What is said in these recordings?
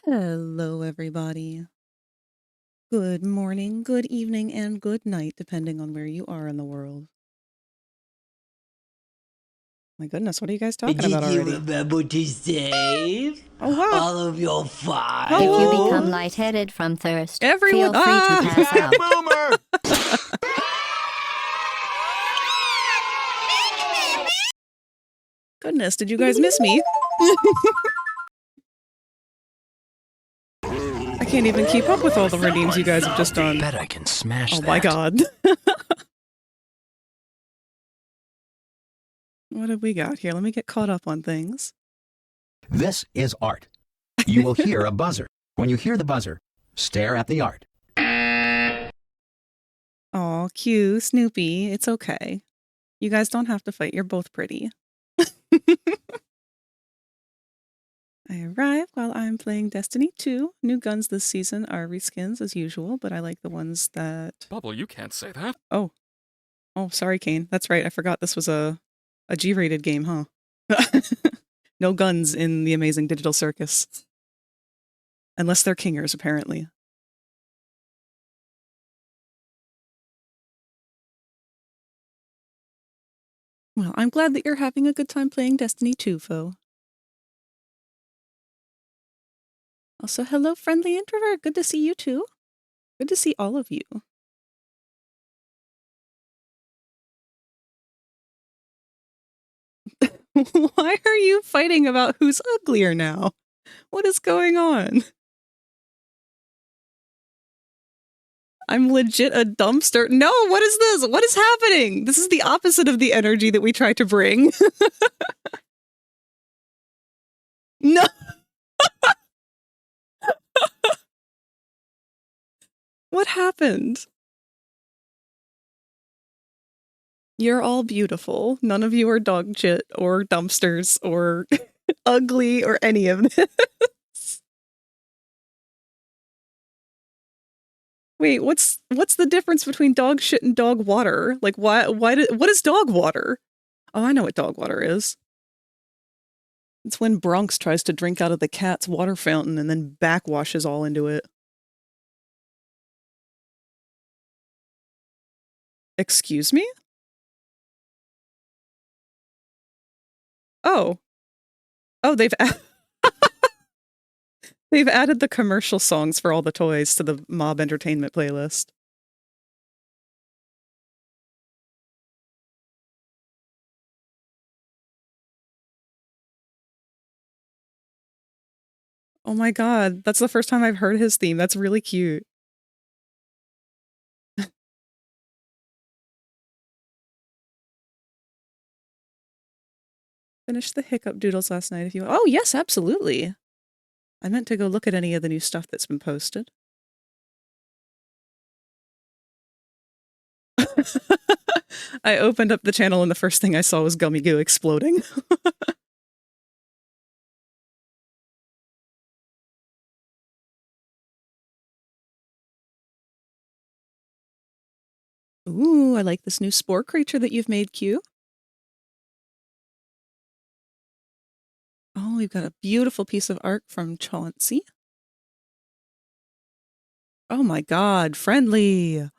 Hello, everybody. Good morning, good evening, and good night, depending on where you are in the world. My goodness, what are you guys talking about Did you already? remember to save Oh, wow. all of your files? If you Hello? become lightheaded from thirst, Everyone, feel free to pass out. Boomer! Goodness, did you guys miss me? I can't even keep up with all the redeems you guys have just done. Bet I can smash that. Oh my god. What have we got here? Let me get caught up on things. This is art. You will hear a buzzer. When you hear the buzzer, stare at the art. Aw, cute, Snoopy. It's okay. You guys don't have to fight. You're both pretty. I arrive while I'm playing Destiny 2. New guns this season are reskins as usual, but I like the ones that... Bubble, you can't say that. Oh. Oh, sorry, Kane. That's right. I forgot this was a G-rated game, huh? No guns in the Amazing Digital Circus. Unless they're kingers, apparently. Well, I'm glad that you're having a good time playing Destiny 2, foe. Also, hello, friendly introvert. Good to see you, too. Good to see all of you. Why are you fighting about who's uglier now? What is going on? I'm legit a dumpster. No, what is this? What is happening? This is the opposite of the energy that we try to bring. No. What happened? You're all beautiful. None of you are dog shit or dumpsters or ugly or any of this. Wait, what's the difference between dog shit and dog water? Like, what is dog water? Oh, I know what dog water is. It's when Bronx tries to drink out of the cat's water fountain and then backwashes all into it. Excuse me? Oh. Oh, they've added the commercial songs for all the toys to the Mob Entertainment playlist. Oh my god, that's the first time I've heard his theme. That's really cute. Finished the Hiccup Doodles last night if you... Oh, yes, absolutely. I meant to go look at any of the new stuff that's been posted. I opened up the channel and the first thing I saw was Gummy Goo exploding. Ooh, I like this new spore creature that you've made, Q. Oh, we've got a beautiful piece of art from Chauncey. Oh my god, friendly!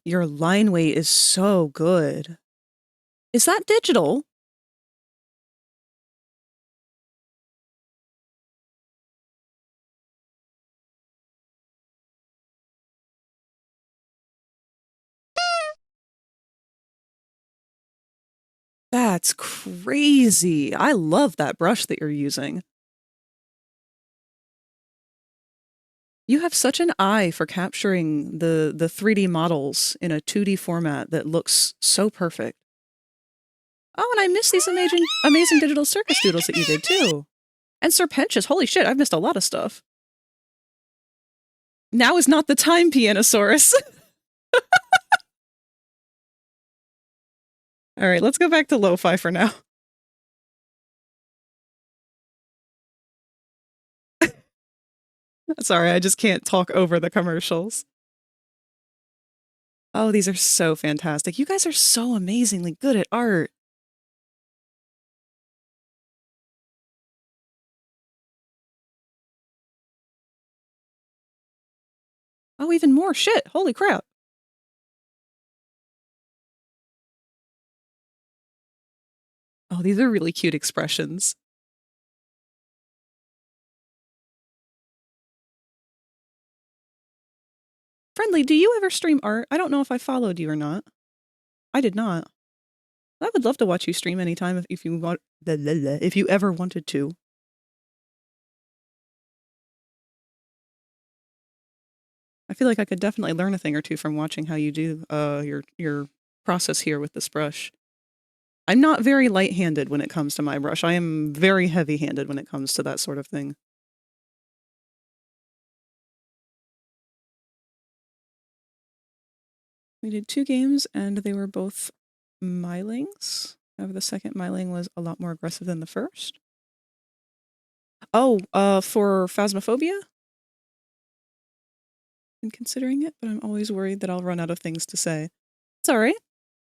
Your line weight is so good. Is that digital? That's crazy. I love that brush that you're using. You have such an eye for capturing the 3D models in a 2D format that looks so perfect. Oh, and I missed these amazing digital circus doodles that you did too. And Serpentious, holy shit, I've missed a lot of stuff. Now is not the time, Pianosaurus. All right, let's go back to lo-fi for now. Sorry, I just can't talk over the commercials. Oh, these are so fantastic. You guys are so amazingly good at art. Oh, even more shit. Holy crap. Oh, these are really cute expressions. Friendly, do you ever stream art? I don't know if I followed you or not. I did not. I would love to watch you stream anytime if you want, if you ever wanted to. I feel like I could definitely learn a thing or two from watching how you do your process here with this brush. I'm not very light-handed when it comes to my brush. I am very heavy-handed when it comes to that sort of thing. We did 2 games, and they were both Mylings. However, the second Myling was a lot more aggressive than the first. Oh, for Phasmophobia? I'm considering it, but I'm always worried that I'll run out of things to say. It's alright.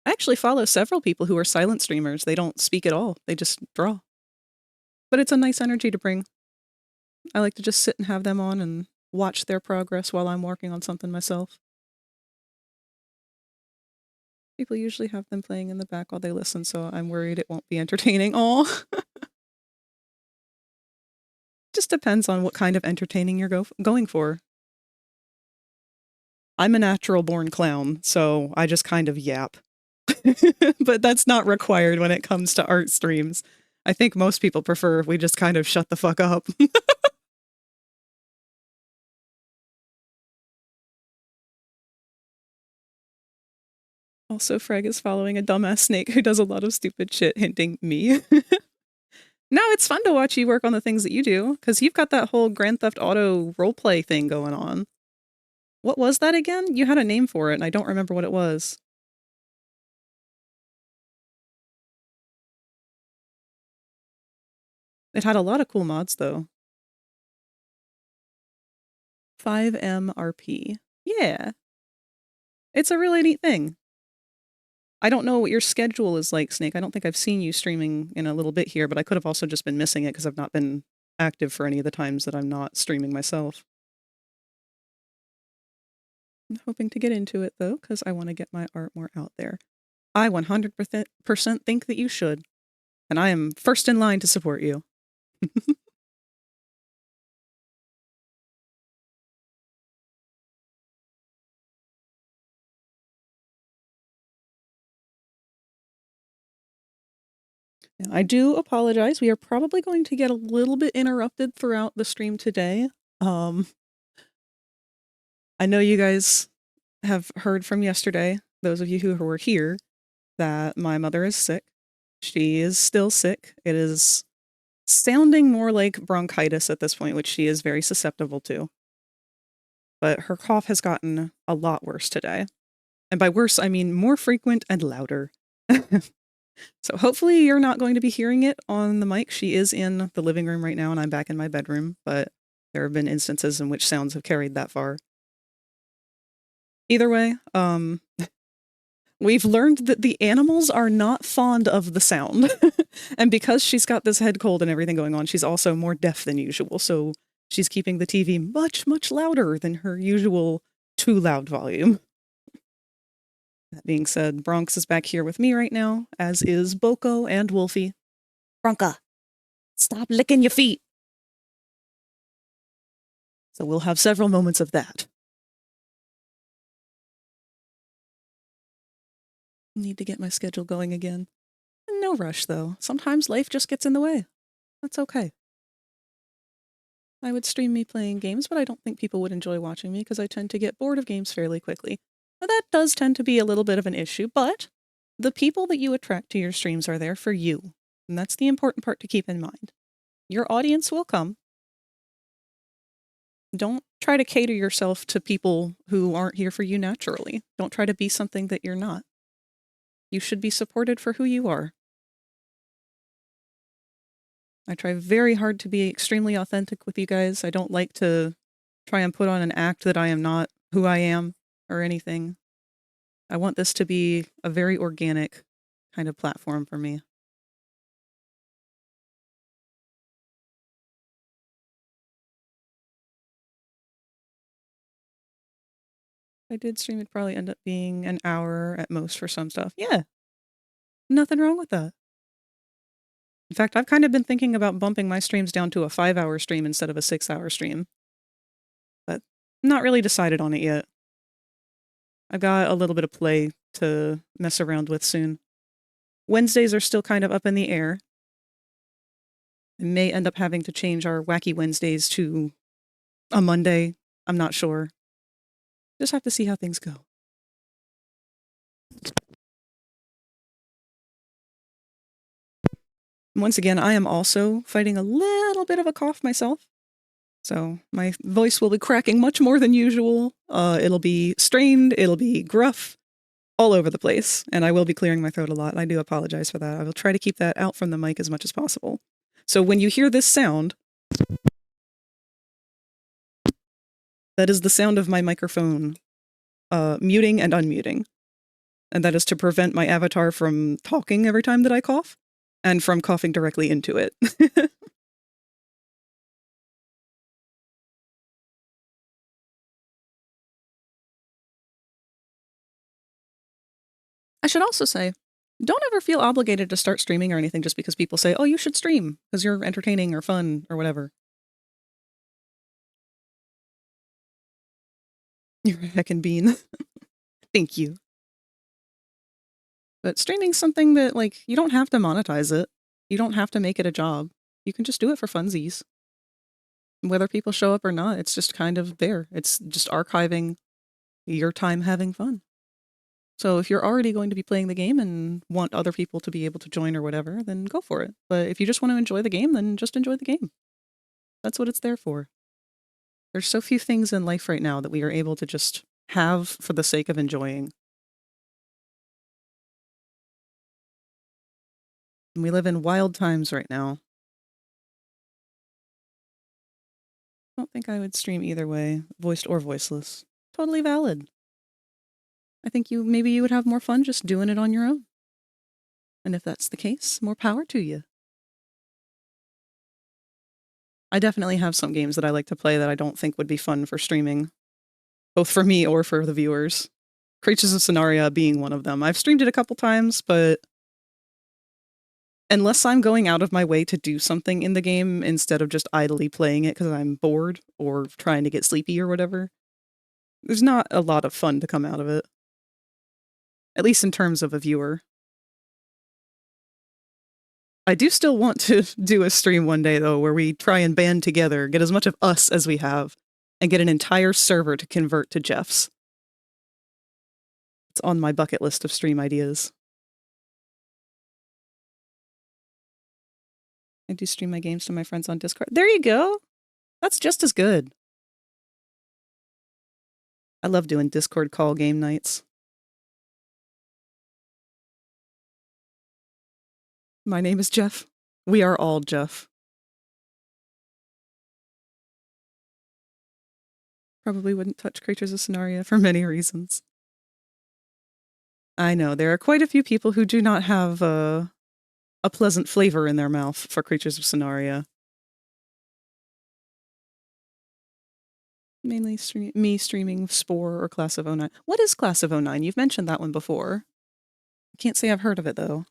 I actually follow several people who are silent streamers. They don't speak at all. They just draw. But it's a nice energy to bring. I like to just sit and have them on and watch their progress while I'm working on something myself. People usually have them playing in the back while they listen, so I'm worried it won't be entertaining. Aw. Just depends on what kind of entertaining you're going for. I'm a natural-born clown, so I just kind of yap. But that's not required when it comes to art streams. I think most people prefer if we just kind of shut the fuck up. Also, Freg is following a dumbass snake who does a lot of stupid shit, hinting me. No, it's fun to watch you work on the things that you do, because you've got that whole Grand Theft Auto roleplay thing going on. What was that again? You had a name for it, and I don't remember what it was. It had a lot of cool mods, though. 5MRP. Yeah. It's a really neat thing. I don't know what your schedule is like, Snake. I don't think I've seen you streaming in a little bit here, but I could have also just been missing it because I've not been active for any of the times that I'm not streaming myself. I'm hoping to get into it, though, because I want to get my art more out there. I 100% think that you should, and I am first in line to support you. I do apologize. We are probably going to get a little bit interrupted throughout the stream today. I know you guys have heard from yesterday, those of you who were here, that my mother is sick. She is still sick. It is sounding more like bronchitis at this point, which she is very susceptible to. But her cough has gotten a lot worse today. And by worse, I mean more frequent and louder. So hopefully you're not going to be hearing it on the mic. She is in the living room right now, and I'm back in my bedroom, but there have been instances in which sounds have carried that far. Either way, we've learned that the animals are not fond of the sound. And because she's got this head cold and everything going on, she's also more deaf than usual, so she's keeping the TV much, much louder than her usual too loud volume. That being said, Bronx is back here with me right now, as is Boko and Wolfie. Bronca, stop licking your feet! So we'll have several moments of that. Need to get my schedule going again. No rush, though. Sometimes life just gets in the way. That's okay. I would stream me playing games, but I don't think people would enjoy watching me because I tend to get bored of games fairly quickly. Now, that does tend to be a little bit of an issue, but the people that you attract to your streams are there for you. And that's the important part to keep in mind. Your audience will come. Don't try to cater yourself to people who aren't here for you naturally. Don't try to be something that you're not. You should be supported for who you are. I try very hard to be extremely authentic with you guys. I don't like to try and put on an act that I am not who I am or anything. I want this to be a very organic kind of platform for me. I did stream, it'd probably end up being an hour at most for some stuff. Yeah. Nothing wrong with that. In fact, I've kind of been thinking about bumping my streams down to a 5-hour stream instead of a 6-hour stream. But not really decided on it yet. I've got a little bit of play to mess around with soon. Wednesdays are still kind of up in the air. I may end up having to change our Wacky Wednesdays to a Monday. I'm not sure. Just have to see how things go. Once again, I am also fighting a little bit of a cough myself. So my voice will be cracking much more than usual. It'll be strained, it'll be gruff, all over the place. And I will be clearing my throat a lot. I do apologize for that. I will try to keep that out from the mic as much as possible. So when you hear this sound, that is the sound of my microphone muting and unmuting. And that is to prevent my avatar from talking every time that I cough, and from coughing directly into it. I should also say, don't ever feel obligated to start streaming or anything just because people say, oh, you should stream because you're entertaining or fun or whatever. You're a heckin' bean. Thank you. But streaming's something that, like, you don't have to monetize it. You don't have to make it a job. You can just do it for funsies. Whether people show up or not, it's just kind of there. It's just archiving your time having fun. So if you're already going to be playing the game and want other people to be able to join or whatever, then go for it. But if you just want to enjoy the game, then just enjoy the game. That's what it's there for. There's so few things in life right now that we are able to just have for the sake of enjoying. And we live in wild times right now. I don't think I would stream either way, voiced or voiceless. Totally valid. I think maybe you would have more fun just doing it on your own. And if that's the case, more power to you. I definitely have some games that I like to play that I don't think would be fun for streaming, both for me or for the viewers. Creatures of Sonaria being one of them. I've streamed it a couple times, but unless I'm going out of my way to do something in the game instead of just idly playing it because I'm bored or trying to get sleepy or whatever, there's not a lot of fun to come out of it. At least in terms of a viewer. I do still want to do a stream one day, though, where we try and band together, get as much of us as we have, and get an entire server to convert to Jeff's. It's on my bucket list of stream ideas. I do stream my games to my friends on Discord. There you go! That's just as good. I love doing Discord call game nights. My name is Jeff. We are all Jeff. Probably wouldn't touch Creatures of Sonaria for many reasons. I know, there are quite a few people who do not have a pleasant flavor in their mouth for Creatures of Sonaria. Mainly me streaming Spore or Class of 09. What is Class of 09? You've mentioned that one before. I can't say I've heard of it, though.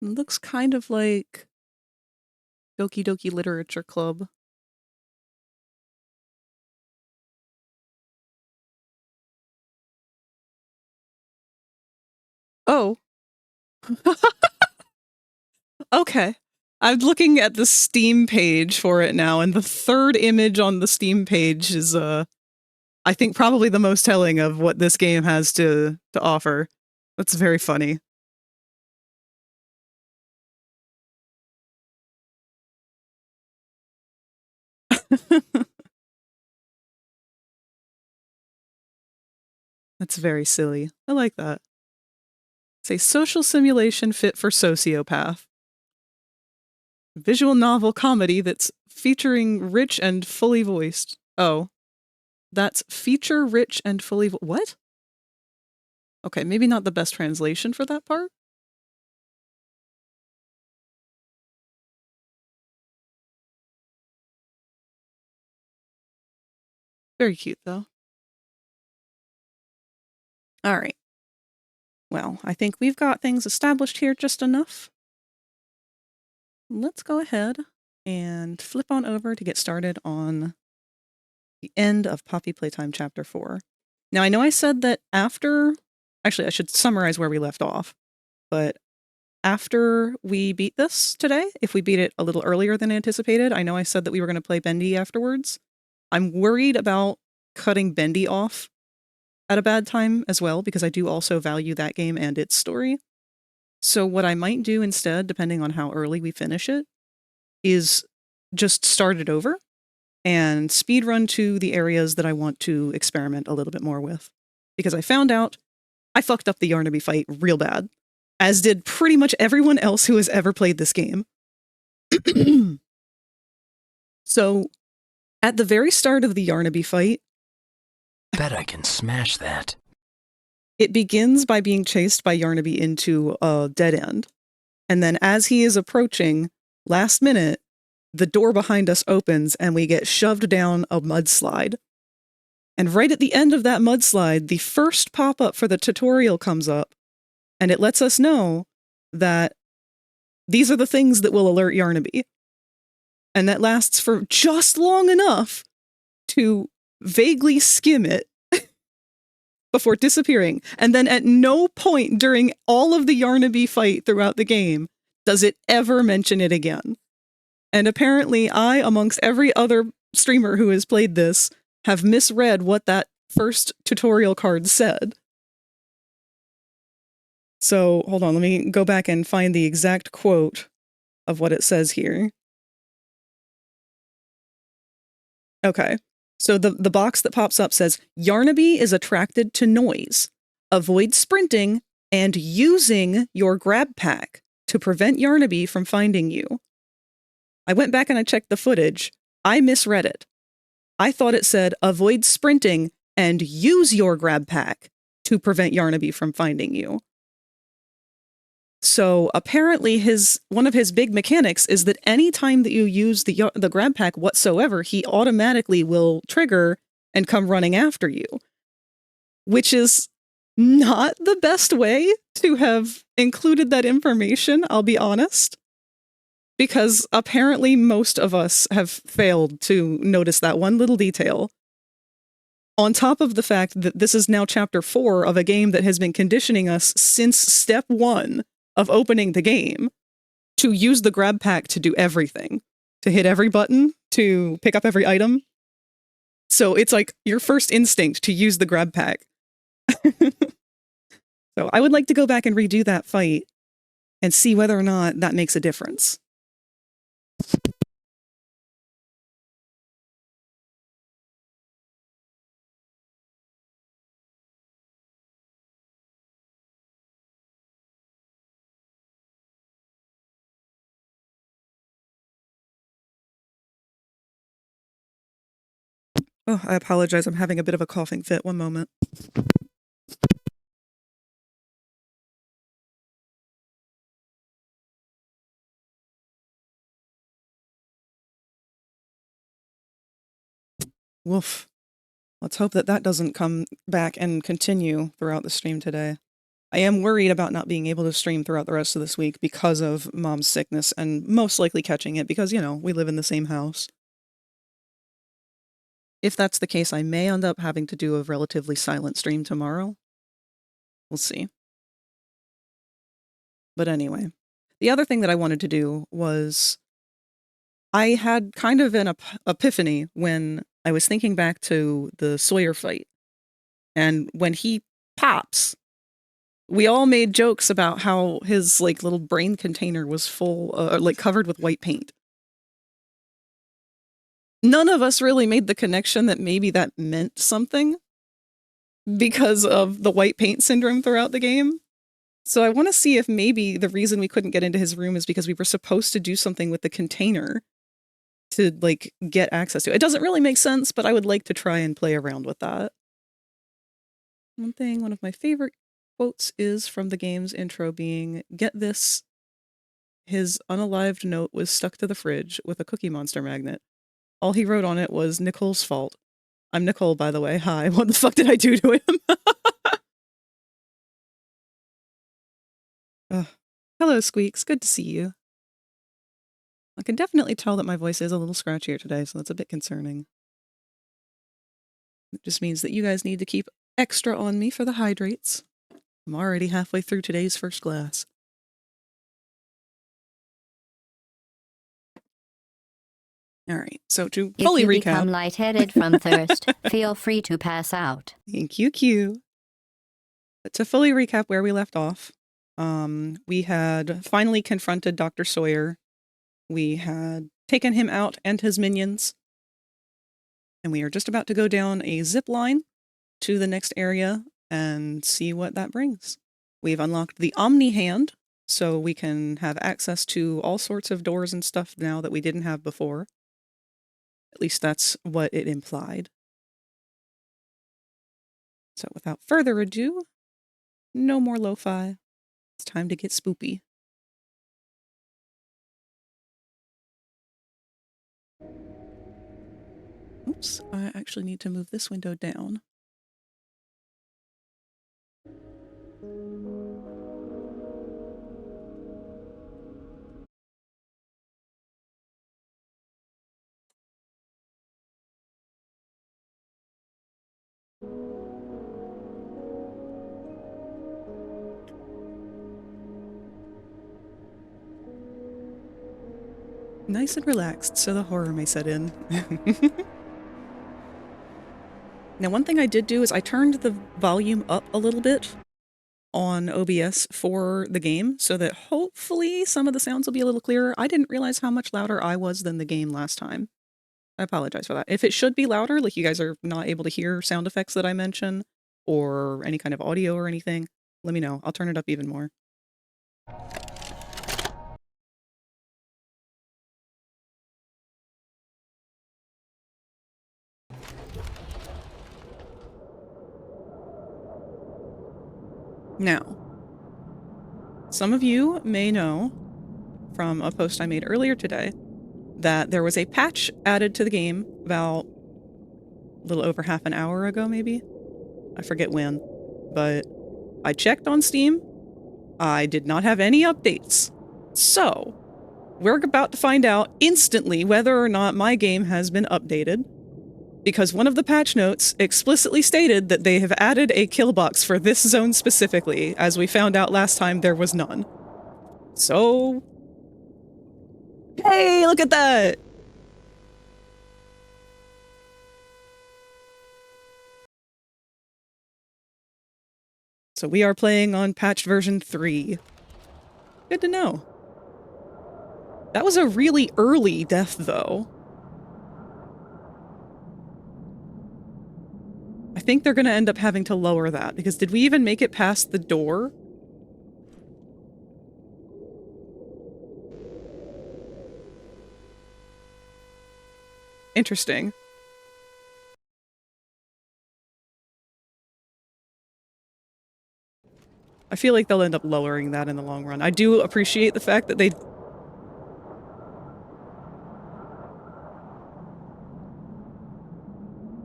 It looks kind of like Doki Doki Literature Club. Oh. Okay. I'm looking at the Steam page for it now, and the third image on the Steam page is, I think probably the most telling of what this game has to offer. That's very funny. That's very silly. I like that. It's a social simulation fit for sociopath. Visual novel comedy that's featuring rich and fully voiced. Oh. That's feature rich and fully... What? Okay, maybe not the best translation for that part. Very cute, though. All right. Well, I think we've got things established here just enough. Let's go ahead and flip on over to get started on the end of Poppy Playtime Chapter 4. Now, I know I said that after... Actually, I should summarize where we left off. But after we beat this today, if we beat it a little earlier than anticipated, I know I said that we were going to play Bendy afterwards. I'm worried about cutting Bendy off at a bad time as well, because I do also value that game and its story. So what I might do instead, depending on how early we finish it, is just start it over and speedrun to the areas that I want to experiment a little bit more with. Because I found out I fucked up the Yarnaby fight real bad, as did pretty much everyone else who has ever played this game. So, at the very start of the Yarnaby fight... Bet I can smash that. It begins by being chased by Yarnaby into a dead end. And then as he is approaching, last minute, the door behind us opens and we get shoved down a mudslide. And right at the end of that mudslide, the first pop-up for the tutorial comes up, and it lets us know that these are the things that will alert Yarnaby. And that lasts for just long enough to vaguely skim it before disappearing. And then at no point during all of the Yarnaby fight throughout the game does it ever mention it again. And apparently I, amongst every other streamer who has played this, have misread what that first tutorial card said. So, hold on, let me go back and find the exact quote of what it says here. Okay, so the box that pops up says, Yarnaby is attracted to noise. Avoid sprinting and using your grab pack to prevent Yarnaby from finding you. I went back and I checked the footage. I misread it. I thought it said, avoid sprinting and use your grab pack to prevent Yarnaby from finding you. So apparently one of his big mechanics is that any time that you use the grab pack whatsoever, he automatically will trigger and come running after you. Which is not the best way to have included that information, I'll be honest. Because apparently most of us have failed to notice that one little detail. On top of the fact that this is now chapter 4 of a game that has been conditioning us since step 1 of opening the game to use the grab pack to do everything. To hit every button, to pick up every item. So it's like your first instinct to use the grab pack. So I would like to go back and redo that fight and see whether or not that makes a difference. Oh, I apologize. I'm having a bit of a coughing fit. One moment. Woof. Let's hope that that doesn't come back and continue throughout the stream today. I am worried about not being able to stream throughout the rest of this week because of Mom's sickness and most likely catching it because, you know, we live in the same house. If that's the case, I may end up having to do a relatively silent stream tomorrow. We'll see. But anyway, the other thing that I wanted to do was I had kind of an epiphany when I was thinking back to the Sawyer fight. And when he pops, we all made jokes about how his like little brain container was full, like covered with white paint. None of us really made the connection that maybe that meant something because of the white paint syndrome throughout the game. So I want to see if maybe the reason we couldn't get into his room is because we were supposed to do something with the container to like get access to. It doesn't really make sense, but I would like to try and play around with that. One of my favorite quotes is from the game's intro being, "Get this, his unalived note was stuck to the fridge with a Cookie Monster magnet. All he wrote on it was Nicole's fault. I'm Nicole, by the way. Hi. What the fuck did I do to him?" Hello, Squeaks. Good to see you. I can definitely tell that my voice is a little scratchier today, so that's a bit concerning. It just means that you guys need to keep extra on me for the hydrates. I'm already halfway through today's first glass. All right, so to fully If you recap... become lightheaded from thirst, feel free to pass out. Thank you, Q. But to fully recap where we left off, we had finally confronted Dr. Sawyer. We had taken him out and his minions. And we are just about to go down a zip line to the next area and see what that brings. We've unlocked the Omni Hand, so we can have access to all sorts of doors and stuff now that we didn't have before. At least that's what it implied. So without further ado, no more lo-fi. It's time to get spoopy. Oops, I actually need to move this window down. Nice and relaxed, so the horror may set in. Now, one thing I did do is I turned the volume up a little bit on OBS for the game, so that hopefully some of the sounds will be a little clearer. I didn't realize how much louder I was than the game last time. I apologize for that. If it should be louder, like you guys are not able to hear sound effects that I mention, or any kind of audio or anything, let me know. I'll turn it up even more. Now, some of you may know from a post I made earlier today that there was a patch added to the game about a little over half an hour ago, maybe? I forget when, but I checked on Steam. I did not have any updates. So, we're about to find out instantly whether or not my game has been updated, because one of the patch notes explicitly stated that they have added a kill box for this zone specifically, as we found out last time there was none. So... hey, look at that! So we are playing on patched version 3. Good to know. That was a really early death, though. I think they're going to end up having to lower that, because did we even make it past the door? Interesting. I feel like they'll end up lowering that in the long run. I do appreciate the fact that they...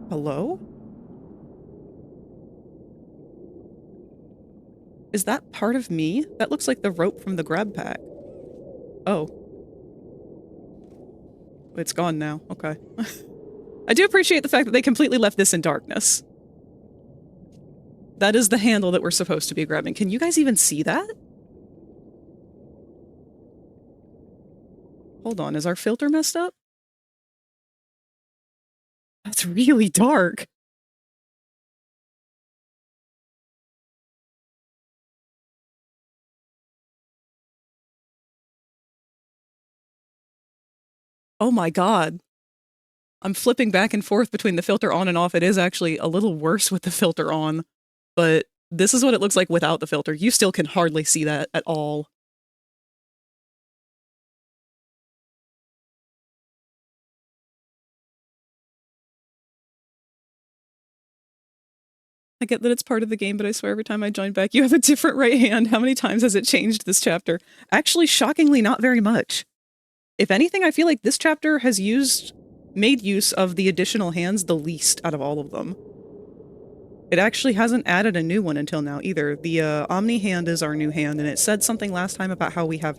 Hello? Is that part of me? That looks like the rope from the grab pack. Oh. It's gone now. Okay. I do appreciate the fact that they completely left this in darkness. That is the handle that we're supposed to be grabbing. Can you guys even see that? Hold on, is our filter messed up? That's really dark. Oh my god. I'm flipping back and forth between the filter on and off. It is actually a little worse with the filter on, but this is what it looks like without the filter. You still can hardly see that at all. I get that it's part of the game, but I swear every time I join back, you have a different right hand. How many times has it changed this chapter? Actually, shockingly, not very much. If anything, I feel like this chapter has made use of the additional hands the least out of all of them. It actually hasn't added a new one until now either. The Omni hand is our new hand, and it said something last time about how we have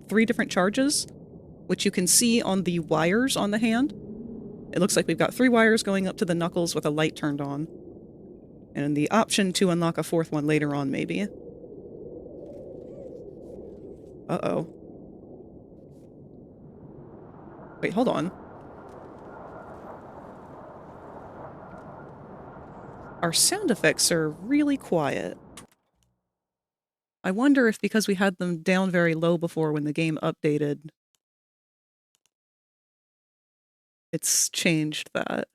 3 different charges, which you can see on the wires on the hand. It looks like we've got 3 wires going up to the knuckles with a light turned on. And the option to unlock a 4th one later on, maybe. Uh-oh. Wait, hold on. Our sound effects are really quiet. I wonder if because we had them down very low before when the game updated, it's changed that.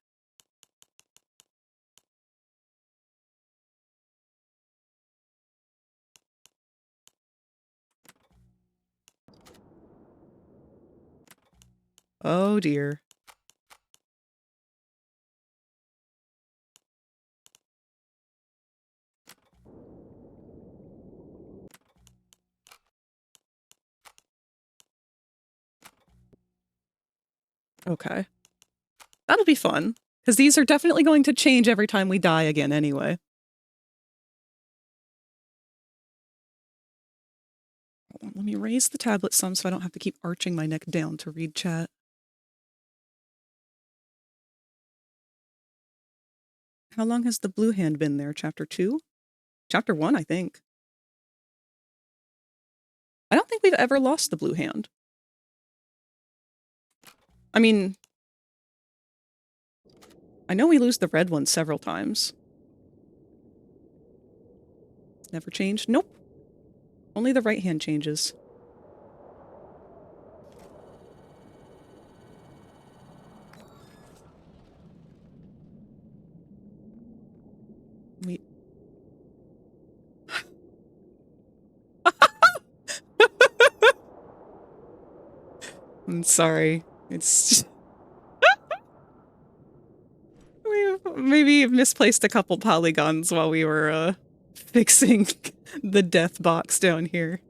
Oh dear. Okay. That'll be fun, because these are definitely going to change every time we die again anyway. Hold on, let me raise the tablet some so I don't have to keep arching my neck down to read chat. How long has the blue hand been there? Chapter 2? Chapter 1, I think. I don't think we've ever lost the blue hand. I mean, I know we lose the red one several times. Never changed? Nope. Only the right hand changes. Wait. I'm sorry. It's just... we maybe misplaced a couple polygons while we were fixing the death box down here.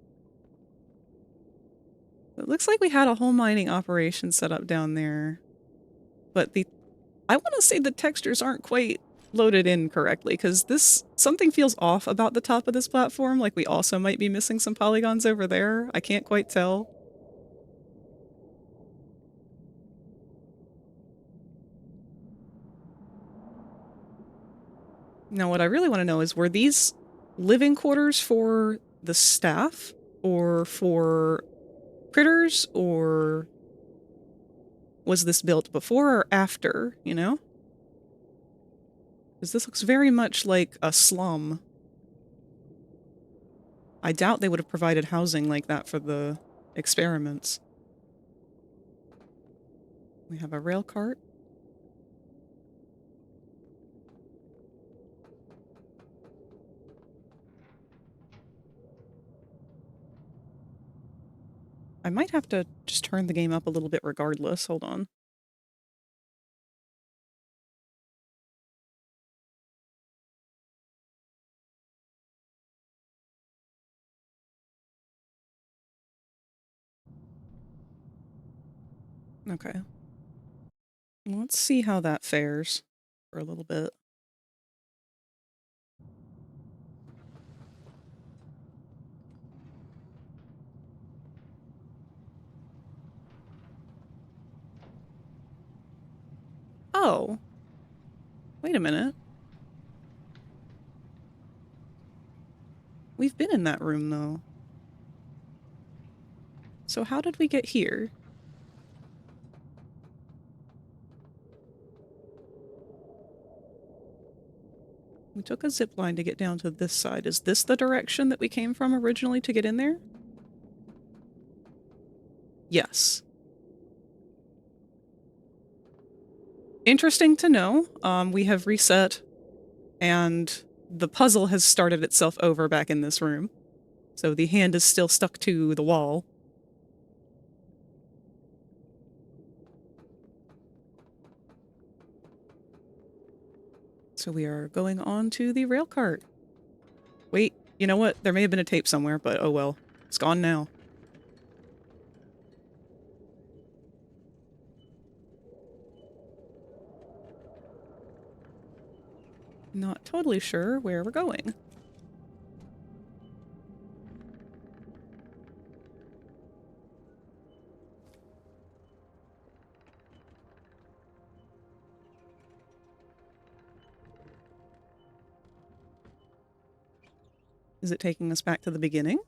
It looks like we had a whole mining operation set up down there. But I want to say the textures aren't quite loaded in correctly, because something feels off about the top of this platform, like we also might be missing some polygons over there. I can't quite tell. Now, what I really want to know is, were these living quarters for the staff, or for critters, or was this built before or after, you know? Because this looks very much like a slum. I doubt they would have provided housing like that for the experiments. We have a rail cart. I might have to just turn the game up a little bit regardless. Hold on. Okay. Let's see how that fares for a little bit. Oh. Wait a minute. We've been in that room, though. So how did we get here? We took a zip line to get down to this side. Is this the direction that we came from originally to get in there? Yes. Interesting to know. We have reset, and the puzzle has started itself over back in this room. So the hand is still stuck to the wall. So we are going on to the rail cart. Wait, you know what? There may have been a tape somewhere, but oh well. It's gone now. Not totally sure where we're going. Is it taking us back to the beginning?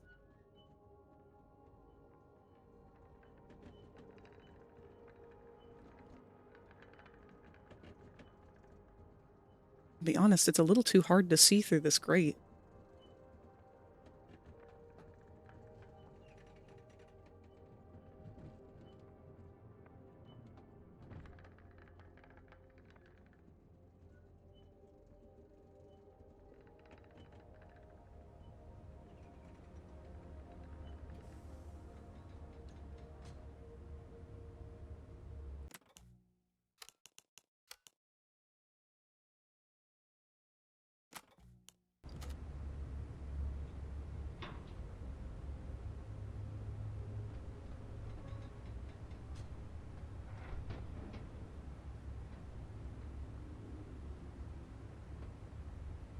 To be honest, it's a little too hard to see through this grate.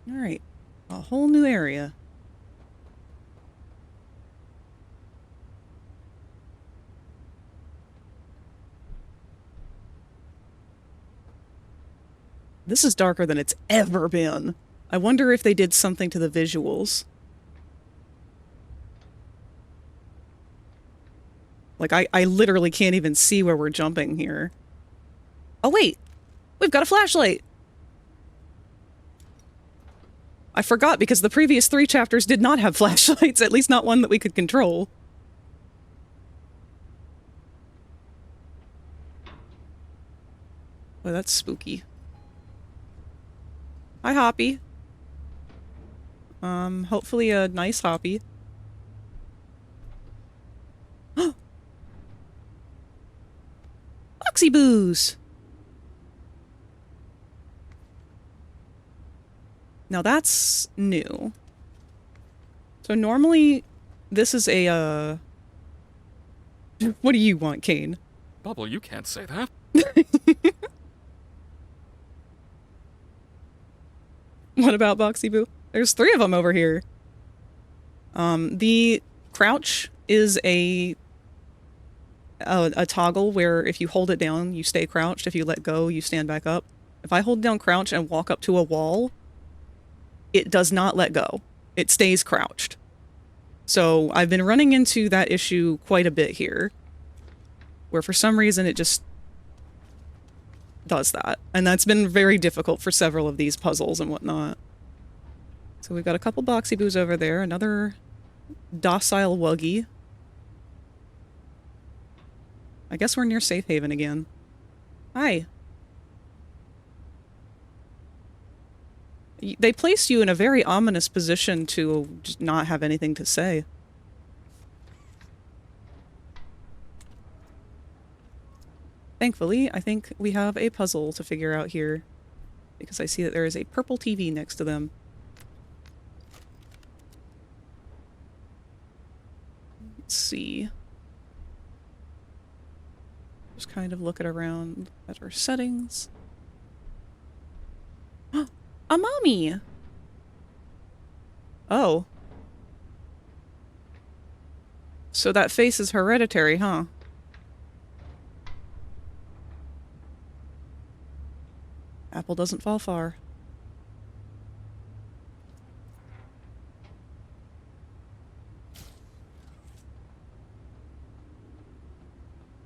Alright, a whole new area. This is darker than it's ever been. I wonder if they did something to the visuals. Like, I literally can't even see where we're jumping here. Oh wait! We've got a flashlight! I forgot because the previous 3 chapters did not have flashlights, at least not one that we could control. Oh, that's spooky. Hi, Hoppy. Hopefully a nice Hoppy. Boxy Boos! Now that's new. So normally, this is a, What do you want, Kane? Bubble, you can't say that. What about Boxy Boo? There's 3 of them over here. The crouch is a toggle where if you hold it down, you stay crouched. If you let go, you stand back up. If I hold down crouch and walk up to a wall, it does not let go. It stays crouched. So I've been running into that issue quite a bit here, where for some reason it just does that. And that's been very difficult for several of these puzzles and whatnot. So we've got a couple Boxy Boos over there, another docile Wuggy. I guess we're near Safe Haven again. Hi. They placed you in a very ominous position to just not have anything to say. Thankfully, I think we have a puzzle to figure out here, because I see that there is a purple TV next to them. Let's see. Just kind of looking around at our settings. A mommy! Oh. So that face is hereditary, huh? Apple doesn't fall far.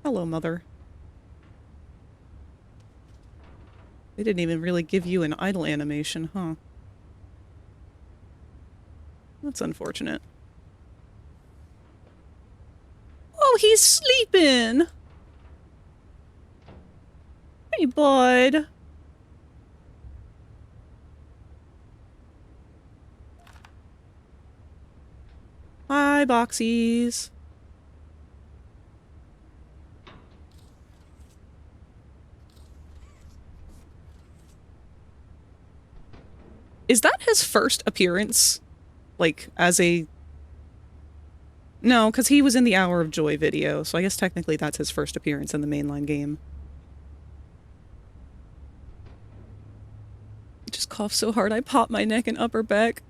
Hello, Mother. They didn't even really give you an idle animation, huh? That's unfortunate. Oh, he's sleeping! Hey, bud. Hi, Boxies. Is that his first appearance? Like, as a... No, because he was in the Hour of Joy video, so I guess technically that's his first appearance in the mainline game. I just coughed so hard I popped my neck and upper back.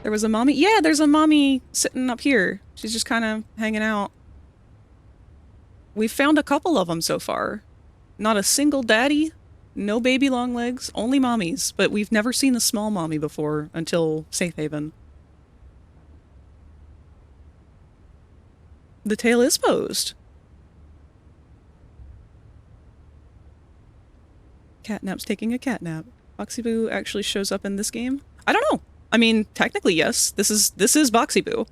There was a mommy? Yeah, there's a mommy sitting up here. She's just kind of hanging out. We've found a couple of them so far. Not a single daddy, no baby long legs, only mommies. But we've never seen a small mommy before until Safe Haven. The tail is posed. Catnap's taking a catnap. Boxy Boo actually shows up in this game? I don't know. I mean, technically, yes. This is Boxy Boo.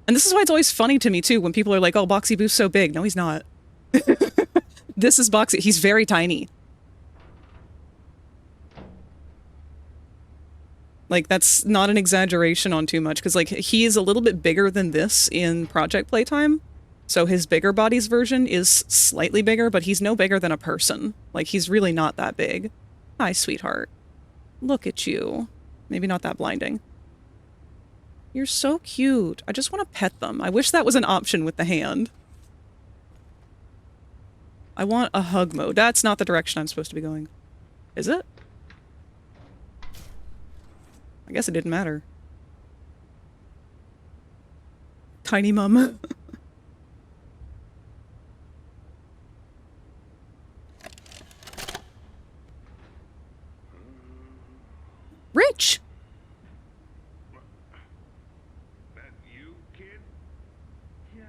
And this is why it's always funny to me, too, when people are like, oh, Boxy Boo's so big. No, he's not. This is Boxy. He's very tiny. Like, that's not an exaggeration on too much, because, like, he is a little bit bigger than this in Project Playtime. So his bigger bodies version is slightly bigger, but he's no bigger than a person. Like, he's really not that big. Hi, sweetheart. Look at you. Maybe not that blinding. You're so cute. I just want to pet them. I wish that was an option with the hand. I want a hug mode. That's not the direction I'm supposed to be going. Is it? I guess it didn't matter. Tiny mum. Rich! That you, kid? Yeah.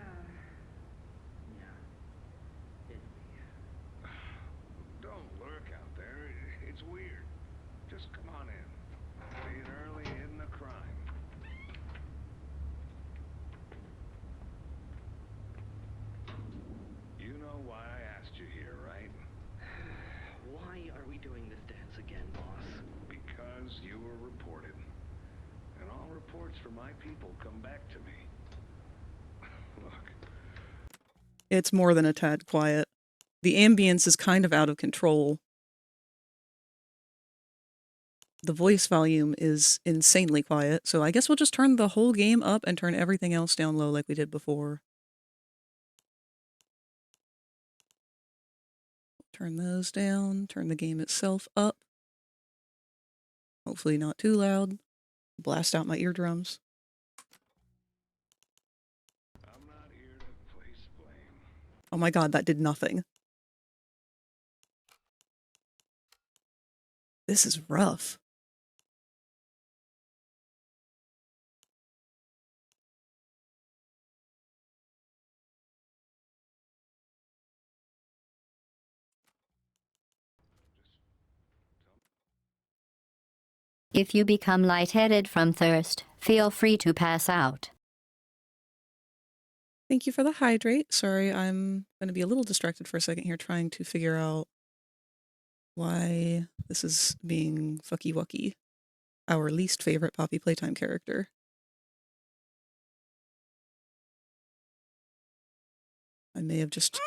It's me. Don't lurk out there. It's weird. Just come on in. Being early isn't a crime. You know why I asked you here, right? Why are we doing this dance again, boss? Because you were reported. And all reports from my people come back to me. Look. It's more than a tad quiet. The ambience is kind of out of control. The voice volume is insanely quiet, so I guess we'll just turn the whole game up and turn everything else down low like we did before. Turn those down, turn the game itself up. Hopefully not too loud. Blast out my eardrums. I'm not here to place blame. Oh my god, that did nothing. This is rough. If you become lightheaded from thirst, feel free to pass out. Thank you for the hydrate. Sorry, I'm going to be a little distracted for a second here trying to figure out why this is being Fucky Wucky, our least favorite Poppy Playtime character. I may have just...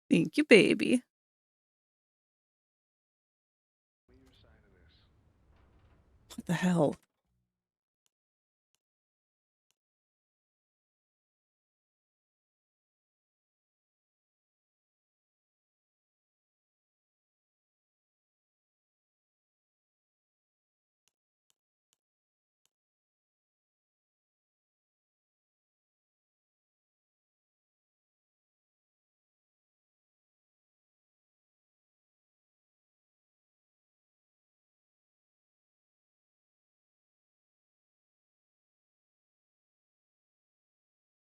Thank you, baby. What the hell?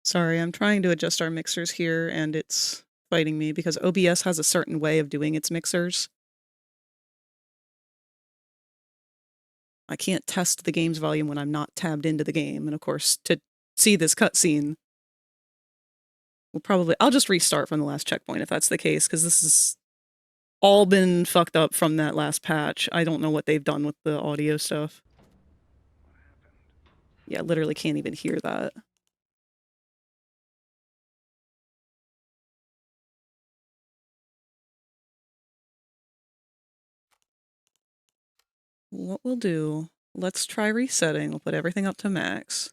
Sorry, I'm trying to adjust our mixers here, and it's fighting me because OBS has a certain way of doing its mixers. I can't test the game's volume when I'm not tabbed into the game, and of course, to see this cutscene, I'll just restart from the last checkpoint if that's the case, because this has all been fucked up from that last patch. I don't know what they've done with the audio stuff. Yeah, literally can't even hear that. what we'll do, let's try resetting. We'll put everything up to max.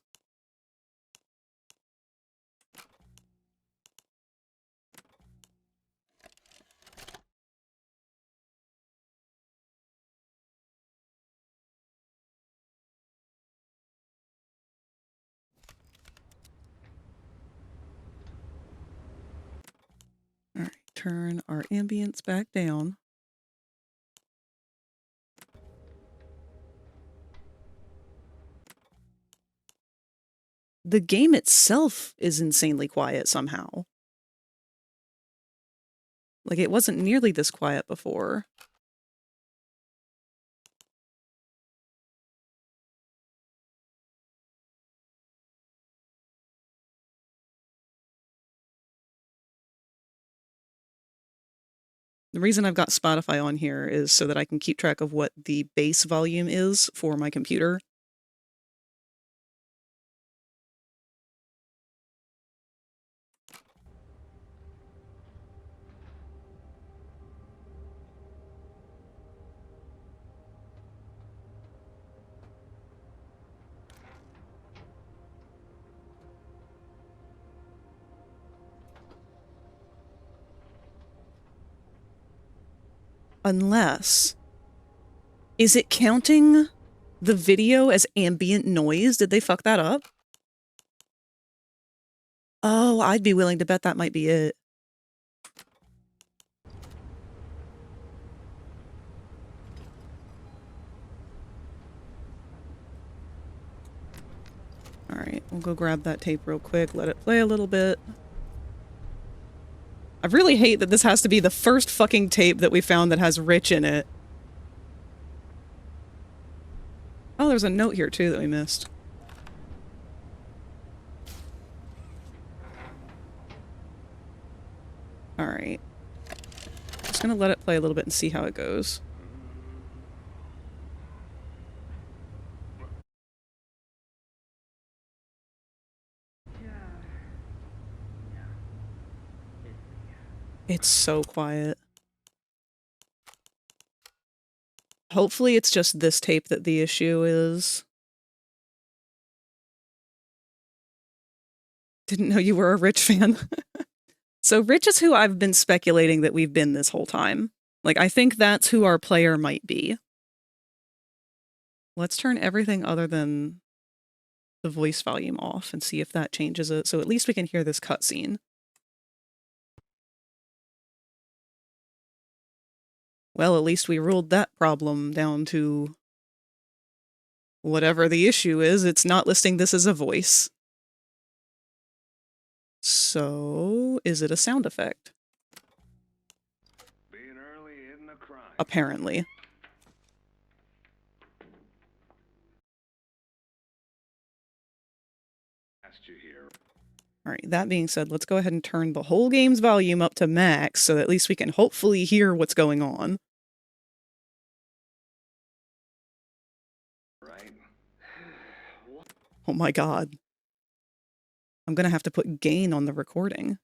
All right, turn our ambience back down. The game itself is insanely quiet somehow. Like, it wasn't nearly this quiet before. The reason I've got Spotify on here is so that I can keep track of what the base volume is for my computer. Unless... Is it counting the video as ambient noise? Did they fuck that up? Oh, I'd be willing to bet that might be it. Alright, we'll go grab that tape real quick, let it play a little bit. I really hate that this has to be the first fucking tape that we found that has Rich in it. Oh, there's a note here too that we missed. Alright. Just gonna let it play a little bit and see how it goes. It's so quiet. Hopefully it's just this tape that the issue is. Didn't know you were a Rich fan. So Rich is who I've been speculating that we've been this whole time. Like, I think that's who our player might be. Let's turn everything other than the voice volume off and see if that changes it, so at least we can hear this cutscene. Well, at least we ruled that problem down to whatever the issue is. It's not listing this as a voice. So, is it a sound effect? Being early isn't a crime. Apparently. Asked you here. Alright, that being said, let's go ahead and turn the whole game's volume up to max so that at least we can hopefully hear what's going on. Right? Oh my god. I'm gonna have to put gain on the recording.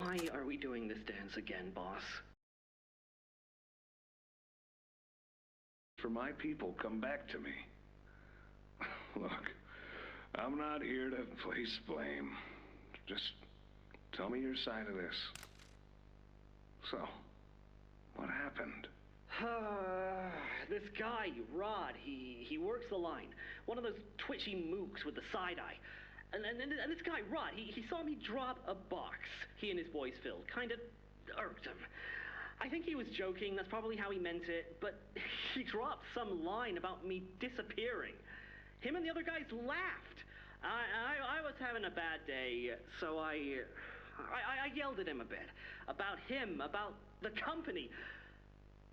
Why are we doing this dance again, boss? For my people, come back to me. Look, I'm not here to place blame. Just tell me your side of this. So, what happened? This guy, Rod, he works the line. One of those twitchy mooks with the side eye. And this guy, Rod, he saw me drop a box he and his boys filled. Kinda irked him. I think he was joking, that's probably how he meant it, but he dropped some line about me disappearing. Him and the other guys laughed. I was having a bad day, so I yelled at him a bit. About him, about the company.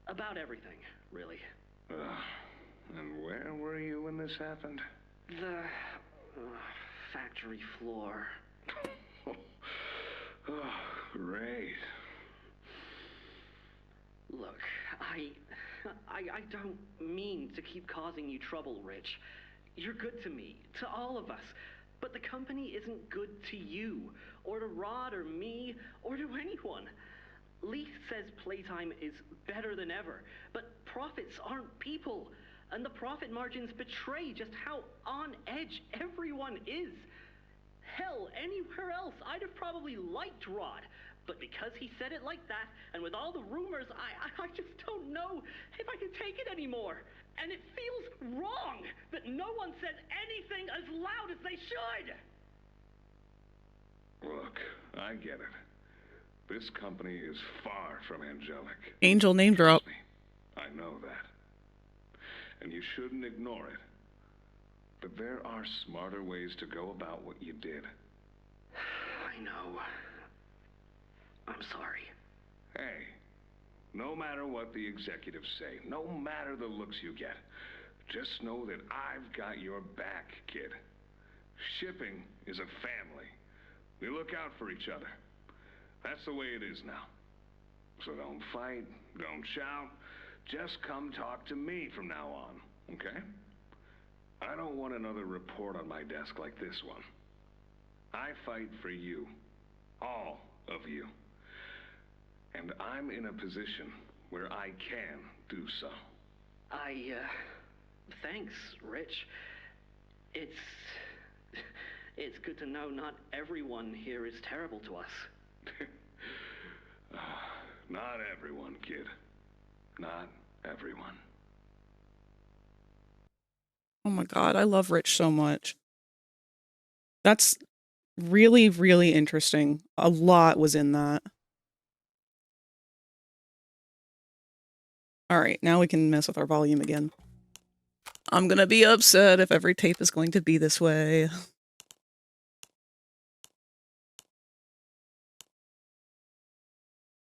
About everything, really. And where were you when this happened? The factory floor. Oh, great. Look, I don't mean to keep causing you trouble, Rich. You're good to me, to all of us. But the company isn't good to you, or to Rod, or me, or to anyone. Lee says Playtime is better than ever, but profits aren't people. And the profit margins betray just how on edge everyone is. Hell, anywhere else, I'd have probably liked Rod. But because he said it like that, and with all the rumors, I just don't know if I can take it anymore. And it feels wrong that no one says anything as loud as they should. Look, I get it. This company is far from angelic. Angel name drop. Trust me, I know that. And you shouldn't ignore it. But there are smarter ways to go about what you did. I know. I'm sorry. Hey, no matter what the executives say, no matter the looks you get, just know that I've got your back, kid. Shipping is a family. We look out for each other. That's the way it is now. So don't fight, don't shout. Just come talk to me from now on, okay? I don't want another report on my desk like this one. I fight for you. All of you. And I'm in a position where I can do so. Thanks, Rich. It's good to know not everyone here is terrible to us. Not everyone, kid. Not everyone. Oh my god, I love Rich so much. That's really, really interesting. A lot was in that. Alright, now we can mess with our volume again. I'm gonna be upset if every tape is going to be this way.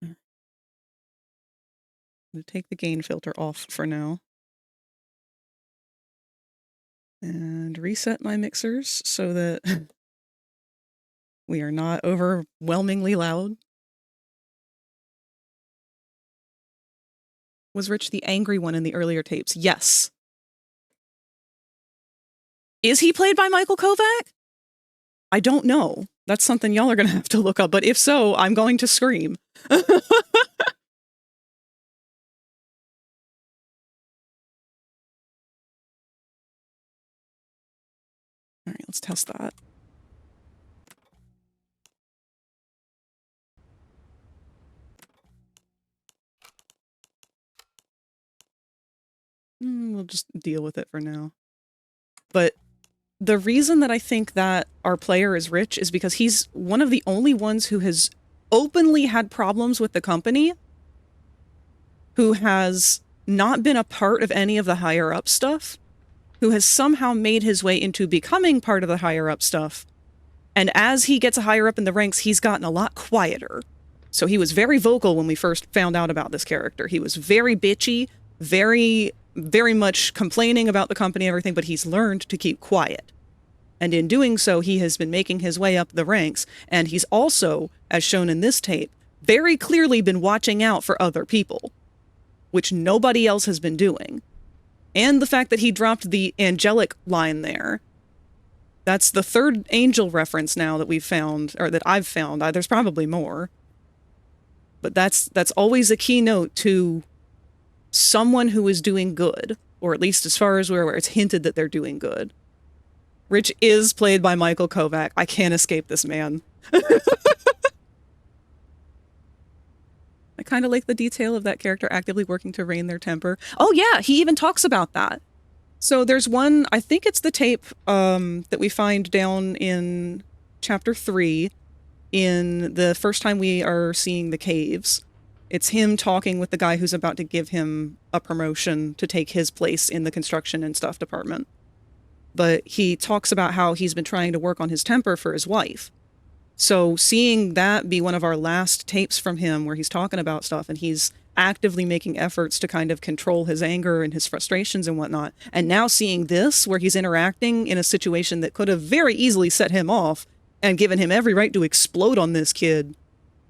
I'm gonna take the gain filter off for now. And reset my mixers so that we are not overwhelmingly loud. Was Rich the angry one in the earlier tapes? Yes. Is he played by Michael Kovac? I don't know. That's something y'all are going to have to look up, but if so, I'm going to scream. All right, let's test that. We'll just deal with it for now. But the reason that I think that our player is Rich is because he's one of the only ones who has openly had problems with the company, who has not been a part of any of the higher-up stuff, who has somehow made his way into becoming part of the higher-up stuff. And as he gets higher up in the ranks, he's gotten a lot quieter. So he was very vocal when we first found out about this character. He was very bitchy, very much complaining about the company and everything, but he's learned to keep quiet. And in doing so, he has been making his way up the ranks, and he's also, as shown in this tape, very clearly been watching out for other people, which nobody else has been doing. And the fact that he dropped the angelic line there, that's the third angel reference now that we've found, or that I've found. There's probably more. But that's always a keynote to someone who is doing good, or at least as far as where it's hinted that they're doing good. Rich is played by Michael Kovac. I can't escape this man. I kind of like the detail of that character actively working to rein their temper. Oh yeah, he even talks about that. So there's one, I think it's the tape that we find down in chapter 3, in the first time we are seeing the caves. It's him talking with the guy who's about to give him a promotion to take his place in the construction and stuff department. But he talks about how he's been trying to work on his temper for his wife. So seeing that be one of our last tapes from him where he's talking about stuff and he's actively making efforts to kind of control his anger and his frustrations and whatnot. And now seeing this, where he's interacting in a situation that could have very easily set him off and given him every right to explode on this kid,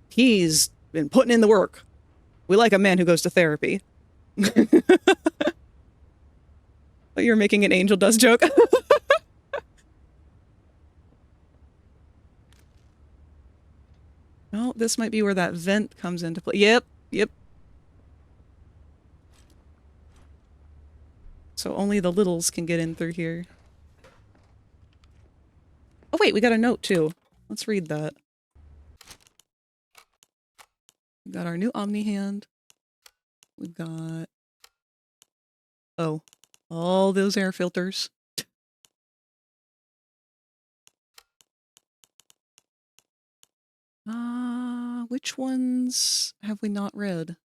he's been putting in the work. We like a man who goes to therapy. But you're making an angel dust joke. Oh, this might be where that vent comes into play. Yep, yep. So only the littles can get in through here. Oh wait, we got a note too. Let's read that. We've got our new Omni hand. We've got... Oh, all those air filters. Which ones have we not read?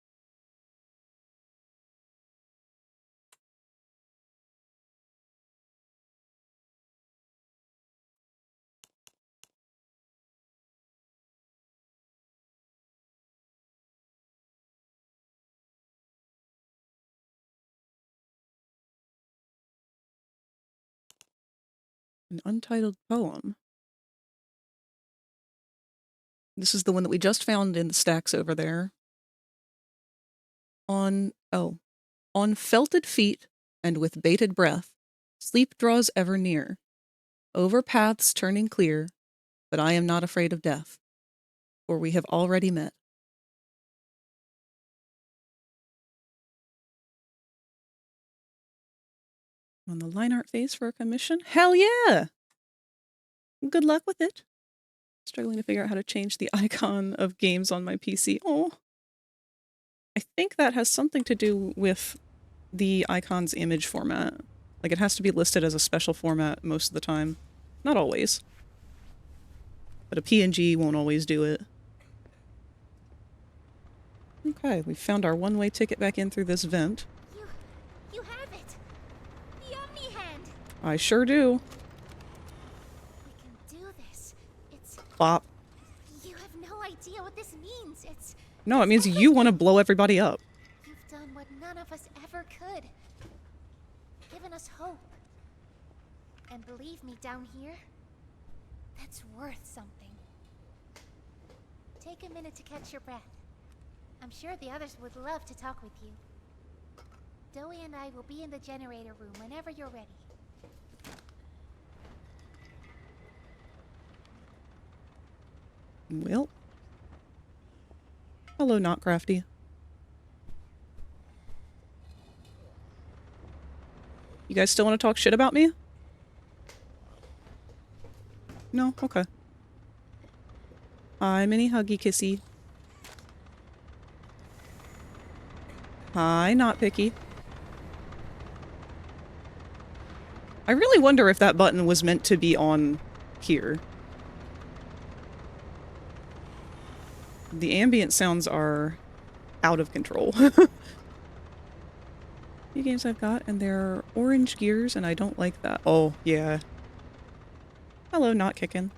An untitled poem. This is the one that we just found in the stacks over there. On felted feet and with bated breath, sleep draws ever near. Over paths turning clear, but I am not afraid of death, for we have already met. On the line art phase for a commission? Hell yeah! Good luck with it. Struggling to figure out how to change the icon of games on my PC. Oh. I think that has something to do with the icon's image format. Like, it has to be listed as a special format most of the time. Not always. But a PNG won't always do it. Okay, we found our one-way ticket back in through this vent. You have it! The Omni Hand! I sure do. We can do this. It's... Bop. You have no idea what this means. It's... No, it means you want to blow everybody up. You've done what none of us ever could. Given us hope. And believe me, down here, that's worth something. Take a minute to catch your breath. I'm sure the others would love to talk with you. Doe and I will be in the generator room whenever you're ready. Well. Hello, Not Crafty. You guys still want to talk shit about me? No? Okay. Hi, Mini Huggy Kissy. Hi, Not Picky. I really wonder if that button was meant to be on here. The ambient sounds are out of control. Few games I've got, and they're orange gears, and I don't like that. Oh, yeah. Hello, Not Kickin'.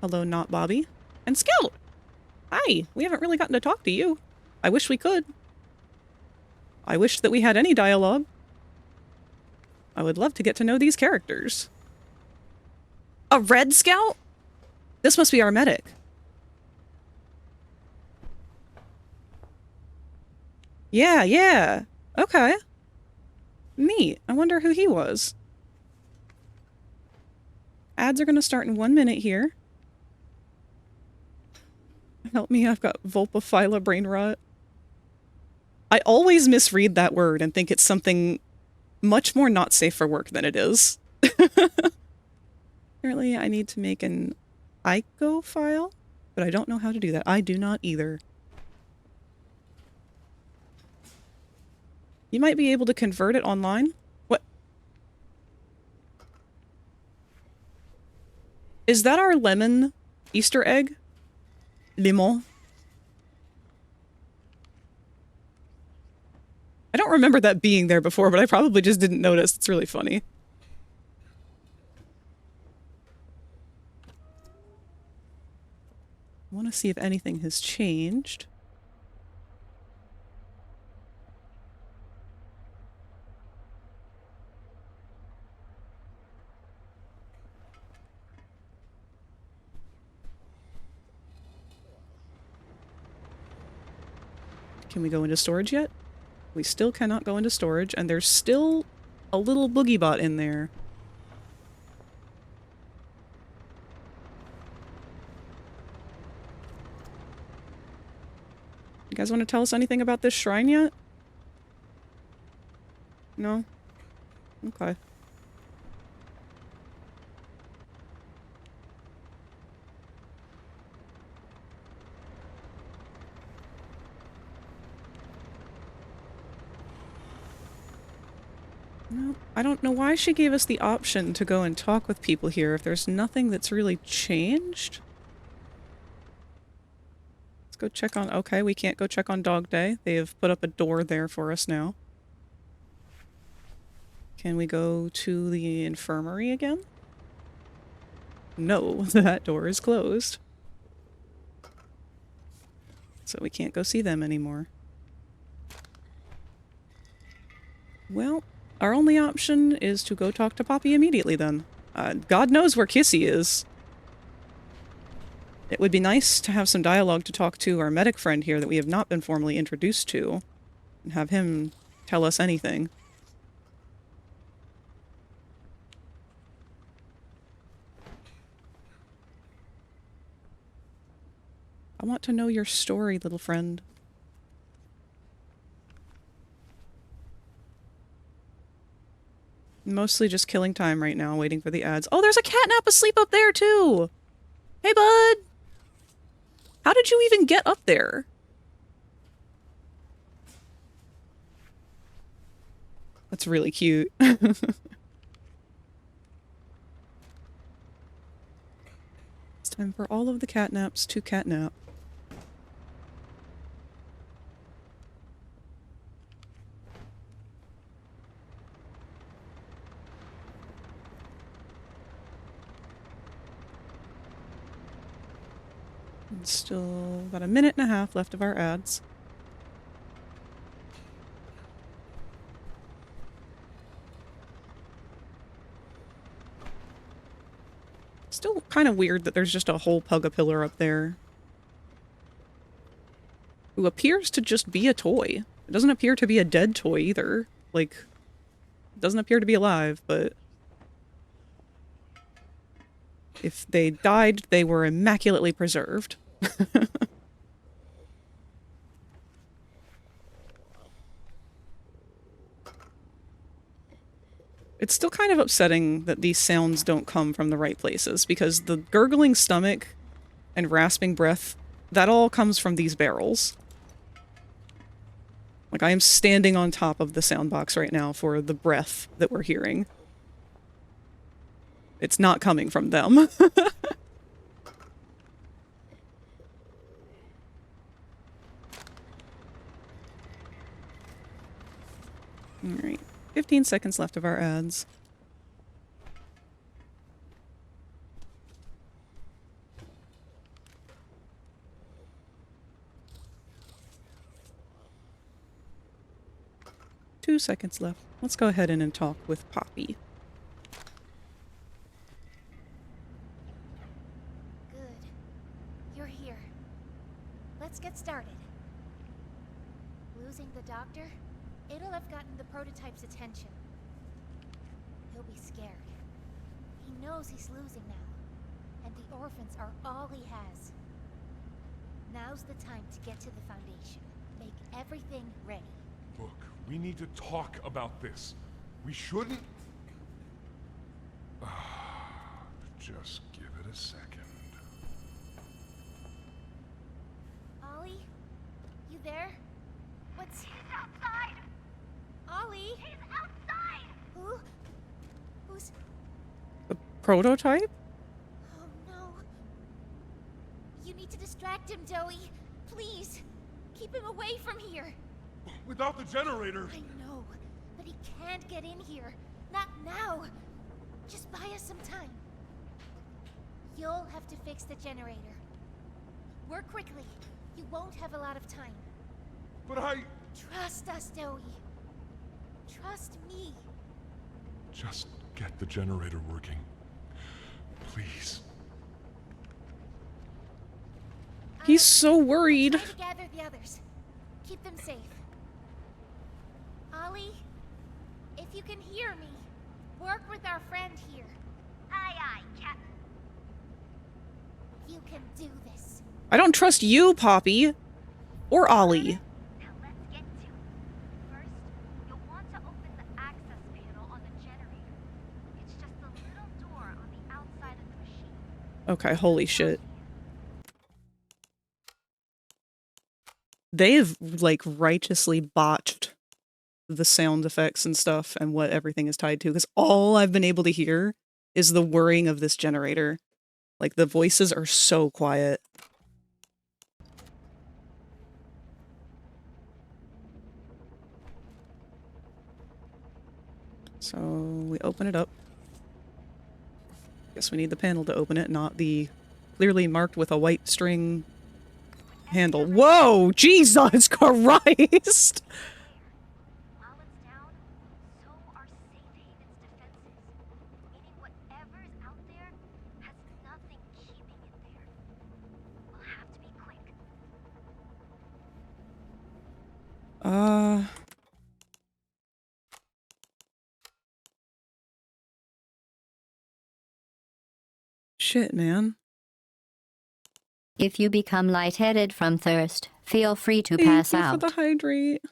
Hello, Not Bobby. And Scout! Hi! We haven't really gotten to talk to you. I wish we could. I wish that we had any dialogue. I would love to get to know these characters. A red Scout? This must be our medic. Yeah, yeah. Okay. Neat. I wonder who he was. Ads are going to start in 1 minute here. Help me, I've got Vulpaphyla brain rot. I always misread that word and think it's something much more not safe for work than it is. Apparently I need to make an ICO file, but I don't know how to do that. I do not either. You might be able to convert it online. What? Is that our lemon Easter egg? Lemon? I don't remember that being there before, but I probably just didn't notice. It's really funny. I want to see if anything has changed. Can we go into storage yet? We still cannot go into storage, and there's still a little boogie bot in there. You guys want to tell us anything about this shrine yet? No? Okay. No, I don't know why she gave us the option to go and talk with people here if there's nothing that's really changed. Let's go check on... Okay, we can't go check on Dog Day. They have put up a door there for us now. Can we go to the infirmary again? No, that door is closed. So we can't go see them anymore. Well, our only option is to go talk to Poppy immediately then. God knows where Kissy is. It would be nice to have some dialogue to talk to our medic friend here that we have not been formally introduced to, and have him tell us anything. I want to know your story, little friend. Mostly just killing time right now, waiting for the ads. Oh, there's a catnap asleep up there, too! Hey, bud! How did you even get up there? That's really cute. It's time for all of the catnaps to catnap. And still about a minute and a half left of our ads. Still kind of weird that there's just a whole Pug-a-Pillar up there. Who appears to just be a toy. It doesn't appear to be a dead toy either. Like, it doesn't appear to be alive, but... if they died, they were immaculately preserved. It's still kind of upsetting that these sounds don't come from the right places, because the gurgling stomach and rasping breath, that all comes from these barrels. Like, I am standing on top of the sound box right now for the breath that we're hearing. It's not coming from them. Alright. 15 seconds left of our ads. Two seconds left. Let's go ahead and talk with Poppy. Good. You're here. Let's get started. Losing the doctor? It'll have gotten the prototype's attention. He'll be scared. He knows he's losing now, and the orphans are all he has. Now's the time to get to the Foundation. Make everything ready. Look, we need to talk about this. We shouldn't... Just give it a second. Ollie? You there? What's... He's outside! Ollie? He's outside! Who? Who's... The prototype? Oh no. You need to distract him, Joey. Please. Keep him away from here. Without the generator... I know, but he can't get in here. Not now. Just buy us some time. You'll have to fix the generator. Work quickly. You won't have a lot of time. But I... Trust us, Joey. Trust me. Just get the generator working. Please. He's so worried. Try to gather the others. Keep them safe. Ollie, if you can hear me, work with our friend here. Aye, aye, Captain. You can do this. I don't trust you, Poppy. Or Ollie. Now let's get to it. First, you'll want to open the access panel on the generator. It's just a little door on the outside of the machine. Okay, holy shit. They've, like, righteously botched the sound effects and stuff and what everything is tied to, because all I've been able to hear is the whirring of this generator. Like, the voices are so quiet. So, we open it up. Guess we need the panel to open it, not the clearly marked with a white string handle. Whoa! Jesus Christ! While it's down, so are Safe Haven's defenses. Meaning whatever's out there has nothing keeping it there. We'll have to be quick. Shit, man. If you become lightheaded from thirst, feel free to Thank pass you out. for the hydrate.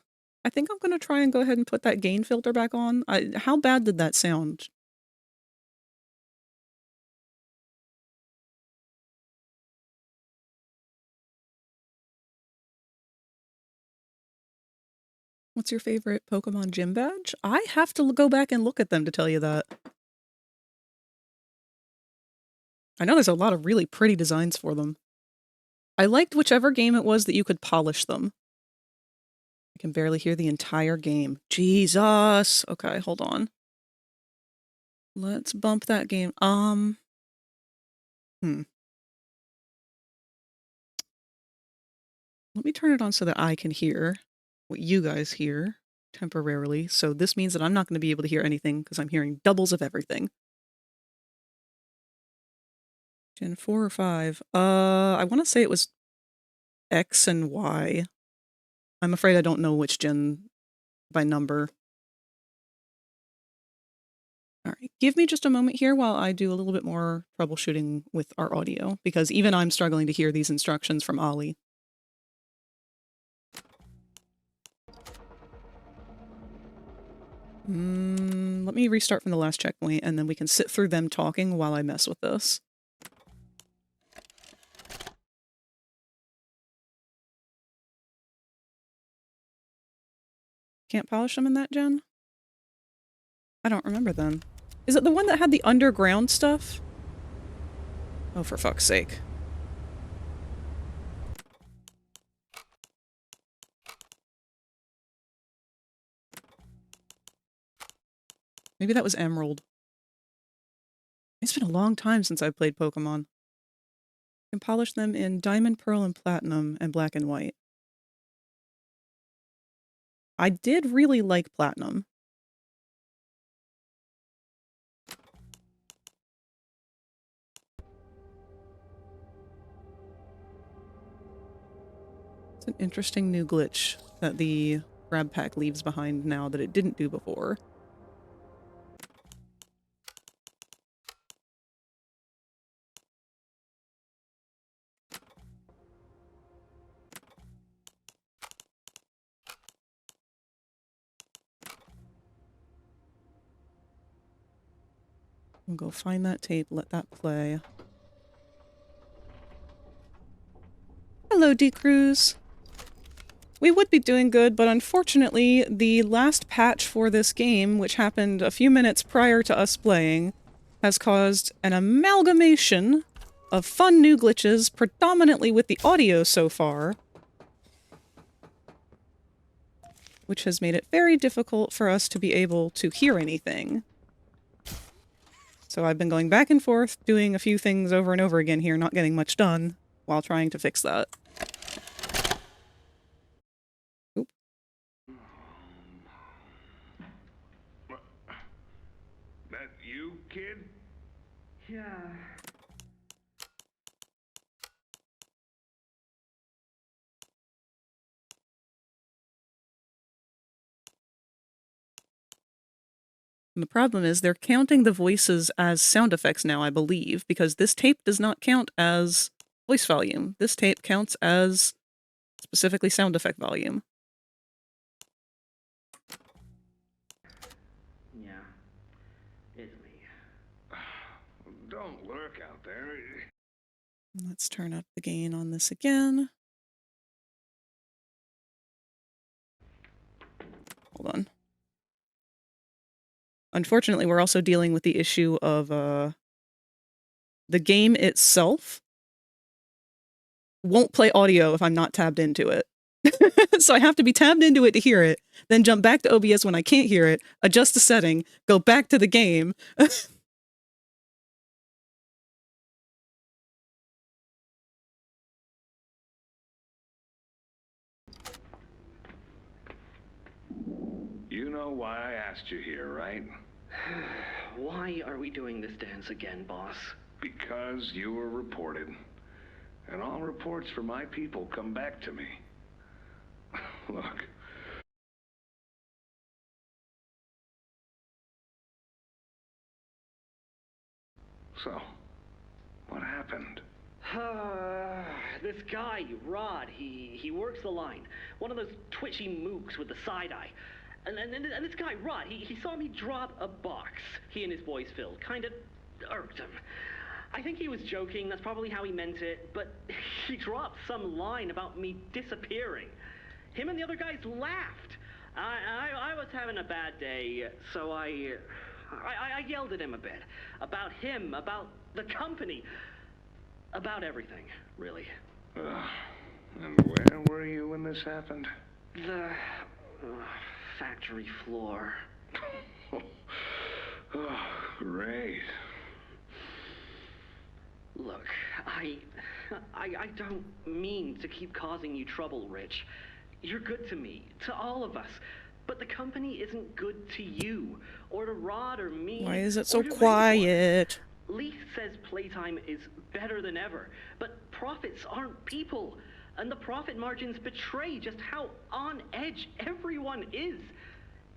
I think I'm gonna try and go ahead and put that gain filter back on. How bad did that sound? What's your favorite Pokemon gym badge? I have to go back and look at them to tell you that. I know there's a lot of really pretty designs for them. I liked whichever game it was that you could polish them. I can barely hear the entire game. Jesus! Okay, hold on. Let's bump that game. Let me turn it on so that I can hear what you guys hear temporarily. So this means that I'm not going to be able to hear anything because I'm hearing doubles of everything. Gen 4 or 5? I want to say it was X and Y. I'm afraid I don't know which gen by number. All right, give me just a moment here while I do a little bit more troubleshooting with our audio, because even I'm struggling to hear these instructions from Ollie. Let me restart from the last checkpoint, and then we can sit through them talking while I mess with this. Can't polish them in that gen? I don't remember then. Is it the one that had the underground stuff? Oh, for fuck's sake. Maybe that was Emerald. It's been a long time since I've played Pokemon. You can polish them in Diamond, Pearl, and Platinum, and Black and White. I did really like Platinum. It's an interesting new glitch that the grab pack leaves behind now that it didn't do before. We'll go find that tape, let that play. Hello, D-Cruz. We would be doing good, but unfortunately, the last patch for this game, which happened a few minutes prior to us playing, has caused an amalgamation of fun new glitches, predominantly with the audio so far, which has made it very difficult for us to be able to hear anything. So I've been going back and forth, doing a few things over and over again here, not getting much done, while trying to fix that. Oop. That you, kid? Yeah. And the problem is they're counting the voices as sound effects now, I believe, because this tape does not count as voice volume. This tape counts as specifically sound effect volume. Yeah, it's me. Don't lurk out there. Let's turn up the gain on this again. Hold on. Unfortunately, we're also dealing with the issue of the game itself won't play audio if I'm not tabbed into it. So I have to be tabbed into it to hear it, then jump back to OBS when I can't hear it, adjust the setting, go back to the game. You know why I asked you here, right? Why are we doing this dance again, boss? Because you were reported. And all reports for my people come back to me. Look. So, what happened? This guy, Rod, he works the line. One of those twitchy mooks with the side eye. And this guy, Rod, he saw me drop a box. He and his boys filled. Kinda irked him. I think he was joking, that's probably how he meant it, but he dropped some line about me disappearing. Him and the other guys laughed. I was having a bad day, so I yelled at him a bit. About him, about the company. About everything, really. And where were you when this happened? The factory floor. Oh, great. Look, I don't mean to keep causing you trouble, Rich. You're good to me, to all of us. But the company isn't good to you, or to Rod or me. Why is it or so to quiet? anyone. Leaf says Playtime is better than ever, but profits aren't people. And the profit margins betray just how on edge everyone is.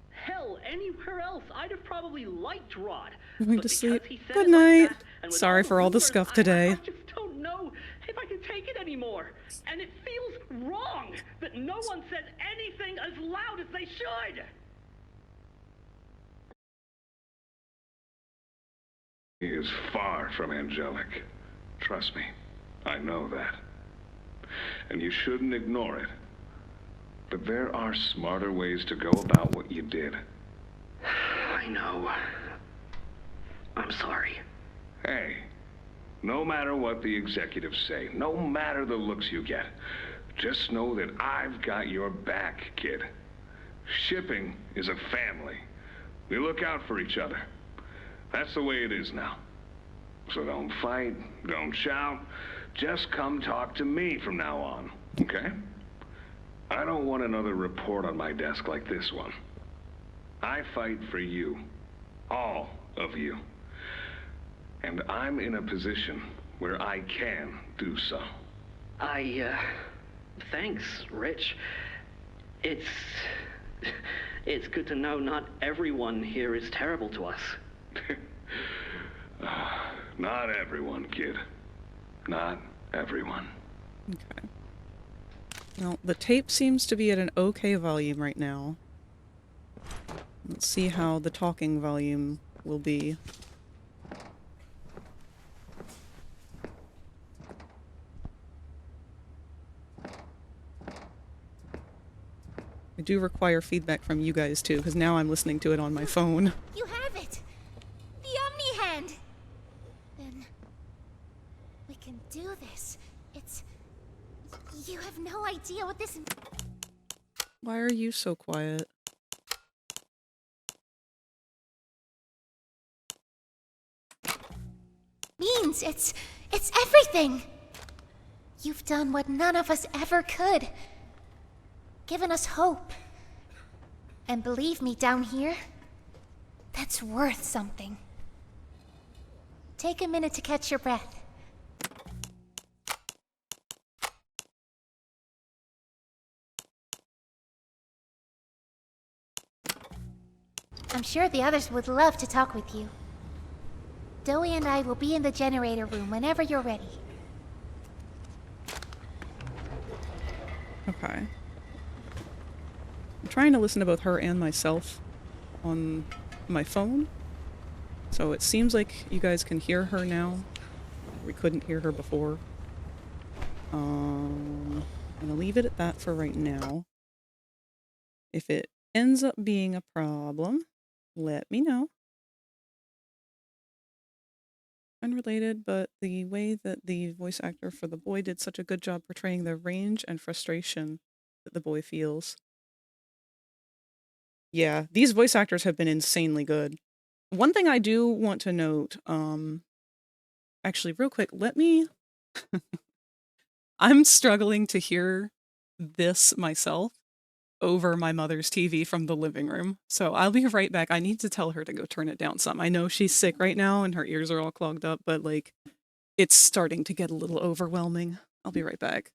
Hell, anywhere else, I'd have probably liked Rod. Going But to because sleep. he said Good it like night. that, and with Sorry the for all the rumors, scuff I today. just don't know if I can take it anymore. And it feels wrong that no one said anything as loud as they should. He is far from angelic. Trust me, I know that. And you shouldn't ignore it. But there are smarter ways to go about what you did. I know. I'm sorry. Hey, no matter what the executives say, no matter the looks you get, just know that I've got your back, kid. Shipping is a family. We look out for each other. That's the way it is now. So don't fight, don't shout. Just come talk to me from now on, okay? I don't want another report on my desk like this one. I fight for you. All of you. And I'm in a position where I can do so. Thanks, Rich. It's good to know not everyone here is terrible to us. Not everyone, kid. Not everyone. Okay. Well, the tape seems to be at an okay volume right now. Let's see how the talking volume will be. I do require feedback from you guys too, because now I'm listening to it on my phone. You have it! The Omni Hand! Then we can do this. It's... You have no idea what this Why are you so quiet? means. It's everything! You've done what none of us ever could. Given us hope. And believe me, down here, that's worth something. Take a minute to catch your breath. I'm sure the others would love to talk with you. Doey and I will be in the generator room whenever you're ready. Okay. I'm trying to listen to both her and myself on my phone. So it seems like you guys can hear her now. We couldn't hear her before. I'm gonna leave it at that for right now. If it ends up being a problem, let me know. Unrelated, but the way that the voice actor for the boy did such a good job portraying the range and frustration that the boy feels. Yeah, these voice actors have been insanely good. One thing I do want to note, actually real quick, I'm struggling to hear this myself over my mother's TV from the living room. So I'll be right back. I need to tell her to go turn it down some. I know she's sick right now and her ears are all clogged up, but like it's starting to get a little overwhelming. I'll be right back.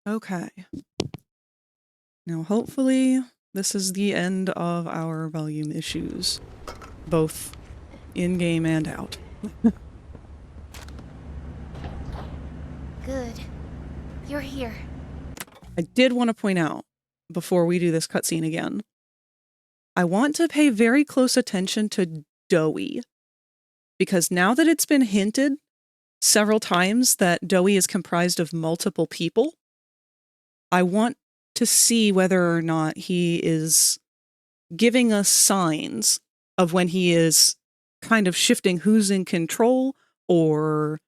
Okay. Now hopefully this is the end of our volume issues, both in-game and out. Good. You're here. I did want to point out, before we do this cutscene again, I want to pay very close attention to Doey, because now that it's been hinted several times that Doey is comprised of multiple people, I want to see whether or not he is giving us signs of when he is kind of shifting who's in control or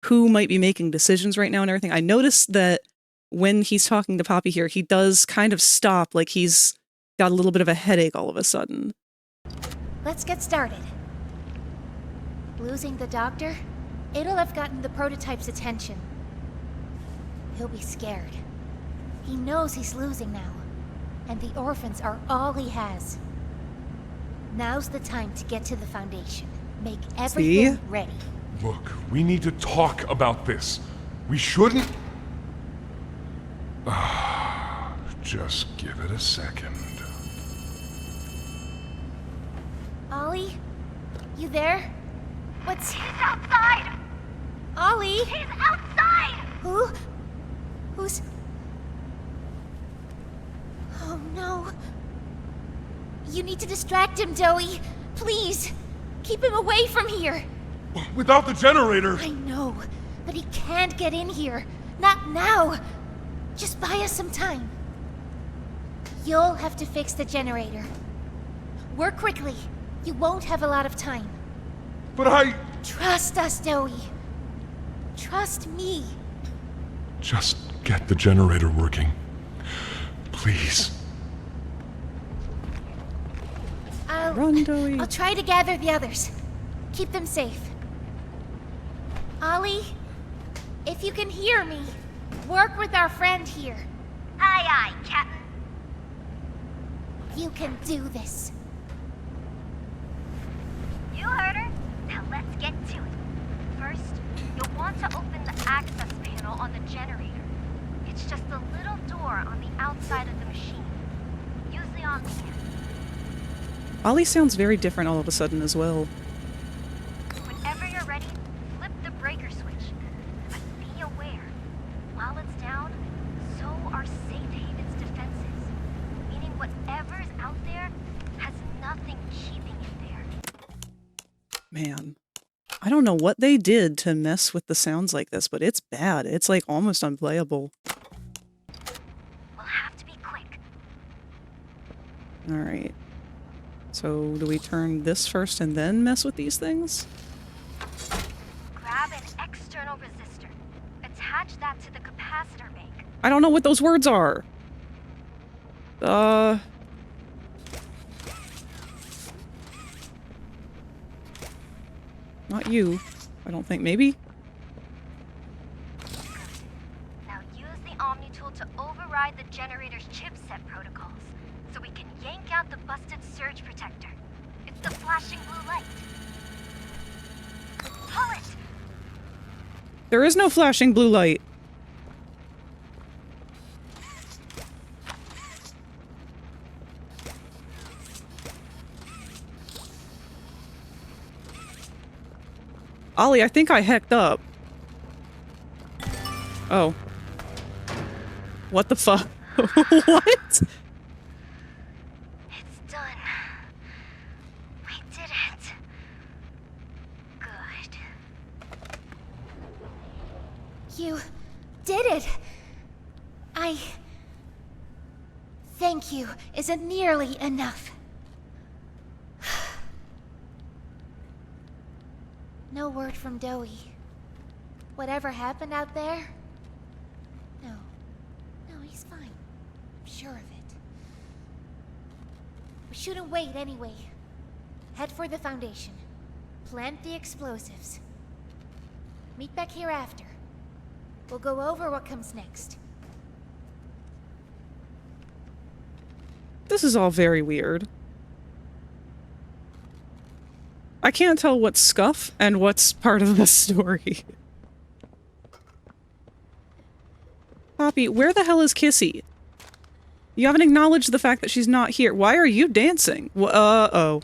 who might be making decisions right now and everything. I noticed that when he's talking to Poppy here, he does kind of stop, like he's got a little bit of a headache all of a sudden. Let's get started. Losing the doctor? It'll have gotten the prototype's attention. He'll be scared. He knows he's losing now, and the orphans are all he has. Now's the time to get to the Foundation. Make everything ready. Look, we need to talk about this. We shouldn't... Just give it a second. Ollie? You there? What's... He's outside! Ollie? He's outside! Who? Who's... Oh no. You need to distract him, Doey. Please. Keep him away from here. Without the generator... I know, but he can't get in here. Not now. Just buy us some time. You'll have to fix the generator. Work quickly. You won't have a lot of time. But I... Trust us, Doey. Trust me. Just get the generator working. Please. I'll Run, Doey. I'll try to gather the others. Keep them safe. Ollie, if you can hear me, work with our friend here. Aye, aye, Captain. You can do this. You heard her. Now let's get to it. First, you'll want to open the access panel on the generator. It's just a little door on the outside of the machine. Usually on the end. Ollie sounds very different all of a sudden as well. Whenever you're ready, flip the breaker switch. But be aware, while it's down, so are Safe Haven's defenses. Meaning whatever's out there has nothing keeping it there. Man, I don't know what they did to mess with the sounds like this, but it's bad. It's like almost unplayable. We'll have to be quick. Alright. So, do we turn this first and then mess with these things? Grab an external resistor. Attach that to the capacitor bank. I don't know what those words are. Not you. I don't think. Maybe? Now use the Omni tool to override the generator's chipset protocols, so we can yank out the busted surge protector. It's the flashing blue light. Pull it! There is no flashing blue light. Ollie, I think I hecked up. Oh. What the fuck? What? It's done. We did it. Good. You did it! Thank you isn't nearly enough. No word from Doey. Whatever happened out there? No, he's fine. I'm sure of it. We shouldn't wait anyway. Head for the Foundation. Plant the explosives. Meet back here after. We'll go over what comes next. This is all very weird. I can't tell what's scuff and what's part of the story. Poppy, where the hell is Kissy? You haven't acknowledged the fact that she's not here. Why are you dancing? Uh-oh.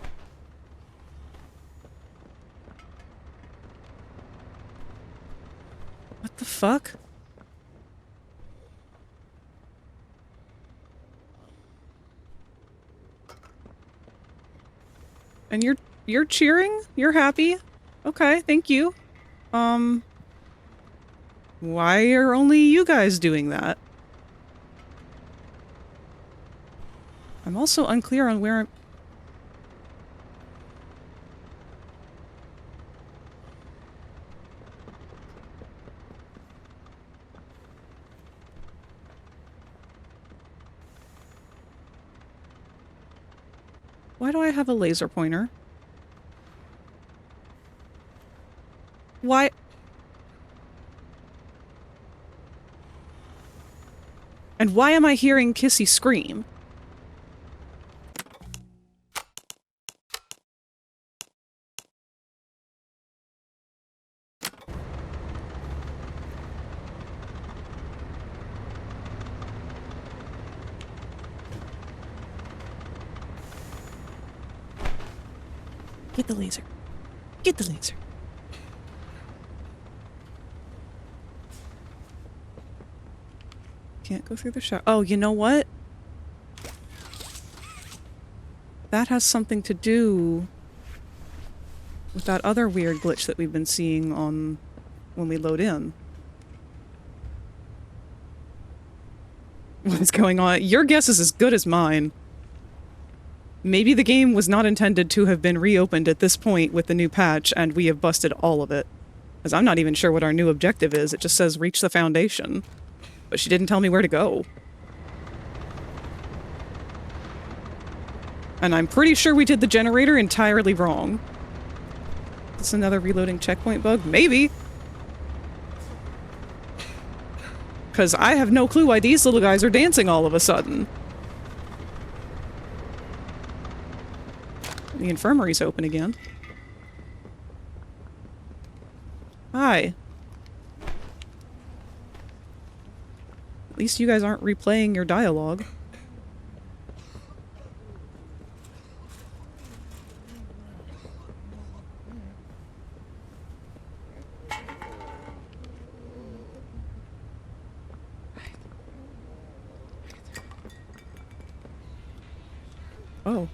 What the fuck? And you're cheering? You're happy? Okay, thank you. Why are only you guys doing that? I'm also unclear on where I'm... Why do I have a laser pointer? Why? And why am I hearing Kissy scream? Get the laser. Get the laser. Can't go through the shot. Oh, you know what? That has something to do with that other weird glitch that we've been seeing on when we load in. What's going on? Your guess is as good as mine. Maybe the game was not intended to have been reopened at this point with the new patch, and we have busted all of it. Because I'm not even sure what our new objective is. It just says reach the Foundation. But she didn't tell me where to go. And I'm pretty sure we did the generator entirely wrong. Is this another reloading checkpoint bug? Maybe. Because I have no clue why these little guys are dancing all of a sudden. The infirmary's open again. Hi. At least you guys aren't replaying your dialogue. Oh.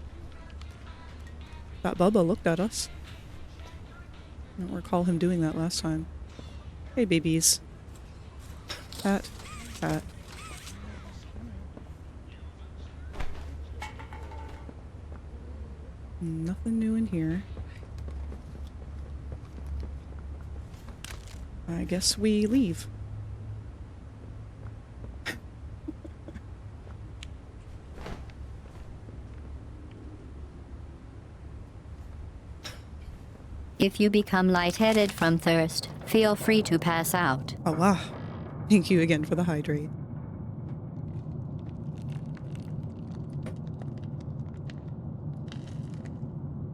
That Bubba looked at us. I don't recall him doing that last time. Hey, babies. Pat. Pat. Nothing new in here. I guess we leave. If you become lightheaded from thirst, feel free to pass out. Oh, wow. Thank you again for the hydrate.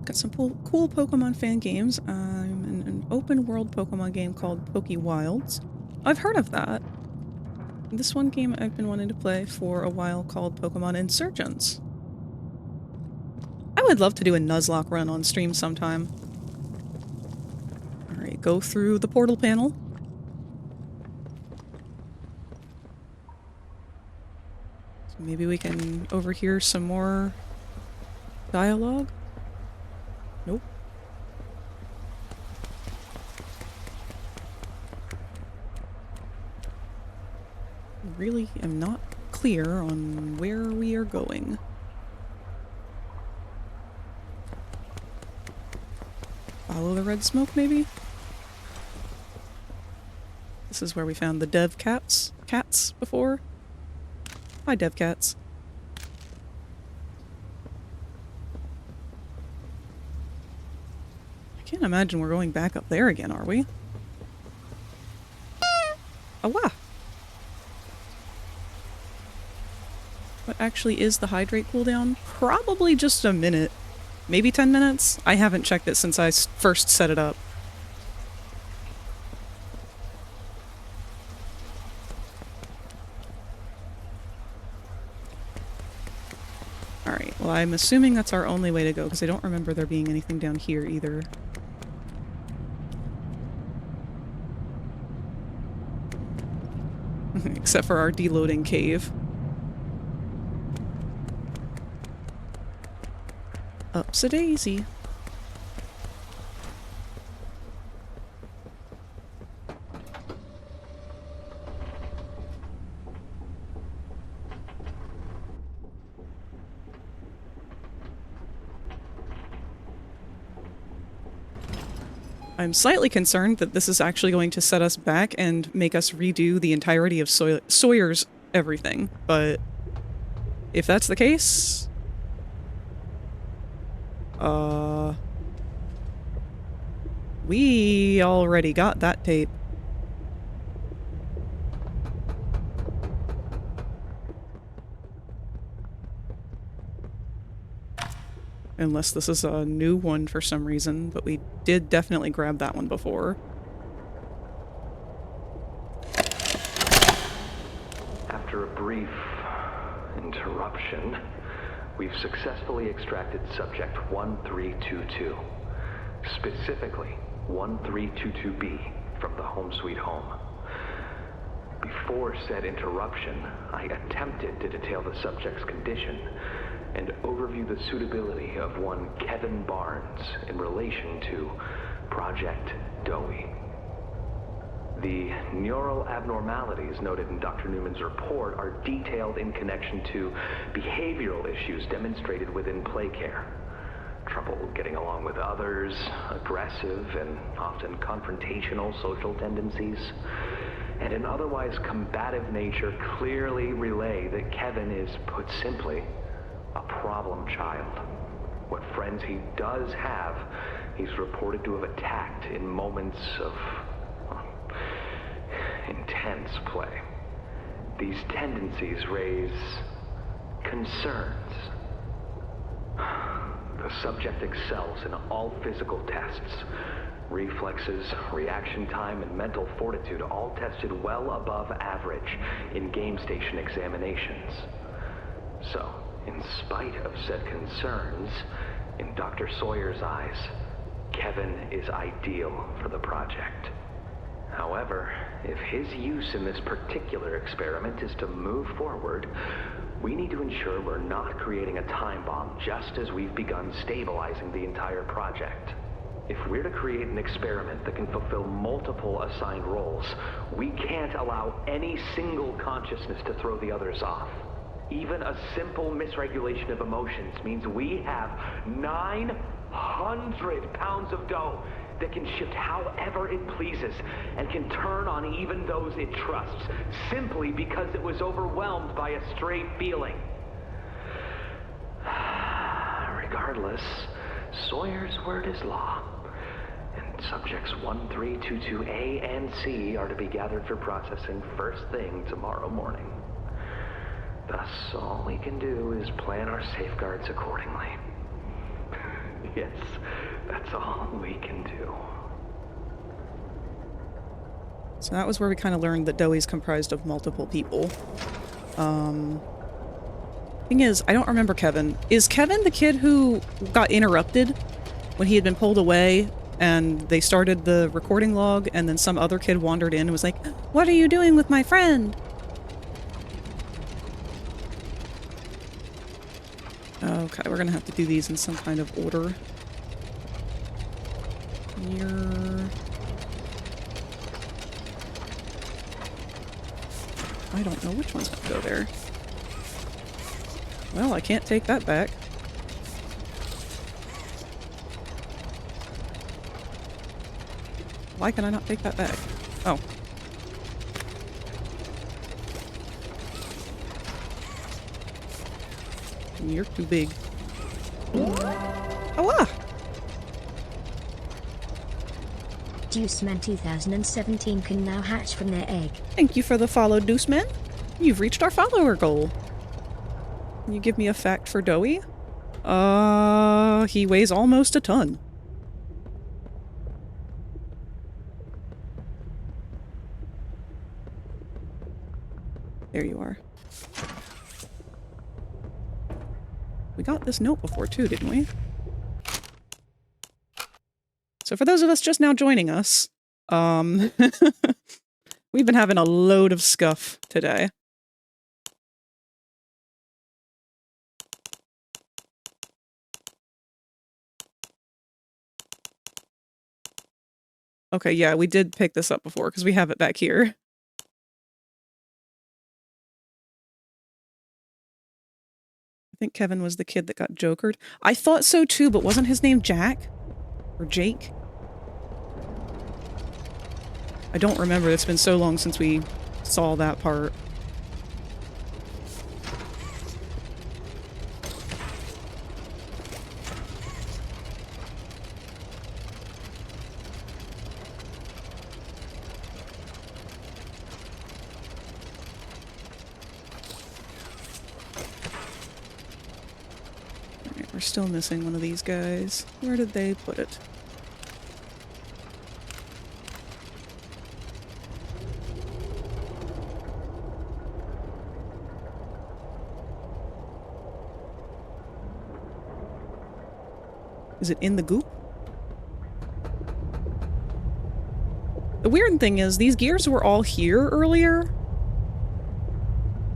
Got some cool Pokemon fan games. I'm in an open world Pokemon game called Wilds. I've heard of that. This one game I've been wanting to play for a while called Pokemon Insurgents. I would love to do a Nuzlocke run on stream sometime. Alright, go through the portal panel. So maybe we can overhear some more dialogue? Nope. Really am not clear on where we are going. Follow the red smoke, maybe? This is where we found the dev cats before. Hi, dev cats. I can't imagine we're going back up there again, are we? Oh, wow. What actually is the hydrate cooldown? Probably just a minute. Maybe 10 minutes? I haven't checked it since I first set it up. Alright, well I'm assuming that's our only way to go, because I don't remember there being anything down here either. Except for our deloading cave. Ups-a-daisy. I'm slightly concerned that this is actually going to set us back and make us redo the entirety of Sawyer's everything, but if that's the case... we already got that tape. Unless this is a new one for some reason, but we did definitely grab that one before. After a brief interruption, we've successfully extracted subject 1322, specifically 1322B from the home sweet home. Before said interruption, I attempted to detail the subject's condition and overview the suitability of one Kevin Barnes in relation to Project Dowie. The neural abnormalities noted in Dr. Newman's report are detailed in connection to behavioral issues demonstrated within play care. Trouble getting along with others, aggressive and often confrontational social tendencies, and an otherwise combative nature clearly relay that Kevin is, put simply, a problem child. What friends he does have, he's reported to have attacked in moments of intense play. These tendencies raise concerns. The subject excels in all physical tests. Reflexes, reaction time, and mental fortitude all tested well above average in game station examinations. So, in spite of said concerns, in Dr. Sawyer's eyes, Kevin is ideal for the project. However, if his use in this particular experiment is to move forward, we need to ensure we're not creating a time bomb just as we've begun stabilizing the entire project. If we're to create an experiment that can fulfill multiple assigned roles, we can't allow any single consciousness to throw the others off. Even a simple misregulation of emotions means we have 900 pounds of dough that can shift however it pleases and can turn on even those it trusts, simply because it was overwhelmed by a stray feeling. Regardless, Sawyer's word is law, and subjects 1322A and C are to be gathered for processing first thing tomorrow morning. Thus, all we can do is plan our safeguards accordingly. Yes, that's all we can do. So that was where we kind of learned that Dewey's comprised of multiple people. Thing is, I don't remember Kevin. Is Kevin the kid who got interrupted when he had been pulled away and they started the recording log and then some other kid wandered in and was like, "What are you doing with my friend?" Okay, we're gonna have to do these in some kind of order. I don't know which one's gonna go there. Well, I can't take that back. Why can I not take that back? Oh. You're too big. Oh, ah! Deuceman 2017 can now hatch from their egg. Thank you for the follow, Deuceman. You've reached our follower goal. Can you give me a fact for Dowie? He weighs almost a ton. There you are. We got this note before too, didn't we? So for those of us just now joining us, we've been having a load of scuff today. Okay, yeah, we did pick this up before because we have it back here. I think Kevin was the kid that got jokered. I thought so too, but wasn't his name Jack? Or Jake? I don't remember. It's been so long since we saw that part. Alright, we're still missing one of these guys. Where did they put it? Is it in the goop? The weird thing is, these gears were all here earlier.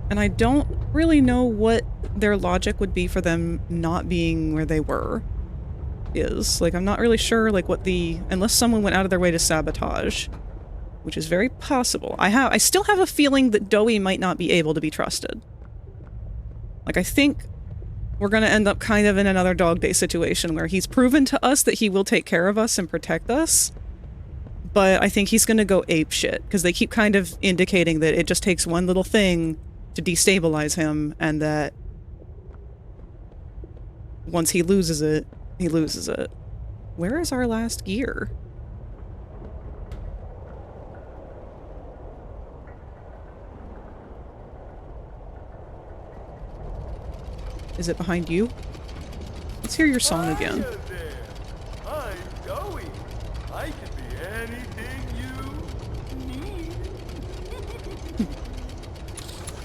And I don't really know what their logic would be for them not being where they were. Like, I'm not really sure, like, what the... Unless someone went out of their way to sabotage. Which is very possible. I still have a feeling that Dowie might not be able to be trusted. Like, I think we're gonna end up kind of in another Dog Day situation where he's proven to us that he will take care of us and protect us. But I think he's gonna go ape shit, because they keep kind of indicating that it just takes one little thing to destabilize him, and that once he loses it, he loses it. Where is our last gear? Is it behind you? Let's hear your song again. Hiya there. I'm Joey. I can be anything you need.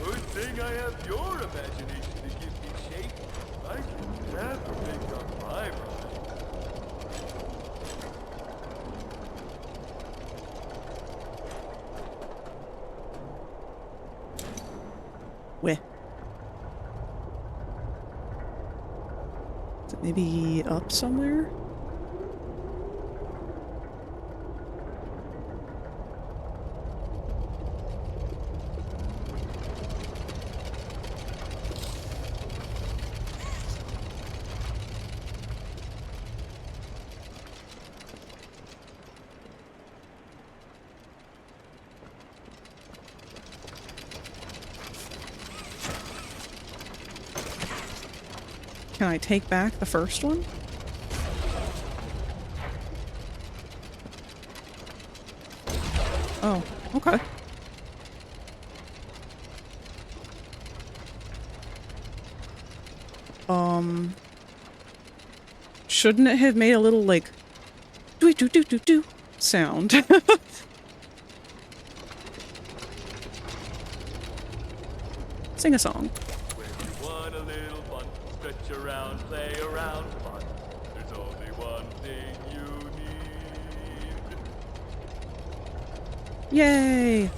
Good thing I have your imagination to give me shape. I can never make up my mind. Where? Is it maybe up somewhere? Can I take back the first one? Oh, okay. Shouldn't it have made a little, like, do-do-do-do-do sound? Sing a song. When you want a little fun, stretch around, play around, fun. There's only one thing you need. Yay!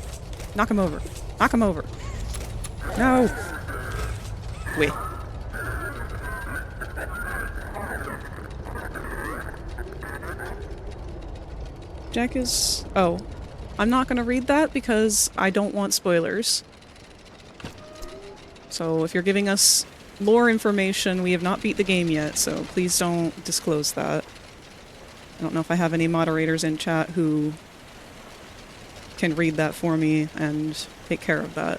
Knock him over. Knock him over. No! Wait. Jack is... Oh. I'm not gonna read that because I don't want spoilers. So if you're giving us lore information, we have not beat the game yet, so please don't disclose that. I don't know if I have any moderators in chat who can read that for me and take care of that.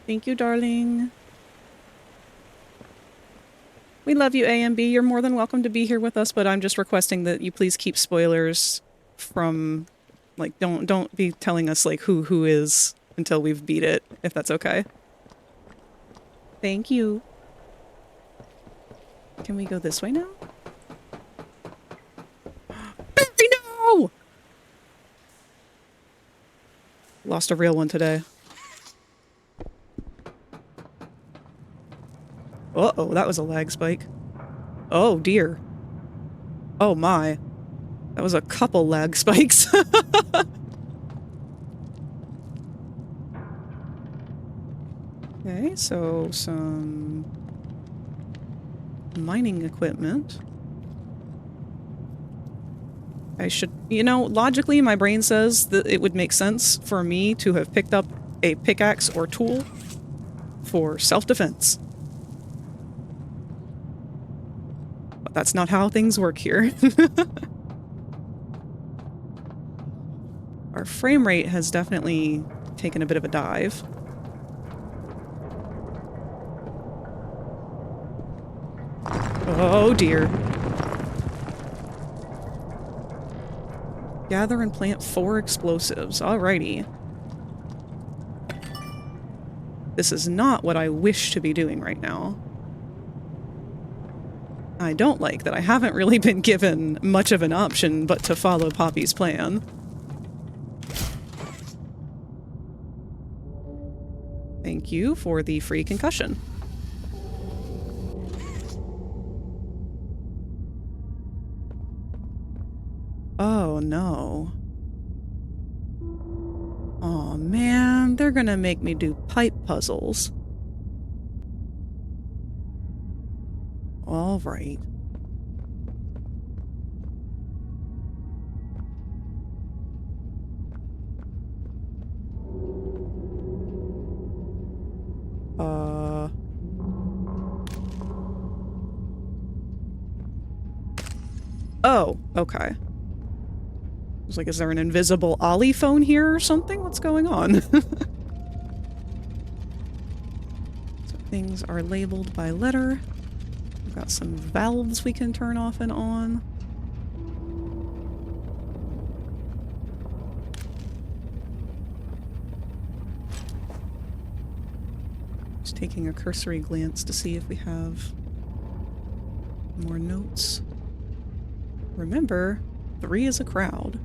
Thank you, darling. We love you, A and B. You're more than welcome to be here with us, but I'm just requesting that you please keep spoilers from, like, don't be telling us, like, who is until we've beat it, if that's okay. Thank you. Can we go this way now? Barry, no! Lost a real one today. Uh-oh, that was a lag spike. Oh, dear. Oh, my. That was a couple lag spikes. Okay, so some mining equipment. I should... You know, logically, my brain says that it would make sense for me to have picked up a pickaxe or tool for self-defense. That's not how things work here. Our frame rate has definitely taken a bit of a dive. Oh dear. Gather and plant 4 explosives. Alrighty. This is not what I wish to be doing right now. I don't like that I haven't really been given much of an option but to follow Poppy's plan. Thank you for the free concussion. Oh no. Aw man, they're gonna make me do pipe puzzles. All right. Oh, okay. was like, is there an invisible Ollie phone here or something? What's going on? So things are labeled by letter. We've got some valves we can turn off and on. Just taking a cursory glance to see if we have more notes. Remember, 3 is a crowd.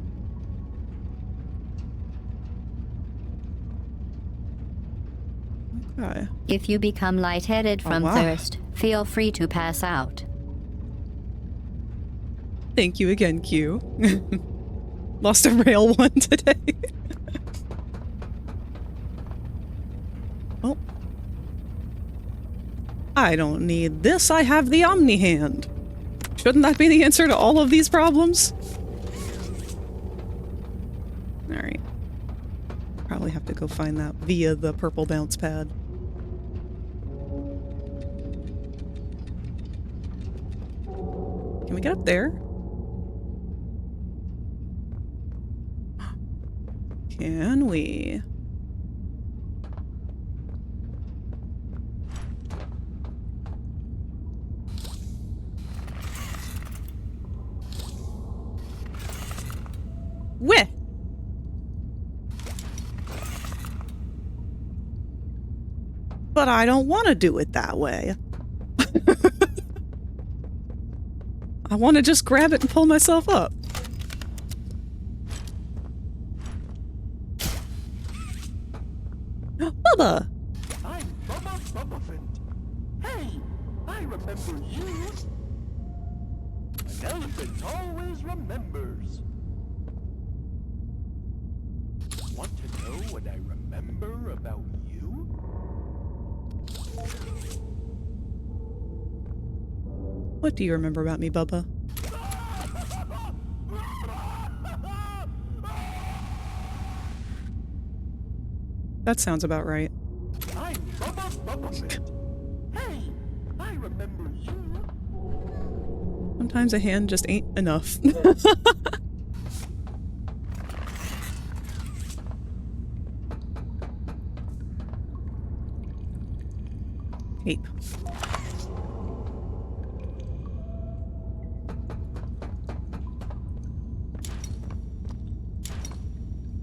Okay. If you become lightheaded from wow. thirst, feel free to pass out. Thank you again, Q. Lost a rail one today. Oh. I don't need this, I have the Omni Hand. Shouldn't that be the answer to all of these problems? Alright. Probably have to go find that via the purple bounce pad. Can we get up there? Can we? Where? But I don't want to do it that way. I want to just grab it and pull myself up. Bubba! I'm Bubba Bubbaphant. Hey, I remember you. An elephant always remembers. Want to know what I remember about you? What do you remember about me, Bubba? That sounds about right. I'm Bubba Bubbaphant. Hey, I remember you. Sometimes a hand just ain't enough. Tape.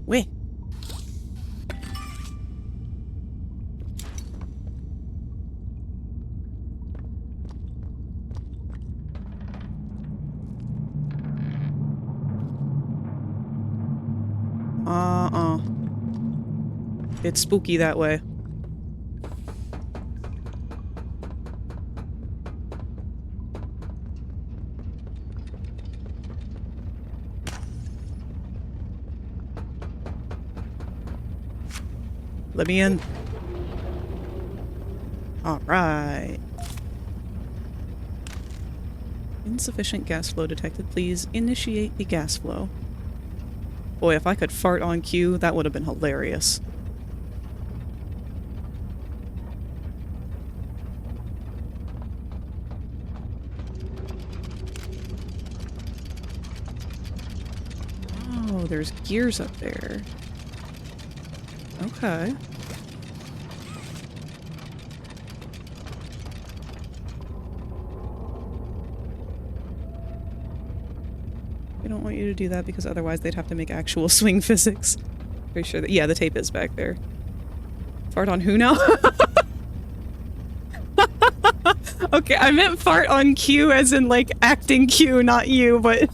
Where? It's spooky that way. Let me in. All right. Insufficient gas flow detected. Please initiate the gas flow. Boy, if I could fart on cue, that would have been hilarious. Oh, there's gears up there. Okay. I don't want you to do that because otherwise they'd have to make actual swing physics. Pretty sure that, yeah, the tape is back there. Fart on who now? Okay, I meant fart on cue as in like acting cue, not you, but...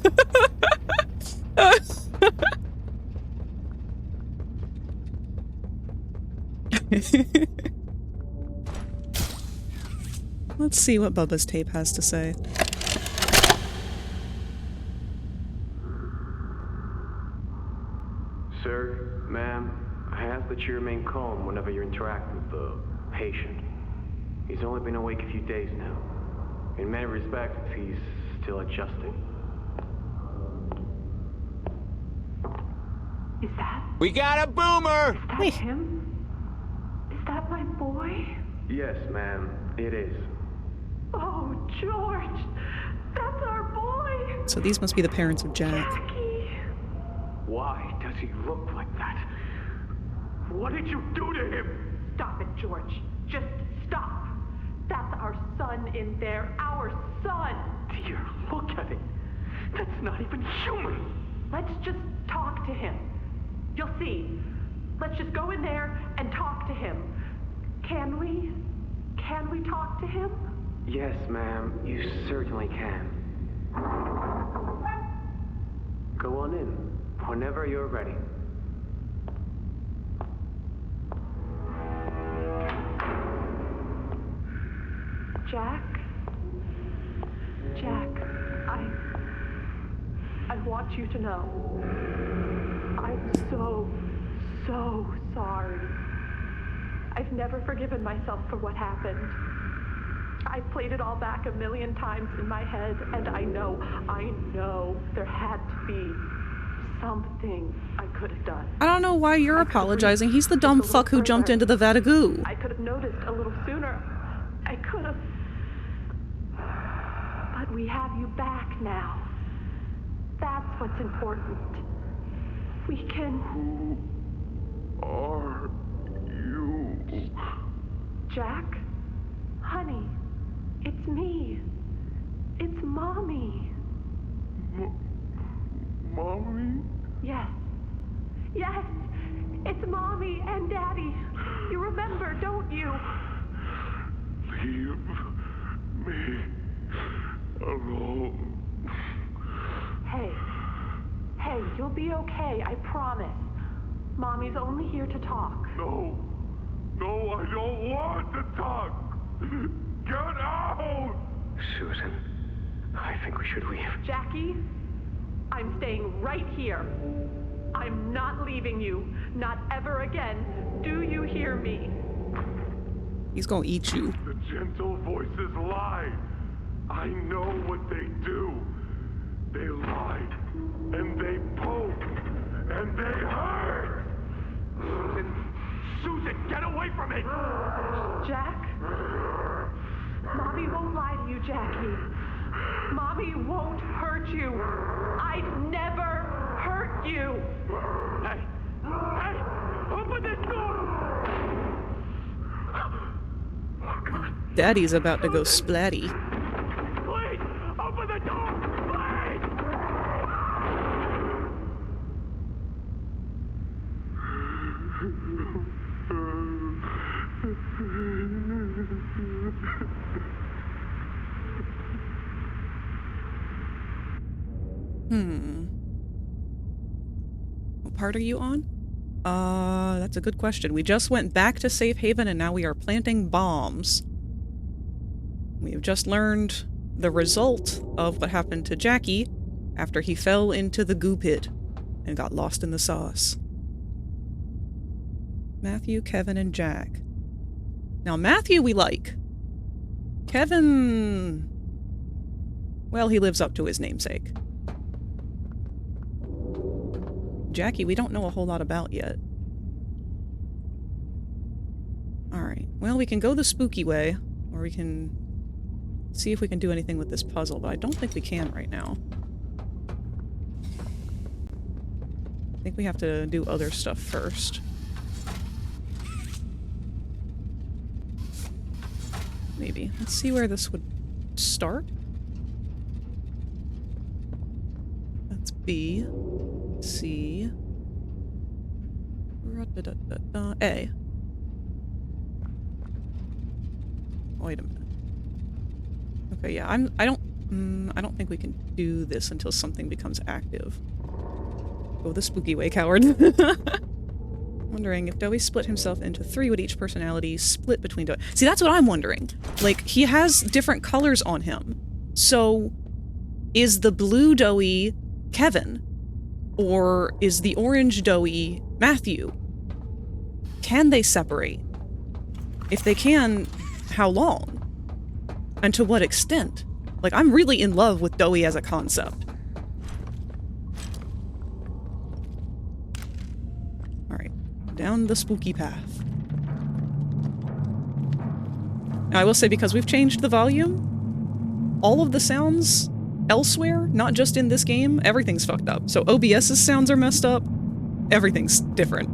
Let's see what Bubba's tape has to say. Sir, ma'am, I ask that you remain calm whenever you interact with the patient. He's only been awake a few days now. In many respects, he's still adjusting. Is that? We got a boomer! Is that him? Is that my boy? Yes, ma'am, it is. Oh, George! That's our boy! So these must be the parents of Jack. Jackie! does he look like that? What did you do to him? Stop it, George. Just stop. That's our son in there. Our son. Dear, look at it. That's not even human. Let's just talk to him. You'll see. Let's just go in there and talk to him. Can we? Can we talk to him? Yes, ma'am, you certainly can. Go on in, whenever you're ready. Jack? Jack, I want you to know. I'm so sorry. I've never forgiven myself for what happened. I've played it all back 1,000,000 times in my head, and I know there had to be something I could have done. I don't know why you're apologizing. He's the dumb fuck who jumped into the vat of goo. I could have noticed a little sooner. I could have. But we have you back now. That's what's important. We can... Who are you? Jack? Honey, it's me. It's Mommy. Mommy? Yes. Yes! It's Mommy and Daddy. You remember, don't you? Leave me alone. Hey, you'll be okay, I promise. Mommy's only here to talk. No, I don't want to talk. Get out! Susan, I think we should leave. Jackie, I'm staying right here. I'm not leaving you. Not ever again. Do you hear me? He's gonna eat you. The gentle voices lie. I know what they do. They lie, and they poke, and they hurt. Susan, get away from me! Jack? Mommy won't lie to you, Jackie. Mommy won't hurt you. I'd never hurt you. Hey, open this door! Oh, God. Daddy's about to go splatty. Please, open the door! What part are you on? That's a good question. We just went back to Safe Haven and now we are planting bombs. We have just learned the result of what happened to Jackie after he fell into the goo pit and got lost in the sauce. Matthew, Kevin, and Jack. Now, Matthew we like. Kevin... well, he lives up to his namesake. Jackie, we don't know a whole lot about yet. Alright, well, we can go the spooky way, or we can see if we can do anything with this puzzle, but I don't think we can right now. I think we have to do other stuff first. Maybe. Let's see where this would start. That's B. C. A. Wait a minute. Okay, yeah, I don't think we can do this until something becomes active. Go the spooky way, coward. Wondering if Dowie split himself into 3, would each personality split between Dowie? See, that's what I'm wondering. Like, he has different colors on him. So, is the blue Dowie Kevin? Or is the orange Dowie Matthew? Can they separate? If they can, how long? And to what extent? Like, I'm really in love with Dowie as a concept. Alright, down the spooky path. Now, I will say, because we've changed the volume, all of the sounds elsewhere, not just in this game, everything's fucked up. So OBS's sounds are messed up. Everything's different.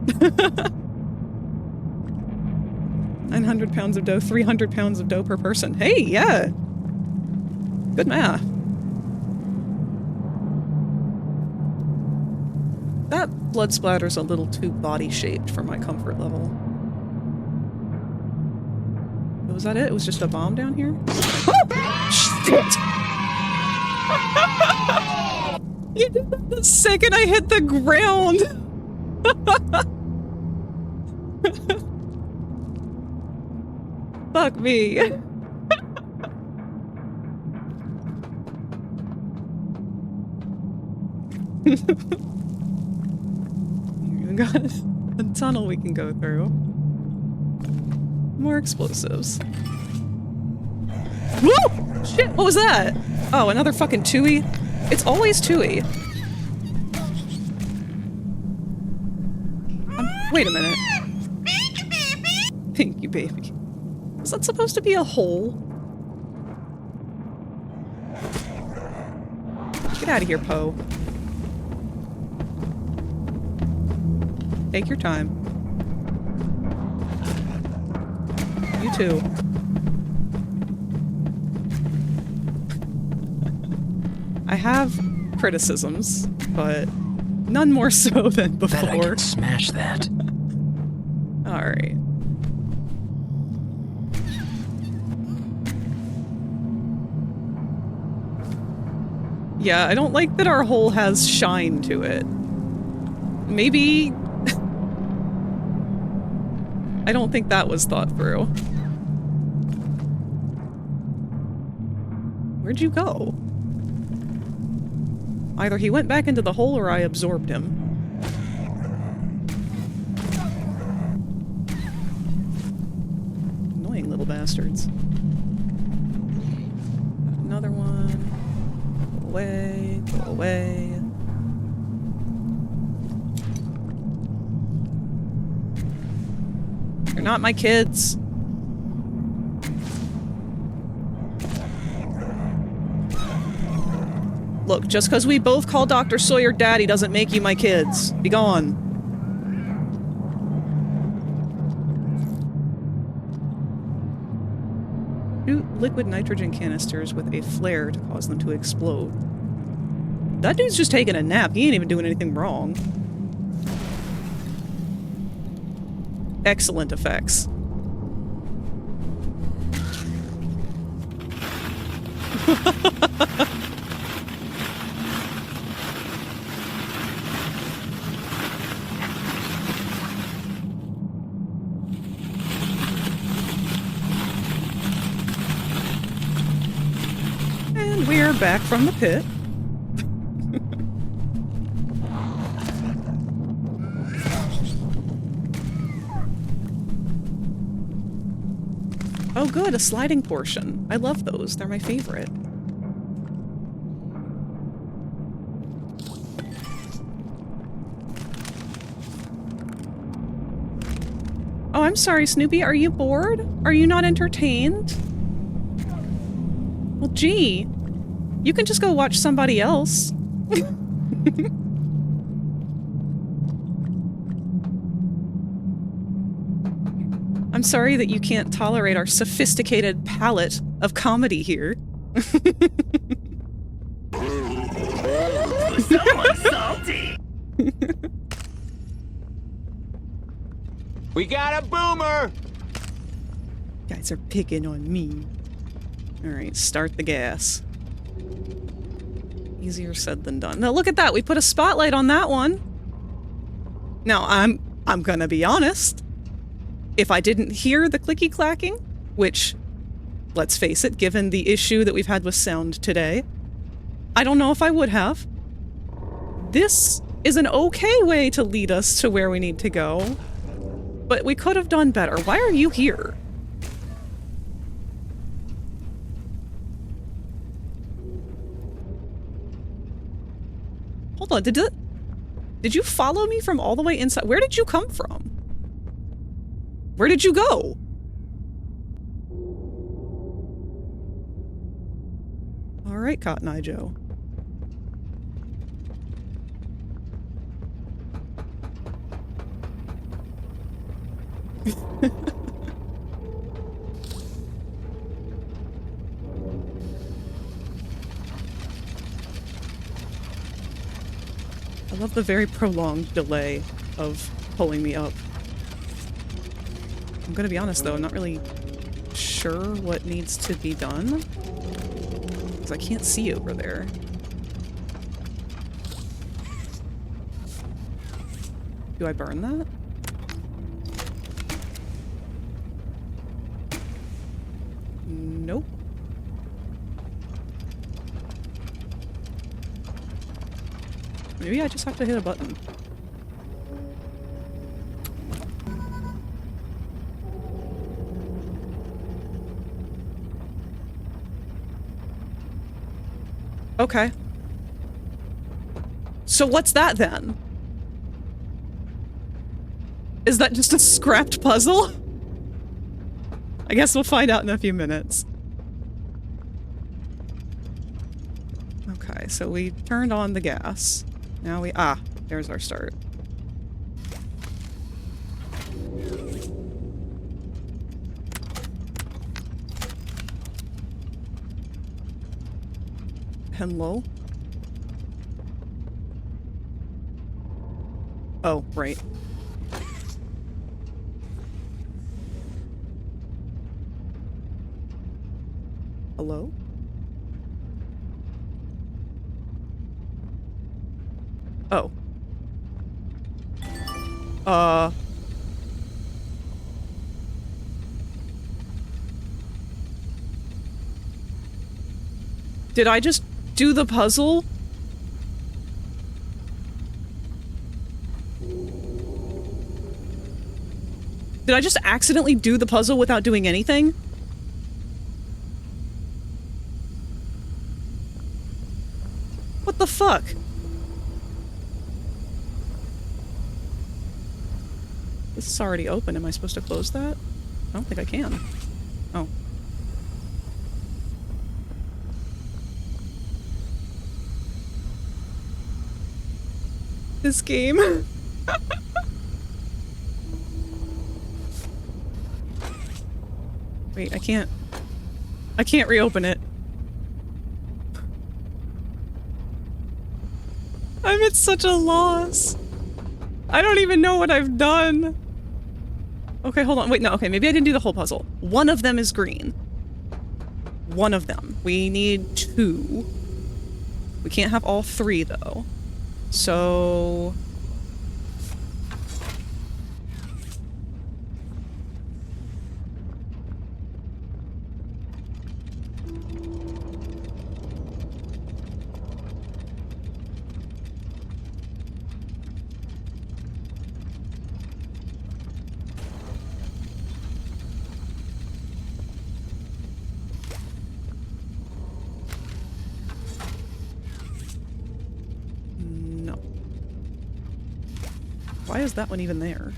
900 pounds of dough, 300 pounds of dough per person. Hey, yeah. Good math. That blood splatter's a little too body-shaped for my comfort level. Was that it? It was just a bomb down here? Shit! You did that the second I hit the ground! Fuck me. We got a tunnel we can go through. More explosives. Woo! Shit, what was that? Oh, another fucking Tui? It's always Tui. Wait a minute. Thank you, baby. Is that supposed to be a hole? Get out of here, Poe. Take your time. You too. I have criticisms, but none more so than before. Bet I can smash that. Alright. Yeah, I don't like that our hole has shine to it. Maybe... I don't think that was thought through. Where'd you go? Either he went back into the hole or I absorbed him. Annoying little bastards. Another one. Go away, go away. You're not my kids. Look, just because we both call Dr. Sawyer daddy doesn't make you my kids. Be gone. Shoot liquid nitrogen canisters with a flare to cause them to explode. That dude's just taking a nap. He ain't even doing anything wrong. Excellent effects. And we're back from the pit. Oh good, a sliding portion. I love those. They're my favorite. Oh, I'm sorry, Snoopy. Are you bored? Are you not entertained? Well, gee. You can just go watch somebody else. I'm sorry that you can't tolerate our sophisticated palette of comedy here. Someone's salty! We got a boomer! You guys are picking on me. Alright, start the gas. Easier said than done. Now look at that, we put a spotlight on that one. Now I'm gonna be honest. If I didn't hear the clicky clacking, which, let's face it, given the issue that we've had with sound today, I don't know if I would have. This is an okay way to lead us to where we need to go, but we could have done better. Why are you here? Hold on, did you follow me from all the way inside? Where did you come from? Where did you go? All right, Cotton Eye Joe. I love the very prolonged delay of pulling me up. I'm gonna be honest though, I'm not really sure what needs to be done. Because I can't see over there. Do I burn that? Nope. Maybe I just have to hit a button. Okay. So what's that then? Is that just a scrapped puzzle? I guess we'll find out in a few minutes. Okay, so we turned on the gas. Now we- ah, there's our start. Hello? Oh, right. Hello? Oh. Did I just do the puzzle? Did I just accidentally do the puzzle without doing anything? What the fuck? This is already open. Am I supposed to close that? I don't think I can. Oh. This game. Wait, I can't reopen it. I'm at such a loss. I don't even know what I've done. Okay, hold on. Wait, no, okay, maybe I didn't do the whole puzzle. One of them is green. One of them. We need 2. We can't have all 3, though. So... Why is that one even there?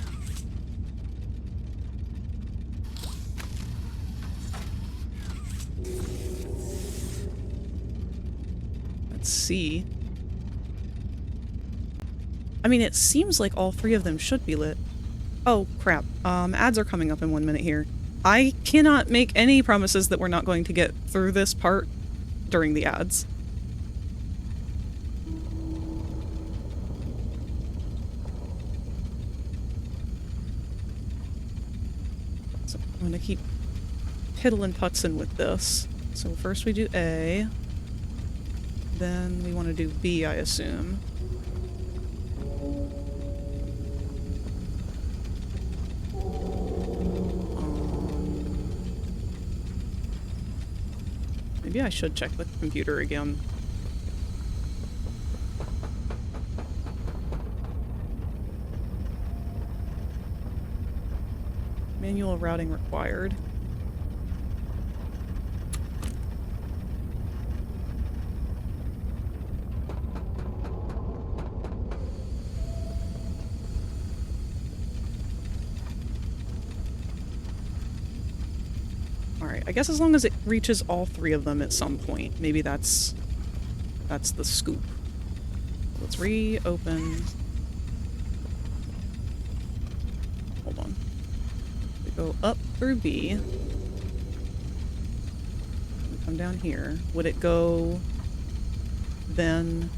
Let's see. I mean, it seems like all 3 of them should be lit. Oh, crap. Ads are coming up in 1 minute here. I cannot make any promises that we're not going to get through this part during the ads. I'm gonna keep piddling putzing with this. So first we do A, then we want to do B, I assume. Maybe I should check the computer again. Manual routing required. Alright, I guess as long as it reaches all 3 of them at some point, maybe that's the scoop. Let's reopen. Hold on. Go up through B. Come down here. Would it go then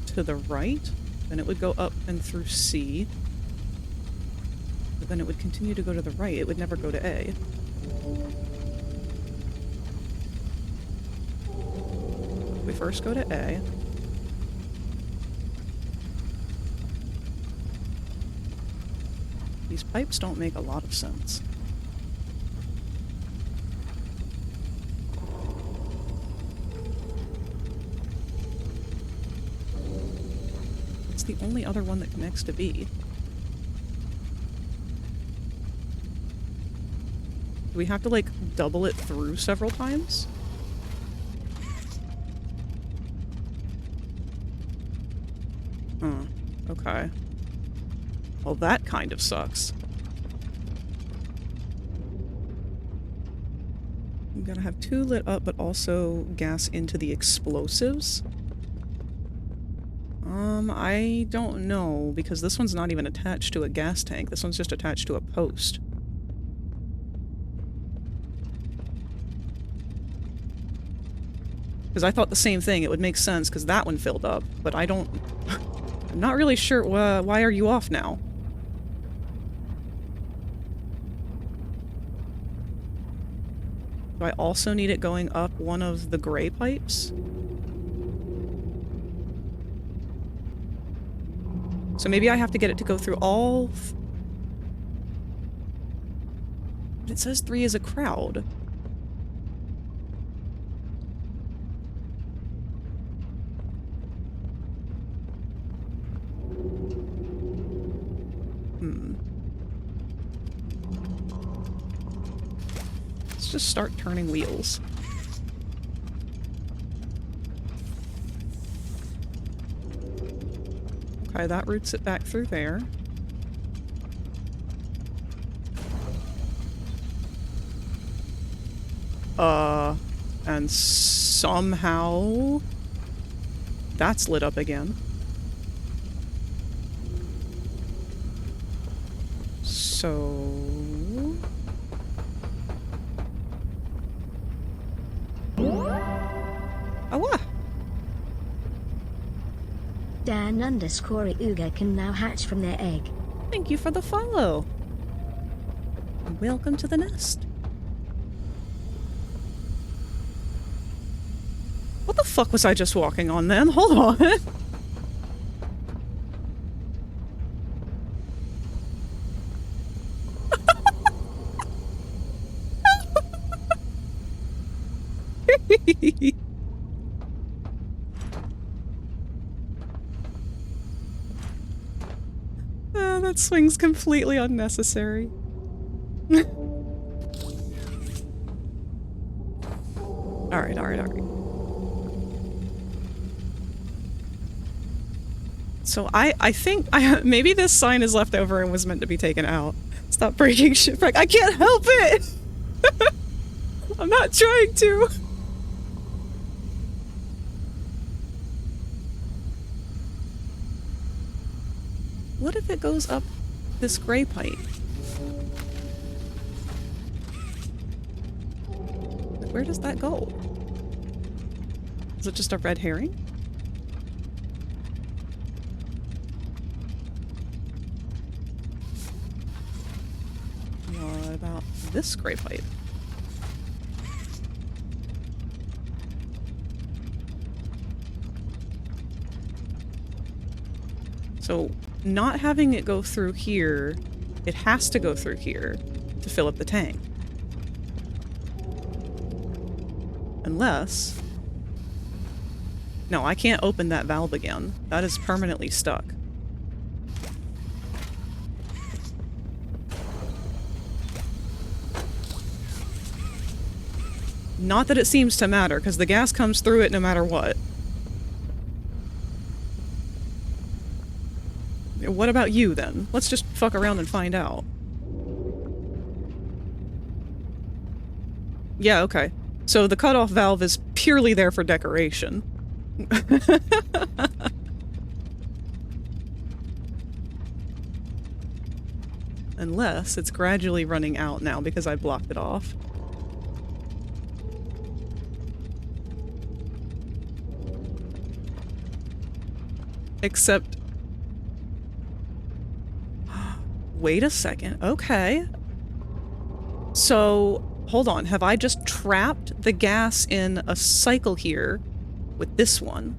to the right? Then it would go up and through C. But then it would continue to go to the right. It would never go to A. We first go to A. These pipes don't make a lot of sense. It's the only other one that connects to B. Do we have to, like, double it through several times? Huh. Okay. Well, that kind of sucks. We gotta have 2 lit up, but also gas into the explosives. I don't know, because this one's not even attached to a gas tank. This one's just attached to a post. Because I thought the same thing. It would make sense, because that one filled up, but I don't... I'm not really sure why are you off now? Do I also need it going up one of the gray pipes? So maybe I have to get it to go through all... But it says 3 is a crowd. Let's just start turning wheels. Okay, that routes it back through there. And somehow... that's lit up again. So... Awa! Dan_Uga can now hatch from their egg. Thank you for the follow. Welcome to the nest. What the fuck was I just walking on then? Hold on. That swing's completely unnecessary. Alright. So I think maybe this sign is left over and was meant to be taken out. Stop breaking shipwreck. I can't help it! I'm not trying to. What if it goes up this gray pipe? Where does that go? Is it just a red herring? What about this gray pipe? So, not having it go through here, it has to go through here to fill up the tank. Unless... No, I can't open that valve again. That is permanently stuck. Not that it seems to matter, because the gas comes through it no matter what. What about you, then? Let's just fuck around and find out. Yeah, okay. So the cutoff valve is purely there for decoration. Unless it's gradually running out now because I blocked it off. Except... Wait a second. Okay. So, hold on. Have I just trapped the gas in a cycle here with this one?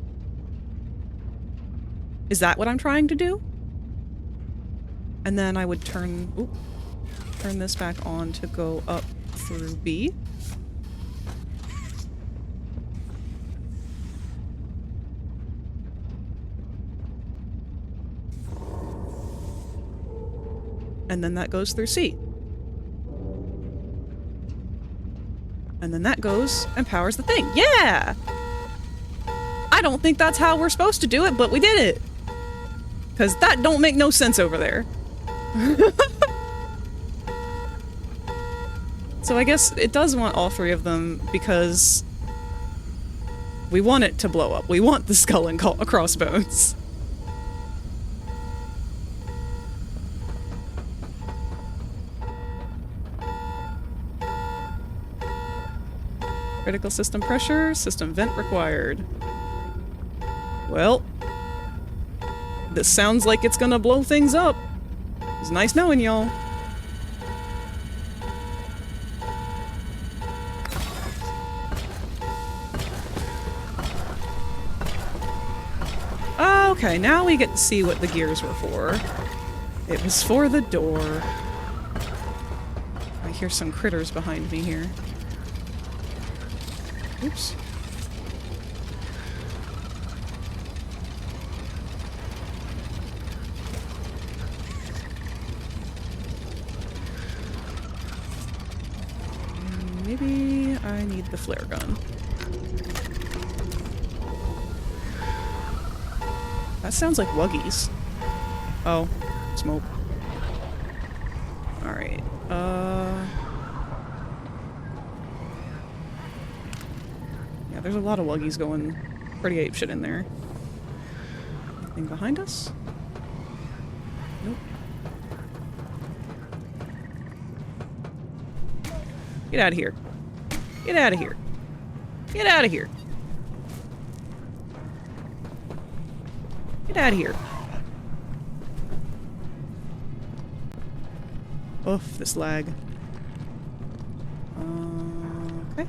Is that what I'm trying to do? And then I would turn this back on to go up through B. And then that goes through C. And then that goes and powers the thing. Yeah! I don't think that's how we're supposed to do it, but we did it! Because that don't make no sense over there. So I guess it does want all three of them because we want it to blow up. We want the skull and crossbones. Critical system pressure, system vent required. Well, this sounds like it's gonna blow things up. It's nice knowing y'all. Okay, now we get to see what the gears were for. It was for the door. I hear some critters behind me here. Oops. Maybe I need the flare gun. That sounds like Wuggies. Oh, smoke. Alright, yeah, there's a lot of Wuggies going pretty apeshit in there. Anything behind us? Nope. Get out of here. Get out of here. Get out of here. Get out of here. Oof, this lag. Okay.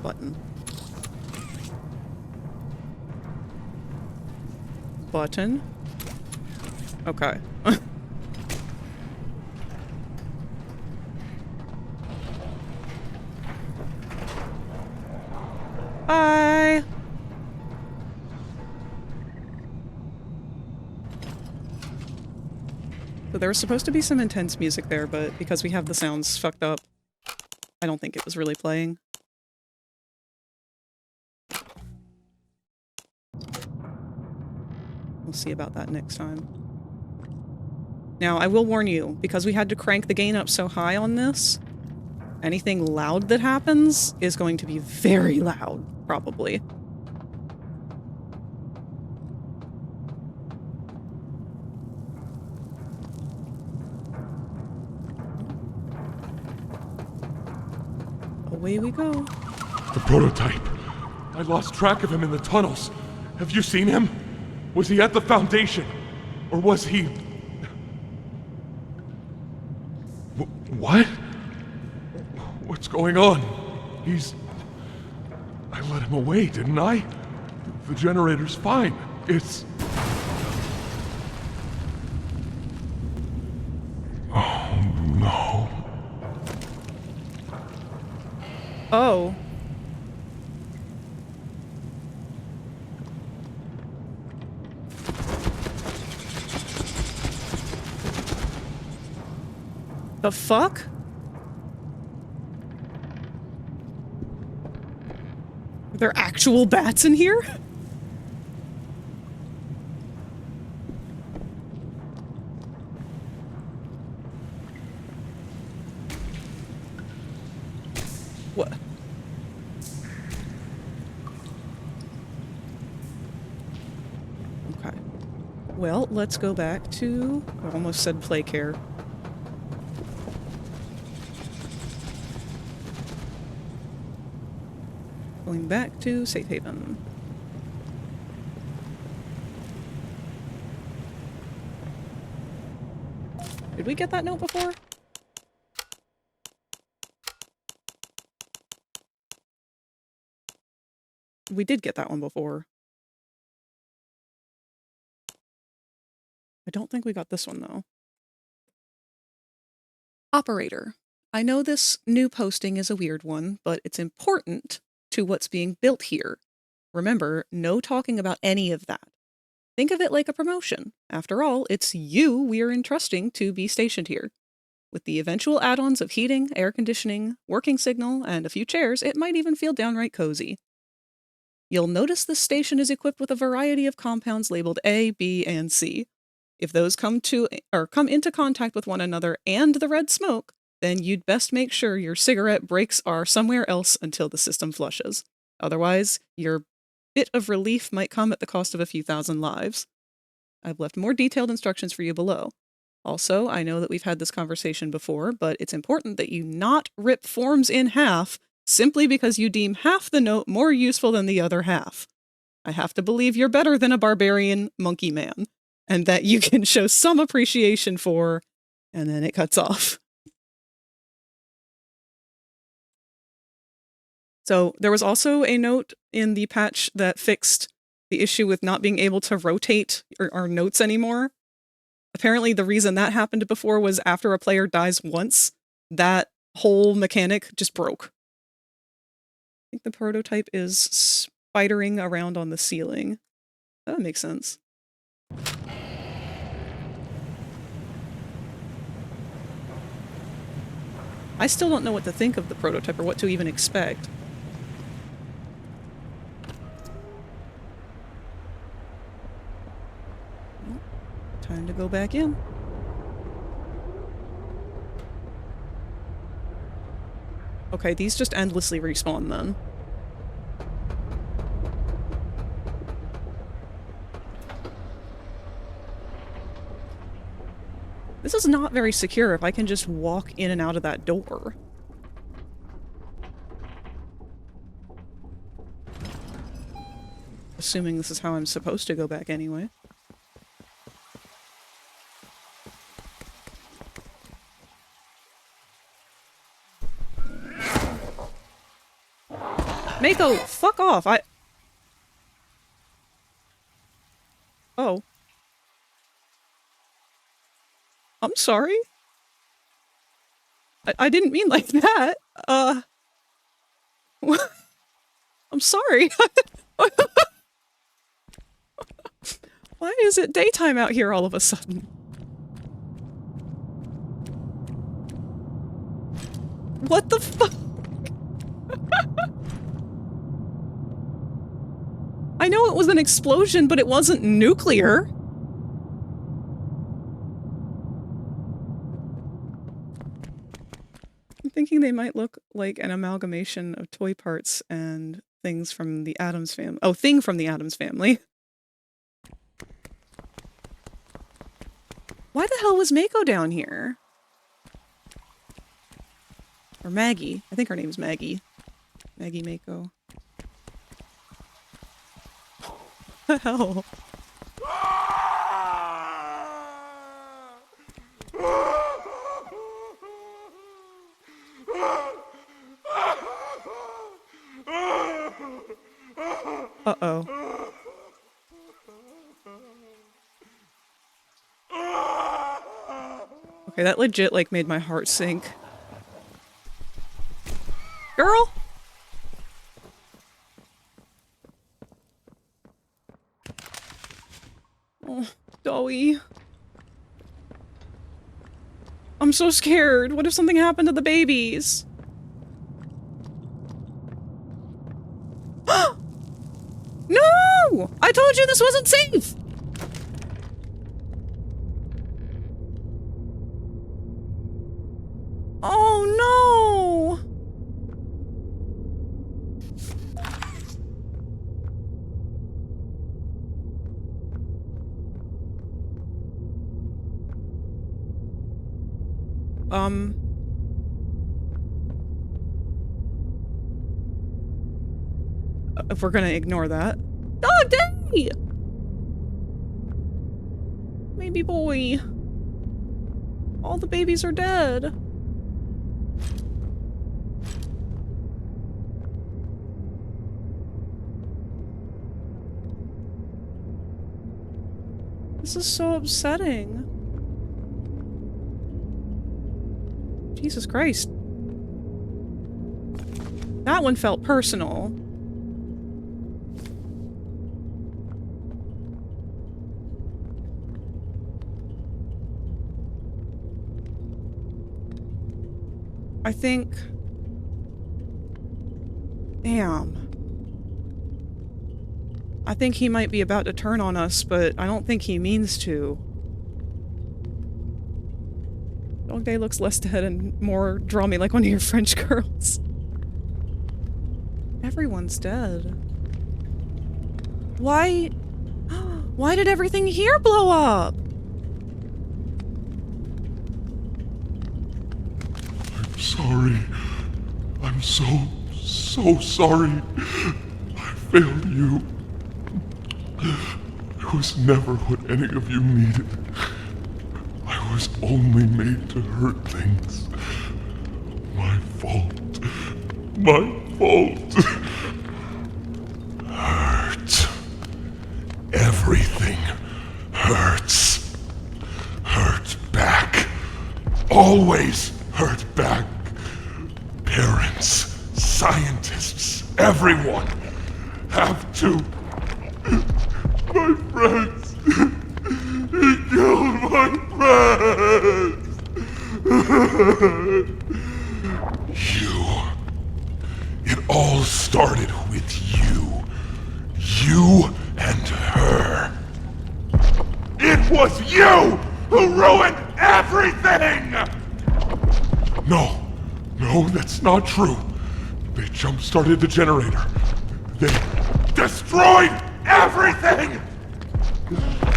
Button. Button. Okay. Bye! So there was supposed to be some intense music there, but because we have the sounds fucked up, I don't think it was really playing. We'll see about that next time. Now, I will warn you, because we had to crank the gain up so high on this, anything loud that happens is going to be very loud, probably. Away we go. The prototype. I lost track of him in the tunnels. Have you seen him? Was he at the Foundation? Or was he... What? What's going on? He's... I let him away, didn't I? The generator's fine. It's... Oh, no. Oh. The fuck? Are there actual bats in here? What? Well, let's go back to... I almost said play care. Going back to Safe Haven. Did we get that note before? We did get that one before. I don't think we got this one, though. Operator. I know this new posting is a weird one, but it's important to what's being built here. Remember, no talking about any of that. Think of it like a promotion. After all, it's you we are entrusting to be stationed here. With the eventual add-ons of heating, air conditioning, working signal, and a few chairs, it might even feel downright cozy. You'll notice this station is equipped with a variety of compounds labeled A, B, and C. If those come into contact with one another and the red smoke, then you'd best make sure your cigarette breaks are somewhere else until the system flushes. Otherwise, your bit of relief might come at the cost of a few thousand lives. I've left more detailed instructions for you below. Also, I know that we've had this conversation before, but it's important that you not rip forms in half simply because you deem half the note more useful than the other half. I have to believe you're better than a barbarian monkey man, and that you can show some appreciation for, and then it cuts off. So there was also a note in the patch that fixed the issue with not being able to rotate our notes anymore. Apparently the reason that happened before was after a player dies once, that whole mechanic just broke. I think the prototype is spidering around on the ceiling. That makes sense. I still don't know what to think of the prototype or what to even expect. Well, time to go back in. Okay, these just endlessly respawn then. This is not very secure if I can just walk in and out of that door. Assuming this is how I'm supposed to go back anyway. Mako, fuck off! Oh. I'm sorry? I didn't mean like that. I'm sorry. Why is it daytime out here all of a sudden? What the fuck? I know it was an explosion, but it wasn't nuclear. I'm thinking they might look like an amalgamation of toy parts and things from the Addams family. Oh, thing from the Addams family. Why the hell was Mako down here? Or Maggie. I think her name's Maggie. Maggie Mako. What the hell? Uh-oh. Okay, that legit, like, made my heart sink. Girl? Oh, Dowie. I'm so scared. What if something happened to the babies? No! I told you this wasn't safe! Oh no! if we're gonna ignore that. Oh, Day! Baby boy. All the babies are dead. This is so upsetting. Jesus Christ. That one felt personal. I think... Damn. I think he might be about to turn on us, but I don't think he means to. Dog Day looks less dead and more draw me like one of your French girls. Everyone's dead. Why? Why did everything here blow up? I'm sorry. I'm so sorry. I failed you. I was never what any of you needed. I was only made to hurt things. My fault. My fault. Hurt. Everything hurts. Hurt back. Always hurt back. Parents, scientists, everyone have to. My friends. He killed my friends. You. It all started with you. You and her. It was you who ruined everything! No, that's not true. They jump-started the generator. They destroyed everything!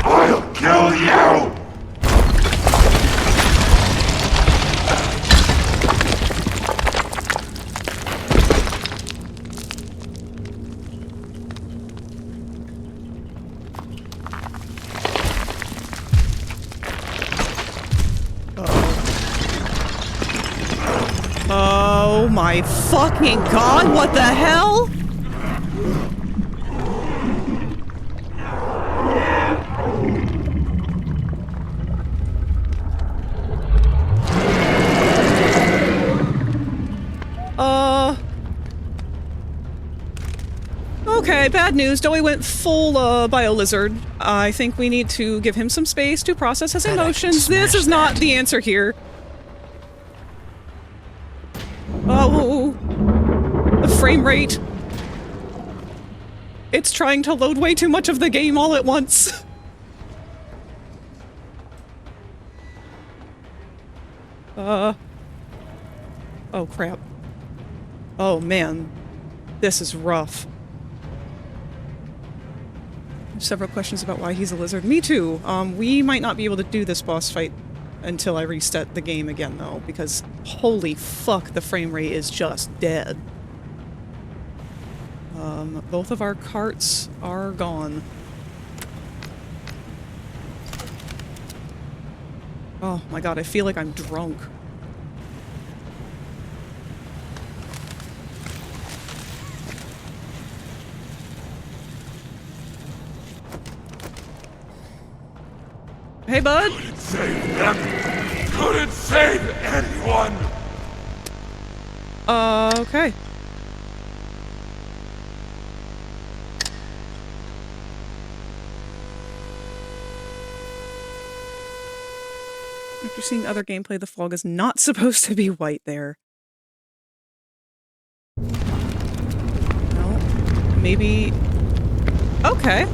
I'll kill you! Oh my fucking god, what the hell? Okay, bad news. Joey went full, bio-lizard. I think we need to give him some space to process his emotions. This is not the answer here. Oh, the frame rate. It's trying to load way too much of the game all at once. Oh crap. Oh man, this is rough. Several questions about why he's a lizard. Me too. We might not be able to do this boss fight until I reset the game again, though, because holy fuck, the frame rate is just dead. Both of our carts are gone. Oh my god, I feel like I'm drunk. Hey, bud. Couldn't save them. Couldn't save anyone. Okay. After seeing other gameplay, the fog is not supposed to be white there. No. Maybe... Okay.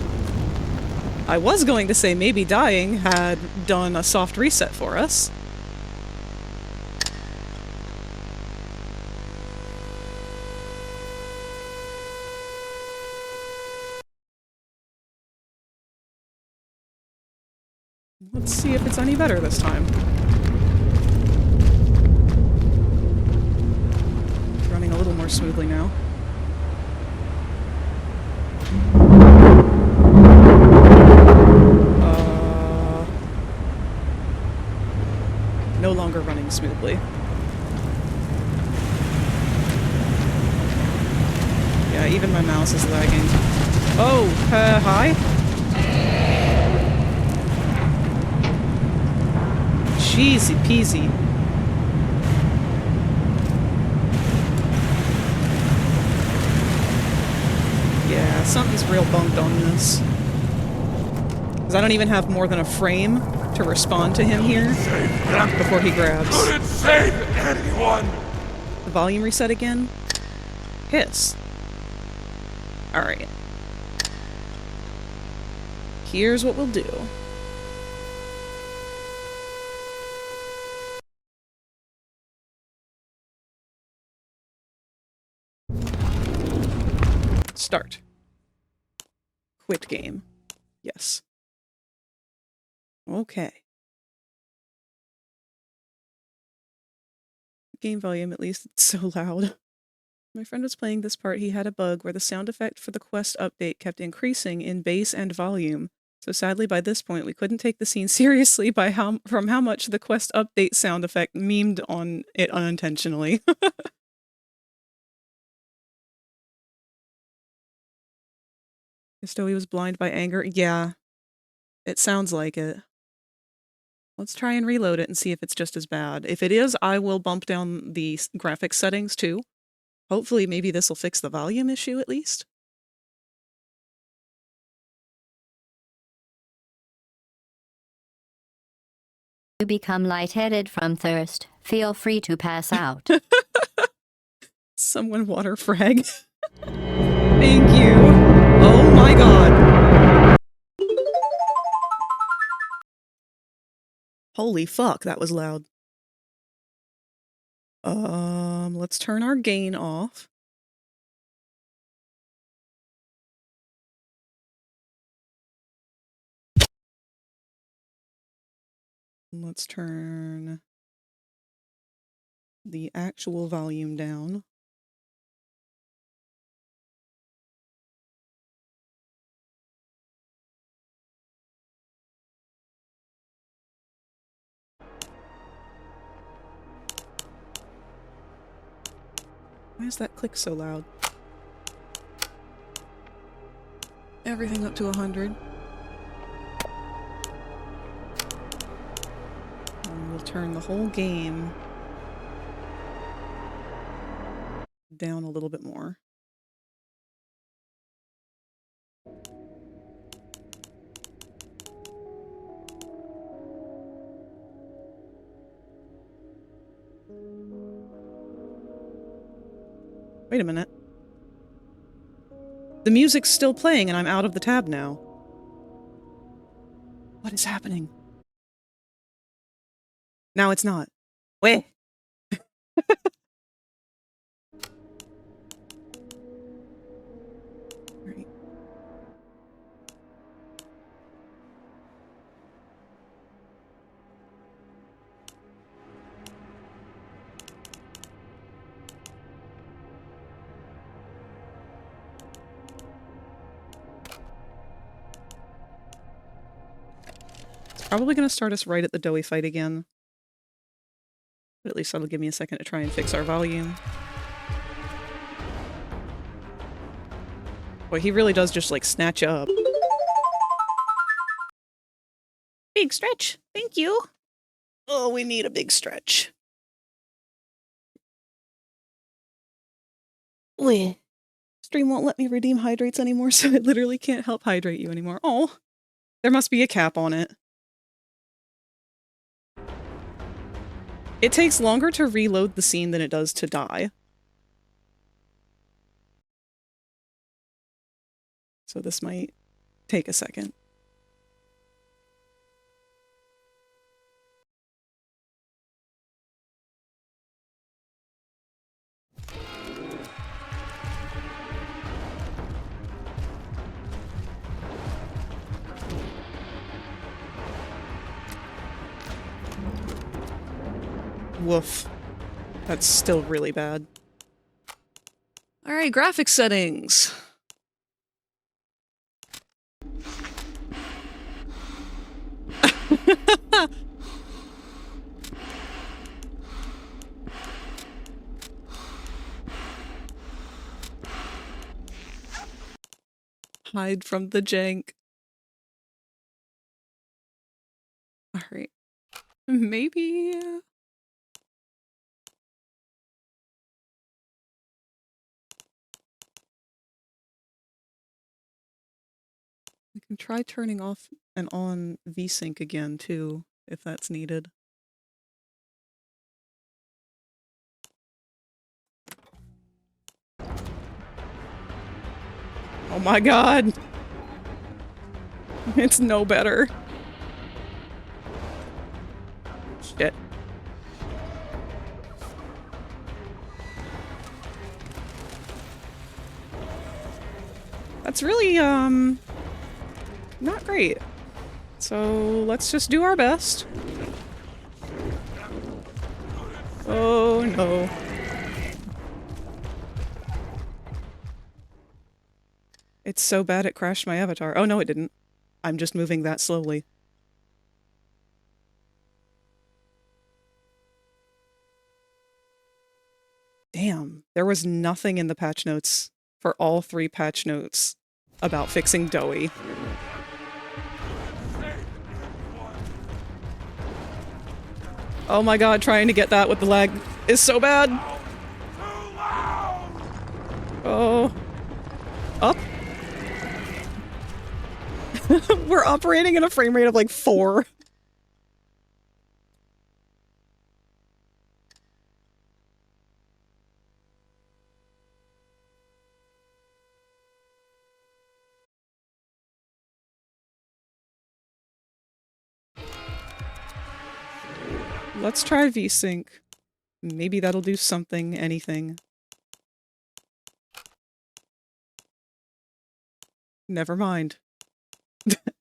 I was going to say maybe dying had done a soft reset for us. Let's see if it's any better this time. a little more smoothly now. No longer running smoothly. Yeah, even my mouse is lagging. Oh, hi? Jeezy peasy. Yeah, something's real bumped on this. Because I don't even have more than a frame to respond to him here before he grabs. Couldn't save anyone! The volume reset again? Hiss. Alright. Here's what we'll do. Start. Quit game. Yes. Okay. Game volume, at least, it's so loud. My friend was playing this part. He had a bug where the sound effect for the quest update kept increasing in bass and volume. So sadly, by this point, we couldn't take the scene seriously from how much the quest update sound effect memed on it unintentionally. Stowie was blind by anger. Yeah, it sounds like it. Let's try and reload it and see if it's just as bad. If it is, I will bump down the graphics settings too. Hopefully, maybe this will fix the volume issue at least. You become lightheaded from thirst. Feel free to pass out. Someone water frag. Thank you. Oh my god. Holy fuck, that was loud. Let's turn our gain off. Let's turn the actual volume down. Why is that click so loud? Everything up to 100. And we'll turn the whole game down a little bit more. Wait a minute. The music's still playing and I'm out of the tab now. What is happening? Now it's not. Wait. Right. It's probably going to start us right at the doughy fight again. But at least that'll give me a second to try and fix our volume. Boy, he really does just, like, snatch up. Big stretch. Thank you. Oh, we need a big stretch. Wait. Stream won't let me redeem hydrates anymore, so I literally can't help hydrate you anymore. Oh, there must be a cap on it. It takes longer to reload the scene than it does to die. So this might take a second. Woof. That's still really bad. Alright, graphics settings. Hide from the jank. Alright. Maybe... we can try turning off and on VSync again, too, if that's needed. Oh my god! It's no better. Shit. That's really, not great. So, let's just do our best. Oh no. It's so bad it crashed my avatar. Oh no, it didn't. I'm just moving that slowly. Damn, there was nothing in the patch notes for all 3 patch notes about fixing Doughy. Oh my god, trying to get that with the lag is so bad. Oh. Up. We're operating at a frame rate of like 4. Let's try VSync. Maybe that'll do something, anything. Never mind.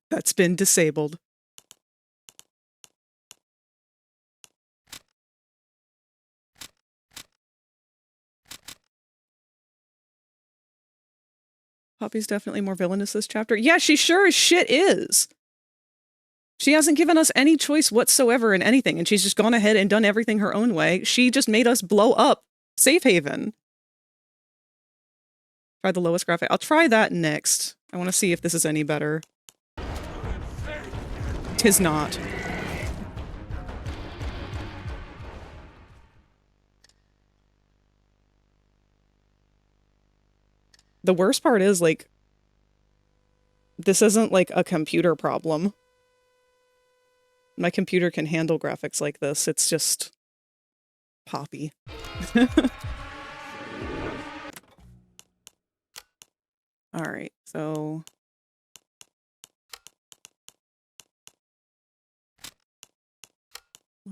That's been disabled. Poppy's definitely more villainous this chapter. Yeah, she sure as shit is! She hasn't given us any choice whatsoever in anything, and she's just gone ahead and done everything her own way. She just made us blow up Safe Haven. Try the lowest graphic. I'll try that next. I want to see if this is any better. Tis not. The worst part is, like, this isn't, like, a computer problem. My computer can handle graphics like this. It's just... Poppy. Alright, so...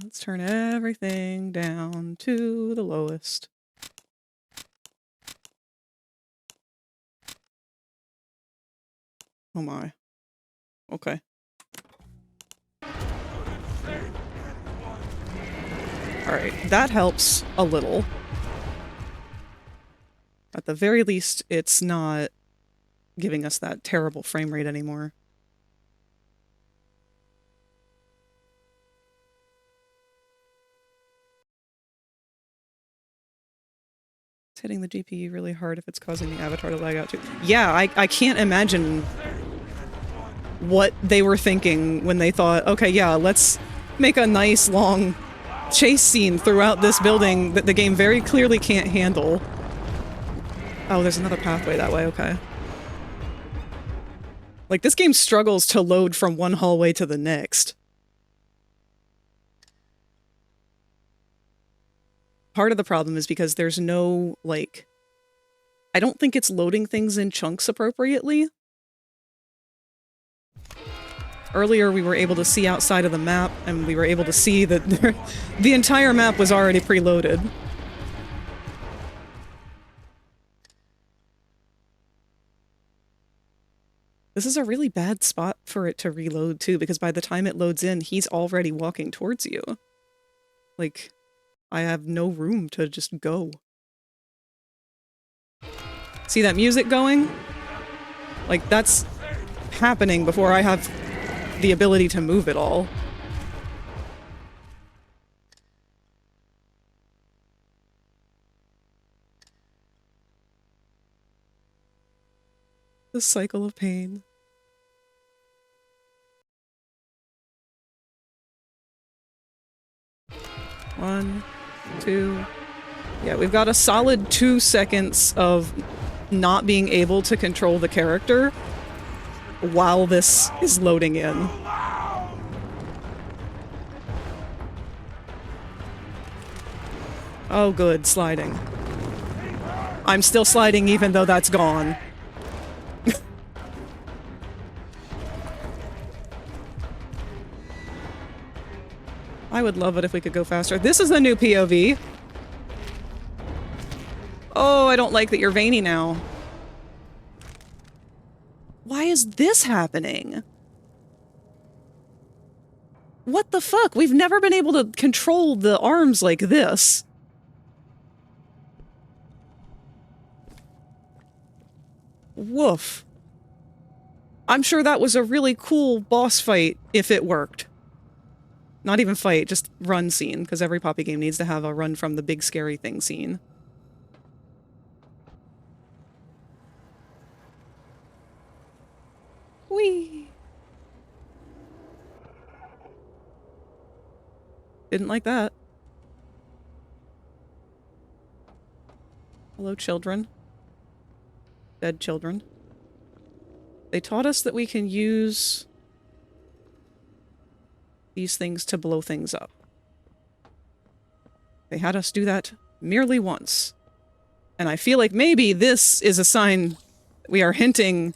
let's turn everything down to the lowest. Oh my. Okay. Alright, that helps a little. At the very least, it's not giving us that terrible frame rate anymore. It's hitting the GPU really hard if it's causing the avatar to lag out too. Yeah, I can't imagine what they were thinking when they thought, okay, yeah, let's make a nice long chase scene throughout this building that the game very clearly can't handle. Oh, there's another pathway that way, okay. Like, this game struggles to load from one hallway to the next. Part of the problem is because there's no, like... I don't think it's loading things in chunks appropriately. Earlier we were able to see outside of the map, and we were able to see that the entire map was already preloaded. This is a really bad spot for it to reload too, because by the time it loads in, he's already walking towards you. Like, I have no room to just go. See that music going? Like, that's happening before I have the ability to move it all. The cycle of pain. One, two. Yeah, we've got a solid 2 seconds of not being able to control the character while this is loading in. Oh good, sliding. I'm still sliding even though that's gone. I would love it if we could go faster. This is the new POV. Oh, I don't like that you're veiny now. Why is this happening? What the fuck? We've never been able to control the arms like this. Woof. I'm sure that was a really cool boss fight if it worked. Not even fight, just run scene, because every Poppy game needs to have a run from the big scary thing scene. Whee! Didn't like that. Hello, children. Dead children. They taught us that we can use these things to blow things up. They had us do that merely once. And I feel like maybe this is a sign we are hinting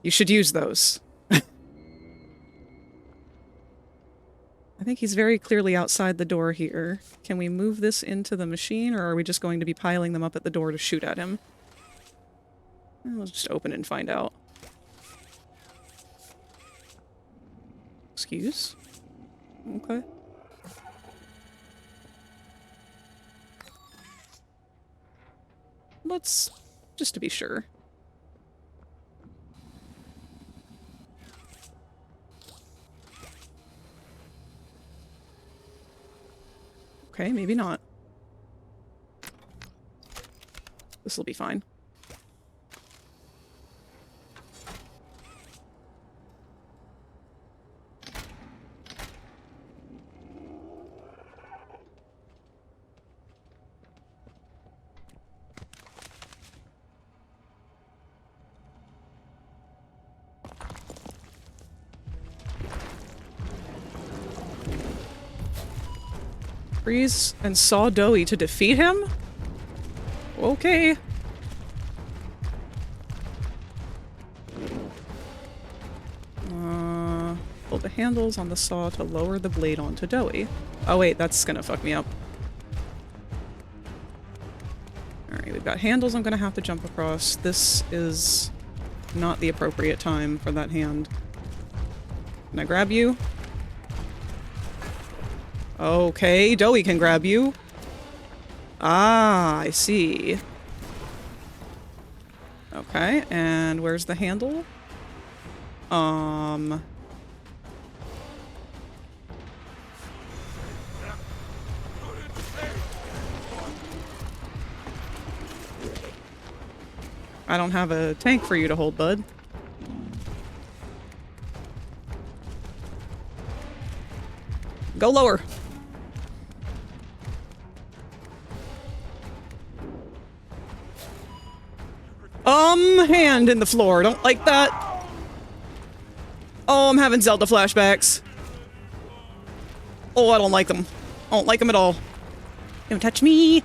you should use those. I think he's very clearly outside the door here. Can we move this into the machine, or are we just going to be piling them up at the door to shoot at him? We'll just open it and find out. Excuse? Okay. Let's... just to be sure. Okay, maybe not. This'll be fine. Freeze and saw Doughy to defeat him? Okay. Pull the handles on the saw to lower the blade onto Doughy. Oh wait, that's gonna fuck me up. Alright, we've got handles I'm gonna have to jump across. This is not the appropriate time for that hand. Can I grab you? Okay, Doughy can grab you. Ah, I see. Okay, and where's the handle? I don't have a tank for you to hold, bud. Go lower. Hand in the floor. Don't like that. Oh, I'm having Zelda flashbacks. Oh, I don't like them. I don't like them at all. Don't touch me.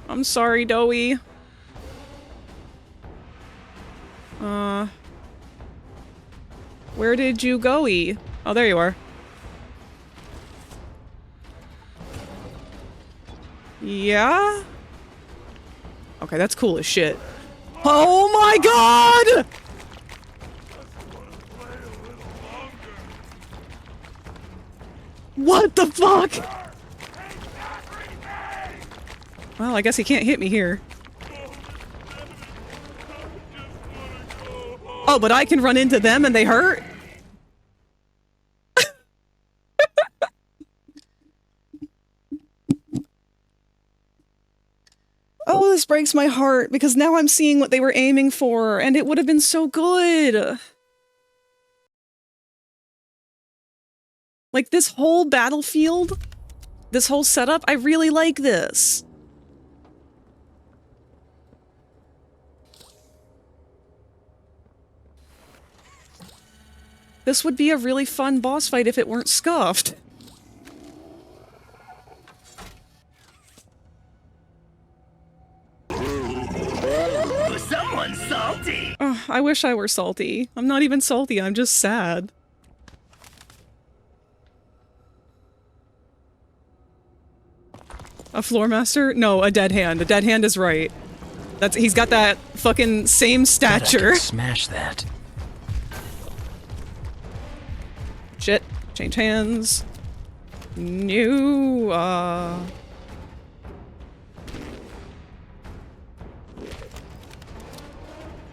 I'm sorry, Doughy. Where did you go-y? Oh, there you are. Yeah? Okay, that's cool as shit. Oh my god! What the fuck? Well, I guess he can't hit me here. Oh, but I can run into them and they hurt? Oh, this breaks my heart, because now I'm seeing what they were aiming for, and it would have been so good! Like, this whole battlefield, this whole setup, I really like this. This would be a really fun boss fight if it weren't scuffed. Someone's salty! Oh, I wish I were salty. I'm not even salty, I'm just sad. A floor master? No, a dead hand. A dead hand is right. He's got that fucking same stature. I can smash that. Shit. Change hands. New,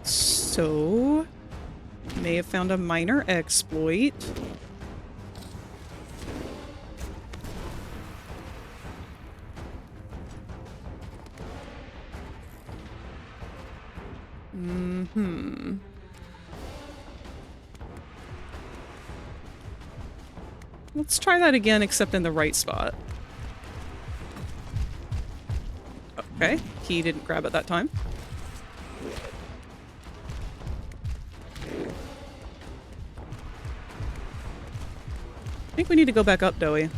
So... may have found a minor exploit. Mm-hmm. Let's try that again, except in the right spot. Okay, he didn't grab it that time. I think we need to go back up, Doey.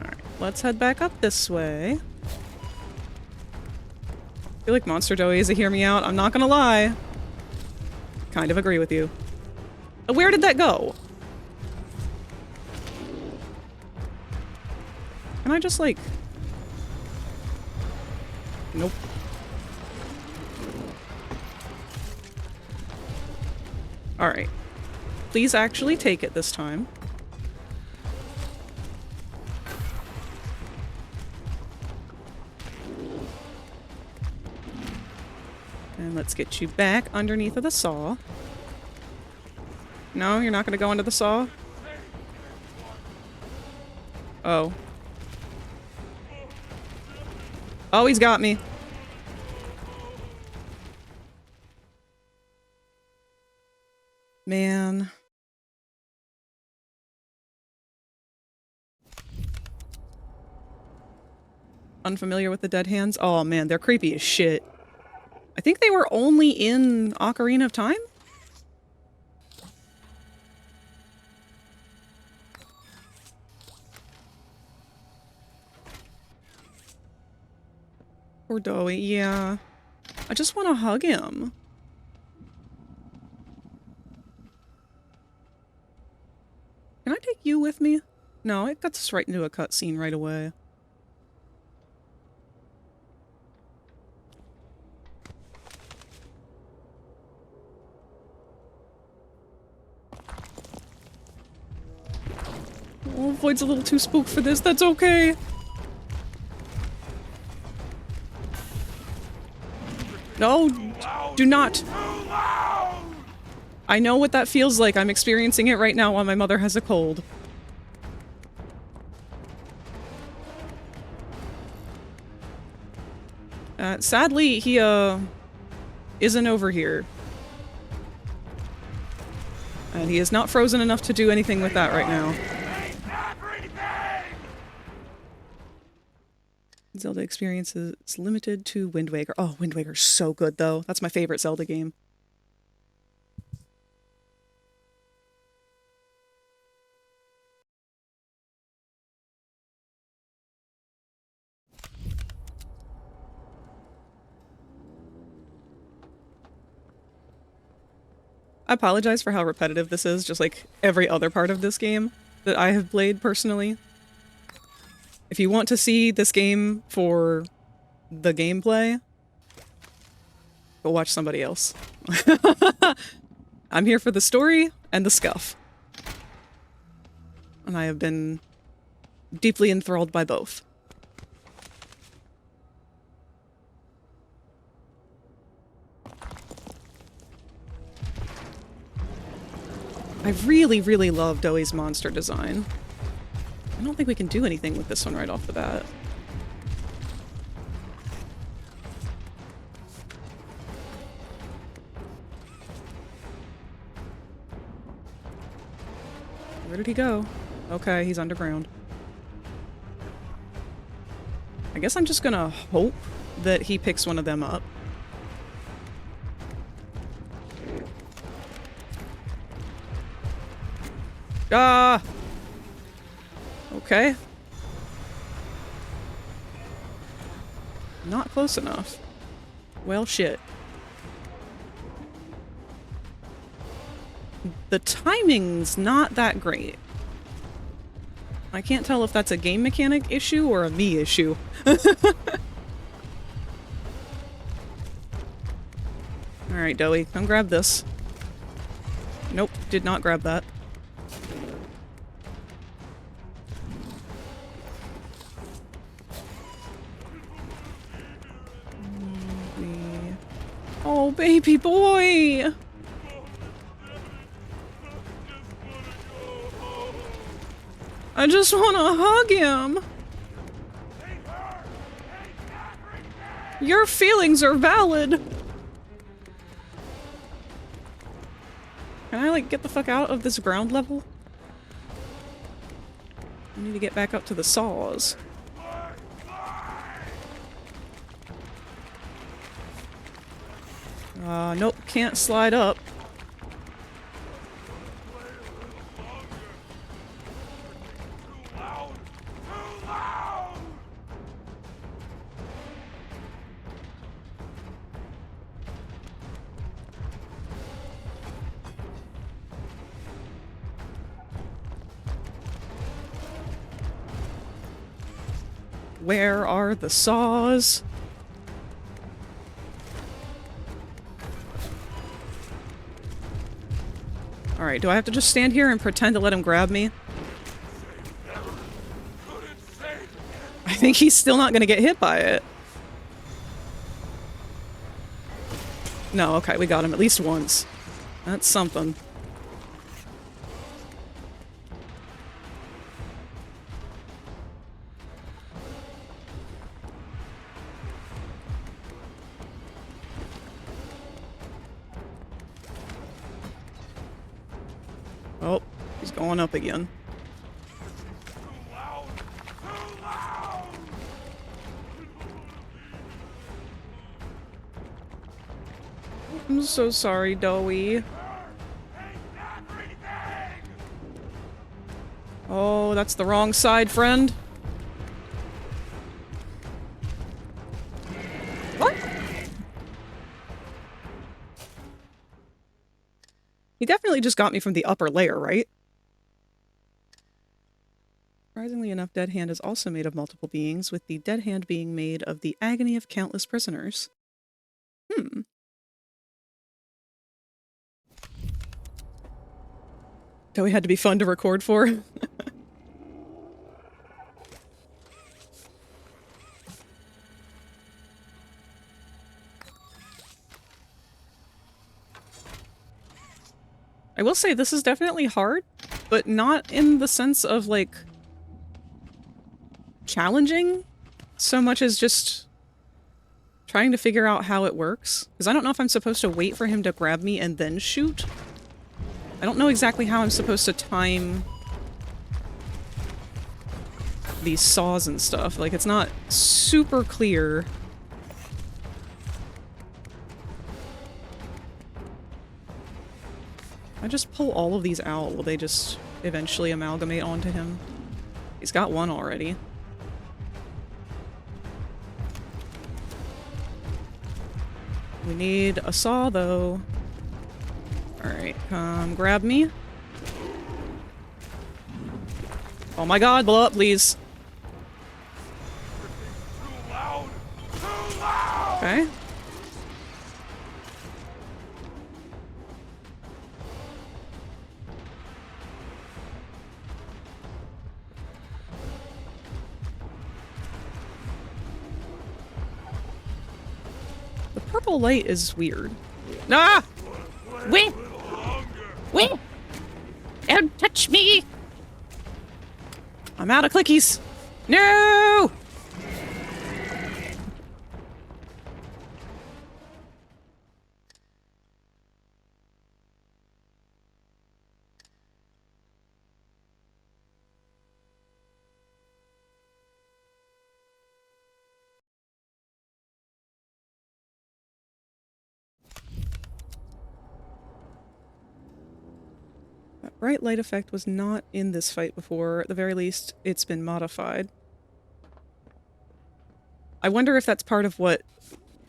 Alright, let's head back up this way. I feel like Monster Doey is a hear me out, I'm not gonna lie. Kind of agree with you. Where did that go? Can I just, like... Nope. Alright. Please actually take it this time. And let's get you back underneath of the saw. No, you're not gonna go under the saw? Oh. Oh, he's got me. Man. Unfamiliar with the dead hands? Oh man, they're creepy as shit. I think they were only in Ocarina of Time? Poor Doey, yeah. I just want to hug him. Can I take you with me? No, it gets us right into a cutscene right away. Oh, Void's a little too spooked for this, that's okay. No, do not. I know what that feels like. I'm experiencing it right now while my mother has a cold. Sadly, he, isn't over here. And he is not frozen enough to do anything with that right now. Zelda experience is limited to Wind Waker. Oh, Wind Waker's so good, though. That's my favorite Zelda game. I apologize for how repetitive this is, just like every other part of this game that I have played personally. If you want to see this game for the gameplay, Go watch somebody else. I'm here for the story and the scuff. And I have been deeply enthralled by both. I really, really love Doey's monster design. I don't think we can do anything with this one right off the bat. Where did he go? Okay, he's underground. I guess I'm just gonna hope that he picks one of them up. Ah! Okay. Not close enough. Well, shit. The timing's not that great. I can't tell if that's a game mechanic issue or a me issue. Alright, Doey, come grab this. Nope, did not grab that. Oh, baby boy! I just want to hug him. Your feelings are valid. Can I, like, get the fuck out of this ground level? I need to get back up to the saws. Nope, can't slide up. Where are the saws? Alright, do I have to just stand here and pretend to let him grab me? I think he's still not gonna get hit by it. No, okay, we got him at least once. That's something. Oh, he's going up again. I'm so sorry, Doey. Oh, that's the wrong side, friend. What? He definitely just got me from the upper layer, right? Surprisingly enough, Dead Hand is also made of multiple beings, with the Dead Hand being made of the agony of countless prisoners. Hmm. Doey had to be fun to record for. I will say this is definitely hard, but not in the sense of, like, challenging so much as just trying to figure out how it works. Because I don't know if I'm supposed to wait for him to grab me and then shoot. I don't know exactly how I'm supposed to time these saws and stuff. Like, it's not super clear. I just pull all of these out, will they just eventually amalgamate onto him? He's got one already. We need a saw, though. Alright, come grab me. Oh my god, blow up, please. Okay. purple light is weird. Ah! Wait! Wait! Don't touch me! I'm out of clickies! No! That bright light effect was not in this fight before. At the very least, it's been modified. I wonder if that's part of what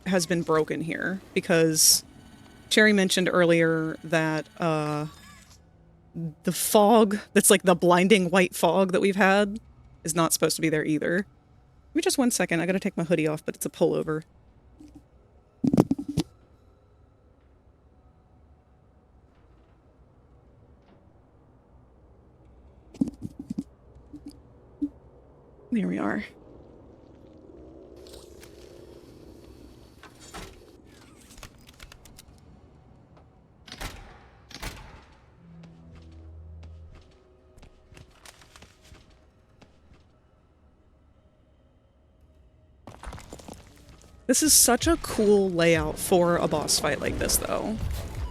has been broken here, because Cherry mentioned earlier that, the fog, that's like the blinding white fog that we've had, is not supposed to be there either. Give me just 1 second, I gotta take my hoodie off, but it's a pullover. There we are. This is such a cool layout for a boss fight like this, though.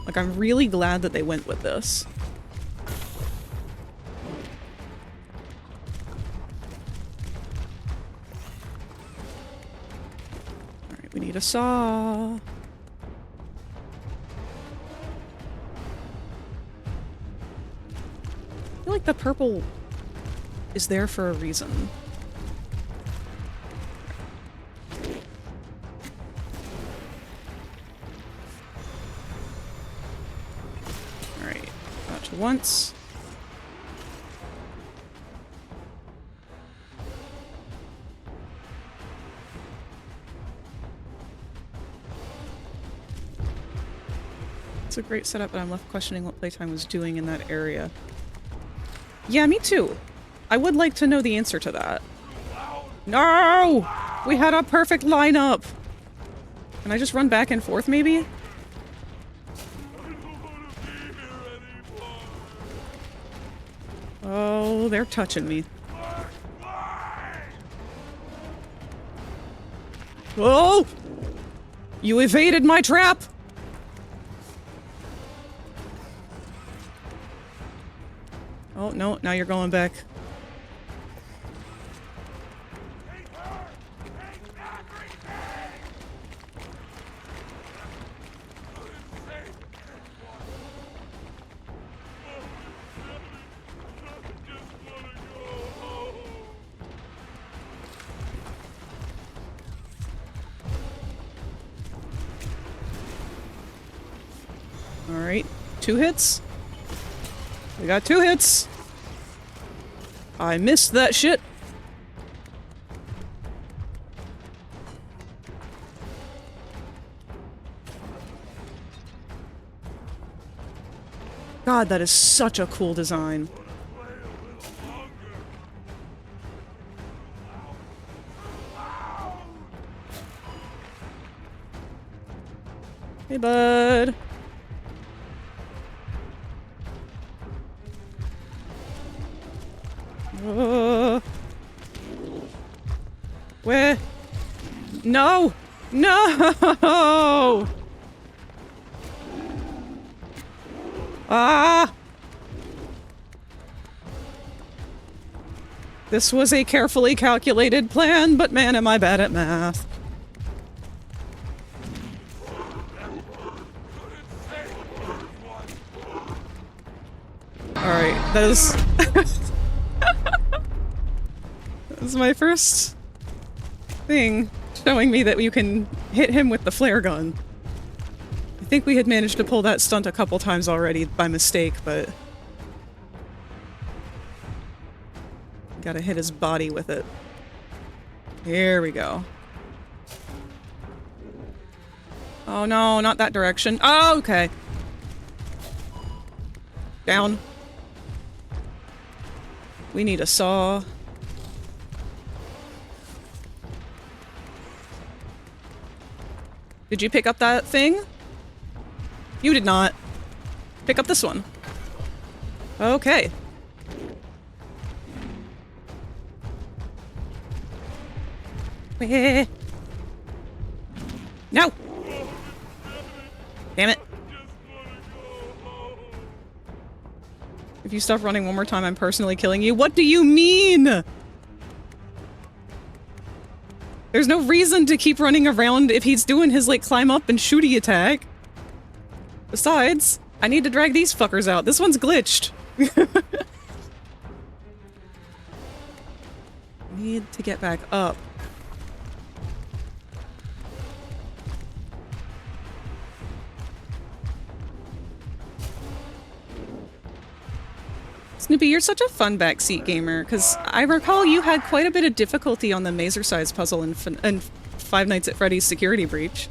Like, I'm really glad that they went with this. Alright, we need a saw. I feel like the purple is there for a reason. Once. It's a great setup, but I'm left questioning what Playtime was doing in that area. Yeah, me too. I would like to know the answer to that. No! We had a perfect lineup! Can I just run back and forth, maybe? Oh, they're touching me. Oh! You evaded my trap! Oh, no, now you're going back. Alright, 2 hits. We got 2 hits. I missed that shit. God, that is such a cool design. Hey, bud. Where? No! No! Ah! This was a carefully calculated plan, but man, am I bad at math. Alright, that is... that is my first thing showing me that you can hit him with the flare gun. I think we had managed to pull that stunt a couple times already by mistake, but... gotta hit his body with it. Here we go. Oh no, not that direction. Oh, okay. Down. We need a saw. Did you pick up that thing? You did not. Pick up this one. Okay. No! Damn it. If you stop running one more time, I'm personally killing you. What do you mean? There's no reason to keep running around if he's doing his, like, climb up and shooty attack. Besides, I need to drag these fuckers out. This one's glitched. Need to get back up. Snoopy, you're such a fun backseat gamer, because I recall you had quite a bit of difficulty on the mazer-size puzzle in Five Nights at Freddy's Security Breach.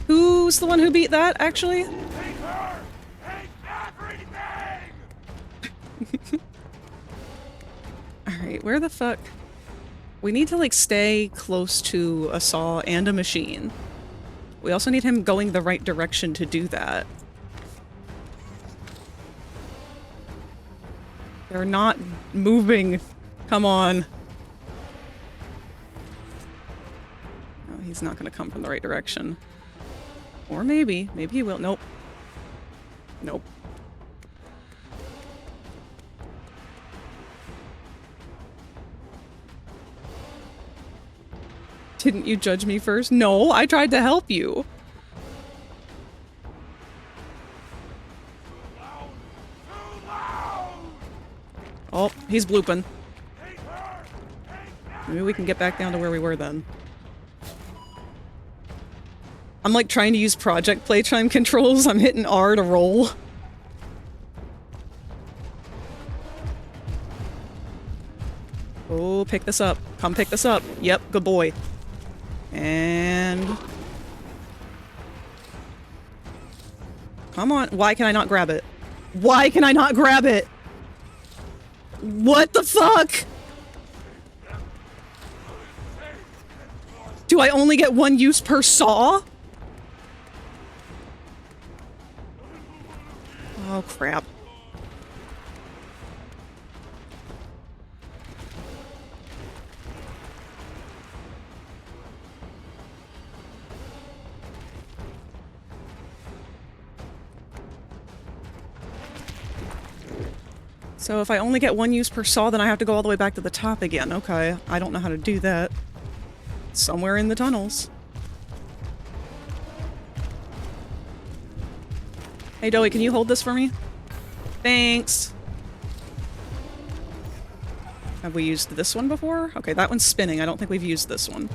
Who's the one who beat that, actually? Alright, where the fuck? We need to, like, stay close to a saw and a machine. We also need him going the right direction to do that. They're not moving. Come on. Oh, he's not gonna come from the right direction. Or maybe. Maybe he will. Nope. Nope. Didn't you judge me first? No, I tried to help you. Oh, he's blooping. Maybe we can get back down to where we were then. I'm like trying to use Project Playtime controls. I'm hitting R to roll. Oh, pick this up. Come pick this up. Yep, good boy. And... come on. Why can I not grab it? Why can I not grab it? What the fuck? Do I only get one use per saw? Oh, crap. So if I only get one use per saw, then I have to go all the way back to the top again. Okay, I don't know how to do that. Somewhere in the tunnels. Hey, Doey, can you hold this for me? Thanks. Have we used this one before? Okay, that one's spinning. I don't think we've used this one.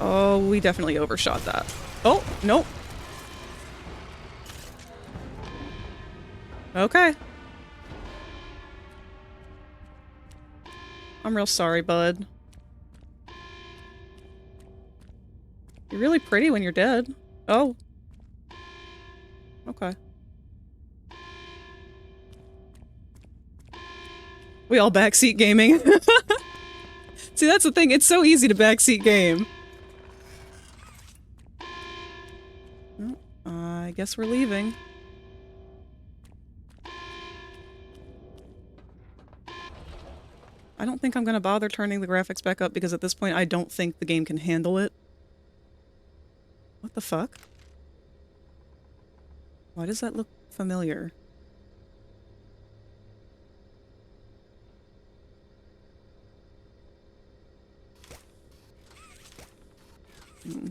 Oh, we definitely overshot that. Oh, nope. Okay. I'm real sorry, bud. You're really pretty when you're dead. Oh. Okay. We all backseat gaming. See, that's the thing. It's so easy to backseat game. Well, I guess we're leaving. I don't think I'm gonna bother turning the graphics back up because at this point I don't think the game can handle it. What the fuck? Why does that look familiar? Hmm.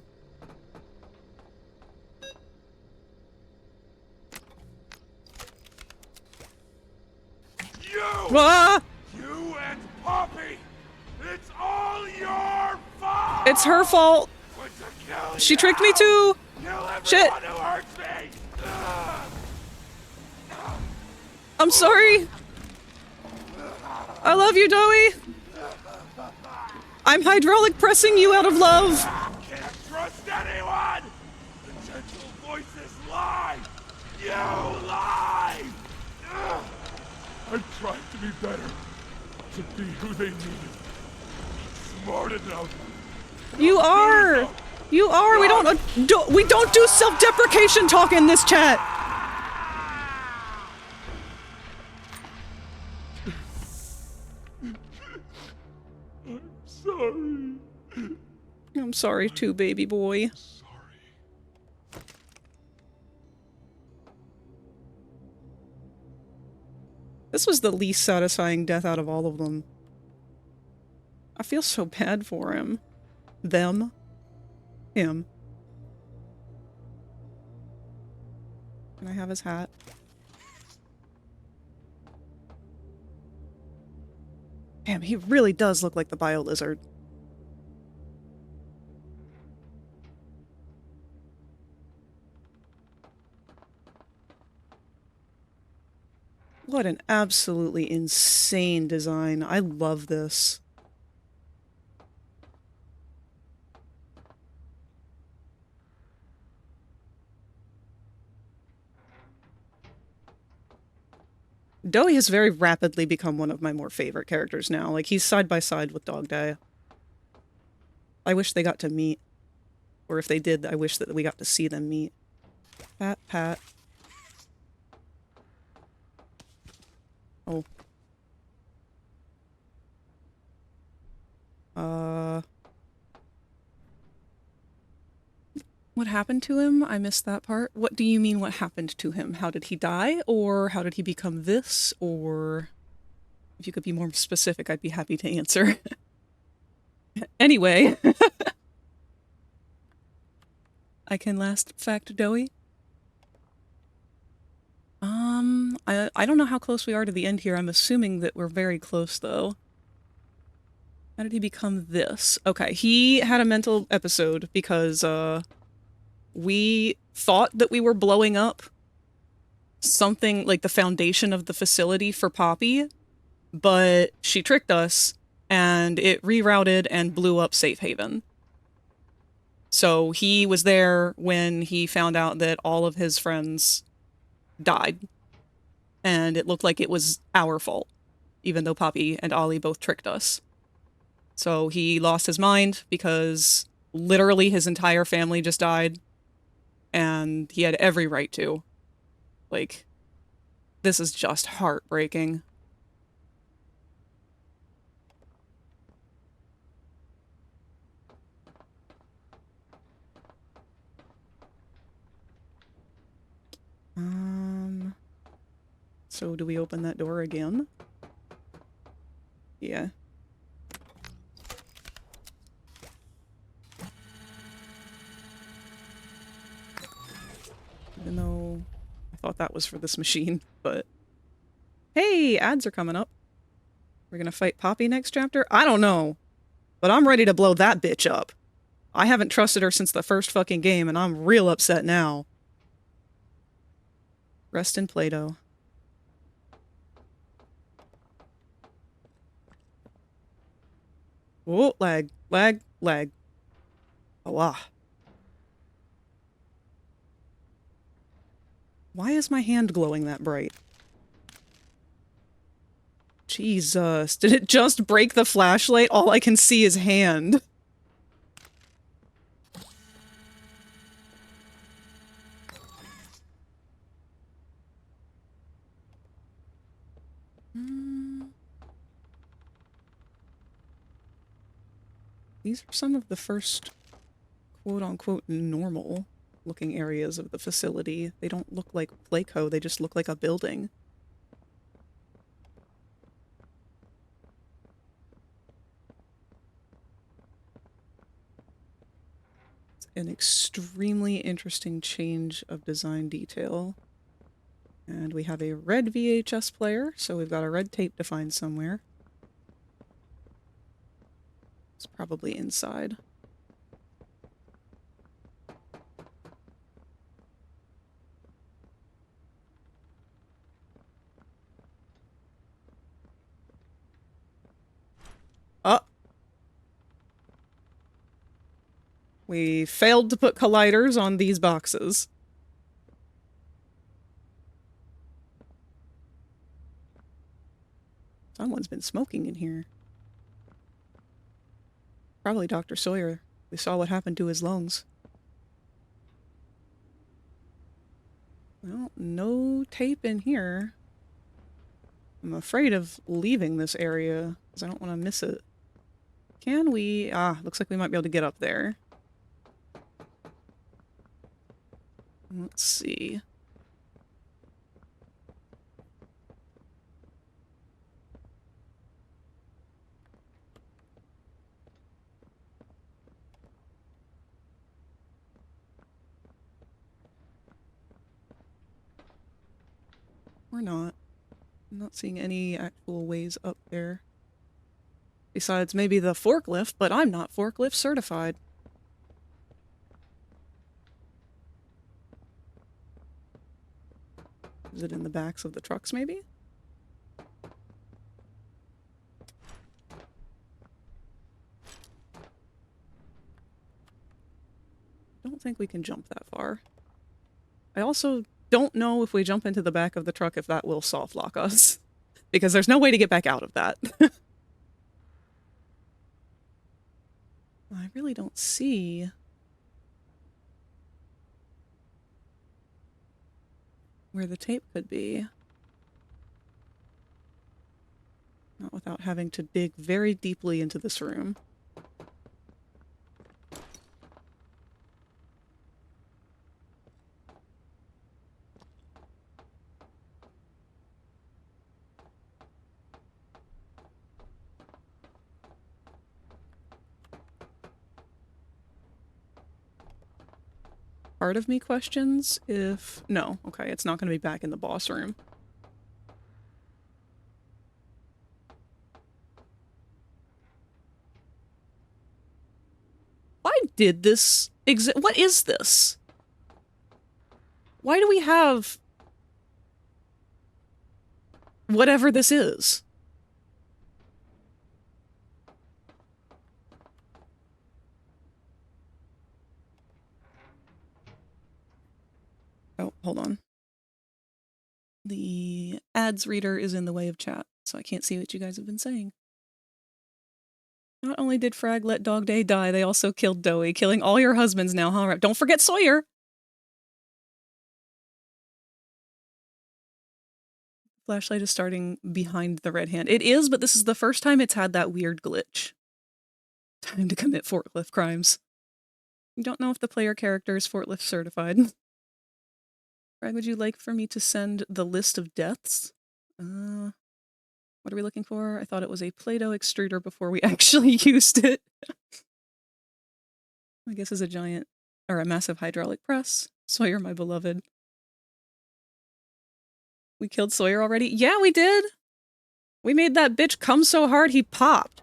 You! Ah! You and Poppy! It's all your fault! It's her fault! She tricked me too! Shit! I'm sorry! I love you, Doey! I'm hydraulic pressing you out of love! Can't trust anyone! The gentle voices lie! You lie! I tried to be better. to be who they need. Smart enough. You are! You are! We don't do self-deprecation talk in this chat! I'm sorry. I'm sorry too, baby boy. This was the least satisfying death out of all of them. I feel so bad for him. Them. Him. Can I have his hat? Damn, he really does look like the bio lizard. What an absolutely insane design. I love this. Dowie has very rapidly become one of my more favorite characters now. Like, he's side by side with Dog Day. I wish they got to meet. Or if they did, I wish that we got to see them meet. Pat, pat. Oh. What happened to him? I missed that part. What do you mean what happened to him? How did he die? Or how did he become this? Or if you could be more specific, I'd be happy to answer. Anyway. I can last fact Dowie. I don't know how close we are to the end here. I'm assuming that we're very close, though. How did he become this? Okay, he had a mental episode because, we thought that we were blowing up something like the foundation of the facility for Poppy, but she tricked us, and it rerouted and blew up Safe Haven. So he was there when he found out that all of his friends died. And it looked like it was our fault, even though Poppy and Ollie both tricked us. So he lost his mind because literally his entire family just died. And he had every right to. Like, this is just heartbreaking. So do we open that door again? Yeah. Even though I thought that was for this machine, but... Hey, ads are coming up. We're gonna fight Poppy next chapter? I don't know. But I'm ready to blow that bitch up. I haven't trusted her since the first fucking game, and I'm real upset now. Rest in Play-Doh. Oh, lag, lag, lag. Allah. Why is my hand glowing that bright? Jesus, did it just break the flashlight? All I can see is hand. These are some of the first quote-unquote normal-looking areas of the facility. They don't look like Playco, they just look like a building. It's an extremely interesting change of design detail. And we have a red VHS player, so we've got a red tape to find somewhere. It's probably inside. Oh! We failed to put colliders on these boxes. Someone's been smoking in here. Probably Dr. Sawyer. We saw what happened to his lungs. Well, no tape in here. I'm afraid of leaving this area because I don't want to miss it. Can we? Ah, looks like we might be able to get up there. Let's see. We're not. I'm not seeing any actual ways up there. Besides maybe the forklift, but I'm not forklift certified. Is it in the backs of the trucks, maybe? Don't think we can jump that far. I also don't know if we jump into the back of the truck if that will soft lock us. Because there's no way to get back out of that. I really don't see where the tape could be. Not without having to dig very deeply into this room. Part of me questions if... No, okay, it's not going to be back in the boss room. Why did this exist? What is this? Why do we have... whatever this is? Oh, hold on. The ads reader is in the way of chat, so I can't see what you guys have been saying. Not only did Frag let Dog Day die, they also killed Doey, killing all your husbands now, huh? Don't forget Sawyer! Flashlight is starting behind the red hand. It is, but this is the first time it's had that weird glitch. Time to commit forklift crimes. You don't know if the player character is forklift certified. Frag, would you like for me to send the list of deaths? What are we looking for? I thought it was a Play-Doh extruder before we actually used it. I guess it's a giant, or a massive hydraulic press. Sawyer, my beloved. We killed Sawyer already? Yeah, we did! We made that bitch come so hard he popped.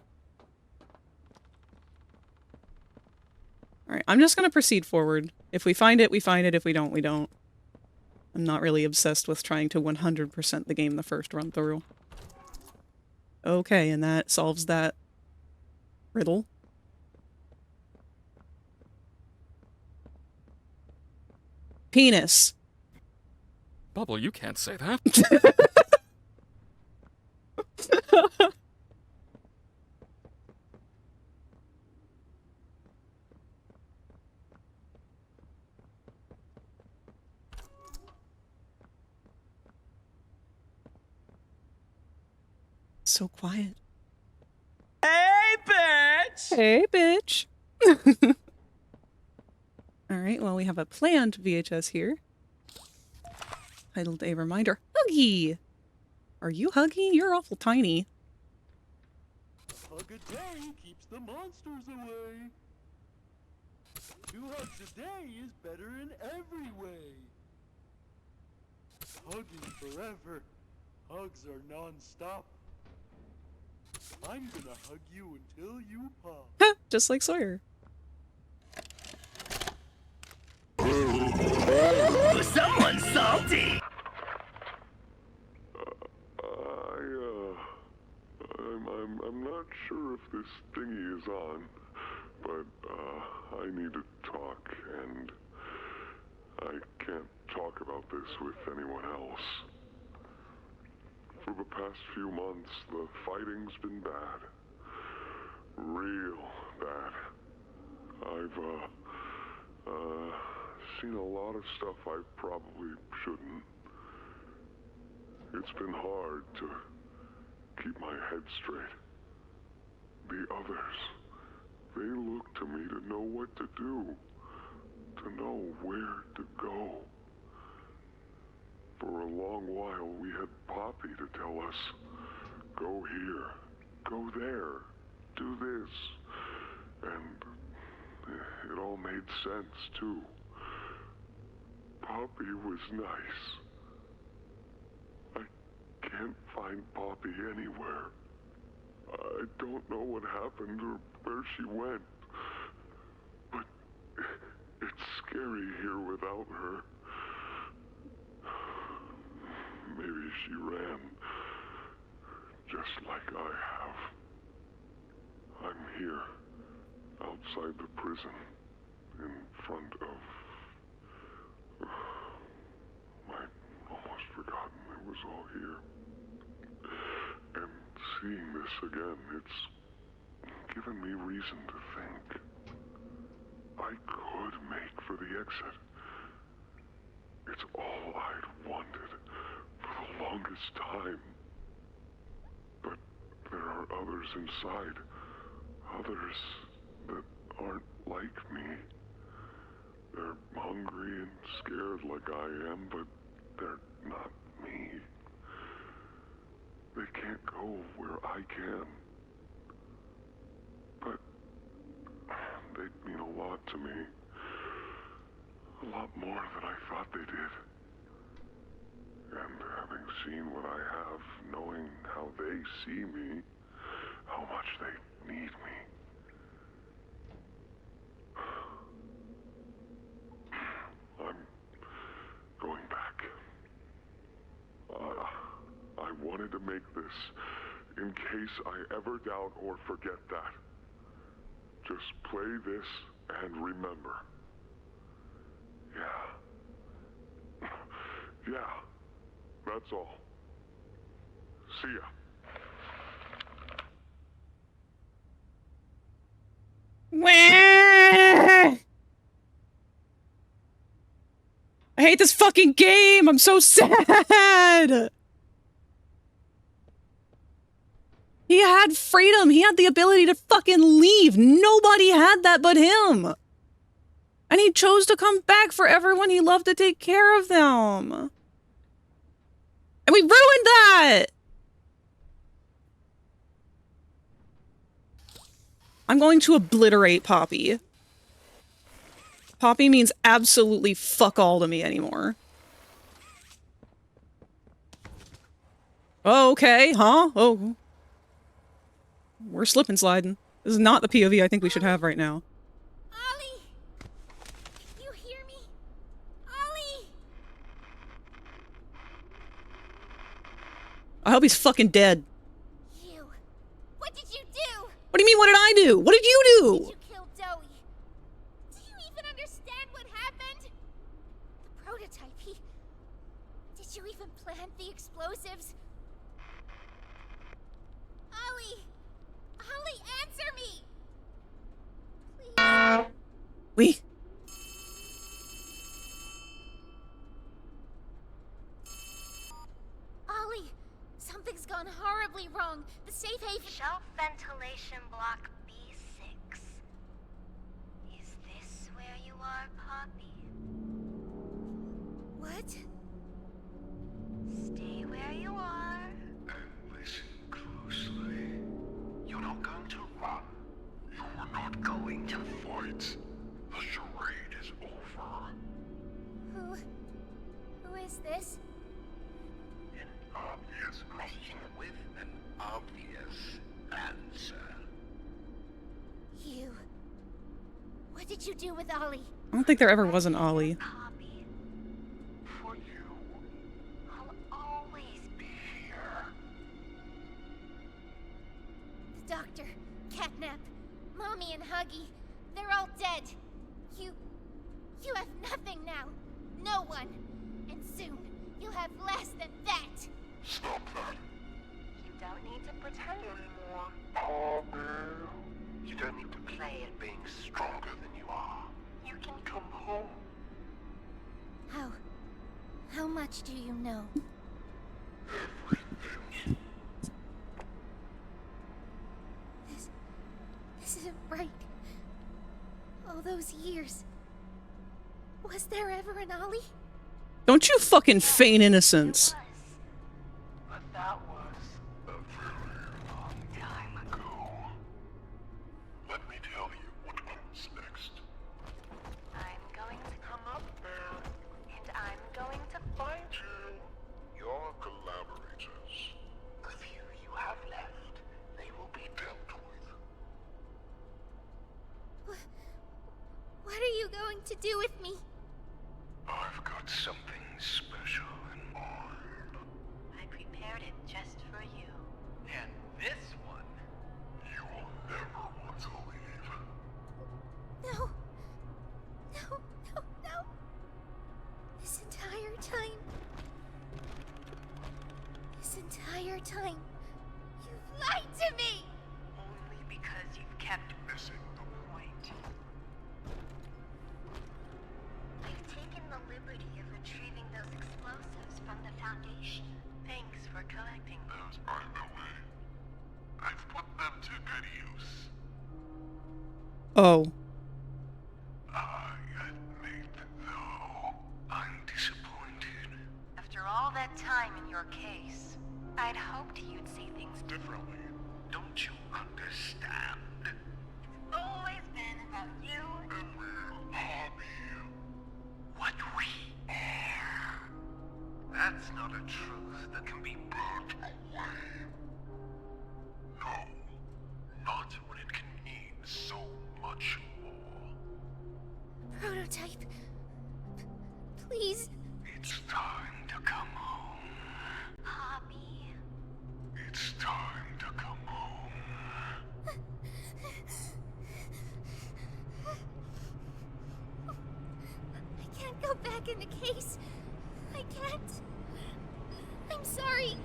Alright, I'm just gonna proceed forward. If we find it, we find it. If we don't, we don't. I'm not really obsessed with trying to 100% the game the first run through. Okay, and that solves that riddle. Penis. Bubble, you can't say that. So quiet. Hey, bitch! Hey, bitch! Alright, well, we have a planned VHS here. Titled A Reminder. Huggy! Are you Huggy? You're awful tiny. Hug a day keeps the monsters away. 2 hugs a day is better in every way. Hugging forever. Hugs are non-stop. I'm gonna hug you until you pop. Just like Sawyer. Ooh, someone's salty! I'm not sure if this thingy is on, but I need to talk, and I can't talk about this with anyone else. For the past few months, the fighting's been bad. Real bad. I've, seen a lot of stuff I probably shouldn't. It's been hard to keep my head straight. The others, they look to me to know what to do, to know where to go. For a long while, we had Poppy to tell us, go here, go there, do this. And it all made sense, too. Poppy was nice. I can't find Poppy anywhere. I don't know what happened or where she went. But it's scary here without her. Maybe she ran, just like I have. I'm here, outside the prison, in front of... I'd almost forgotten it was all here. And seeing this again, it's given me reason to think. I could make for the exit. It's all I'd wanted for the longest time. But there are others inside. Others that aren't like me. They're hungry and scared like I am, but they're not me. They can't go where I can. But they mean a lot to me. A lot more than I thought they did. And having seen what I have, knowing how they see me, how much they need me. I'm going back. I wanted to make this in case I ever doubt or forget that. Just play this and remember. Yeah. Yeah. That's all. See ya. I hate this fucking game. I'm so sad. He had freedom. He had the ability to fucking leave. Nobody had that but him. And he chose to come back for everyone he loved to take care of them. And we ruined that. I'm going to obliterate Poppy. Poppy means absolutely fuck all to me anymore. Oh, okay, huh? Oh. We're slip and sliding. This is not the POV I think we should have right now. Ollie! You hear me? Ollie! I hope he's fucking dead. You! What did you do? What do you mean, what did I do? What did you do? Did you kill Zoe? Do you even understand what happened? The prototype, Did you even plant the explosives? Ollie! Ollie, answer me! Please. Ollie, something's gone horribly wrong. The safe haven... Shelf ventilation block B6. Is this where you are, Poppy? What? Stay where you are. And listen closely. You're not going to run. You're not going to fight. The charade is over. Who is this? An obvious question with an obvious answer. You. What did you do with Ollie? I don't think there ever was an Ollie. Poppy. For you, I'll always be here. The doctor, Catnap, Mommy and Huggy, they're all dead. You have nothing now. No one. And soon, you'll have less than that. Stop that. don't need to pretend anymore. Harvey. You don't need to play at being stronger than you are. You can come home. How much do you know? This isn't right. All those years. Was there ever an Ollie? Don't you fucking feign innocence. But that was a very long time ago. Let me tell you what comes next. I'm going to Come up there. and I'm going to Find you. Your collaborators. The few you have left, they will be dealt with. What are you going to do with me? I've got something special in mind. I prepared it just for you. And this one, you will never want to leave. No. No, no, no. This entire time, you've lied to me! Only because you've kept Missing the point. I've taken the liberty of retrieving those explosives from the Foundation. Thanks for collecting them. Those are the way. I've put them to good use. Oh. I admit, though, I'm disappointed. After all that time in your case, I'd hoped you'd see things Differently. Don't you understand? It's always been about you. And we'll harm you. What we are. That's not a truth that can be burnt away. No. Not when it can mean so much more. Prototype. Please. It's time to come home. Hobby. It's time to come home. I can't go back in the case. I can't. I'm sorry.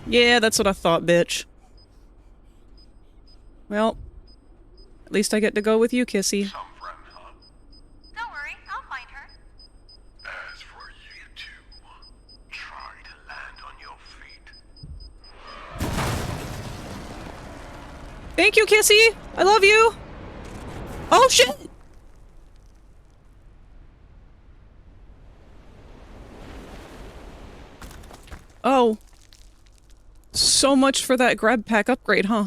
Yeah, that's what I thought, bitch. Well, at least I get to go with you, Kissy. Some friend, huh? Don't worry, I'll find her. As for you two, try to land on your feet. Thank you, Kissy! I love you! Oh, shit! Oh. So much for that grab pack upgrade, huh?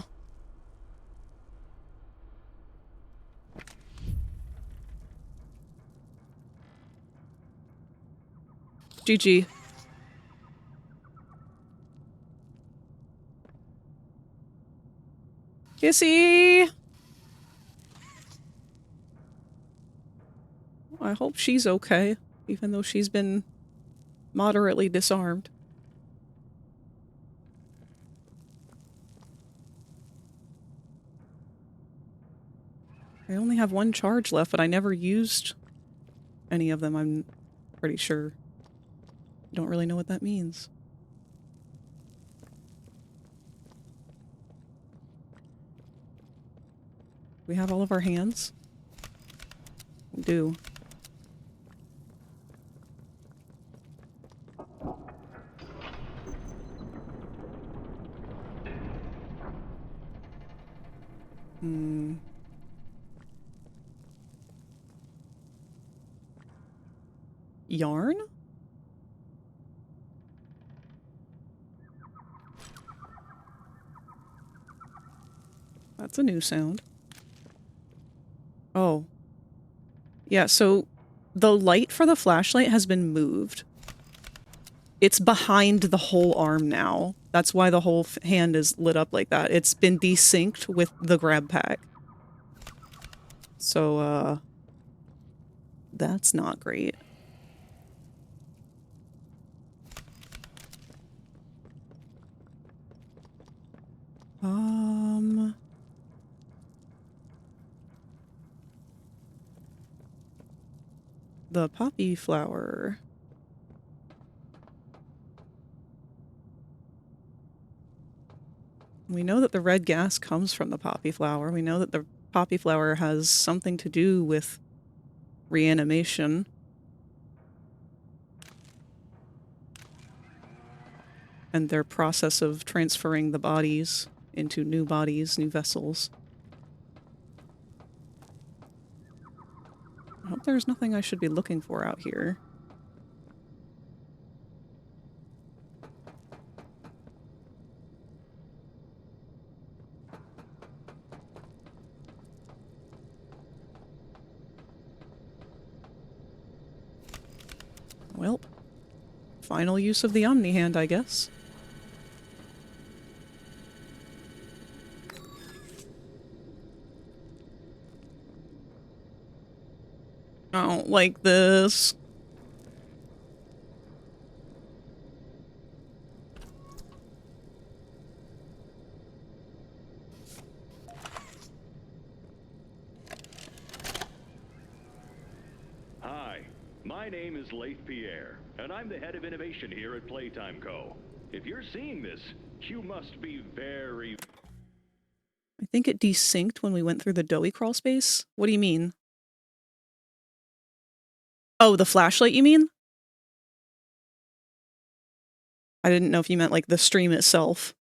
GG. Kissy! I hope she's okay, even though she's been moderately disarmed. I only have one charge left, but I never used any of them, I'm pretty sure. Don't really know what that means. We have all of our hands? We do. Yarn? That's a new sound. Oh. Yeah, so the light for the flashlight has been moved. It's behind the whole arm now. That's why the whole hand is lit up like that. It's been desynced with the grab pack. So, that's not great. The poppy flower. We know that the red gas comes from the poppy flower. We know that the poppy flower has something to do with reanimation. And their process of transferring the bodies into new bodies, new vessels. I hope there's nothing I should be looking for out here. Well, final use of the Omni Hand, I guess. I don't like this. Hi, my name is Leif Pierre, and I'm the head of innovation here at Playtime Co. If you're seeing this, you must be very... I think it desynced when we went through the doughy crawl space. What do you mean? Oh, the flashlight, you mean? I didn't know if you meant, like, the stream itself.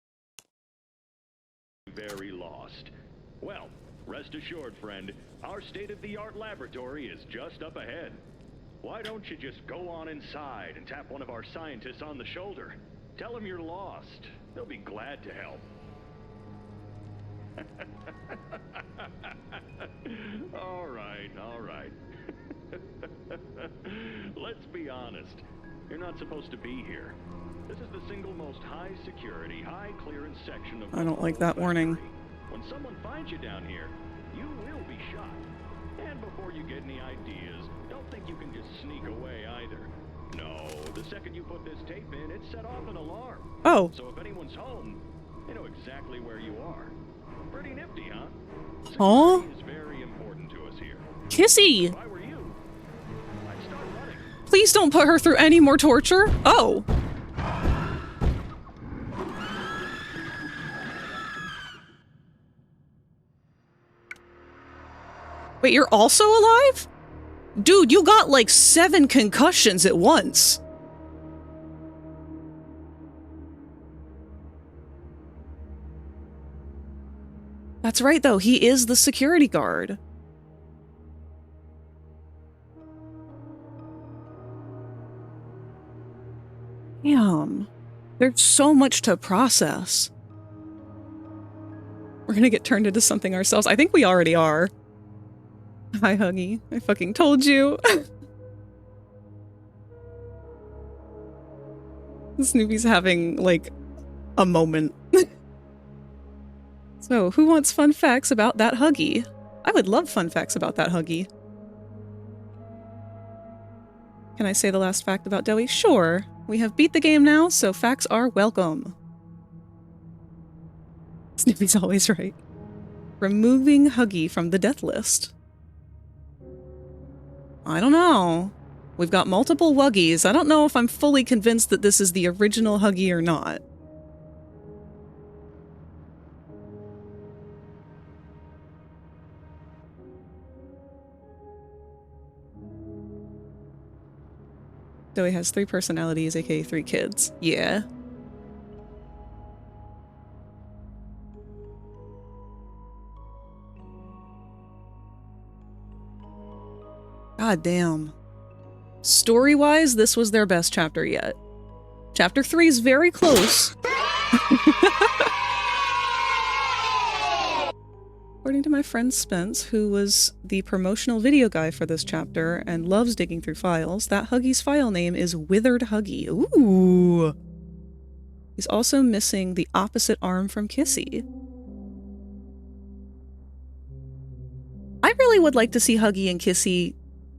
very lost. Well, rest assured, friend, our state-of-the-art laboratory is just up ahead. Why don't you just go on inside and tap one of our scientists on the shoulder? Tell them you're lost. They'll be glad to help. All right, all right. Let's be honest. You're not supposed to be here. This is the single most high-security, high-clearance section of... I don't like that warning. When someone finds you down here, you will be shot. And before you get any ideas, don't think you can just sneak away either. No, the second you put this tape in, it set off an alarm. Oh. So if anyone's home, they know exactly where you are. Pretty nifty, huh? Huh? Security is very important to us here. Kissy! If I were you, I'd start running. Please don't put her through any more torture. Oh. Wait, you're also alive? Dude, you got like 7 concussions at once. That's right, though. He is the security guard. Damn. There's so much to process. We're gonna get turned into something ourselves. I think we already are. Hi, Huggy. I fucking told you. Snoopy's having, like, a moment. So, who wants fun facts about that Huggy? I would love fun facts about that Huggy. Can I say the last fact about Doey? Sure. We have beat the game now, so facts are welcome. Snoopy's always right. Removing Huggy from the death list. I don't know. We've got multiple Wuggies. I don't know if I'm fully convinced that this is the original Huggy or not. Doey has 3 personalities, aka 3 kids. Yeah. God damn. Story-wise, this was their best chapter yet. Chapter 3 is very close. According to my friend Spence, who was the promotional video guy for this chapter and loves digging through files, that Huggy's file name is Withered Huggy. Ooh! He's also missing the opposite arm from Kissy. I really would like to see Huggy and Kissy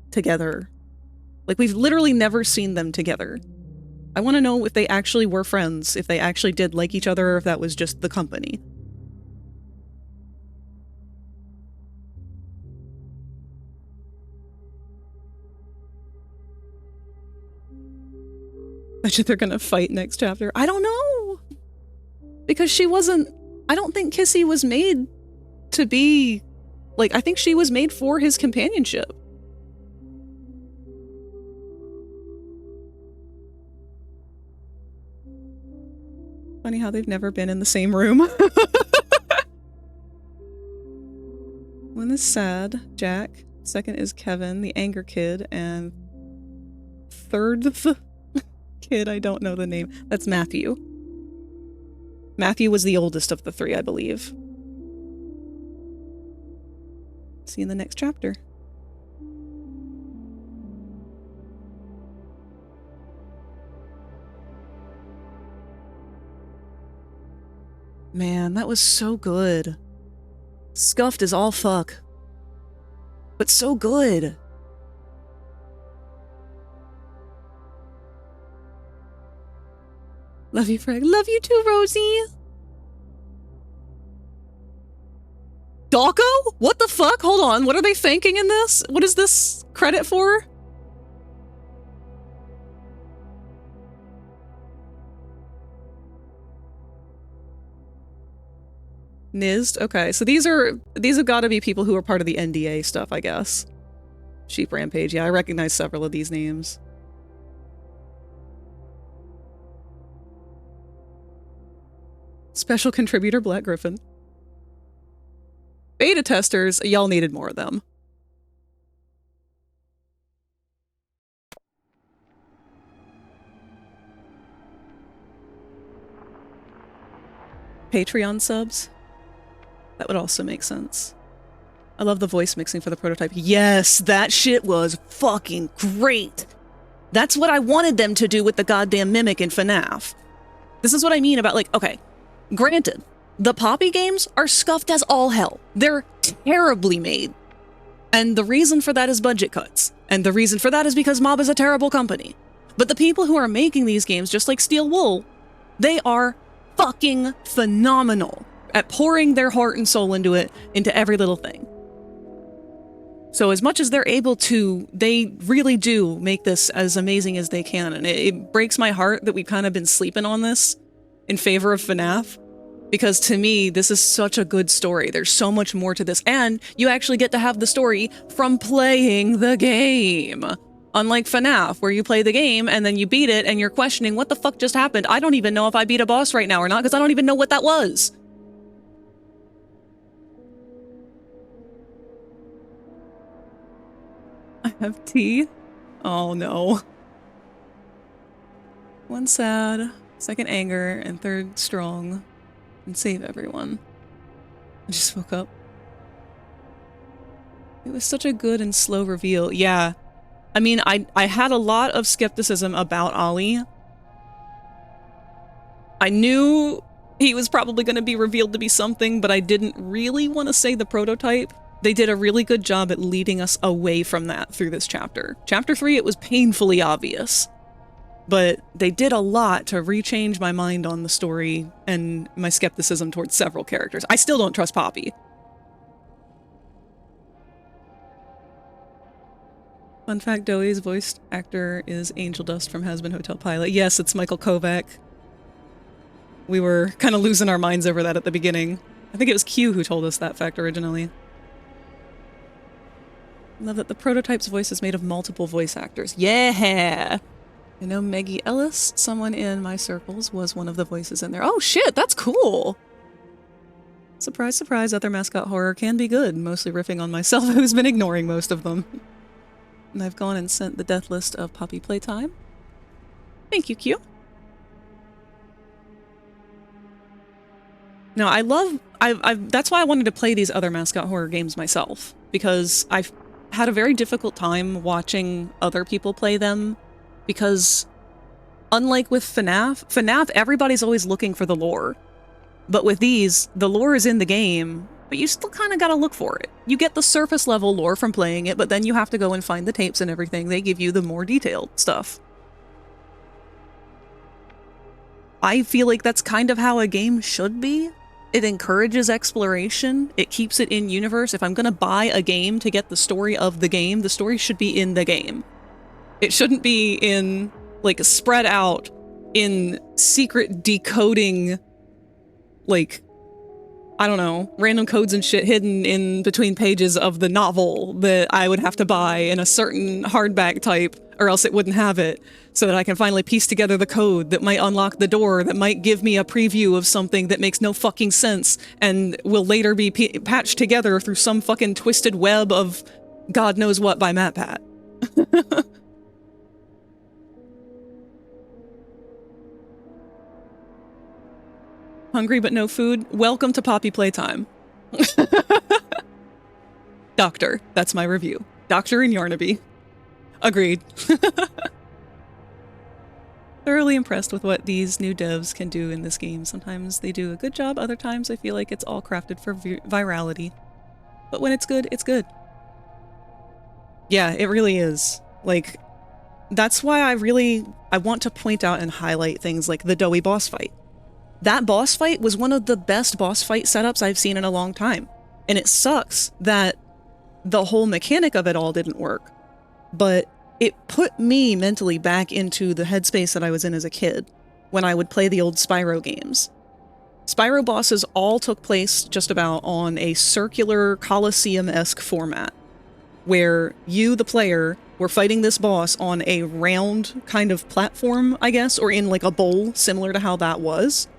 together. Like, we've literally never seen them together. I want to know if they actually were friends, if they actually did like each other, or if that was just the company. Bet you they're gonna fight next chapter. I don't know! Because she wasn't I don't think Kissy was made to be... Like, I think she was made for his companionship. Funny how they've never been in the same room. One is Sad, Jack. Second is Kevin, the anger kid. And third kid, I don't know the name. That's Matthew. Matthew was the oldest of the three, I believe. See you in the next chapter. Man, that was so good. Scuffed as all fuck. But so good. Love you, Frag. Love you too, Rosie. Dawko? What the fuck? Hold on. What are they thanking in this? What is this credit for? Nizd? Okay, so these have got to be people who are part of the NDA stuff, I guess. Sheep Rampage. Yeah, I recognize several of these names. Special contributor Black Griffin. Beta testers, y'all needed more of them. Patreon subs? That would also make sense. I love the voice mixing for the prototype. Yes, that shit was fucking great! That's what I wanted them to do with the goddamn Mimic in FNAF. This is what I mean about, like, okay, granted, the Poppy games are scuffed as all hell. They're terribly made. And the reason for that is budget cuts. And the reason for that is because Mob is a terrible company. But the people who are making these games, just like Steel Wool, they are fucking phenomenal at pouring their heart and soul into it, into every little thing. So as much as they're able to, they really do make this as amazing as they can. And it breaks my heart that we've kind of been sleeping on this in favor of FNAF. Because to me, this is such a good story. There's so much more to this. And you actually get to have the story from playing the game. Unlike FNAF, where you play the game and then you beat it and you're questioning, what the fuck just happened? I don't even know if I beat a boss right now or not because I don't even know what that was. I have tea? Oh no. One sad, second anger, and third strong. And save everyone. I just woke up. It was such a good and slow reveal. Yeah. I mean, I had a lot of skepticism about Ollie. I knew he was probably going to be revealed to be something, but I didn't really want to say the prototype. They did a really good job at leading us away from that through this chapter. Chapter 3, it was painfully obvious. But they did a lot to rechange my mind on the story and my skepticism towards several characters. I still don't trust Poppy. Fun fact, Doey's voice actor is Angel Dust from Has Been Hotel Pilot. Yes, it's Michael Kovac. We were kind of losing our minds over that at the beginning. I think it was Q who told us that fact originally. I love that the prototype's voice is made of multiple voice actors. Yeah! I know Maggie Ellis, someone in my circles, was one of the voices in there. Oh shit, that's cool! Surprise, surprise, other mascot horror can be good, mostly riffing on myself who's been ignoring most of them. And I've gone and sent the death list of Poppy Playtime. Thank you, Q. No, I love... that's why I wanted to play these other mascot horror games myself, because I've had a very difficult time watching other people play them, because unlike with FNAF, everybody's always looking for the lore. But with these, the lore is in the game, but you still kind of gotta look for it. You get the surface level lore from playing it, but then you have to go and find the tapes and everything. They give you the more detailed stuff. I feel like that's kind of how a game should be. It encourages exploration. It keeps it in universe. If I'm gonna buy a game to get the story of the game, the story should be in the game. It shouldn't be in, like, spread out in secret decoding, like, I don't know, random codes and shit hidden in between pages of the novel that I would have to buy in a certain hardback type, or else it wouldn't have it, so that I can finally piece together the code that might unlock the door, that might give me a preview of something that makes no fucking sense, and will later be patched together through some fucking twisted web of God knows what by MatPat. Hungry but no food? Welcome to Poppy Playtime. Doctor. That's my review. Doctor in Yarnaby. Agreed. Thoroughly impressed with what these new devs can do in this game. Sometimes they do a good job, other times I feel like it's all crafted for virality. But when it's good, it's good. Yeah, it really is. Like, that's why I want to point out and highlight things like the doughy boss fight. That boss fight was one of the best boss fight setups I've seen in a long time. And it sucks that the whole mechanic of it all didn't work. But it put me mentally back into the headspace that I was in as a kid when I would play the old Spyro games. Spyro bosses all took place just about on a circular Colosseum-esque format, where you, the player, were fighting this boss on a round kind of platform, I guess, or in like a bowl, similar to how that was.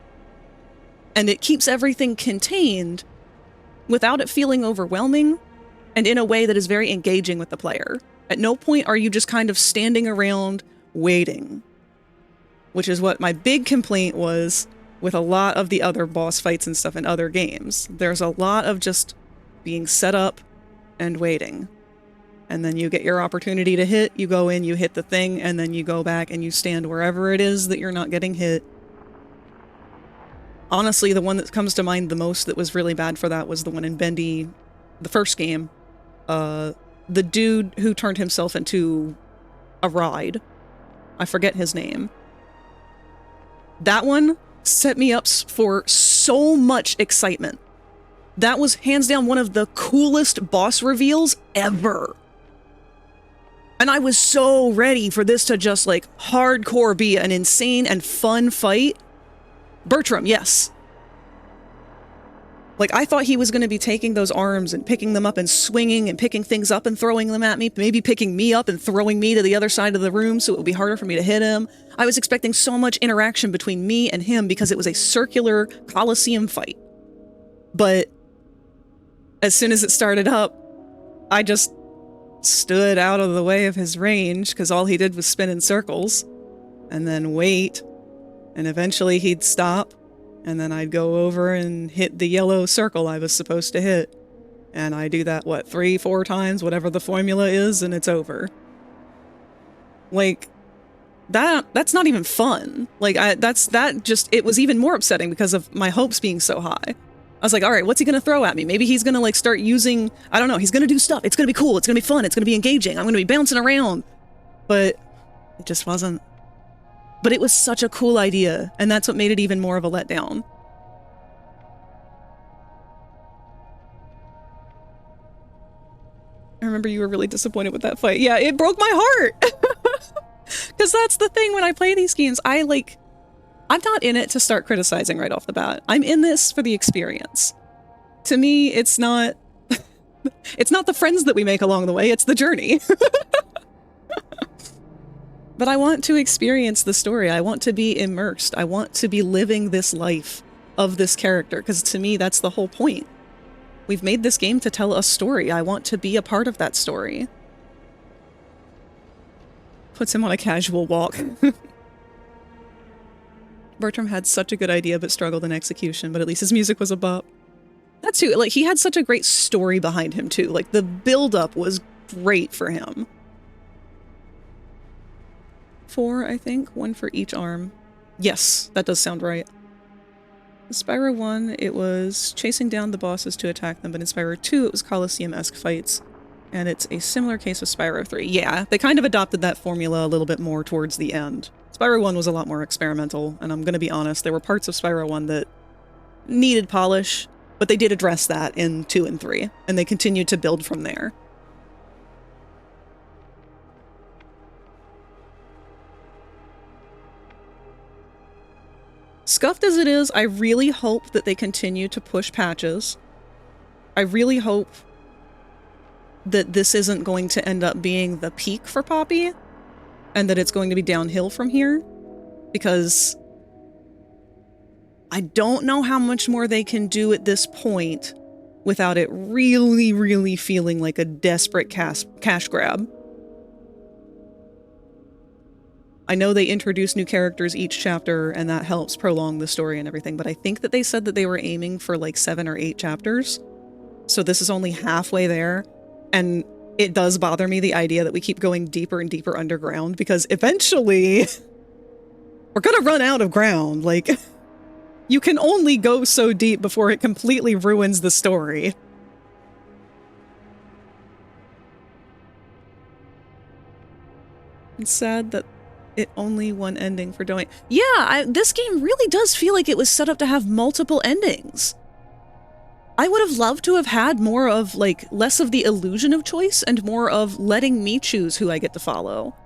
And it keeps everything contained without it feeling overwhelming, and in a way that is very engaging with the player. At no point are you just kind of standing around waiting, which is what my big complaint was with a lot of the other boss fights and stuff in other games. There's a lot of just being set up and waiting. And then you get your opportunity to hit, you go in, you hit the thing, and then you go back and you stand wherever it is that you're not getting hit. Honestly, the one that comes to mind the most that was really bad for that was the one in Bendy, the first game. The dude who turned himself into a ride. I forget his name. That one set me up for so much excitement. That was hands down one of the coolest boss reveals ever. And I was so ready for this to just like hardcore be an insane and fun fight. Bertram, yes. Like, I thought he was going to be taking those arms and picking them up and swinging and picking things up and throwing them at me, maybe picking me up and throwing me to the other side of the room so it would be harder for me to hit him. I was expecting so much interaction between me and him because it was a circular Colosseum fight. But as soon as it started up, I just stood out of the way of his range because all he did was spin in circles and then wait, and eventually he'd stop. And then I'd go over and hit the yellow circle I was supposed to hit. And I do that, what, 3-4 times, whatever the formula is, and it's over. Like, that's not even fun. Like, it was even more upsetting because of my hopes being so high. I was like, all right, what's he gonna throw at me? Maybe he's gonna, like, start using, I don't know, he's gonna do stuff. It's gonna be cool, it's gonna be fun, it's gonna be engaging, I'm gonna be bouncing around. But it just wasn't. But it was such a cool idea, and that's what made it even more of a letdown. I remember you were really disappointed with that fight. Yeah, it broke my heart! Because that's the thing when I play these games, I'm not in it to start criticizing right off the bat. I'm in this for the experience. To me, it's not... it's not the friends that we make along the way, it's the journey. But I want to experience the story. I want to be immersed. I want to be living this life of this character, because to me, that's the whole point. We've made this game to tell a story. I want to be a part of that story. Puts him on a casual walk. Bertram had such a good idea, but struggled in execution, but at least his music was a bop. That too, like, he had such a great story behind him too. Like, the build-up was great for him. 4, I think. 1 for each arm. Yes, that does sound right. In Spyro 1, it was chasing down the bosses to attack them, but in Spyro 2, it was Colosseum-esque fights. And it's a similar case with Spyro 3. Yeah, they kind of adopted that formula a little bit more towards the end. Spyro 1 was a lot more experimental, and I'm gonna be honest, there were parts of Spyro 1 that needed polish, but they did address that in 2 and 3, and they continued to build from there. Scuffed as it is, I really hope that they continue to push patches. I really hope that this isn't going to end up being the peak for Poppy, and that it's going to be downhill from here, because I don't know how much more they can do at this point without it really, really feeling like a desperate cash grab. I know they introduce new characters each chapter, and that helps prolong the story and everything, but I think that they said that they were aiming for like 7 or 8 chapters. So this is only halfway there, and it does bother me, the idea that we keep going deeper and deeper underground, because eventually we're gonna run out of ground. Like, you can only go so deep before it completely ruins the story. It's sad that it only one ending for Doing. Yeah, this game really does feel like it was set up to have multiple endings. I would have loved to have had more of, like, less of the illusion of choice and more of letting me choose who I get to follow.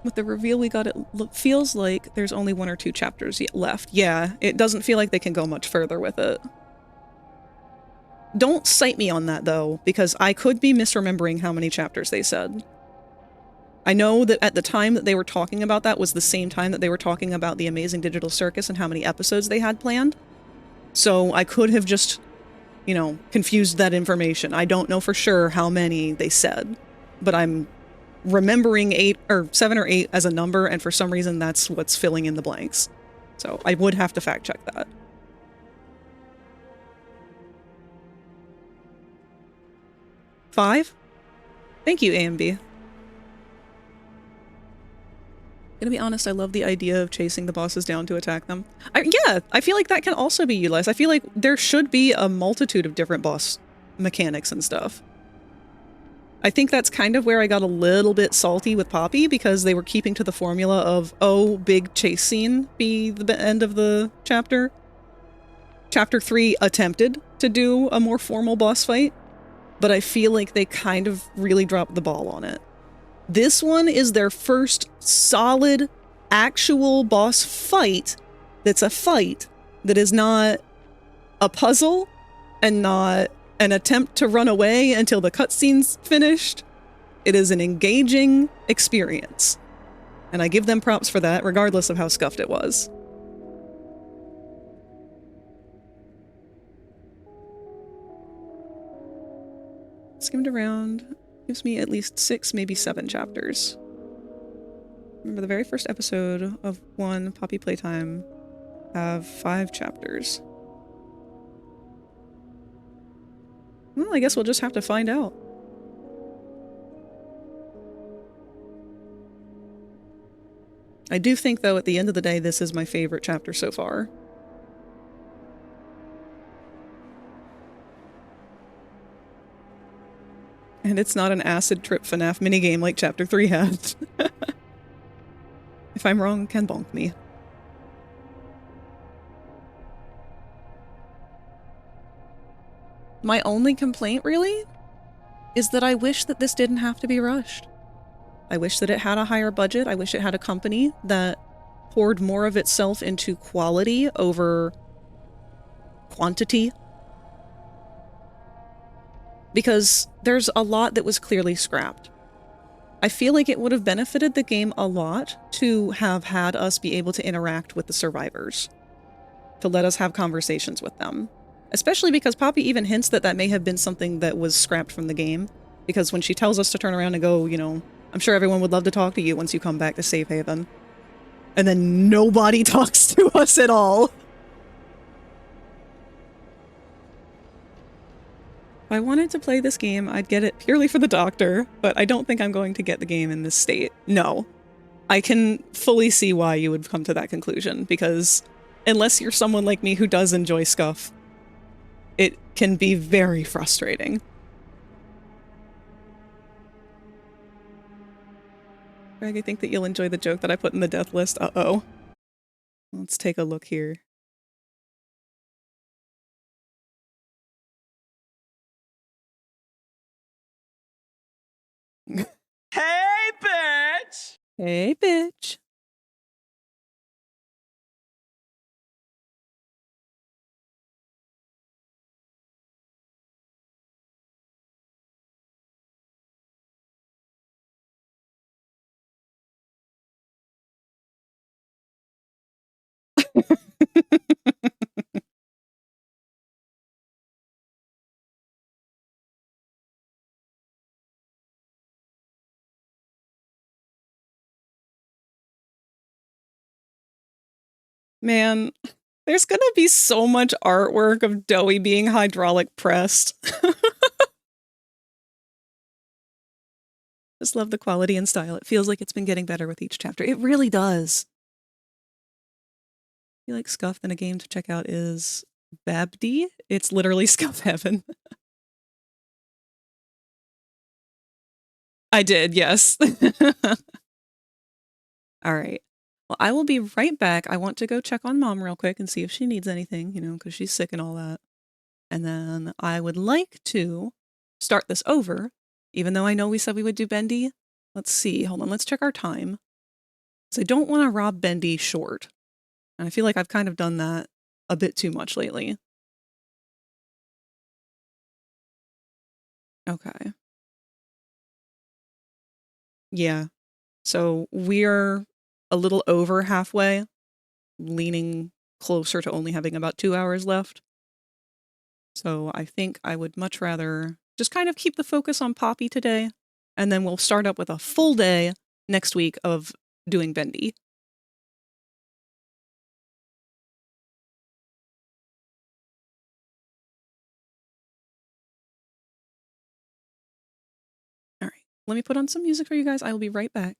With the reveal we got, it feels like there's only 1 or 2 chapters yet left. Yeah, it doesn't feel like they can go much further with it. Don't cite me on that, though, because I could be misremembering how many chapters they said. I know that at the time that they were talking about that was the same time that they were talking about the Amazing Digital Circus and how many episodes they had planned. So I could have just, you know, confused that information. I don't know for sure how many they said, but I'm remembering 7 or 8 as a number, and for some reason that's what's filling in the blanks. So I would have to fact check that. 5? Thank you, AMB. Gonna be honest, I love the idea of chasing the bosses down to attack them. Yeah, I feel like that can also be utilized. I feel like there should be a multitude of different boss mechanics and stuff. I think that's kind of where I got a little bit salty with Poppy, because they were keeping to the formula of, oh, big chase scene be the end of the chapter. Chapter 3 attempted to do a more formal boss fight, but I feel like they kind of really dropped the ball on it. This one is their first solid, actual boss fight that's a fight that is not a puzzle and not an attempt to run away until the cutscene's finished. It is an engaging experience, and I give them props for that, regardless of how scuffed it was. Skimmed around. Gives me at least 6, maybe 7 chapters. Remember, the very first episode of 1 Poppy Playtime have 5 chapters. Well, I guess we'll just have to find out. I do think, though, at the end of the day, this is my favorite chapter so far. And it's not an acid trip FNAF minigame like Chapter 3 had. If I'm wrong, can bonk me. My only complaint, really, is that I wish that this didn't have to be rushed. I wish that it had a higher budget. I wish it had a company that poured more of itself into quality over quantity. Because there's a lot that was clearly scrapped. I feel like it would have benefited the game a lot to have had us be able to interact with the survivors. To let us have conversations with them. Especially because Poppy even hints that that may have been something that was scrapped from the game. Because when she tells us to turn around and go, you know, I'm sure everyone would love to talk to you once you come back to Safe Haven. And then nobody talks to us at all. If I wanted to play this game, I'd get it purely for the doctor, but I don't think I'm going to get the game in this state. No. I can fully see why you would come to that conclusion, because unless you're someone like me who does enjoy Scuff, it can be very frustrating. Greg, I think that you'll enjoy the joke that I put in the death list. Uh-oh. Let's take a look here. Hey, Hey, bitch. Man, there's gonna be so much artwork of Doughy being hydraulic pressed. Just love the quality and style. It feels like it's been getting better with each chapter. It really does. I feel like Scuff in a game to check out is Babdi. It's literally Scuff Heaven. I did, yes. All right. Well, I will be right back. I want to go check on Mom real quick and see if she needs anything, you know, because she's sick and all that. And then I would like to start this over, even though I know we said we would do Bendy. Let's see. Hold on. Let's check our time. Because I don't want to rob Bendy short. And I feel like I've kind of done that a bit too much lately. Okay. Yeah. So we're a little over halfway, leaning closer to only having about 2 hours left. So I think I would much rather just kind of keep the focus on Poppy today, and then we'll start up with a full day next week of doing Bendy. All right, let me put on some music for you guys. I will be right back.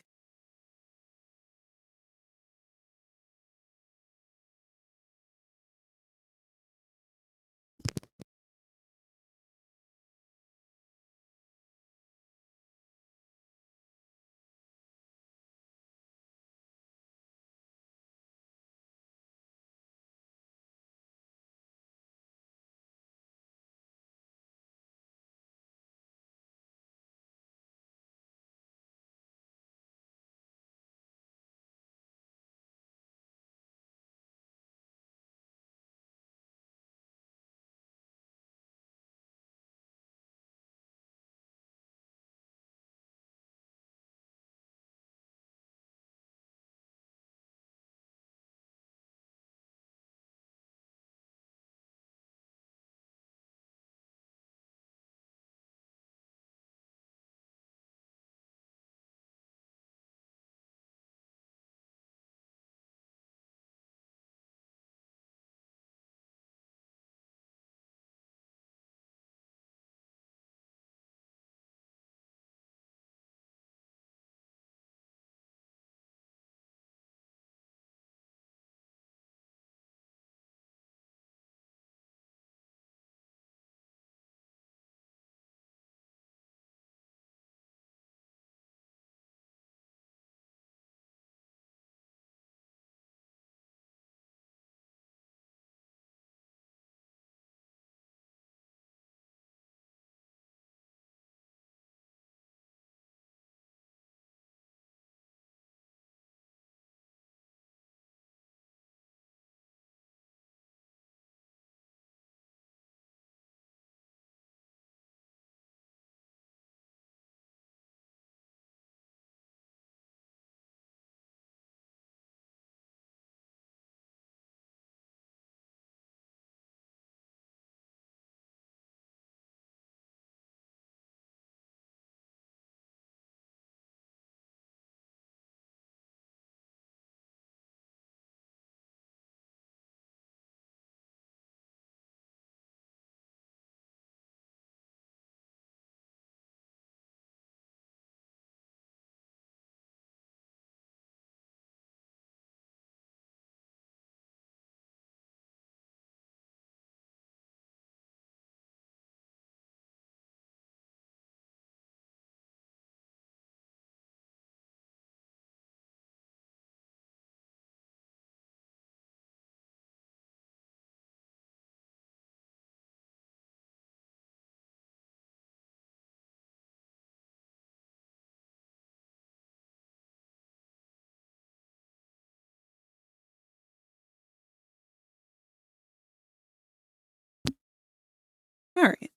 All right.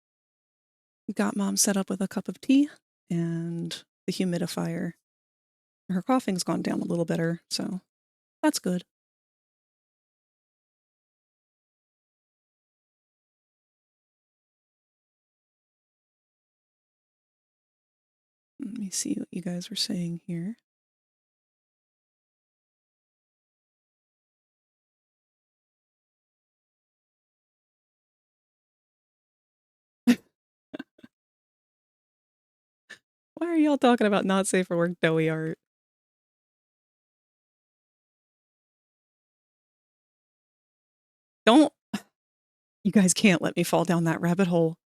We got Mom set up with a cup of tea and the humidifier. Her coughing's gone down a little better, so that's good. Let me see what you guys were saying here. Why are y'all talking about not safe for work doughy art? Don't. You guys can't let me fall down that rabbit hole.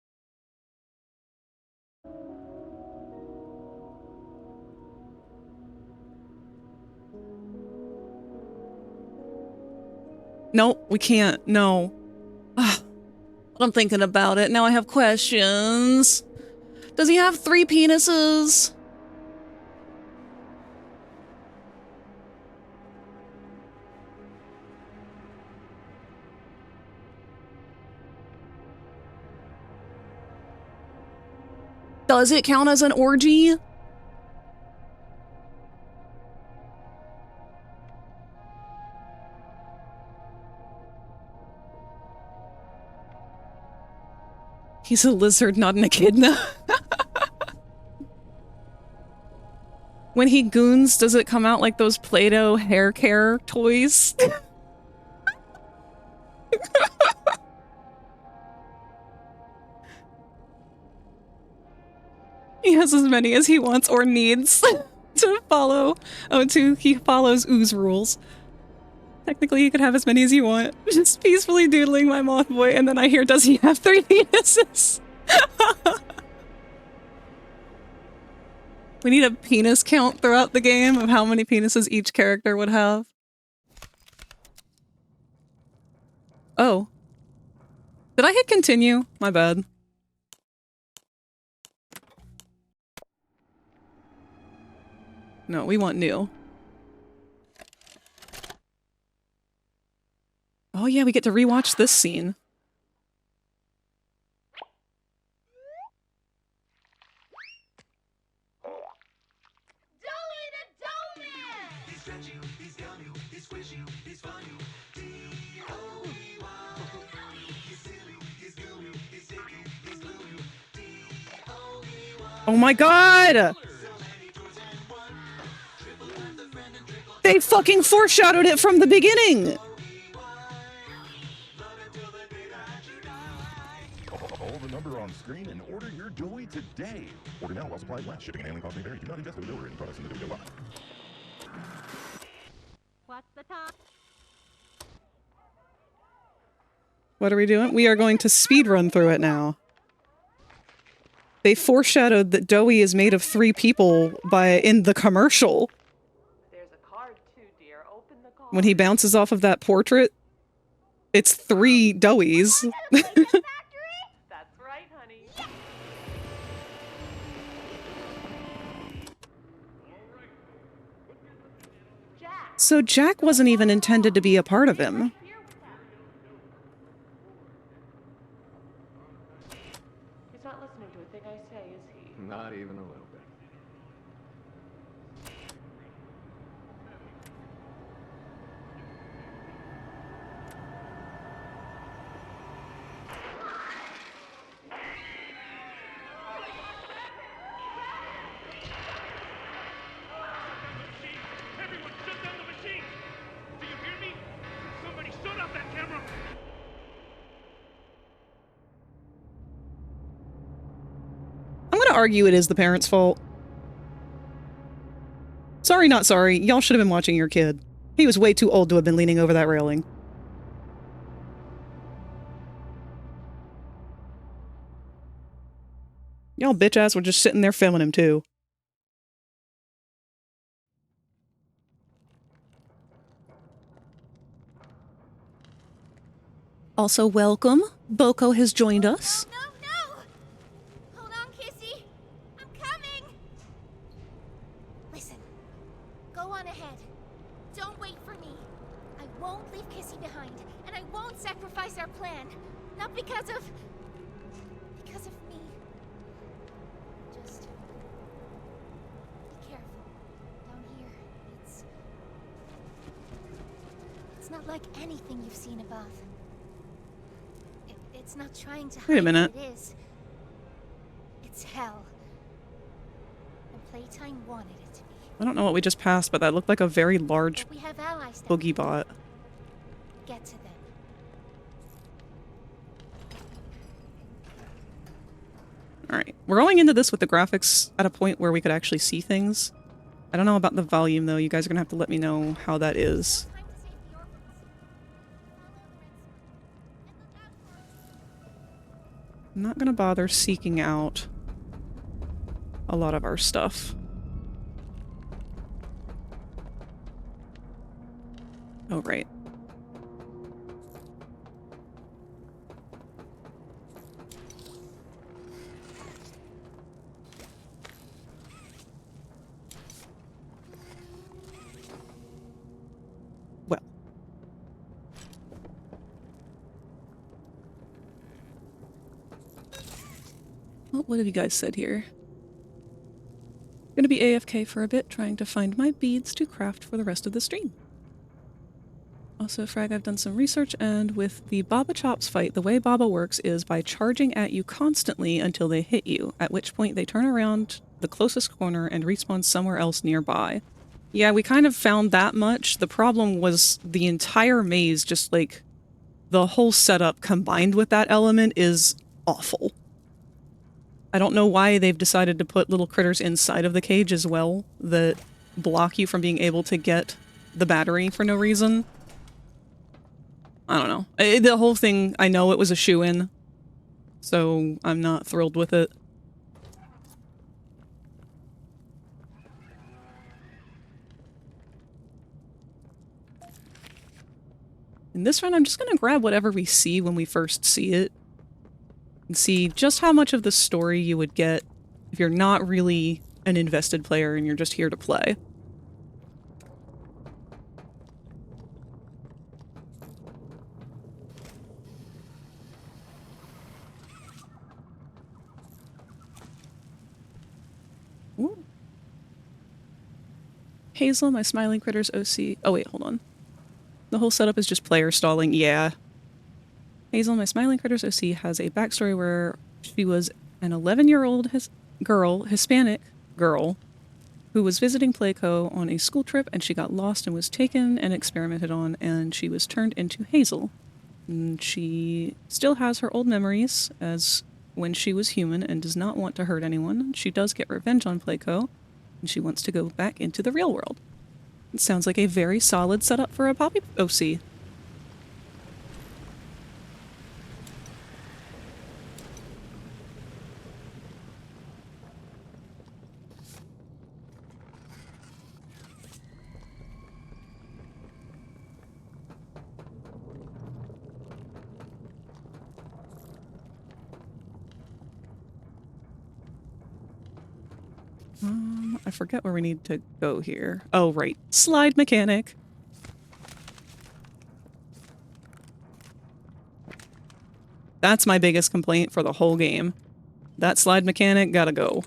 Nope, we can't. No. I'm thinking about it. Now I have questions. Does he have 3 penises? Does it count as an orgy? He's a lizard, not an echidna. When he goons, does it come out like those Play-Doh hair care toys? He has as many as he wants or needs to follow. He follows ooze rules. Technically, you could have as many as you want. Just peacefully doodling my moth boy, and then I hear, does he have 3 penises? We need a penis count throughout the game of how many penises each character would have. Oh. Did I hit continue? My bad. No, we want new. Oh yeah, we get to rewatch this scene. Oh my god! They fucking foreshadowed it from the beginning! Call the number on screen and order your Doughy today. Order now while supplies last. Shipping and handling costs may vary. Do not invest or deliver any products in the Doughy line. What's the time? What are we doing? We are going to speed run through it now. They foreshadowed that Doughy is made of 3 people in the commercial. There's a card too, dear. Open the card. When he bounces off of that portrait, it's 3 Doughys. That's right, honey. So Jack wasn't even intended to be a part of him. He's not listening to a thing I say, is he? Not even a little bit. I'm gonna argue it is the parents' fault. Sorry, not sorry. Y'all should have been watching your kid. He was way too old to have been leaning over that railing. Y'all bitch ass were just sitting there filming him too. Also, welcome. Boko has joined us. No! Hold on, Kissy. I'm coming! Listen. Go on ahead. Don't wait for me. I won't leave Kissy behind, and I won't sacrifice our plan. Not because of... not like anything you've seen above. It's not trying to hide Wait a minute. what it is. It's hell. And Playtime wanted it to be. I don't know what we just passed, but that looked like a very large But we have allies down boogie bot. Get to them. Alright, we're going into this with the graphics at a point where we could actually see things. I don't know about the volume, though. You guys are gonna have to let me know how that is. I'm not gonna bother seeking out a lot of our stuff. Oh, right. Well. Well, what have you guys said here? Gonna be AFK for a bit, trying to find my beads to craft for the rest of the stream. Also, Frag, I've done some research, and with the Baba Chops fight, the way Baba works is by charging at you constantly until they hit you, at which point they turn around the closest corner and respawn somewhere else nearby. Yeah, we kind of found that much. The problem was the entire maze, just like, the whole setup combined with that element is awful. I don't know why they've decided to put little critters inside of the cage as well that block you from being able to get the battery for no reason. I don't know. The whole thing, I know it was a shoo-in, so I'm not thrilled with it. In this run, I'm just gonna grab whatever we see when we first see it, and see just how much of the story you would get if you're not really an invested player and you're just here to play. Ooh. Hazel, my smiling critters OC. Oh wait, hold on. The whole setup is just player stalling. Yeah. Hazel, my smiling critters OC has a backstory where she was an 11-year-old Hispanic girl, who was visiting Playco on a school trip, and she got lost and was taken and experimented on, and she was turned into Hazel. And she still has her old memories as when she was human and does not want to hurt anyone. She does get revenge on Playco, and she wants to go back into the real world. It sounds like a very solid setup for a Poppy OC. I forget where we need to go here. Oh, right. Slide mechanic. That's my biggest complaint for the whole game. That slide mechanic gotta go.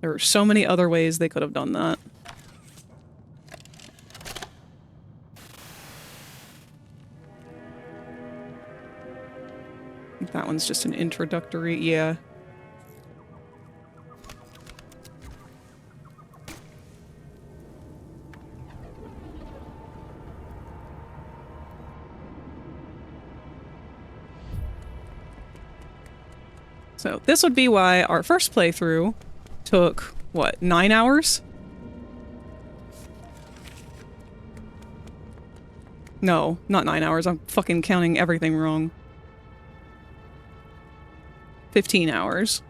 There are so many other ways they could have done that. I think that one's just an introductory, yeah. So this would be why our first playthrough took, what, 9 hours? No, not 9 hours. I'm fucking counting everything wrong. 15 hours.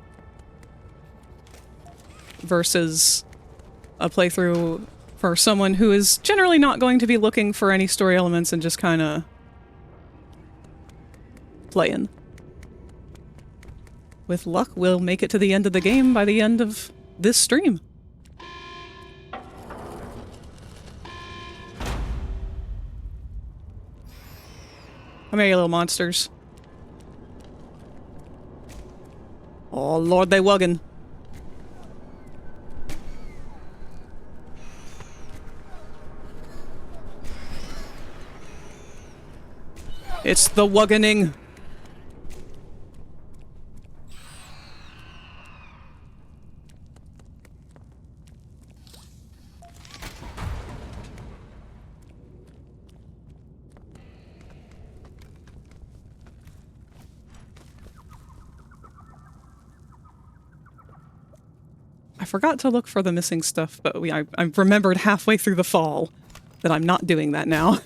Versus a playthrough for someone who is generally not going to be looking for any story elements and just kind of playing. With luck, we'll make it to the end of the game by the end of this stream. Come here, you little monsters. Oh, Lord, they wuggin'. It's the wuggening. I forgot to look for the missing stuff, but I remembered halfway through the fall that I'm not doing that now.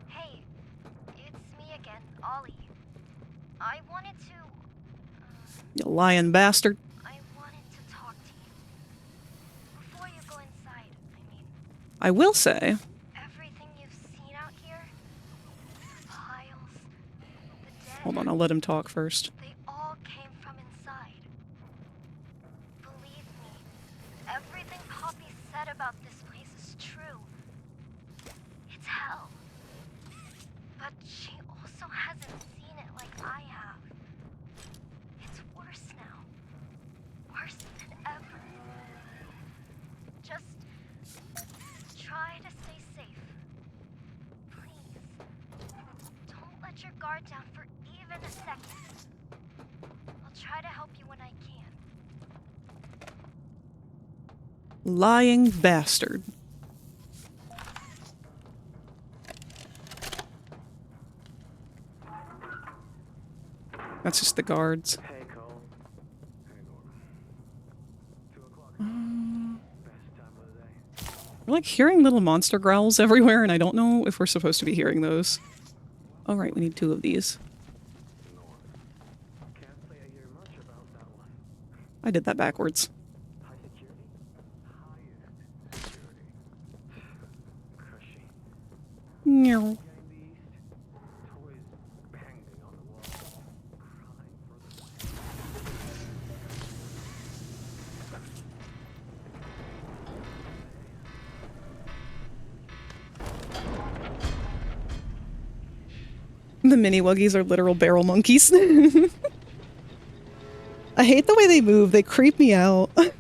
Hey, it's me again, Ollie. I wanted to... You lying bastard. I wanted to talk to you. Before you go inside, I mean... I will say... Everything you've seen out here... The piles... The dead... Hold on, I'll let him talk first. They all came from inside. Believe me, everything Poppy said about this place is true. It's hell. But she also hasn't seen it like I have. It's worse now. Worse than ever. Just try to stay safe. Please. Don't let your guard down for even a second. I'll try to help you when I can. Lying bastard. That's just the guards. We're like hearing little monster growls everywhere, and I don't know if we're supposed to be hearing those. Oh right, we need 2 of these. I did that backwards. Meow. The mini wuggies are literal barrel monkeys. I hate the way they move. They creep me out. I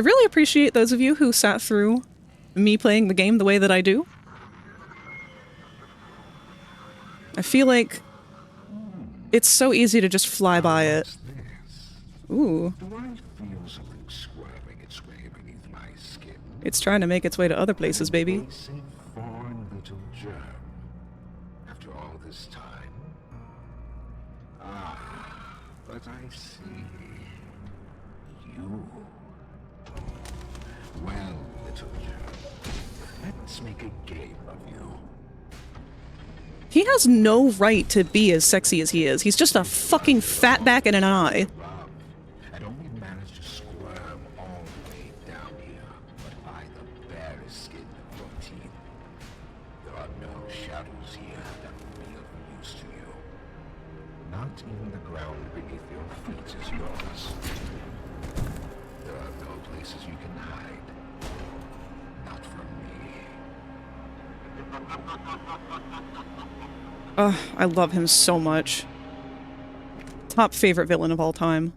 really appreciate those of you who sat through me playing the game the way that I do. I feel like it's so easy to just fly by it. Ooh. It's trying to make its way to other places, baby. After all this time. Ah, but I see. You. Well, little germ, let's make a game of you. He has no right to be as sexy as he is. He's just a fucking fatback and an eye. And only managed to squirm all the way down here, but by the barest skin of your teeth. There are no shadows here that will be of use to you. Not even the ground beneath your feet is yours. There are no places you can hide. Not from me. Ugh, I love him so much. Top favorite villain of all time.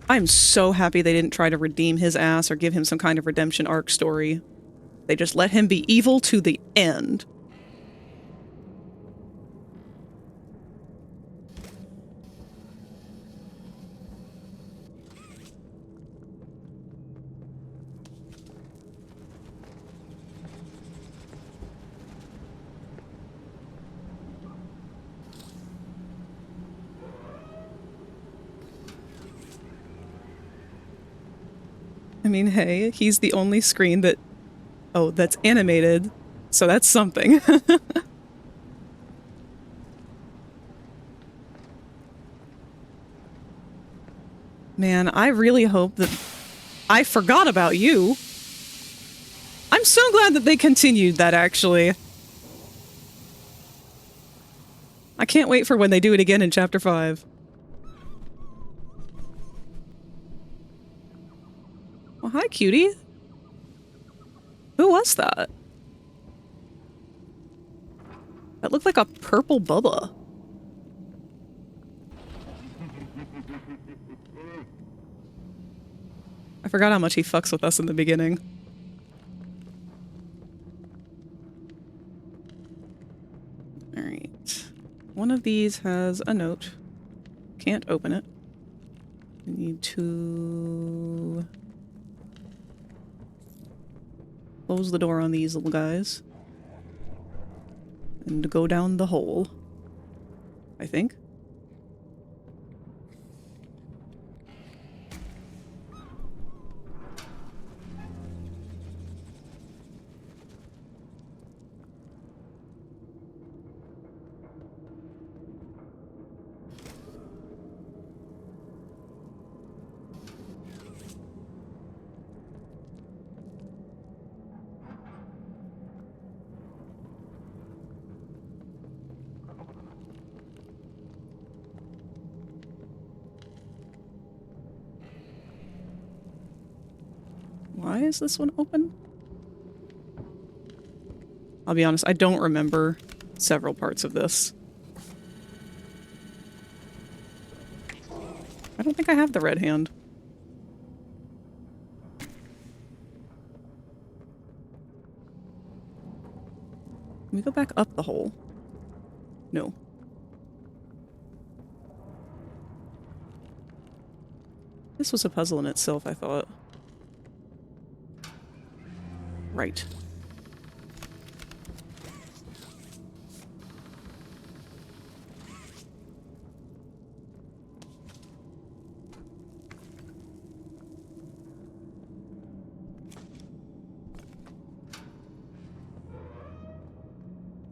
I'm so happy they didn't try to redeem his ass or give him some kind of redemption arc story. They just let him be evil to the end. I mean, hey, he's the only screen that... Oh, that's animated. So that's something. Man, I really hope that... I forgot about you. I'm so I'm glad that they continued that, actually. I can't wait for when they do it again in Chapter 5. Well, hi, cutie. Who was that? That looked like a purple Bubba. I forgot how much he fucks with us in the beginning. Alright. One of these has a note. Can't open it. I need to close the door on these little guys. And go down the hole. I think. Why is this one open? I'll be honest, I don't remember several parts of this. I don't think I have the red hand. Can we go back up the hole? No. This was a puzzle in itself, I thought. Right.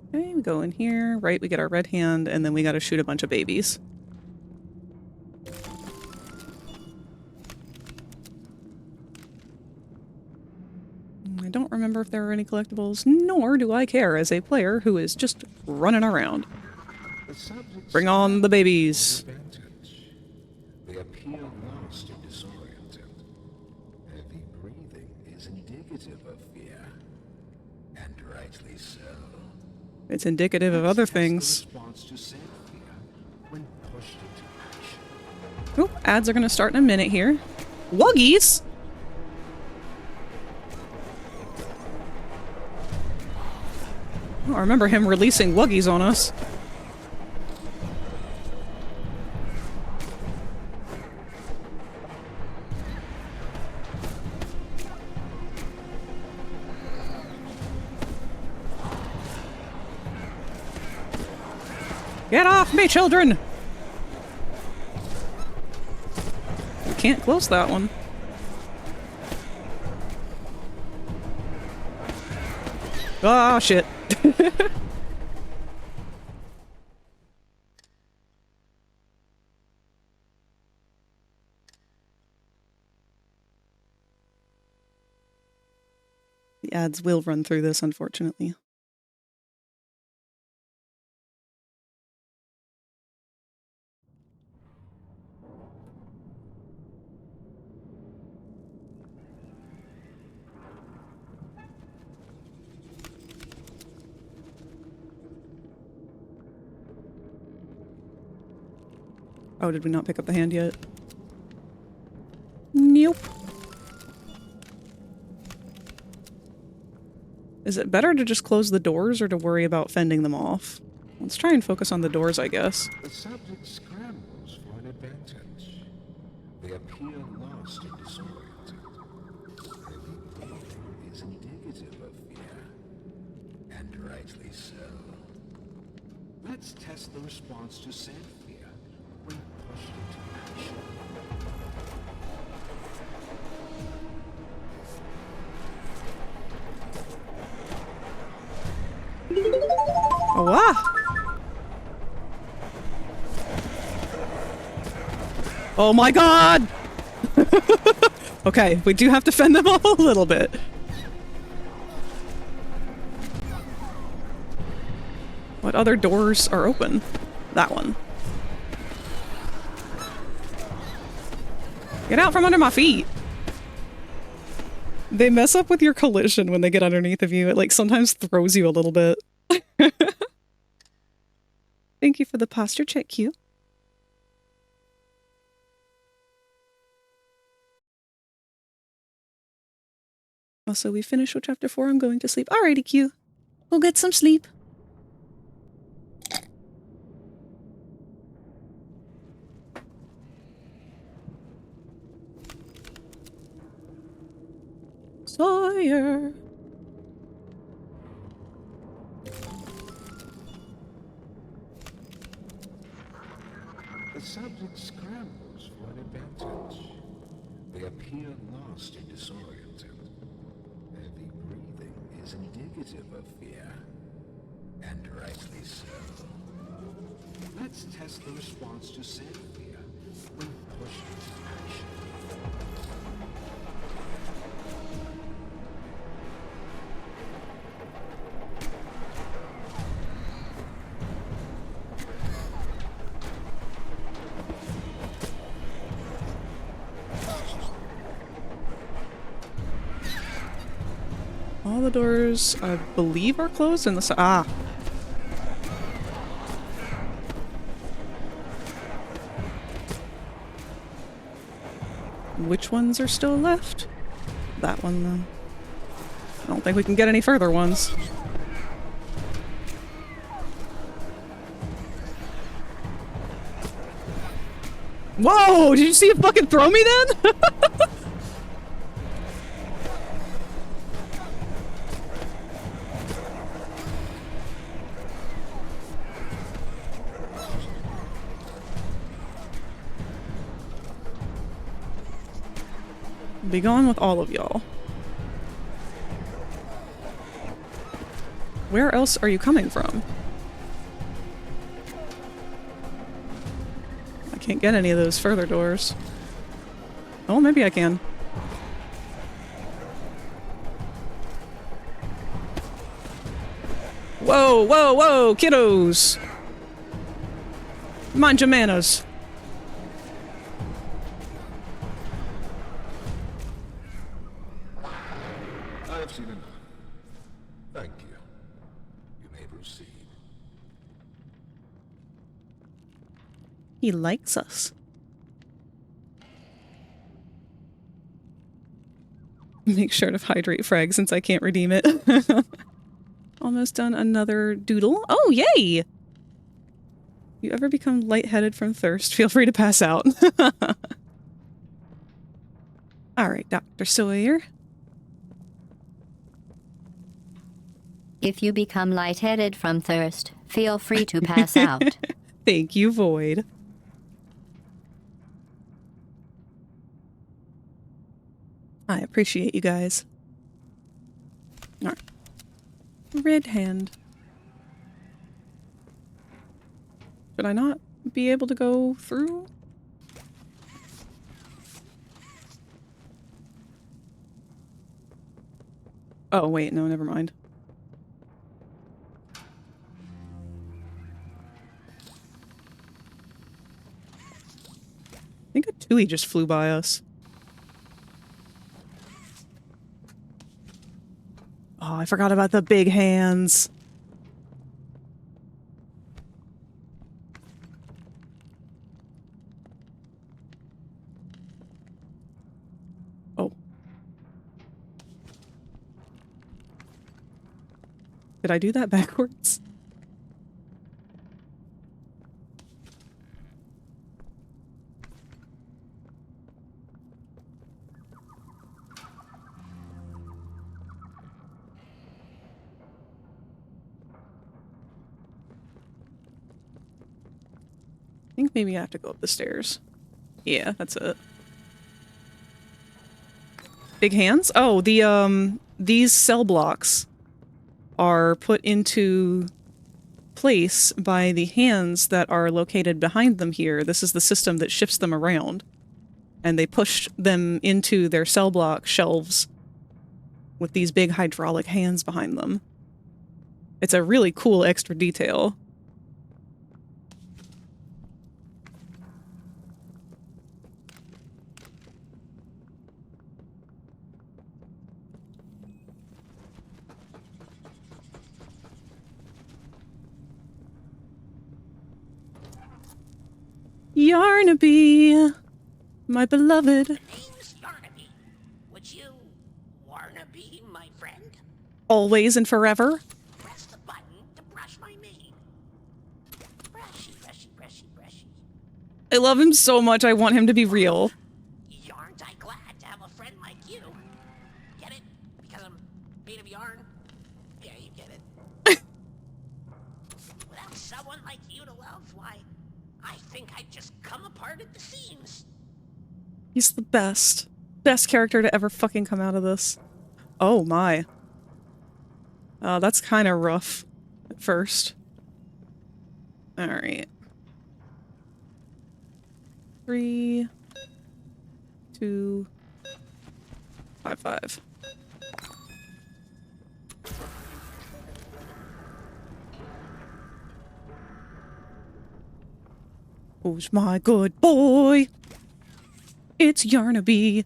Okay, we go in here. Right, we get our red hand, and then we gotta shoot a bunch of babies. I don't remember if there are any collectibles, nor do I care as a player who is just running around. Bring on the babies. They appear lost and disoriented. Heavy breathing is indicative of fear, and rightly so. It's indicative of other things. Oh, ads are going to start in a minute here. Wuggies! Oh, I remember him releasing Wuggies on us. Get off me, children! We can't close that one. Ah, shit. The ads will run through this, unfortunately. Oh, did we not pick up the hand yet? Nope. Is it better to just close the doors or to worry about fending them off? Let's try and focus on the doors, I guess. The subject scrambles for an advantage. They appear lost and disoriented. Heavy breathing is indicative of fear, and rightly so. Let's test the response to said fear when pushed into action. Oh, wow. Oh my god! Okay, we do have to fend them off a little bit. What other doors are open? That one. Get out from under my feet! They mess up with your collision when they get underneath of you. It like sometimes throws you a little bit. Thank you for the posture check, Q. Also, we finished with chapter 4. I'm going to sleep. Alrighty, Q. We'll get some sleep. Sawyer. The subject scrambles for an advantage. They appear lost and disoriented. Heavy breathing is indicative of fear. And rightly so. Let's test the response to said fear when pushed into action. All the doors, I believe, are closed in the ah. Which ones are still left? That one, though. I don't think we can get any further ones. Whoa! Did you see it fucking throw me then? Be gone with all of y'all. Where else are you coming from? I can't get any of those further doors. Oh, maybe I can. Whoa, whoa, whoa, kiddos! Mind your manners. I've seen enough. Thank you. You may proceed. He likes us. Make sure to hydrate frag since I can't redeem it. Almost done another doodle. Oh, yay! You ever become lightheaded from thirst, feel free to pass out. Alright, Dr. Sawyer. If you become lightheaded from thirst, feel free to pass out. Thank you, Void. I appreciate you guys. Alright. Red hand. Should I not be able to go through? Oh, wait, no, never mind. I think a Tui just flew by us. Oh, I forgot about the big hands. Oh. Did I do that backwards? I think maybe I have to go up the stairs. Yeah, that's it. Big hands? Oh, these cell blocks are put into place by the hands that are located behind them here. This is the system that shifts them around. And they push them into their cell block shelves with these big hydraulic hands behind them. It's a really cool extra detail. Yarnaby, my beloved. Name's Yarnaby. Would you wanna be my friend? Always and forever. Press the button to brush my mane. Brushy, brushy, brushy, brushy. I love him so much, I want him to be real. Yarn't I glad to have a friend like you? Get it? Because I'm made of yarn? Yeah, you get it. Without someone like you to love, why, I think I'd just come apart at the seams. He's the best. Best character to ever fucking come out of this. Oh my. That's kind of rough at first. Alright. 3, 2, 5, 5. Who's my good boy? It's Yarnaby.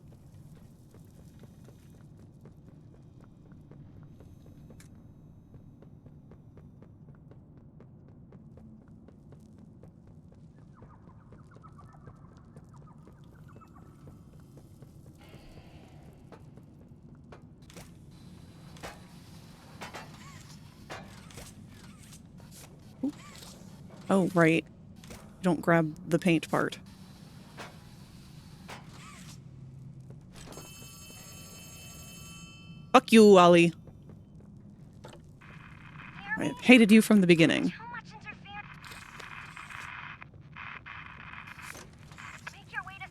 Oh, right. Don't grab the paint part. Fuck you, Ollie. I hated you from the beginning. Make your way to...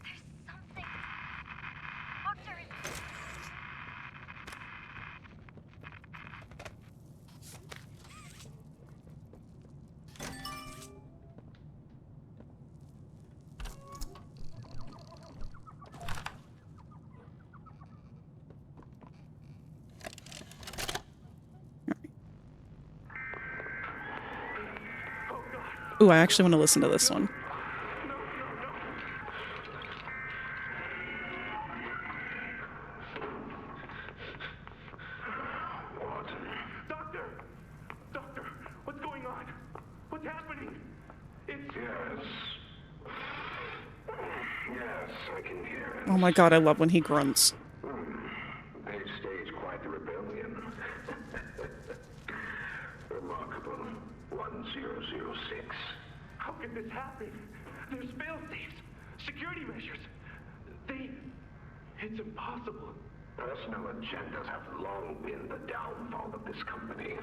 There's something. Doctor is... Ooh, I actually want to listen to this one. Doctor! Doctor, what's going on? What's happening? It's... Yes, I can hear it. Oh my god, I love when he grunts. They staged quite the rebellion. Remarkable. 1006. How could this happen? There's fail-safes, security measures. It's impossible. Personal agendas have long been the downfall of this company.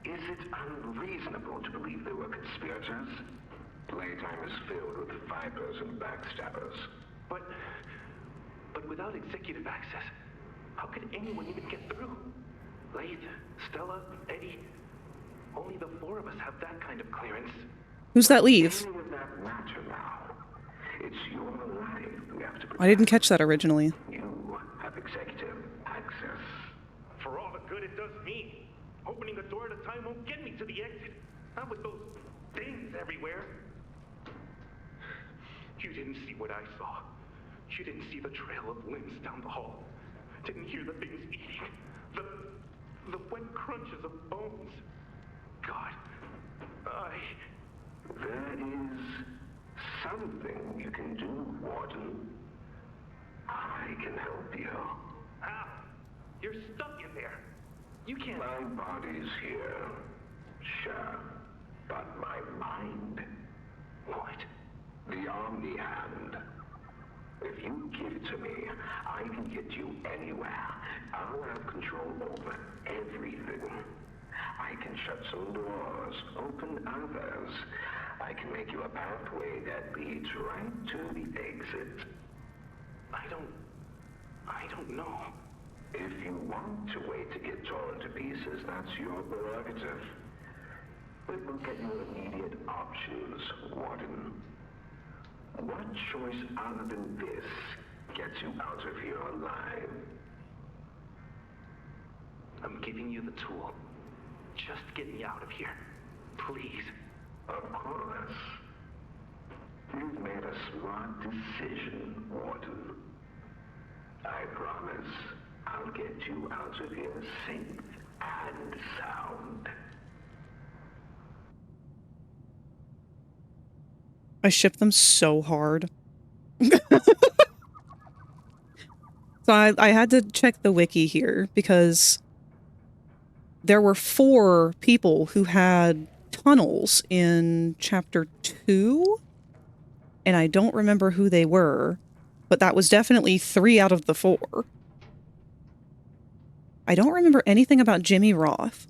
Is it unreasonable to believe they were conspirators? Playtime is filled with vipers and backstabbers. But without executive access, how could anyone even get through? Lathe, Stella, Eddie, only the 4 of us have that kind of clearance. Who's that leave? Any of that matter now. It's your life we have to protect. I didn't catch that originally. You have executive access. For all the good it does me, opening a door at a time won't get me to the exit. Not with those things everywhere. You didn't see what I saw. You didn't see the trail of limbs down the hall. Didn't hear the things eating. The wet crunches of bones. God, There is something you can do, Warden. I can help you. How? You're stuck in there. You can't... My body's here. Sure. But my mind... What? The Omni Hand. If you give it to me, I can get you anywhere. I'll have control over everything. I can shut some doors, open others. I can make you a pathway that leads right to the exit. I don't know. If you want to wait to get torn to pieces, that's your prerogative. But look at your immediate options, Warden. What choice other than this gets you out of here alive? I'm giving you the tool. Just get me out of here. Please. Of course. You've made a smart decision, Warden. I promise I'll get you out of here safe and sound. I ship them so hard. So I had to check the wiki here because there were 4 people who had tunnels in chapter 2, and I don't remember who they were, but that was definitely 3 out of the 4. I don't remember anything about Jimmy Roth.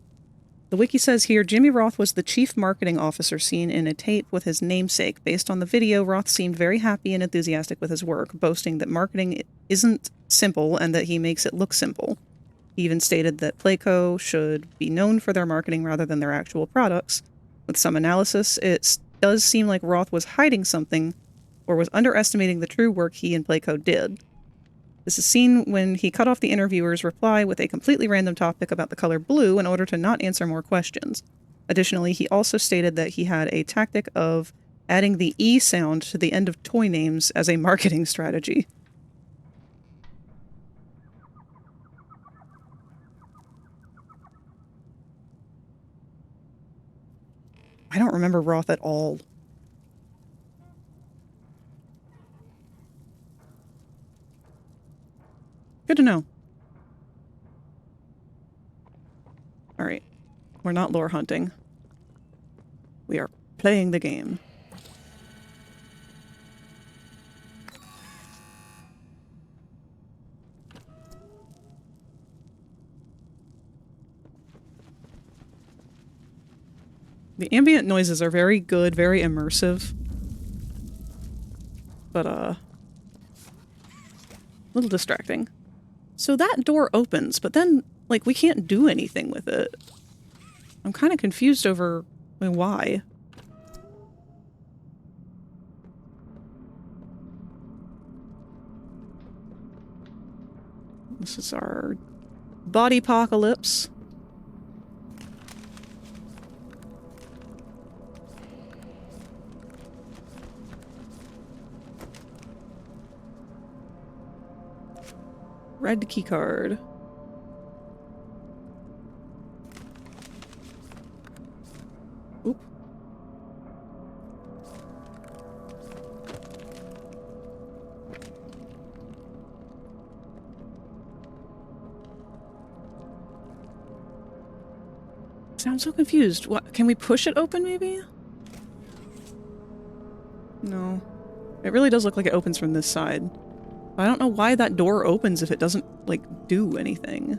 The wiki says here, Jimmy Roth was the chief marketing officer seen in a tape with his namesake. Based on the video, Roth seemed very happy and enthusiastic with his work, boasting that marketing isn't simple and that he makes it look simple. He even stated that Playco should be known for their marketing rather than their actual products. With some analysis, it does seem like Roth was hiding something or was underestimating the true work he and Playco did. This is seen when he cut off the interviewer's reply with a completely random topic about the color blue in order to not answer more questions. Additionally, he also stated that he had a tactic of adding the E sound to the end of toy names as a marketing strategy. I don't remember Roth at all. Good to know. Alright. We're not lore hunting. We are playing the game. The ambient noises are very good, very immersive. But, a little distracting. So that door opens, but then, like, we can't do anything with it. I'm kind of confused over why. This is our body apocalypse. Red keycard. Oop. I'm so confused. What? Can we push it open, maybe? No. It really does look like it opens from this side. I don't know why that door opens if it doesn't, like, do anything.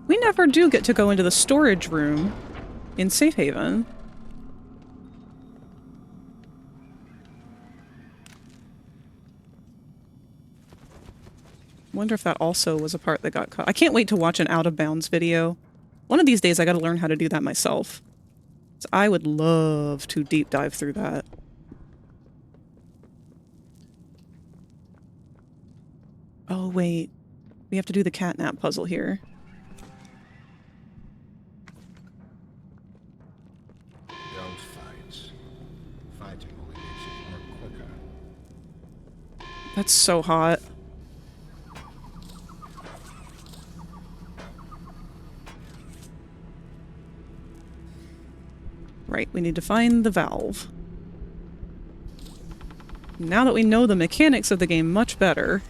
We never do get to go into the storage room in Safe Haven. Wonder if that also was a part that got cut. I can't wait to watch an Out of Bounds video. One of these days I gotta learn how to do that myself. So I would love to deep dive through that. Oh wait, we have to do the catnap puzzle here. Don't fight. Fighting only makes it work quicker. That's so hot. Right, we need to find the valve. Now that we know the mechanics of the game much better,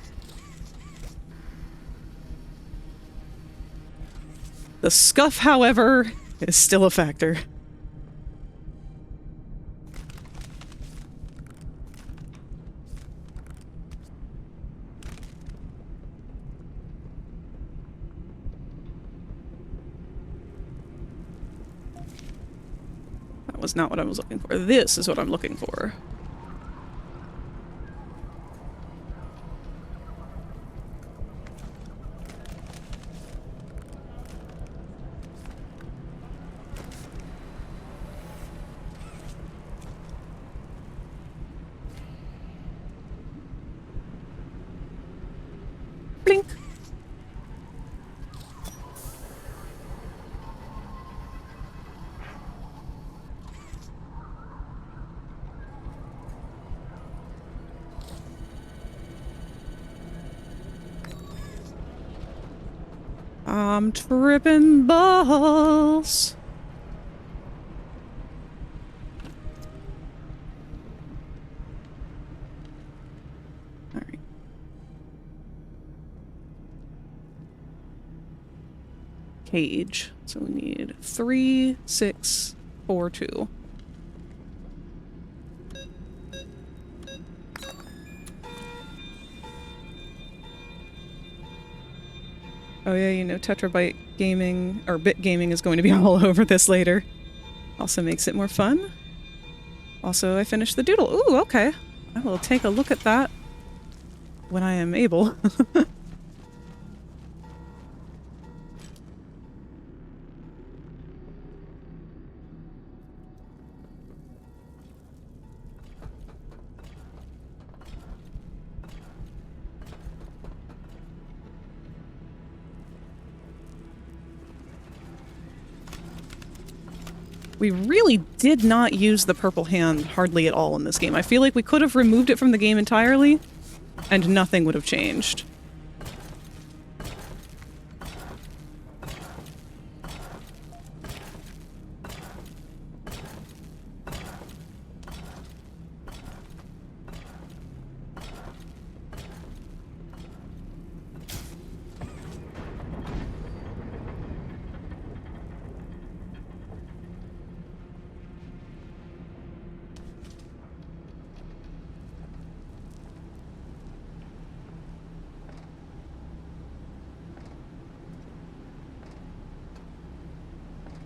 the scuff, however, is still a factor. That was not what I was looking for. This is what I'm looking for. Blink. I'm tripping balls. All right. Cage. So we need 3, 6, 4, 2. Oh yeah, you know, Tetrabyte Gaming, or Bit Gaming is going to be all over this later. Also makes it more fun. Also, I finished the doodle. Ooh, okay. I will take a look at that when I am able. We really did not use the purple hand hardly at all in this game. I feel like we could have removed it from the game entirely, and nothing would have changed.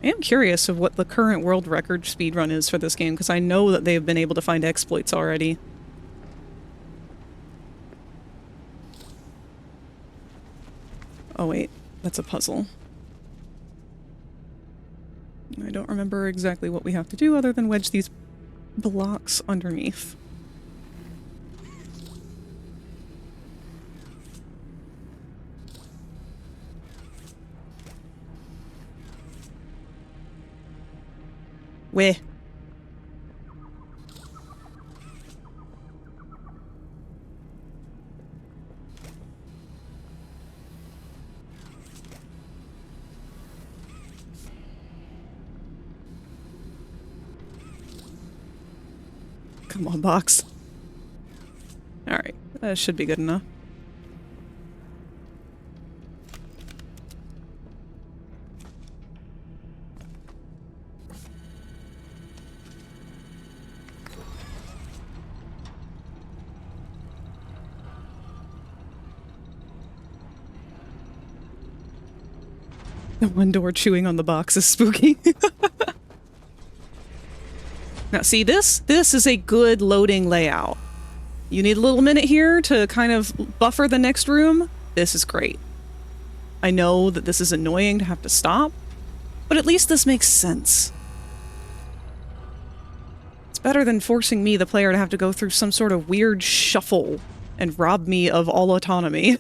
I am curious of what the current world record speedrun is for this game, because I know that they've been able to find exploits already. Oh wait, that's a puzzle. I don't remember exactly what we have to do other than wedge these blocks underneath. Where? Come on, box. Alright, that should be good enough. The one door chewing on the box is spooky. Now see, this is a good loading layout. You need a little minute here to kind of buffer the next room. This is great. I know that this is annoying to have to stop, but at least this makes sense. It's better than forcing me, the player, to have to go through some sort of weird shuffle and rob me of all autonomy.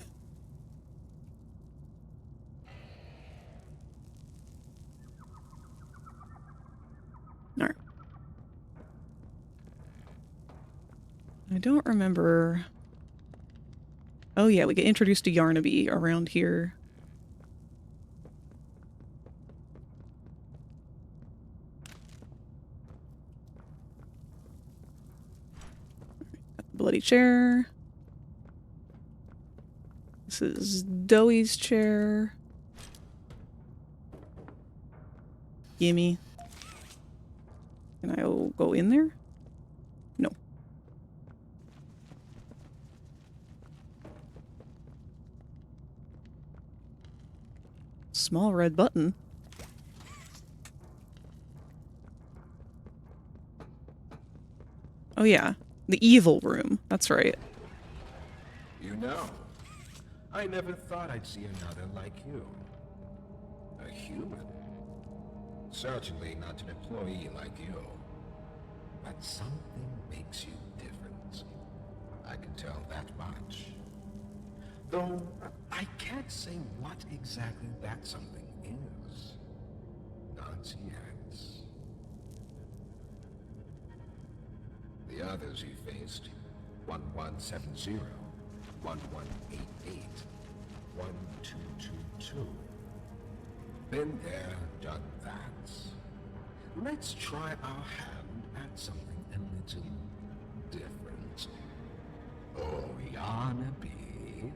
Alright. I don't remember... Oh yeah, we get introduced to Yarnaby around here. Bloody chair. This is Doey's chair. Gimme. Can I go in there? No. Small red button. Oh yeah, the evil room. That's right. You know, I never thought I'd see another like you. A human. Certainly not an employee like you. But something makes you different. I can tell that much. Though, I can't say what exactly that something is. Not yet. The others you faced, 1170, 1188, 1222, Been there, done that. Let's try our hand at something a little different. Oh, Yarnaby.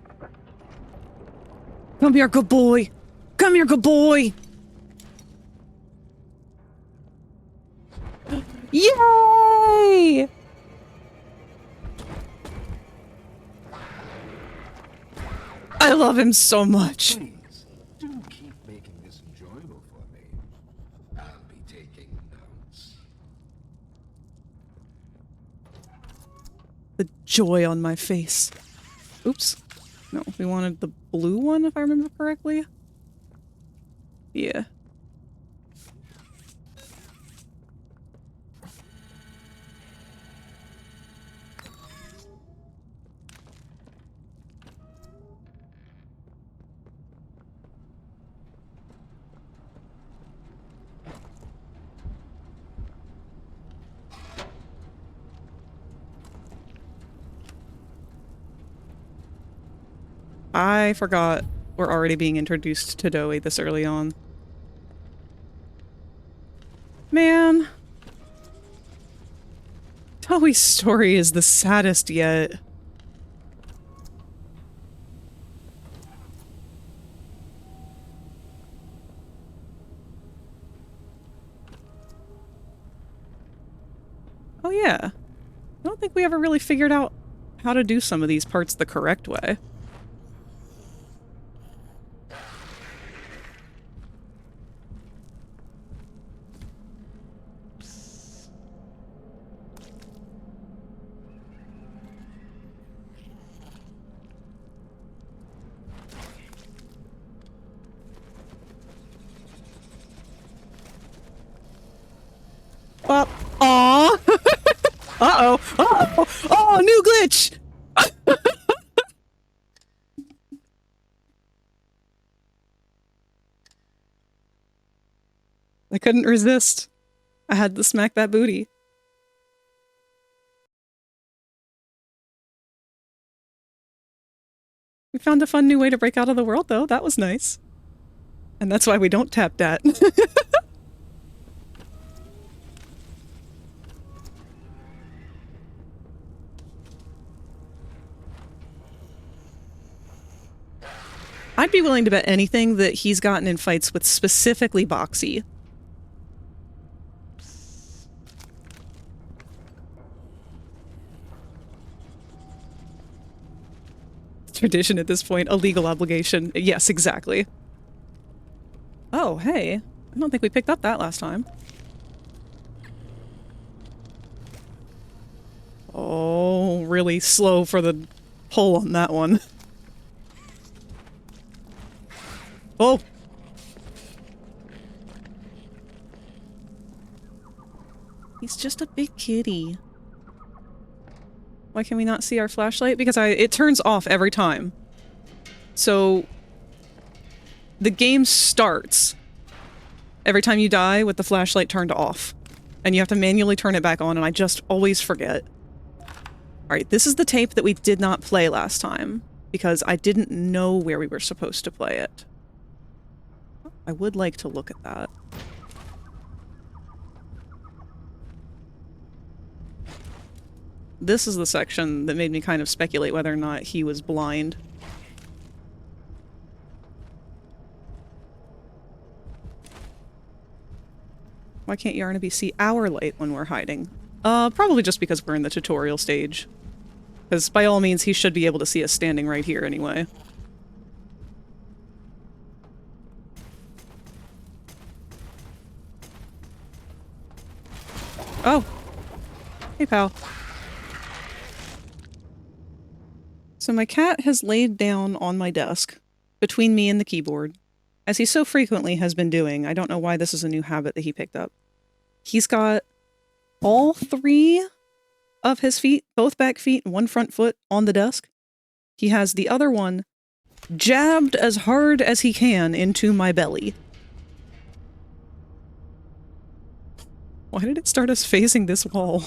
Come here, good boy. Come here, good boy. Yay! I love him so much. Please, do keep making this enjoyable for me. I'll be taking notes. The joy on my face. Oops. No, we wanted the blue one, if I remember correctly. Yeah. I forgot we're already being introduced to Doe this early on. Man. Doe's story is the saddest yet. Oh yeah. I don't think we ever really figured out how to do some of these parts the correct way. Well, aw. Uh-oh. Uh-oh. Oh, new glitch. I couldn't resist. I had to smack that booty. We found a fun new way to break out of the world, though. That was nice. And that's why we don't tap that. I'd be willing to bet anything that he's gotten in fights with specifically Boxy. Tradition at this point, a legal obligation. Yes, exactly. Oh, hey. I don't think we picked up that last time. Oh, really slow for the pull on that one. Oh! He's just a big kitty. Why can we not see our flashlight? Because it turns off every time. So the game starts every time you die with the flashlight turned off. And you have to manually turn it back on, and I just always forget. Alright, this is the tape that we did not play last time, because I didn't know where we were supposed to play it. I would like to look at that. This is the section that made me kind of speculate whether or not he was blind. Why can't Yarnaby see our light when we're hiding? Probably just because we're in the tutorial stage. Because by all means, he should be able to see us standing right here anyway. Oh! Hey, pal. So my cat has laid down on my desk, between me and the keyboard, as he so frequently has been doing. I don't know why this is a new habit that he picked up. He's got all three of his feet, both back feet and one front foot, on the desk. He has the other one jabbed as hard as he can into my belly. Why did it start us facing this wall?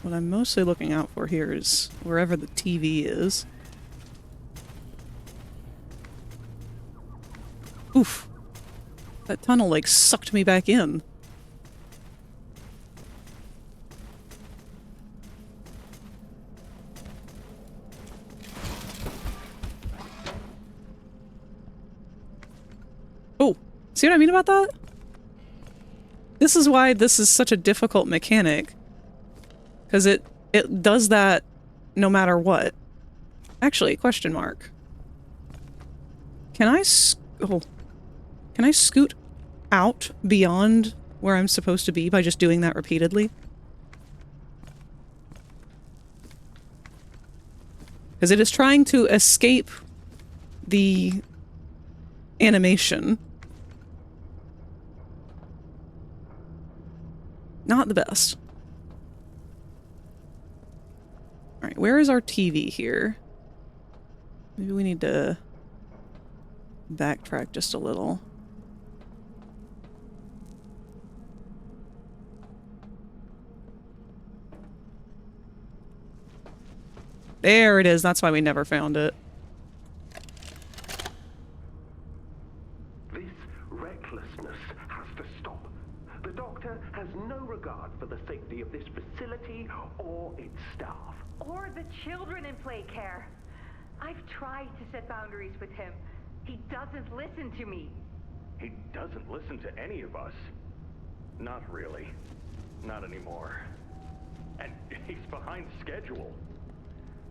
what I'm mostly looking out for here is wherever the TV is. Oof. That tunnel, like, sucked me back in. Oh, see what I mean about that? This is why this is such a difficult mechanic. Because it does that no matter what. Actually, question mark. Can I scoot out beyond where I'm supposed to be by just doing that repeatedly? Because it is trying to escape the animation. Not the best. Alright, where is our TV here? Maybe we need to backtrack just a little. There it is. That's why we never found it. This recklessness has to stop. The doctor has no regard for the safety of this facility or its staff. Or the children in play care. I've tried to set boundaries with him. He doesn't listen to me. He doesn't listen to any of us. Not really. Not anymore. And he's behind schedule.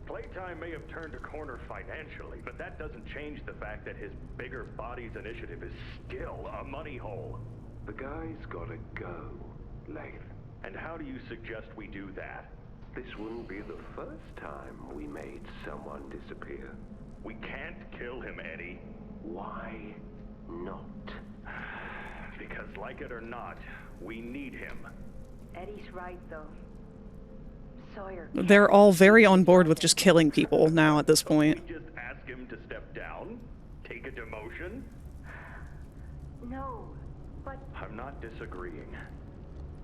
Playtime may have turned a corner financially, but that doesn't change the fact that his bigger bodies initiative is still a money hole. The guy's gotta go, Lathan. And how do you suggest we do that? This wouldn't be the first time we made someone disappear. We can't kill him, Eddie. Why not? Because like it or not, we need him. Eddie's right, though. Sawyer. They're all very on board with just killing people now at this point. We just ask him to step down? Take a demotion? No, but... I'm not disagreeing.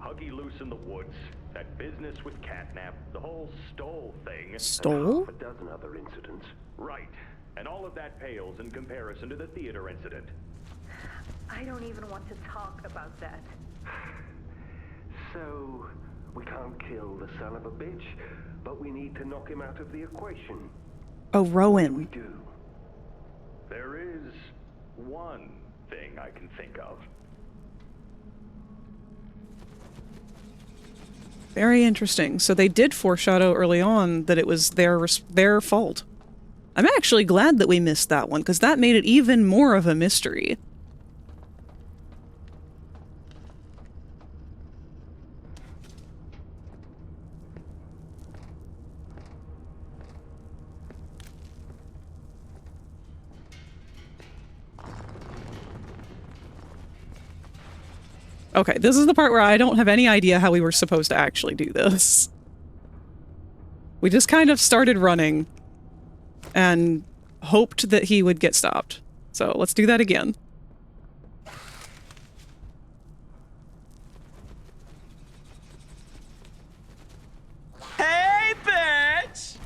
Huggy loose in the woods, that business with Catnap, the whole Stoll thing. Stoll? And half a dozen other incidents. Right. And all of that pales in comparison to the theater incident. I don't even want to talk about that. So, we can't kill the son of a bitch, but we need to knock him out of the equation. Oh, Rowan. What do we do? There is one thing I can think of. Very interesting. So they did foreshadow early on that it was their fault. I'm actually glad that we missed that one, because that made it even more of a mystery. Okay, this is the part where I don't have any idea how we were supposed to actually do this. We just kind of started running and hoped that he would get stopped. So let's do that again. Hey, bitch!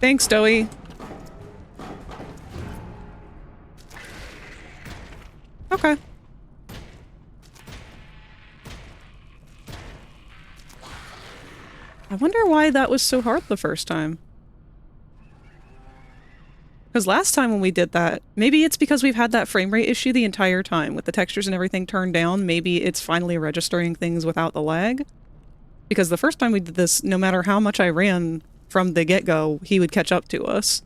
Thanks, Doey. Okay. I wonder why that was so hard the first time. Because last time when we did that, maybe it's because we've had that frame rate issue the entire time with the textures and everything turned down. Maybe it's finally registering things without the lag. Because the first time we did this, no matter how much I ran from the get-go, he would catch up to us.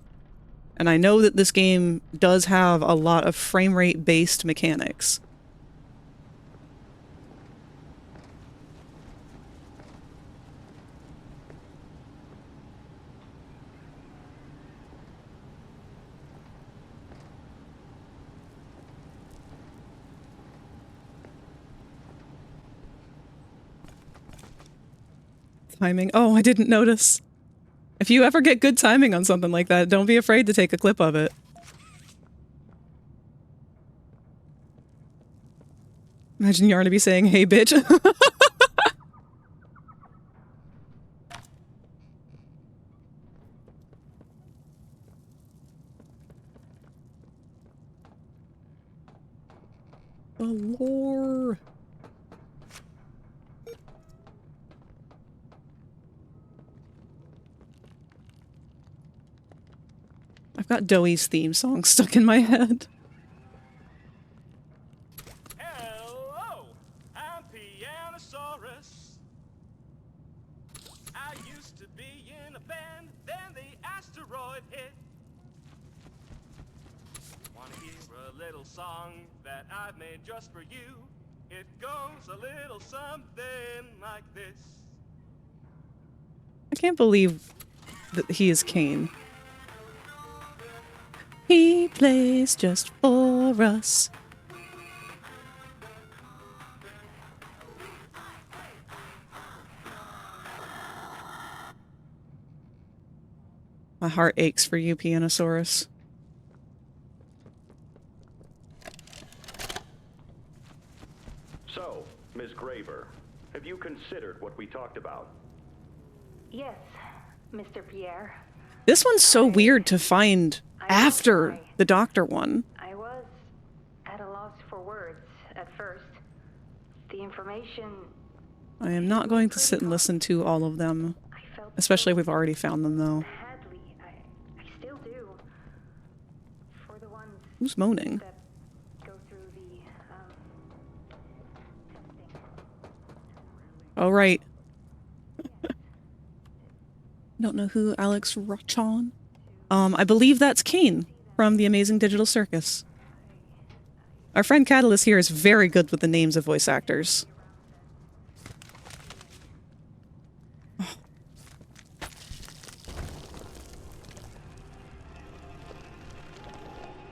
And I know that this game does have a lot of frame rate based mechanics. Timing. Oh, I didn't notice. If you ever get good timing on something like that, don't be afraid to take a clip of it. Imagine Yarnaby saying, "Hey, bitch." The lore. I've got Doey's theme song stuck in my head. Hello, I'm Pianosaurus. I used to be in a band, then the asteroid hit. Wanna hear a little song that I've made just for you? It goes a little something like this. I can't believe that he is Kane. He plays just for us. My heart aches for you, Pianosaurus. So, Ms. Graver, have you considered what we talked about? Yes, Mr. Pierre. This one's so weird to find after the doctor one. I was at a loss for words at first. The information... I am not going to sit and listen to all of them. Especially if we've already found them, though. I still do. For the ones Who's moaning? that go through the, Oh, right. Don't know who Alex Rochon. I believe that's Kane from The Amazing Digital Circus. Our friend Catalyst here is very good with the names of voice actors. Oh.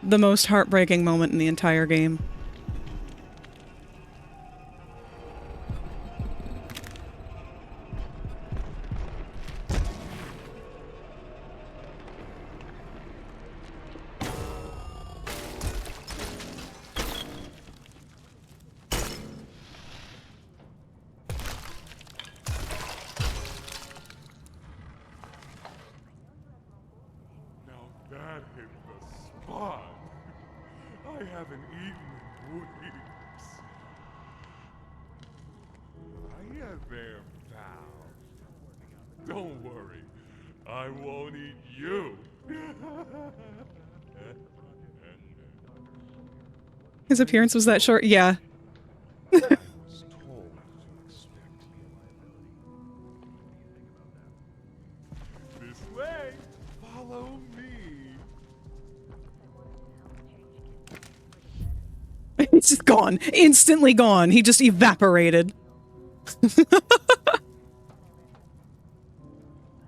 The most heartbreaking moment in the entire game. That hit the spot. I haven't eaten in weeks. Hiya there, pal. Don't worry, I won't eat you. His appearance was that short? Yeah. This way. Follow me. He's just gone. Instantly gone. He just evaporated.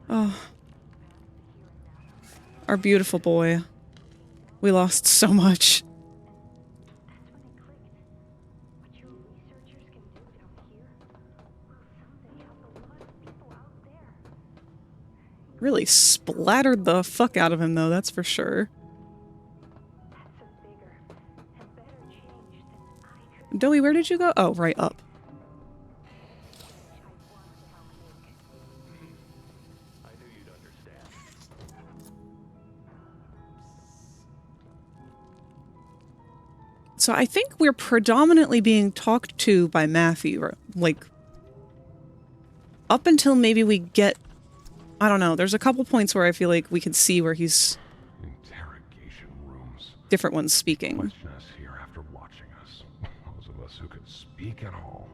Oh. Our beautiful boy. We lost so much. Really splattered the fuck out of him, though, that's for sure. Doey, where did you go? Oh, right up. I knew you'd understand. So I think we're predominantly being talked to by Matthew, like, up until maybe we get... I don't know, there's a couple points where I feel like we can see where he's... Interrogation rooms. Different ones speaking. Question us here after watching us. Those of us who could speak at all.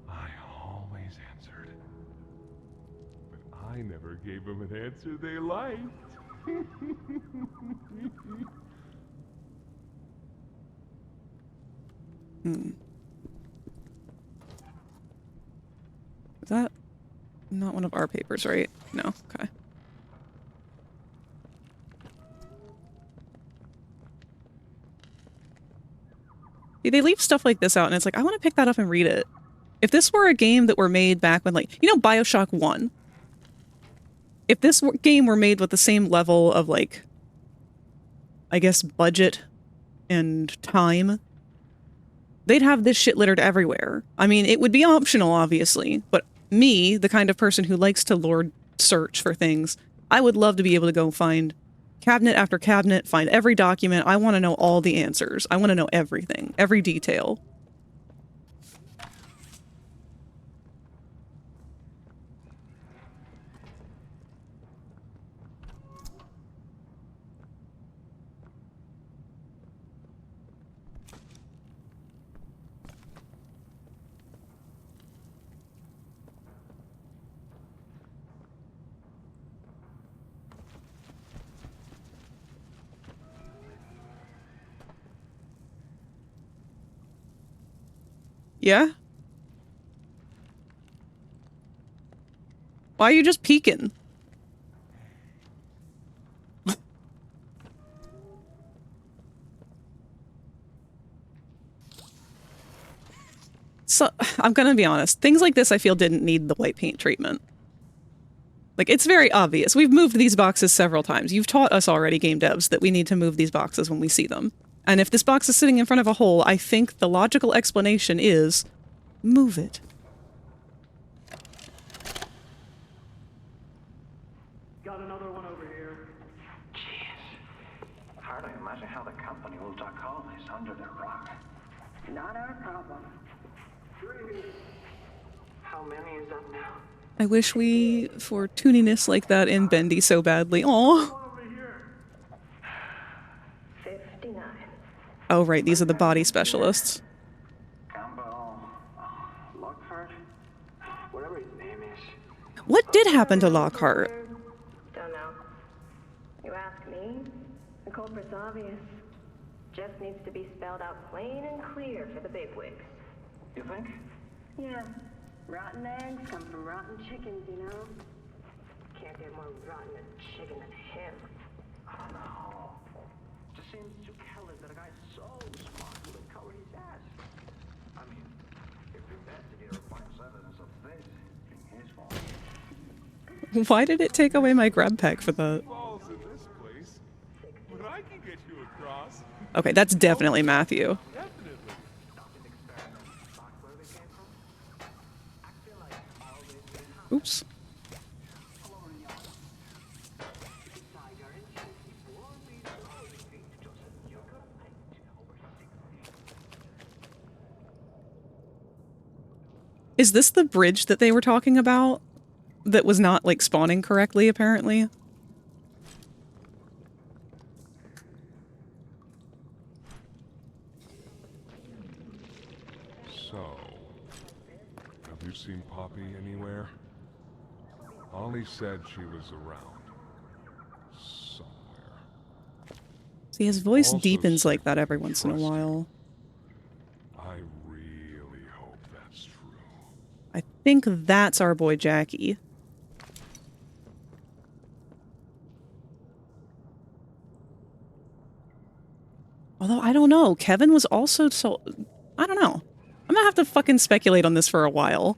I always answered. But I never gave them an answer they liked. Is that not one of our papers, right? No, okay. See, they leave stuff like this out, and it's like, I want to pick that up and read it. If this were a game that were made back when, like, you know, BioShock 1? If this game were made with the same level of, like, I guess, budget and time they'd have this shit littered everywhere. I mean, it would be optional, obviously, but me, the kind of person who likes to lord search for things, I would love to be able to go find cabinet after cabinet, find every document. I want to know all the answers. I want to know everything, every detail. Yeah? Why are you just peeking? So, I'm gonna be honest. Things like this I feel didn't need the white paint treatment. Like, it's very obvious. We've moved these boxes several times. You've taught us already, game devs, that we need to move these boxes when we see them. And if this box is sitting in front of a hole, I think the logical explanation is move it. Got another one over here. Jeez. Hard to imagine how the company will duck all this under the rug. Not our problem. 3. How many is that now? I wish we, for tuniness like that in Bendy so badly. Aww. 59. Oh, right, these are the body specialists. Campbell, Lockhart, whatever his name is. What did happen to Lockhart? Don't know. You ask me? The culprit's obvious. Just needs to be spelled out plain and clear for the bigwigs. You think? Yeah. Rotten eggs come from rotten chickens, you know? Can't get more rotten a chicken than him. I don't know. Just seems too careless that a guy so smart would have covered his ass. I mean, if the investigator finds evidence of this, it's his fault. Why did it take away my grab pack for the... Okay, that's definitely Matthew. Oops. Is this the bridge that they were talking about? That was not, like, spawning correctly, apparently? So, have you seen Poppy anywhere? Ollie said she was around. Somewhere. See, his voice Also deepens said like that every once in a trust you. while. I really hope that's true. I think that's our boy Jackie. Although, I don't know. Kevin was also so... I don't know. I'm gonna have to fucking speculate on this for a while.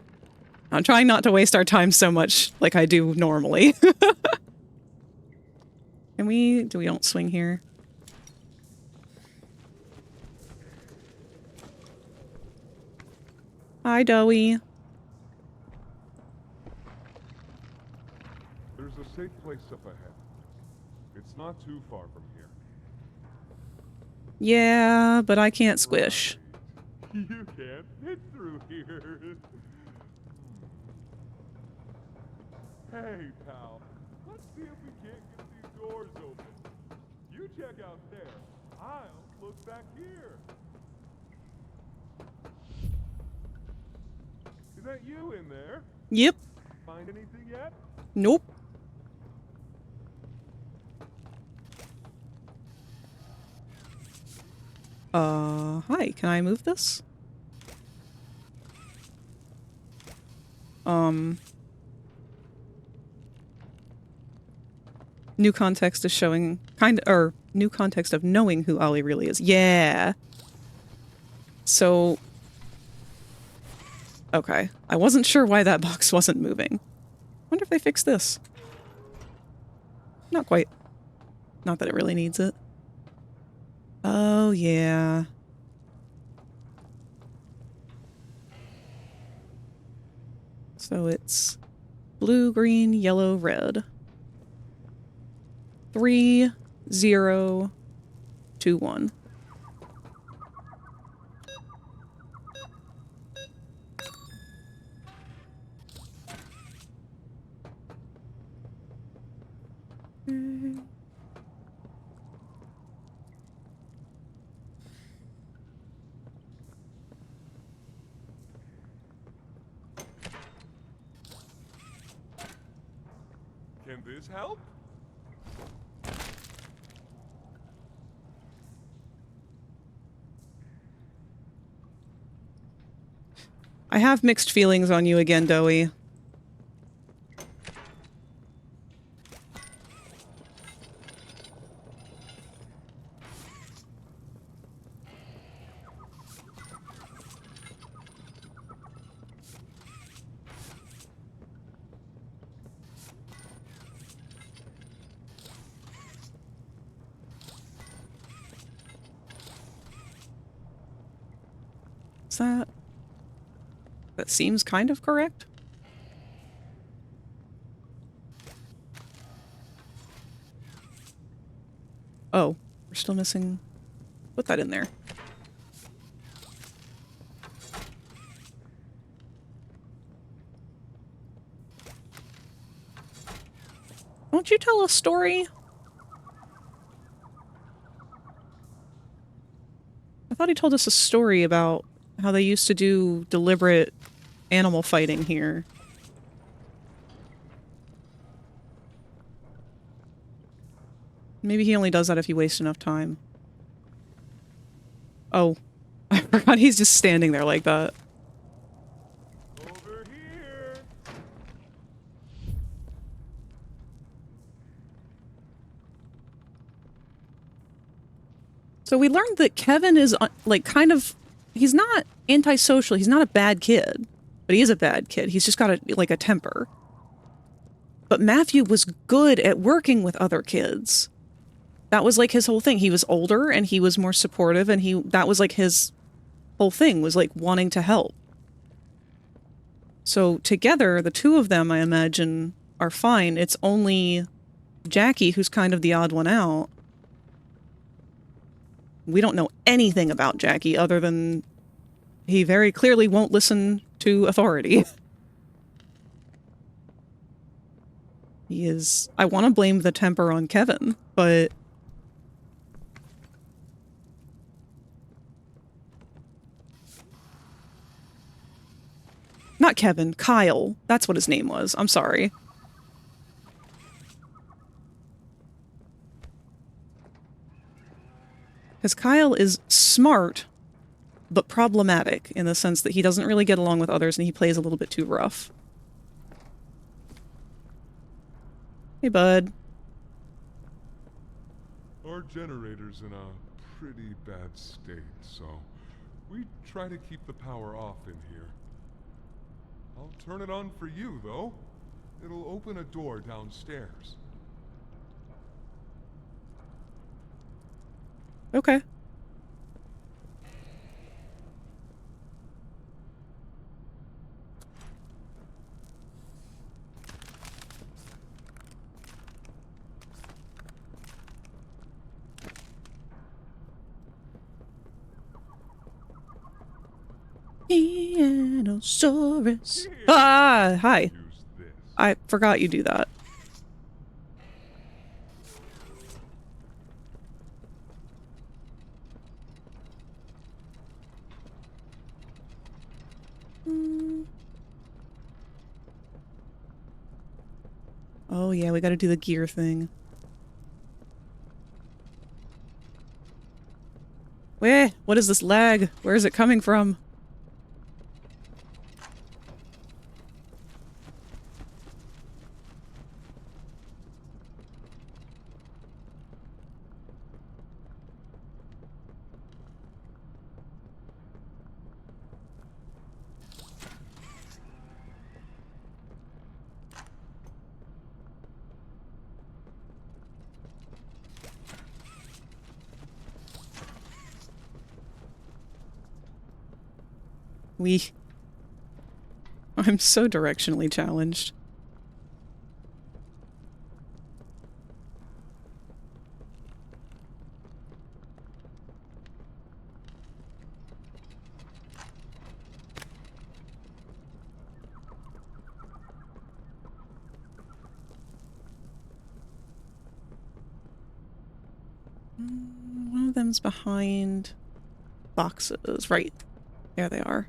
I'm trying not to waste our time so much like I do normally. Can we... do we don't swing here? Hi, Dowie. There's a safe place up ahead. It's not too far from here. Yeah, but I can't squish. You can't fit through here. Hey, pal. Let's see if we can't get these doors open. You check out there. I'll look back here. Is that you in there? Yep. Find anything yet? Nope. Hi, can I move this? New context is showing or new context of knowing who Ollie really is. Yeah. So, okay. I wasn't sure why that box wasn't moving. Wonder if they fixed this. Not quite. Not that it really needs it. Oh, yeah. So it's blue, green, yellow, red. 3, 0, 2, 1. Can this help? I have mixed feelings on you again, Doey. Is that... That seems kind of correct? Oh, we're still missing... Put that in there. Won't you tell a story? I thought he told us a story about how they used to do deliberate animal fighting here. Maybe he only does that if he wastes enough time. Oh. I forgot he's just standing there like that. Over here. So we learned that Kevin is, like, kind of... He's not antisocial. He's not a bad kid. But he is a bad kid. He's just got, a temper. But Matthew was good at working with other kids. That was, like, his whole thing. He was older, and he was more supportive, and that was, like, his whole thing, was, like, wanting to help. So together, the two of them, I imagine, are fine. It's only Jackie who's kind of the odd one out. We don't know anything about Jackie other than he very clearly won't listen to authority. He is... I want to blame the temper on Kevin, but... Not Kevin, Kyle. That's what his name was. I'm sorry. Because Kyle is smart, but problematic in the sense that he doesn't really get along with others and he plays a little bit too rough. Hey, bud. Our generator's in a pretty bad state, so we try to keep the power off in here. I'll turn it on for you, though. It'll open a door downstairs. Okay. Pianosaurus. Ah, hi. I forgot you do that. Oh yeah, we gotta do the gear thing. Where? What is this lag? Where is it coming from? I'm so directionally challenged. One of them's behind boxes. Right. There they are.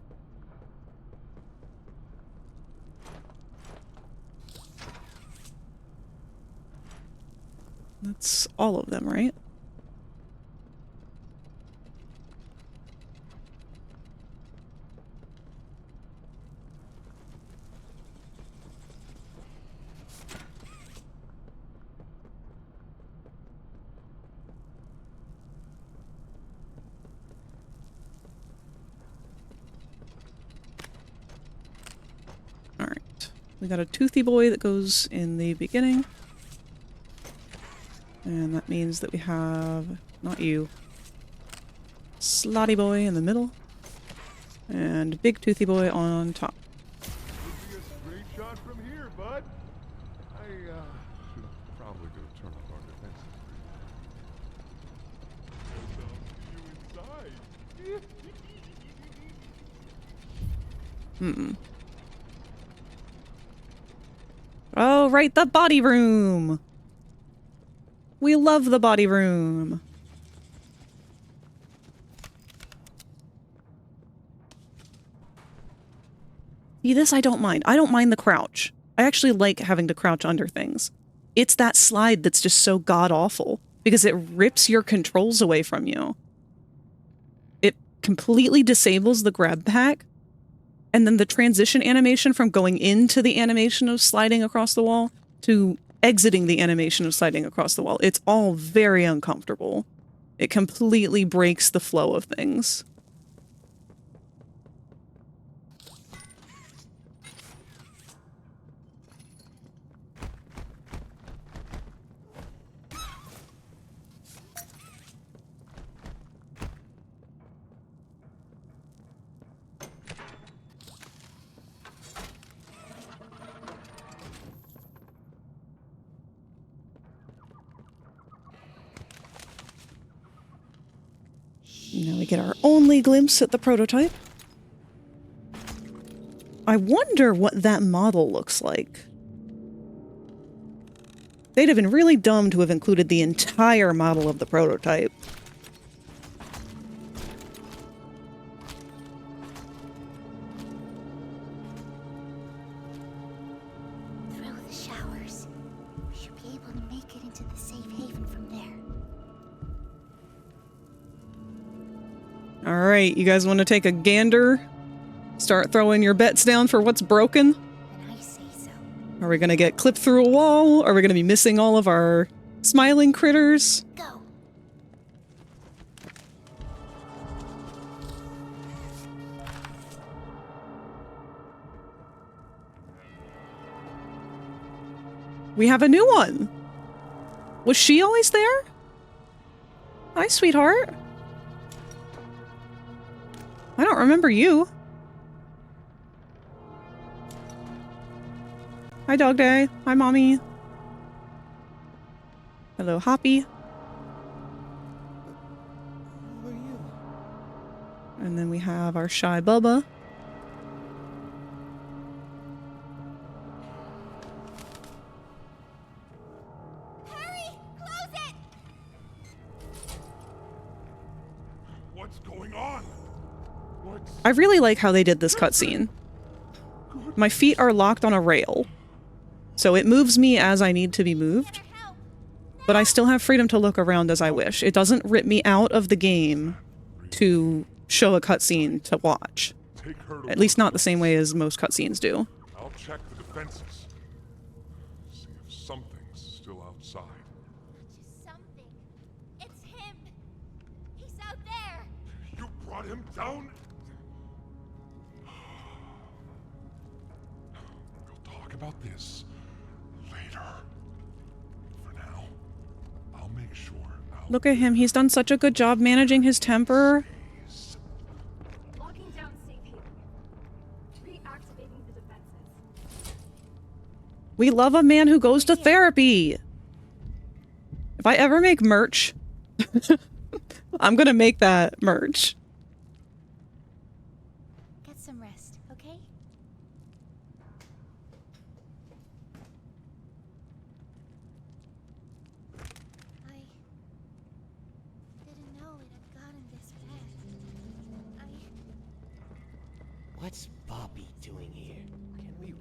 That's all of them, right? Alright. We got a toothy boy that goes in the beginning. And that means that we have, not you, slotty boy in the middle, and big toothy boy on top. Would be a straight shot from here, bud. I should probably go turn off our defenses. See you inside. Oh, right, the body room! We love the body room! See, this I don't mind. I don't mind the crouch. I actually like having to crouch under things. It's that slide that's just so god-awful, because it rips your controls away from you. It completely disables the grab pack, and then the transition animation from going into the animation of sliding across the wall to exiting the animation of sliding across the wall. It's all very uncomfortable. It completely breaks the flow of things. Now we get our only glimpse at the prototype. I wonder what that model looks like. They'd have been really dumb to have included the entire model of the prototype. Through the showers, we should be able to make it into the safe haven from there. Alright, you guys want to take a gander? Start throwing your bets down for what's broken? And I say so. Are we gonna get clipped through a wall? Are we gonna be missing all of our smiling critters? Go. We have a new one! Was she always there? Hi, sweetheart. I don't remember you. Hi, Dog Day. Hi, Mommy. Hello, Hoppy. Who are you? And then we have our shy Bubba. Hurry! Close it! What's going on? I really like how they did this cutscene. My feet are locked on a rail, so it moves me as I need to be moved, but I still have freedom to look around as I wish. It doesn't rip me out of the game to show a cutscene to watch. At least not the same way as most cutscenes do. I'll check the defenses. See if something's still outside. Just something. It's him. He's out there. You brought him down? We'll talk about this later. For now, I'll make sure Look at him. He's done such a good job managing his temper. Locking down safe haven. Reactivating the defenses. We love a man who goes to therapy. If I ever make merch, I'm gonna make that merch. Get some rest, okay? I didn't know it had gotten this bad. What's Bobby doing here? Can we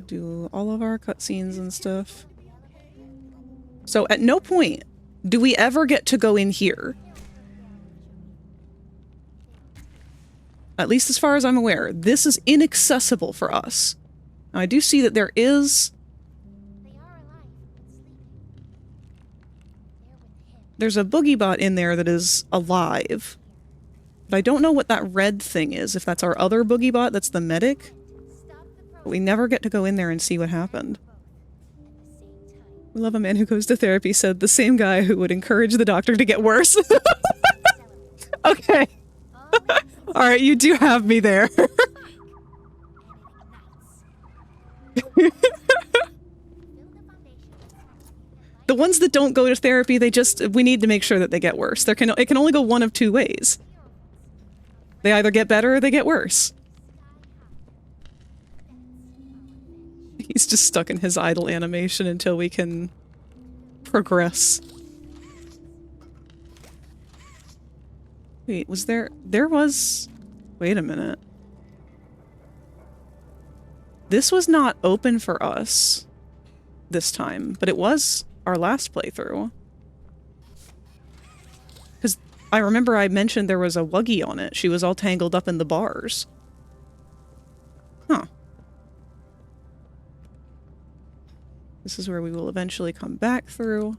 Do all of our cutscenes and stuff. So at no point do we ever get to go in here. At least as far as I'm aware, this is inaccessible for us. Now, I do see that there is... There's a boogie bot in there that is alive. But I don't know what that red thing is, if that's our other boogie bot that's the medic. But we never get to go in there and see what happened. We love a man who goes to therapy, said the same guy who would encourage the doctor to get worse. Okay. Alright, you do have me there. The ones that don't go to therapy, we need to make sure that they get worse. It can only go one of two ways. They either get better or they get worse. He's just stuck in his idle animation until we can progress. Wait, was there was... Wait a minute. This was not open for us this time, but it was our last playthrough. Because I remember I mentioned there was a Wuggy on it. She was all tangled up in the bars. Huh. This is where we will eventually come back through.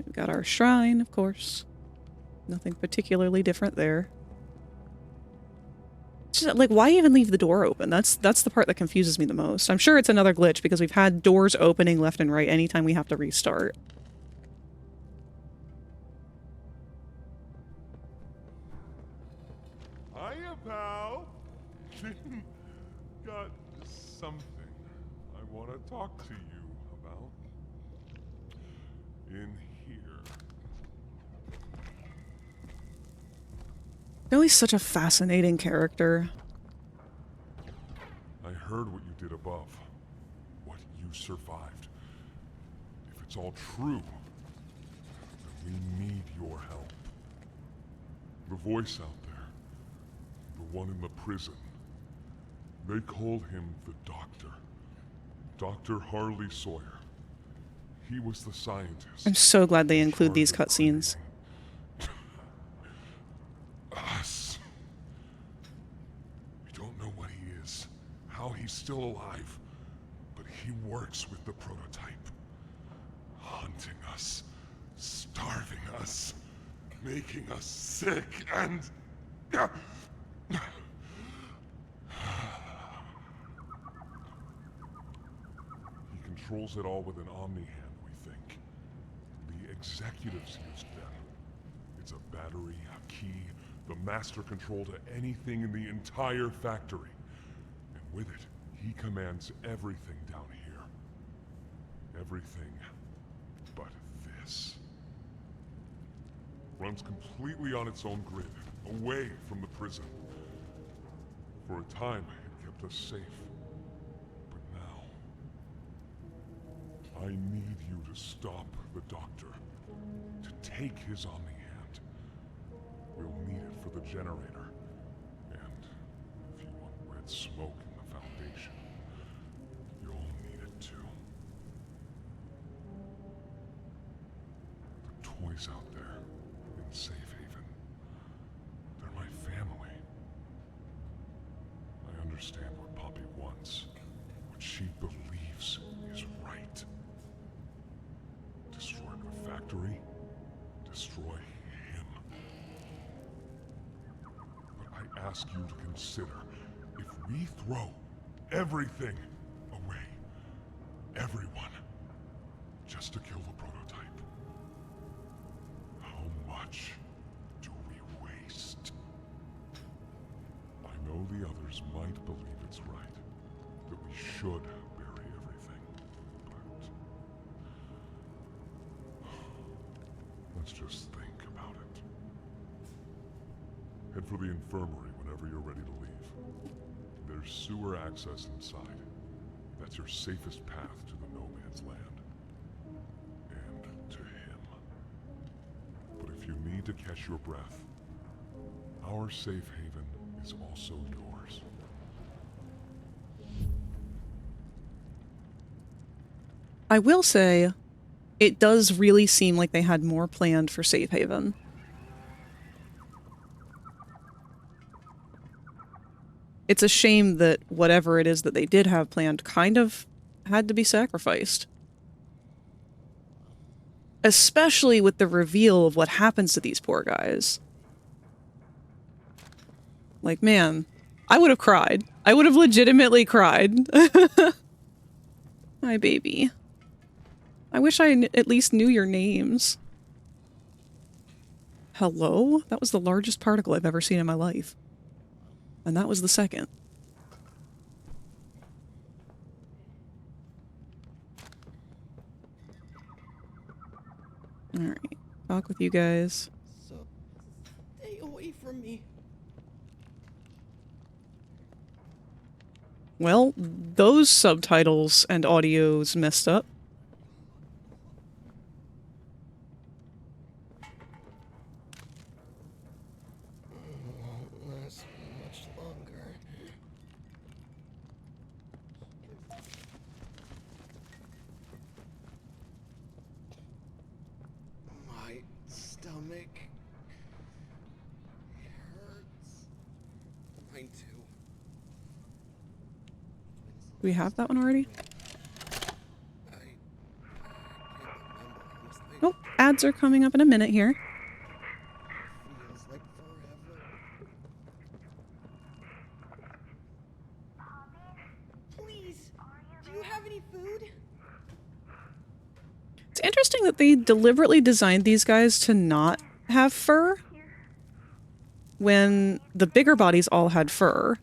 We've got our shrine, of course. Nothing particularly different there. It's just, like, why even leave the door open? That's the part that confuses me the most. I'm sure it's another glitch because we've had doors opening left and right anytime we have to restart. Hiya, pal. Got something I want to talk to you about. In here. Billy's such a fascinating character. I heard what you did above. What you survived. If it's all true, then we need your help. The voice out there, the one in the prison, they call him the Doctor. Dr. Harley Sawyer. He was the scientist. I'm so glad they include these cutscenes. Us. We don't know what he is, how he's still alive, but he works with the prototype. Hunting us, starving us, making us sick, and... He controls it all with an Omni hand, we think. The executives used them. It's a battery, a key, the master control to anything in the entire factory. And with it, he commands everything down here. Everything but this. Runs completely on its own grid, away from the prison. For a time, it kept us safe. But now, I need you to stop the Doctor. To take his Omni hand. We'll need it for the generator. And if you want red smoke in the Foundation, you'll need it too. The toys out there in Safe Haven, they're my family. I understand what Poppy wants, what she believes is right. Destroy the factory, destroy him. But I ask you to consider, if we throw everything away, everyone, just to kill the prototype, how much do we waste? I know the others might believe it's right, that we should bury everything, but let's just think about it. Head for the infirmary whenever you're ready to leave. There's sewer access inside. That's your safest path to the no man's land. And to him. But if you need to catch your breath, our safe haven is also yours. I will say, it does really seem like they had more planned for Safe Haven. It's a shame that whatever it is that they did have planned kind of had to be sacrificed. Especially with the reveal of what happens to these poor guys. Like, man, I would have cried. I would have legitimately cried. My baby. I wish I at least knew your names. Hello? That was the largest particle I've ever seen in my life. And that was the second. Alright. Talk with you guys. So, stay away from me. Well, those subtitles and audio's messed up. Won't last much longer. My stomach hurts. Mine too. Do we have that one already? Nope. Ads are coming up in a minute here. Feels like forever. Please, do you have any food? It's interesting that they deliberately designed these guys to not have fur when the bigger bodies all had fur.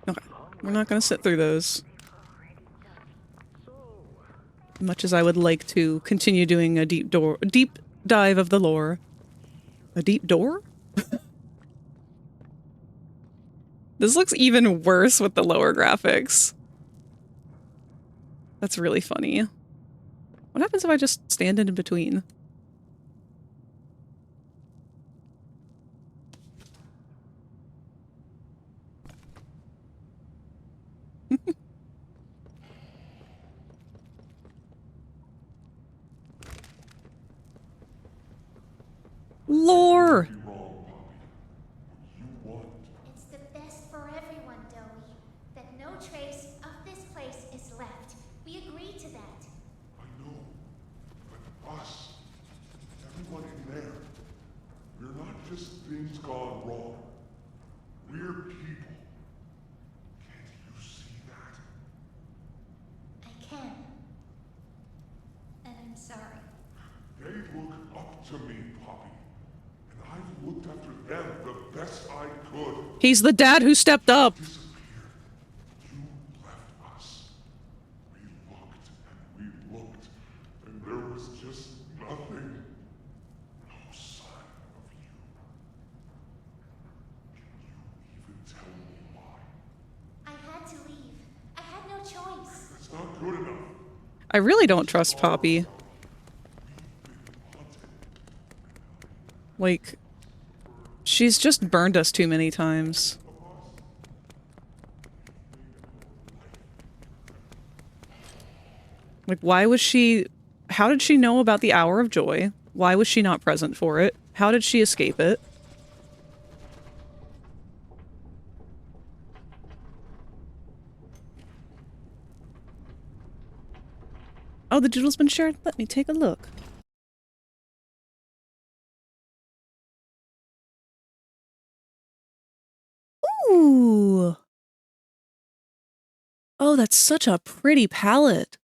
Okay, we're not going to sit through those. Much as I would like to continue doing a deep dive of the lore. A deep door? This looks even worse with the lower graphics. That's really funny. What happens if I just stand in between? Lore! It's the best for everyone, Dowie. That no trace of this place is left. We agreed to that. I know. But us, everyone in there, we're not just things gone wrong. We're people. Can't you see that? I can. And I'm sorry. They look up to me, Poppy. And I've looked after them the best I could. He's the dad who stepped up. You left us. We looked, and there was just nothing. No sign of you. Can you even tell me why? I had to leave. I had no choice. That's not good enough. I really don't trust Poppy. Like, she's just burned us too many times. Like, why was she... How did she know about the Hour of Joy? Why was she not present for it? How did she escape it? Oh, the doodle's been shared? Let me take a look. Ooh. Oh, that's such a pretty palette.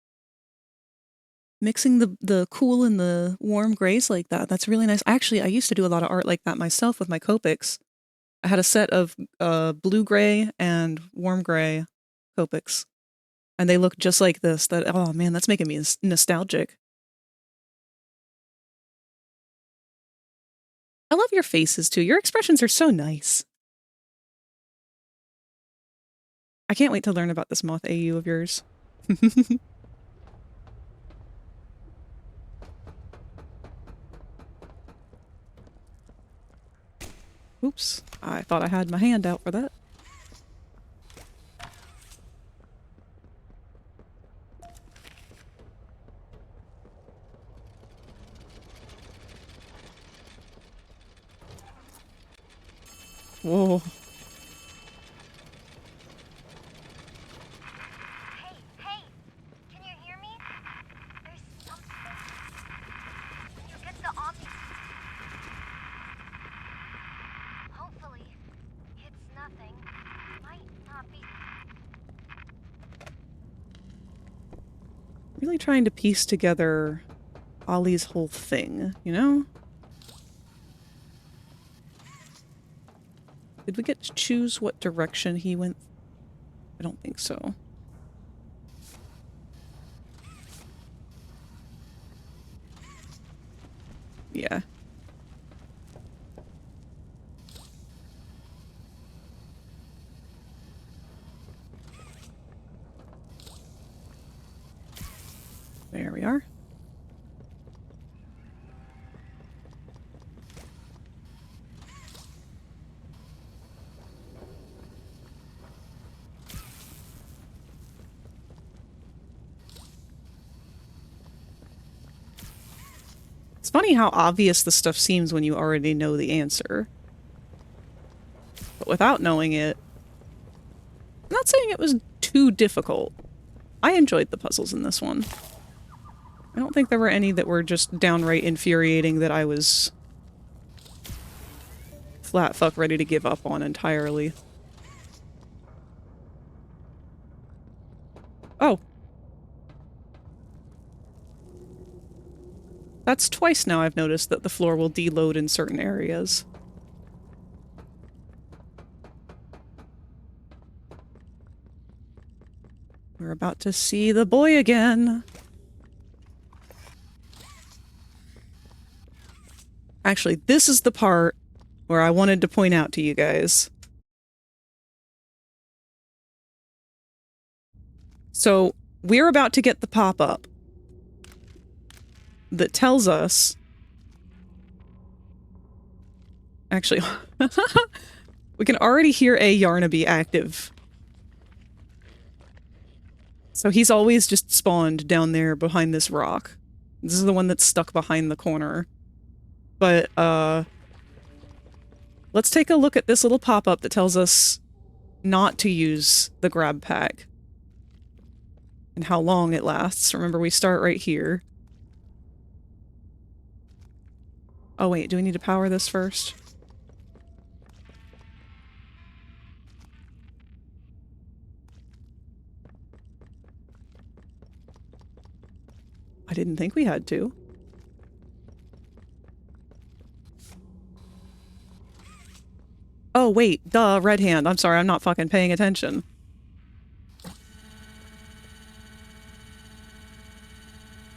Mixing the cool and the warm grays like that. That's really nice. Actually, I used to do a lot of art like that myself with my Copics. I had a set of blue gray and warm gray Copics. And they look just like this. That, oh man, that's making me nostalgic. I love your faces too. Your expressions are so nice. I can't wait to learn about this moth AU of yours. Oops, I thought I had my hand out for that. Whoa. Hey, can you hear me? There's something. Can you get the Omni? Hopefully, it's nothing. Might not be. Really trying to piece together Ollie's whole thing, you know? Did we get to choose what direction he went? I don't think so. Yeah. There we are. It's funny how obvious the stuff seems when you already know the answer. But without knowing it, I'm not saying it was too difficult. I enjoyed the puzzles in this one. I don't think there were any that were just downright infuriating that I was flat fuck ready to give up on entirely. Oh. That's twice now I've noticed that the floor will deload in certain areas. We're about to see the boy again. Actually, this is the part where I wanted to point out to you guys. So, we're about to get the pop-up that tells us... Actually, we can already hear a Yarnaby active. So he's always just spawned down there behind this rock. This is the one that's stuck behind the corner. But, let's take a look at this little pop-up that tells us not to use the grab pack. And how long it lasts. Remember, we start right here. Oh wait, do we need to power this first? I didn't think we had to. Oh wait, duh, red hand. I'm sorry, I'm not fucking paying attention.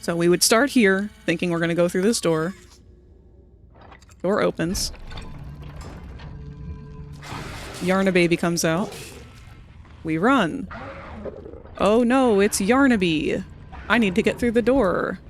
So we would start here, thinking we're gonna go through this door. Door opens. Yarnababy comes out. We run. Oh no, it's Yarnaby. I need to get through the door.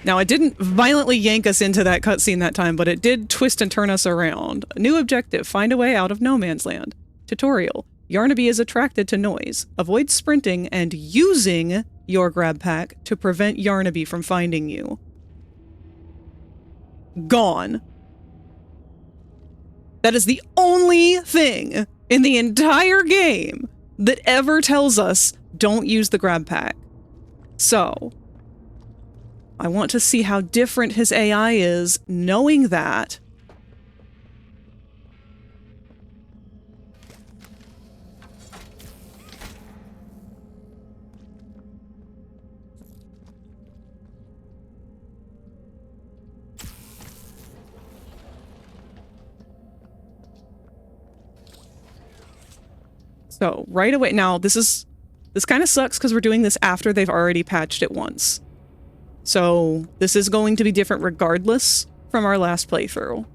Now, it didn't violently yank us into that cutscene that time, but it did twist and turn us around. New objective, find a way out of no man's land. Tutorial. Yarnaby is attracted to noise. Avoid sprinting and using your grab pack to prevent Yarnaby from finding you. Gone. That is the only thing in the entire game that ever tells us don't use the grab pack. So, I want to see how different his AI is knowing that. So, right away, now this kind of sucks because we're doing this after they've already patched it once. So, this is going to be different regardless from our last playthrough.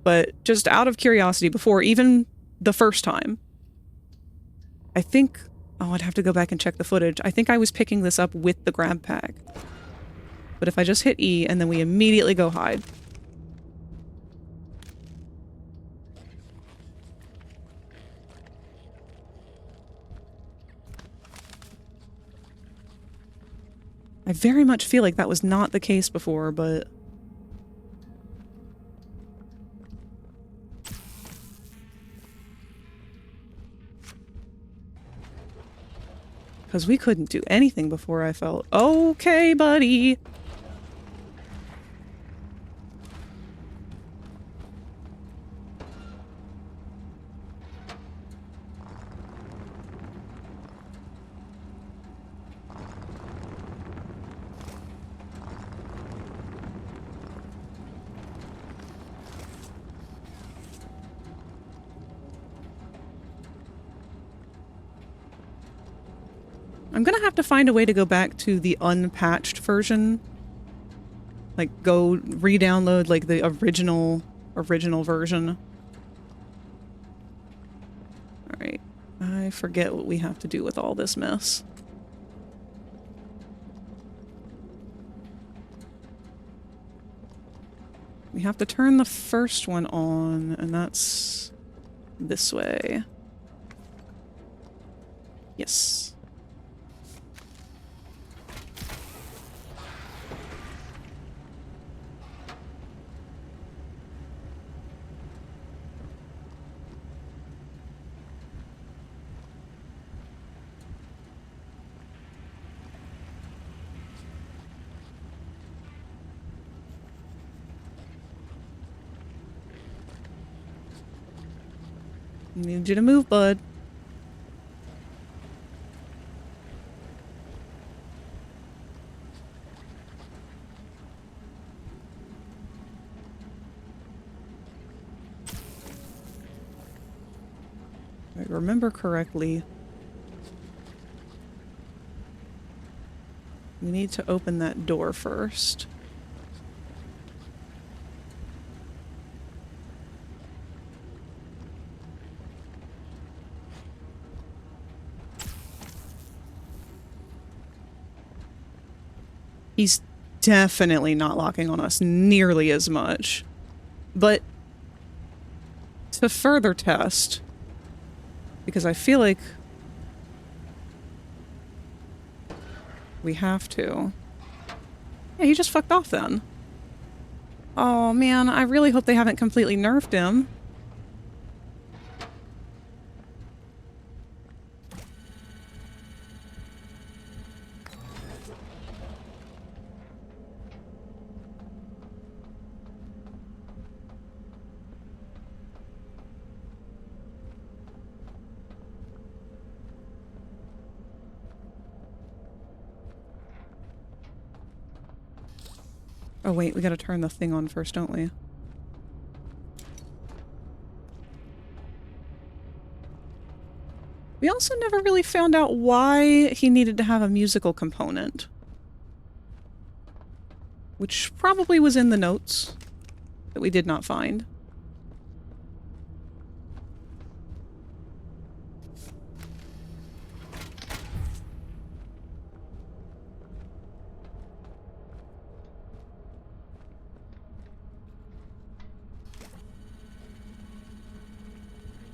But just out of curiosity, before even the first time, I think... Oh, I'd have to go back and check the footage. I think I was picking this up with the grab pack. But if I just hit E and then we immediately go hide... I very much feel like that was not the case before, but... Because we couldn't do anything before, I felt. Okay, buddy! I'm gonna have to find a way to go back to the unpatched version. Like, go re-download, like, the original version. Alright. I forget what we have to do with all this mess. We have to turn the first one on, and that's this way. Yes. Need you to move, bud. If I remember correctly, we need to open that door first. He's definitely not locking on us nearly as much. But to further test, because I feel like we have to. Yeah, he just fucked off then. Oh man, I really hope they haven't completely nerfed him. Oh wait, we gotta turn the thing on first, don't we? We also never really found out why he needed to have a musical component. Which probably was in the notes that we did not find.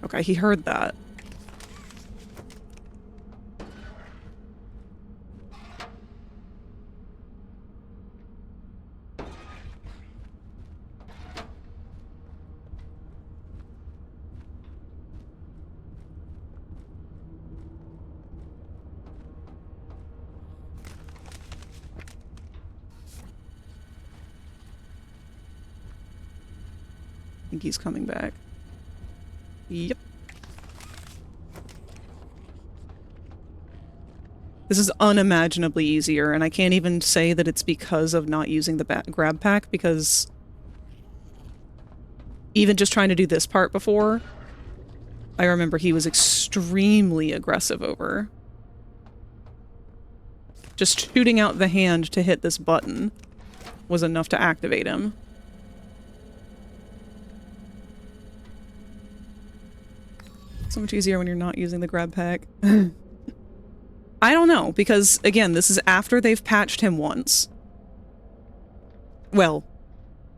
Okay, he heard that. I think he's coming back. Yep. This is unimaginably easier, and I can't even say that it's because of not using the grab pack, because even just trying to do this part before, I remember he was extremely aggressive over. Just shooting out the hand to hit this button was enough to activate him. So much easier when you're not using the grab pack. I don't know, because, again, this is after they've patched him once. Well,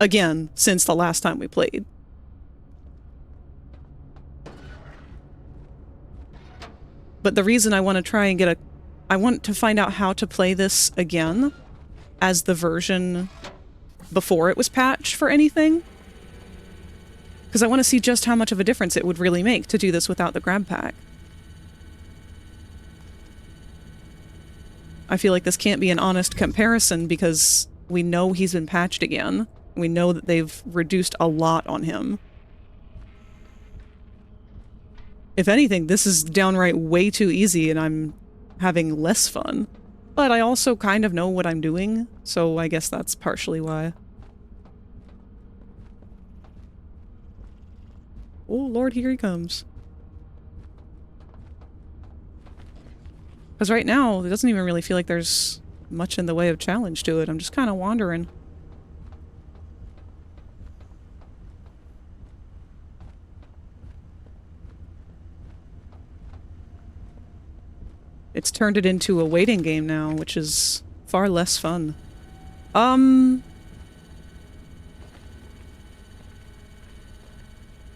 again, since the last time we played. But the reason I want to try and I want to find out how to play this again as the version before it was patched for anything. Because I want to see just how much of a difference it would really make to do this without the grab pack. I feel like this can't be an honest comparison because we know he's been patched again. We know that they've reduced a lot on him. If anything, this is downright way too easy and I'm having less fun. But I also kind of know what I'm doing, so I guess that's partially why. Oh Lord, here he comes. Because right now, it doesn't even really feel like there's much in the way of challenge to it. I'm just kind of wandering. It's turned it into a waiting game now, which is far less fun.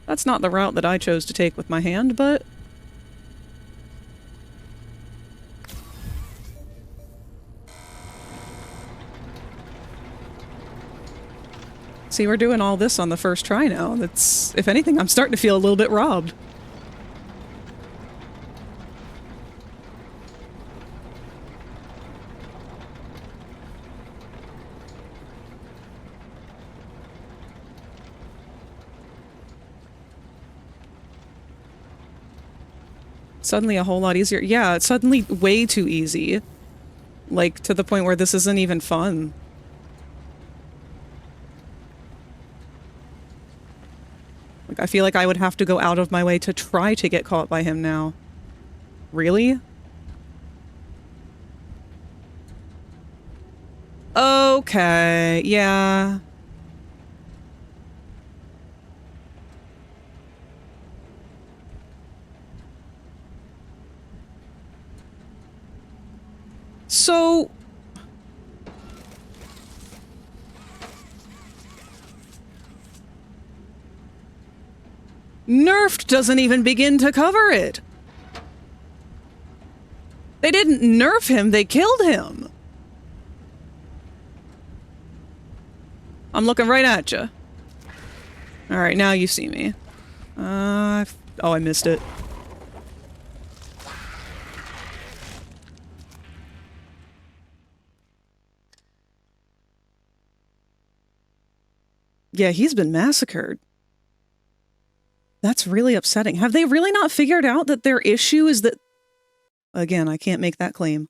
That's not the route that I chose to take with my hand, but... See, we're doing all this on the first try now. That's, if anything, I'm starting to feel a little bit robbed. Suddenly a whole lot easier. Yeah, it's suddenly way too easy. Like, to the point where this isn't even fun. Like, I feel like I would have to go out of my way to try to get caught by him now. Really? Okay, yeah. So... Nerfed doesn't even begin to cover it. They didn't nerf him, they killed him. I'm looking right at you. Alright, now you see me. Oh, I missed it. Yeah, he's been massacred. That's really upsetting. Have they really not figured out that their issue is that... Again, I can't make that claim.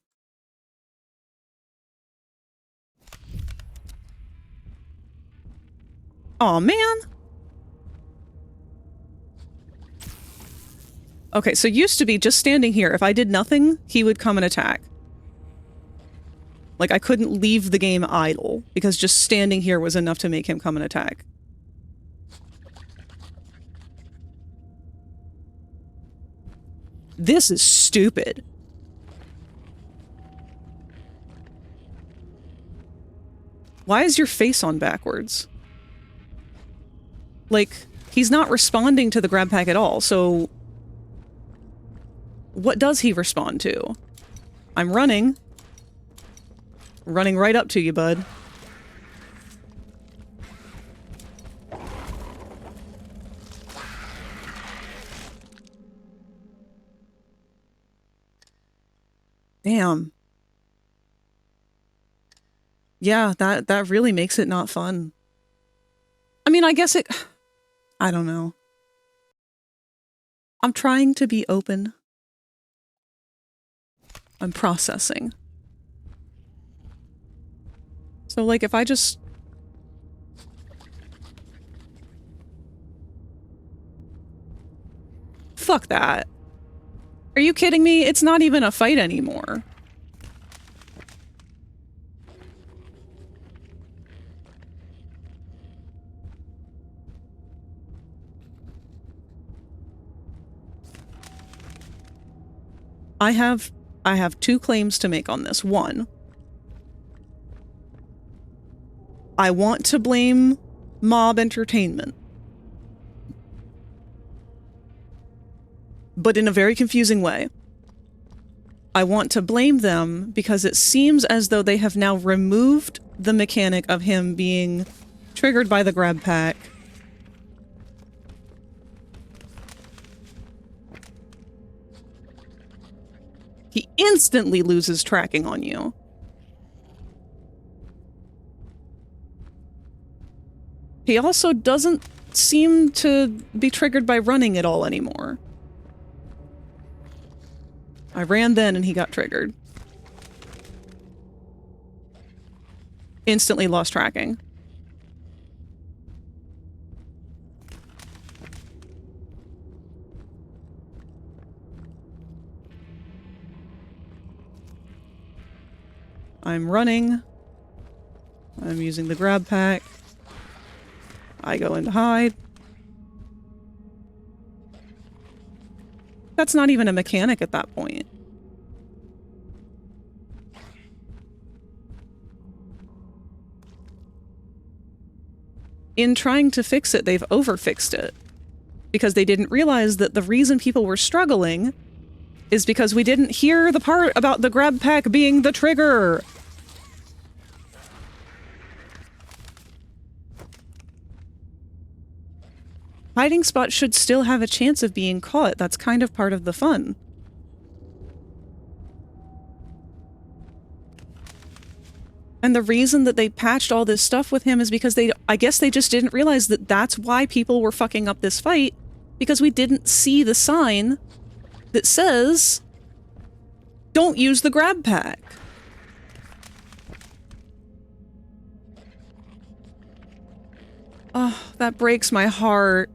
Aw, man! Okay, so used to be just standing here. If I did nothing, he would come and attack. Like, I couldn't leave the game idle, because just standing here was enough to make him come and attack. This is stupid. Why is your face on backwards? Like, he's not responding to the grab pack at all, so... What does he respond to? I'm running. Running right up to you, bud. Damn. Yeah, that really makes it not fun. I mean, I guess it... I don't know. I'm trying to be open. I'm processing. So, like, if I just... Fuck that. Are you kidding me? It's not even a fight anymore. I have 2 claims to make on this. One, I want to blame Mob Entertainment, but in a very confusing way. I want to blame them because it seems as though they have now removed the mechanic of him being triggered by the grab pack. He instantly loses tracking on you. He also doesn't seem to be triggered by running at all anymore. I ran then and he got triggered. Instantly lost tracking. I'm running. I'm using the grab pack. I go into hide. That's not even a mechanic at that point. In trying to fix it, they've overfixed it. Because they didn't realize that the reason people were struggling is because we didn't hear the part about the grab pack being the trigger. Hiding spots should still have a chance of being caught. That's kind of part of the fun. And the reason that they patched all this stuff with him is because I guess they just didn't realize that that's why people were fucking up this fight, because we didn't see the sign that says, don't use the grab pack. Oh, that breaks my heart.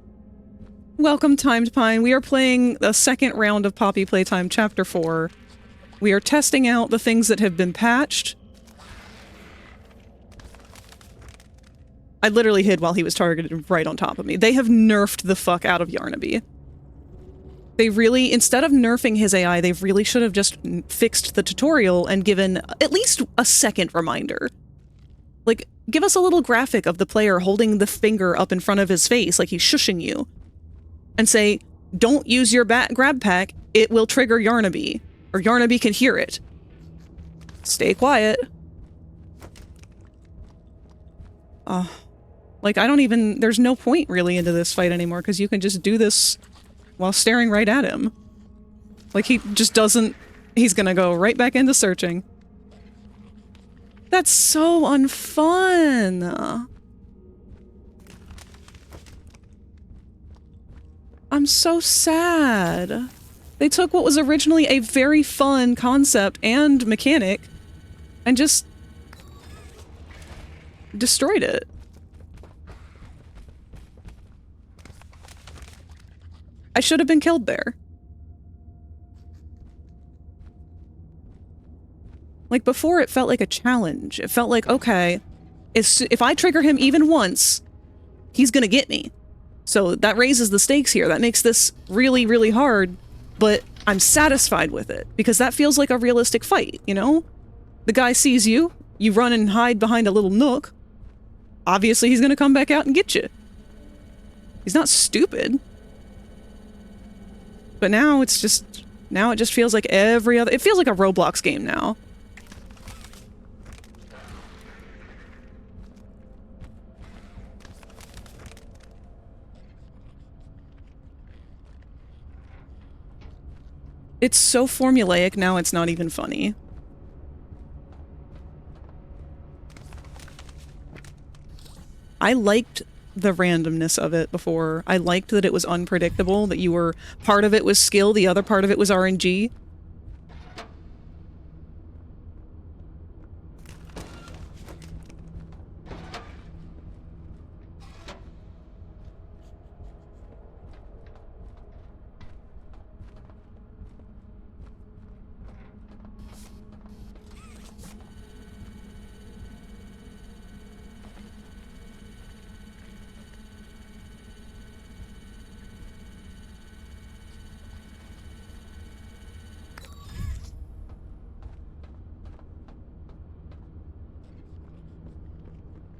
Welcome, Timed Pine. We are playing the second round of Poppy Playtime Chapter 4. We are testing out the things that have been patched. I literally hid while he was targeted right on top of me. They have nerfed the fuck out of Yarnaby. They really, instead of nerfing his AI, they really should have just fixed the tutorial and given at least a second reminder. Like, give us a little graphic of the player holding the finger up in front of his face like he's shushing you. And say, don't use your grab pack, it will trigger Yarnaby. Or Yarnaby can hear it. Stay quiet. Like, I don't even... There's no point, really, into this fight anymore, because you can just do this while staring right at him. Like, he just doesn't... He's gonna go right back into searching. That's so unfun! I'm so sad. They took what was originally a very fun concept and mechanic and just destroyed it. I should have been killed there. Like, before it felt like a challenge. It felt like, okay, if I trigger him even once, he's gonna get me. So that raises the stakes here. That makes this really, really hard, but I'm satisfied with it, because that feels like a realistic fight, you know? The guy sees you, you run and hide behind a little nook. Obviously he's gonna come back out and get you. He's not stupid. But now it's just... Now it just feels like every other... It feels like a Roblox game now. It's so formulaic now it's not even funny. I liked the randomness of it before. I liked that it was unpredictable, that you were... Part of it was skill, the other part of it was RNG.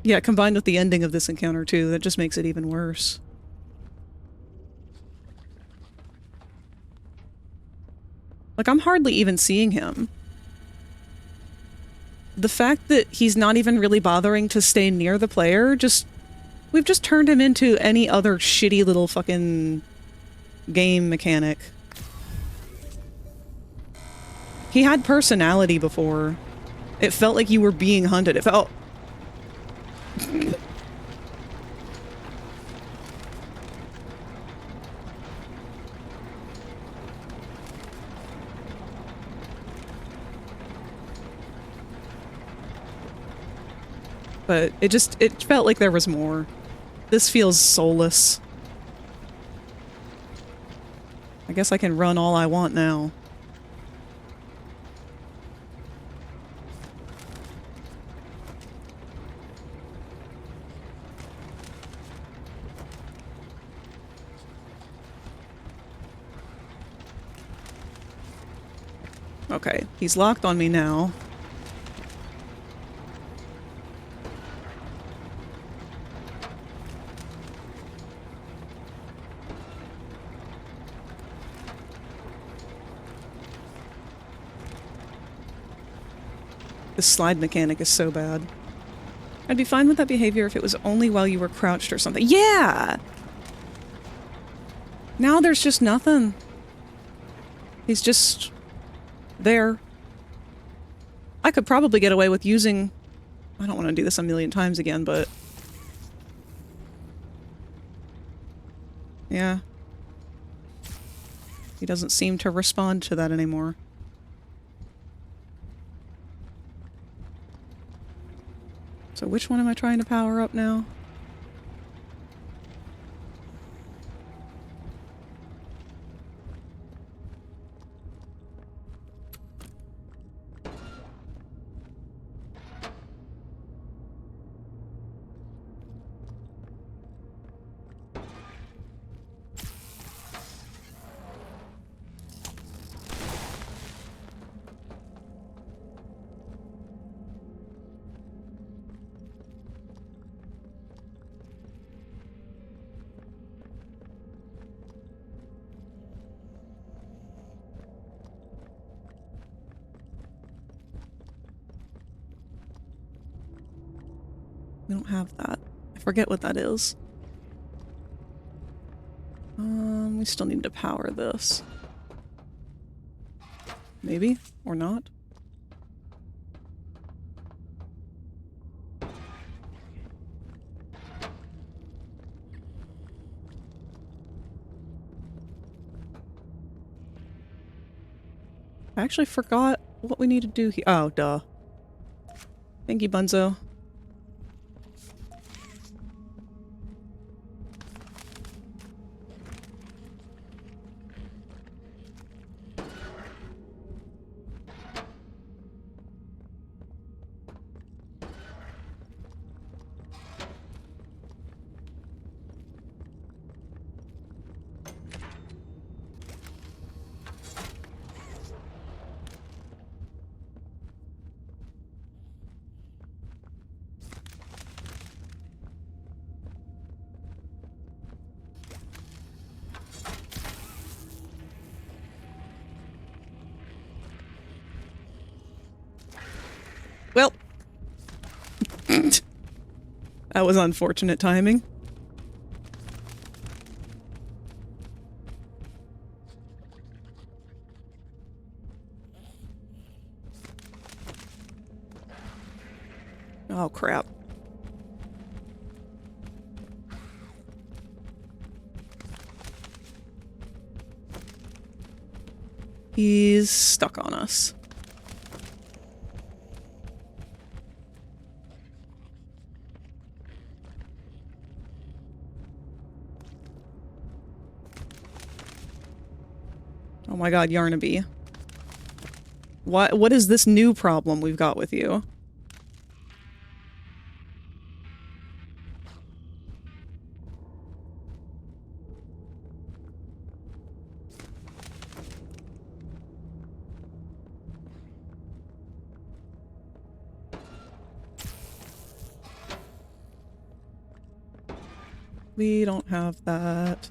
Yeah, combined with the ending of this encounter too, that just makes it even worse. Like, I'm hardly even seeing him. The fact that he's not even really bothering to stay near the player, we've just turned him into any other shitty little fucking game mechanic. He had personality before. It felt like you were being hunted. It felt... But it felt like there was more. This feels soulless. I guess I can run all I want now. Okay, he's locked on me now. This slide mechanic is so bad. I'd be fine with that behavior if it was only while you were crouched or something. Yeah! Now there's just nothing. He's just... there. I could probably get away with using... I don't want to do this a million times again, but... yeah. He doesn't seem to respond to that anymore. So which one am I trying to power up now? We don't have that. I forget what that is. We still need to power this. Maybe? Or not? I actually forgot what we need to do here. Oh, duh. Thank you, Bunzo. Well. That was unfortunate timing. Oh, crap. He's stuck on us. Oh my god, Yarnaby. What is this new problem we've got with you? We don't have that.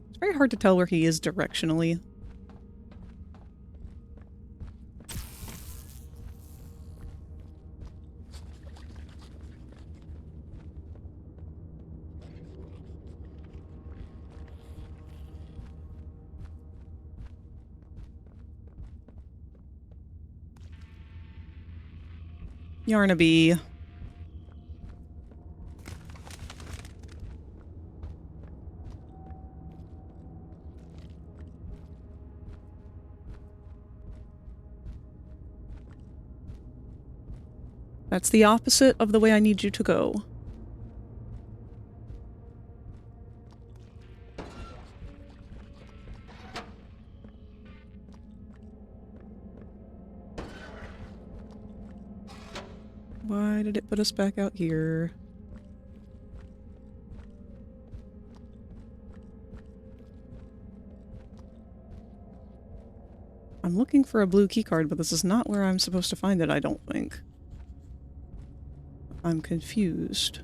It's very hard to tell where he is directionally. Yarnaby. That's the opposite of the way I need you to go. Why did it put us back out here? I'm looking for a blue keycard, but this is not where I'm supposed to find it, I don't think. I'm confused.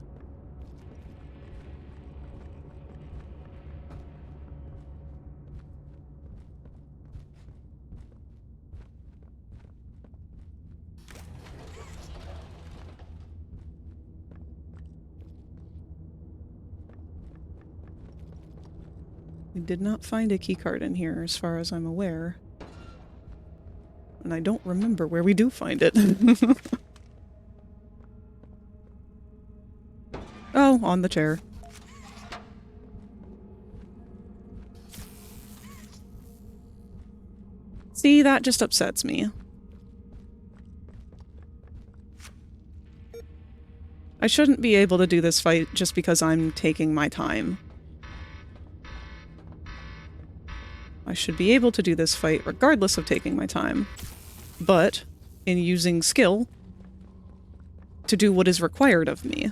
We did not find a keycard in here, as far as I'm aware. And I don't remember where we do find it. Oh, on the chair. See, that just upsets me. I shouldn't be able to do this fight just because I'm taking my time. I should be able to do this fight regardless of taking my time. But, in using skill to do what is required of me.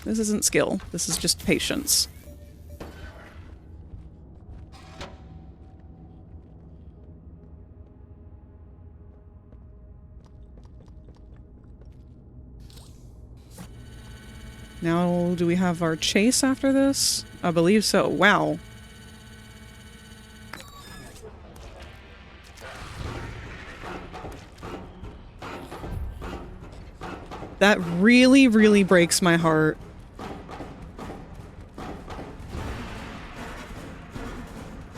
This isn't skill, this is just patience. Now, do we have our chase after this? I believe so. Wow. That really, really breaks my heart.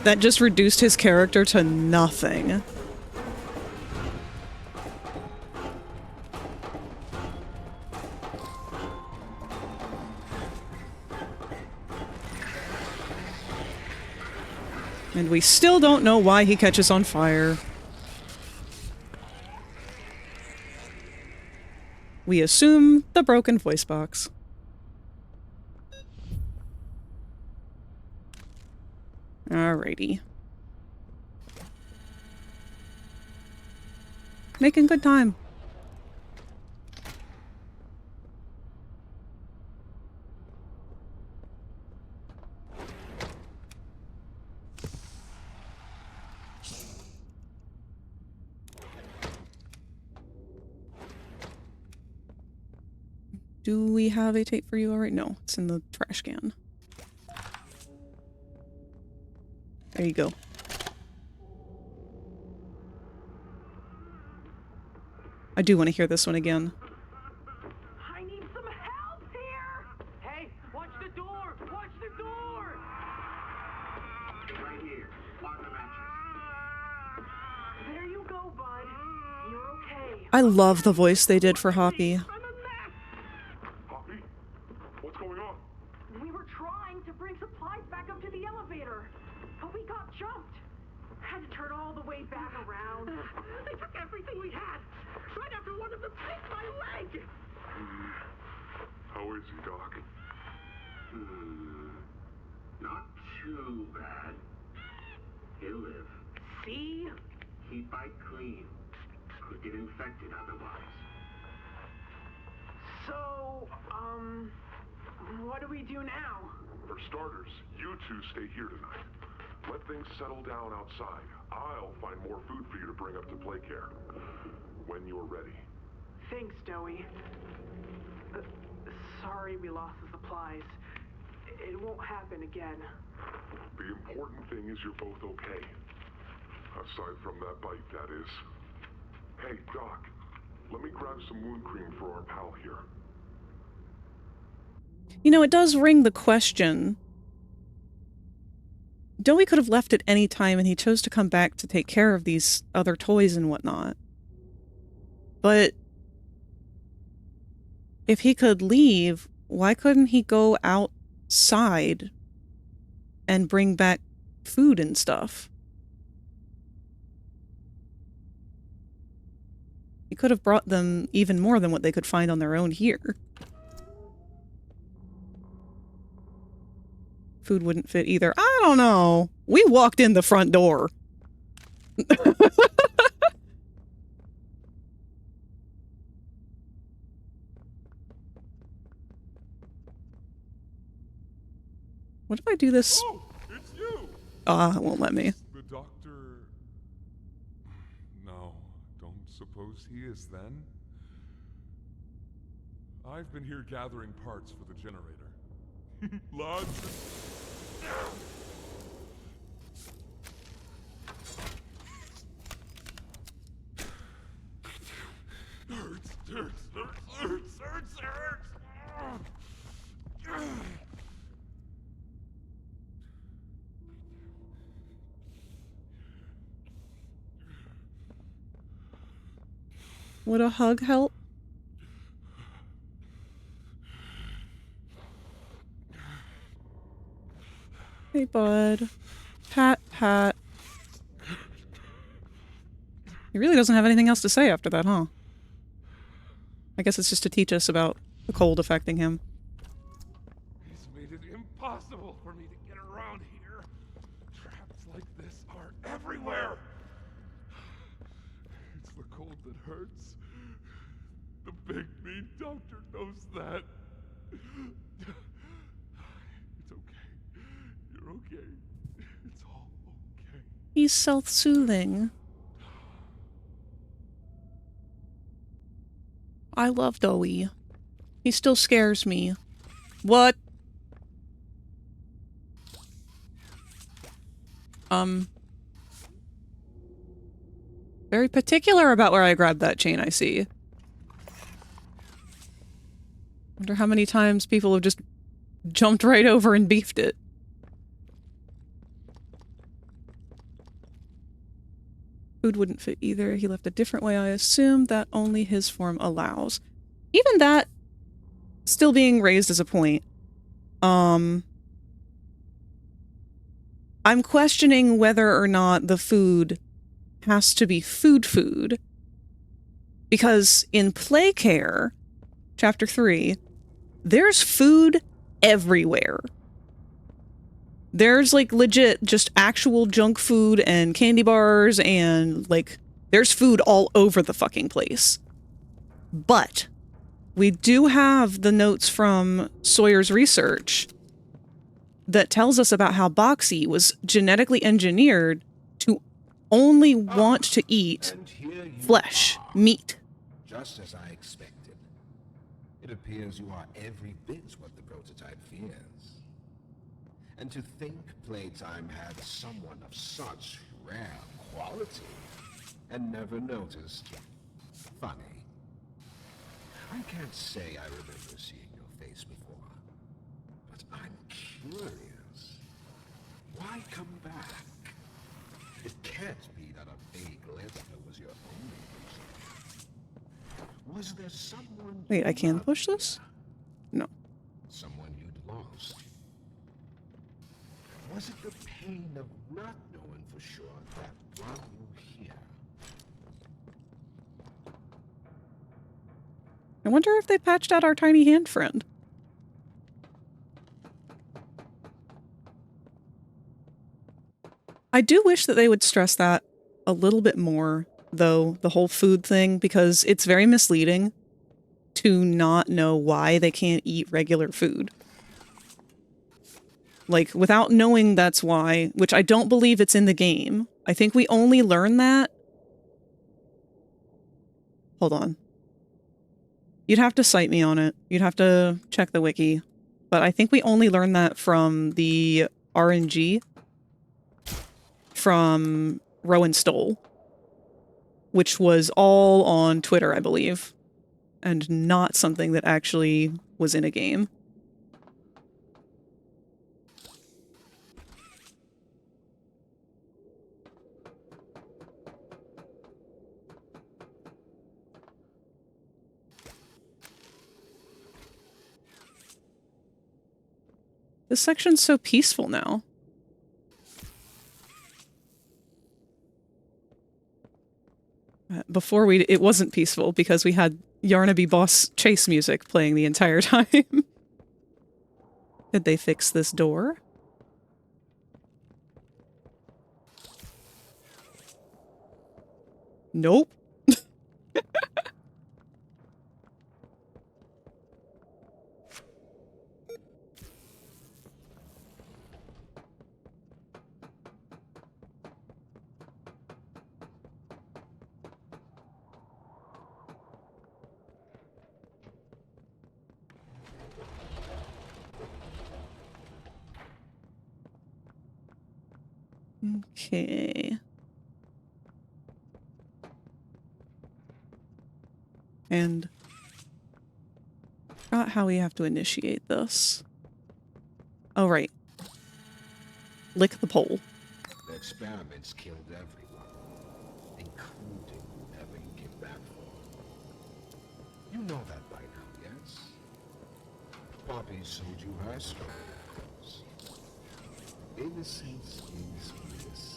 That just reduced his character to nothing. And we still don't know why he catches on fire. We assume the broken voice box. Alrighty. Making good time. Do we have a tape for you already? No, it's in the trash can. There you go. I do want to hear this one again. I need some help here! Hey, watch the door! Watch the door! Right here. On the mattress. There you go, bud. You're okay. I love the voice they did for Hoppy. Hoppy? What's going on? We were trying to bring supplies back up to the elevator, but we got jumped. Had to turn all the way back around. They took everything we had. Right after one of them bit my leg. How is he, Doc? Not too bad. He'll live. See? Keep bite clean. Could get infected otherwise. So, what do we do now? For starters, you two stay here tonight. Let things settle down outside. I'll find more food for you to bring up to play care. When you're ready. Thanks, Joey. Sorry we lost the supplies. It won't happen again. The important thing is you're both okay. Aside from that bite, that is. Hey, Doc. Let me grab some wound cream for our pal here. You know, it does ring the question. Joey could have left at any time, and he chose to come back to take care of these other toys and whatnot. But if he could leave, why couldn't he go outside and bring back food and stuff? He could have brought them even more than what they could find on their own here. Food wouldn't fit either. I don't know. We walked in the front door. What if I do this? Oh, it's you! It won't let me. The doctor... No, don't suppose he is then? I've been here gathering parts for the generator. Lads... Hurts. Would a hug help? Hey, bud. Pat. He really doesn't have anything else to say after that, huh? I guess it's just to teach us about the cold affecting him. He's made it impossible for me to get around here. Traps like this are everywhere. It's the cold that hurts. The big mean doctor knows that. It's okay. You're okay. It's all okay. He's self-soothing. I love Joey. He still scares me. What? Very particular about where I grabbed that chain, I see. Wonder how many times people have just jumped right over and beefed it. Food wouldn't fit either. He left a different way, I assume, that only his form allows. Even that still being raised as a point. I'm questioning whether or not the food has to be food. Because in Play Care, Chapter 3, there's food everywhere. There's, like, legit just actual junk food and candy bars and, like, there's food all over the fucking place. But we do have the notes from Sawyer's research that tells us about how Boxy was genetically engineered to only want to eat flesh, meat. Just as I expected. It appears you are every bit what the prototype fears. And to think Playtime had someone of such rare quality and never noticed. Funny. I can't say I remember seeing your face before, but I'm curious. Why come back? It can't be that a vague letter was your only reason. Was there someone... Wait, I can push this? No. Someone you'd lost? Was it the pain of not knowing for sure that brought you here? I wonder if they patched out our tiny hand friend. I do wish that they would stress that a little bit more, though, the whole food thing, because it's very misleading to not know why they can't eat regular food. Like, without knowing that's why, which I don't believe it's in the game. I think we only learn that... Hold on. You'd have to cite me on it. You'd have to check the wiki. But I think we only learn that from the RNG from Rowan Stoll, which was all on Twitter, I believe, and not something that actually was in a game. This section's so peaceful now. Before it wasn't peaceful because we had Yarnaby boss chase music playing the entire time. Did they fix this door? Nope. Okay. And forgot how we have to initiate this. Oh, right. Lick the pole. The experiments killed everyone, including whoever you came back for. You know that by now, yes? Poppy showed you her story, of course. Innocence is bliss.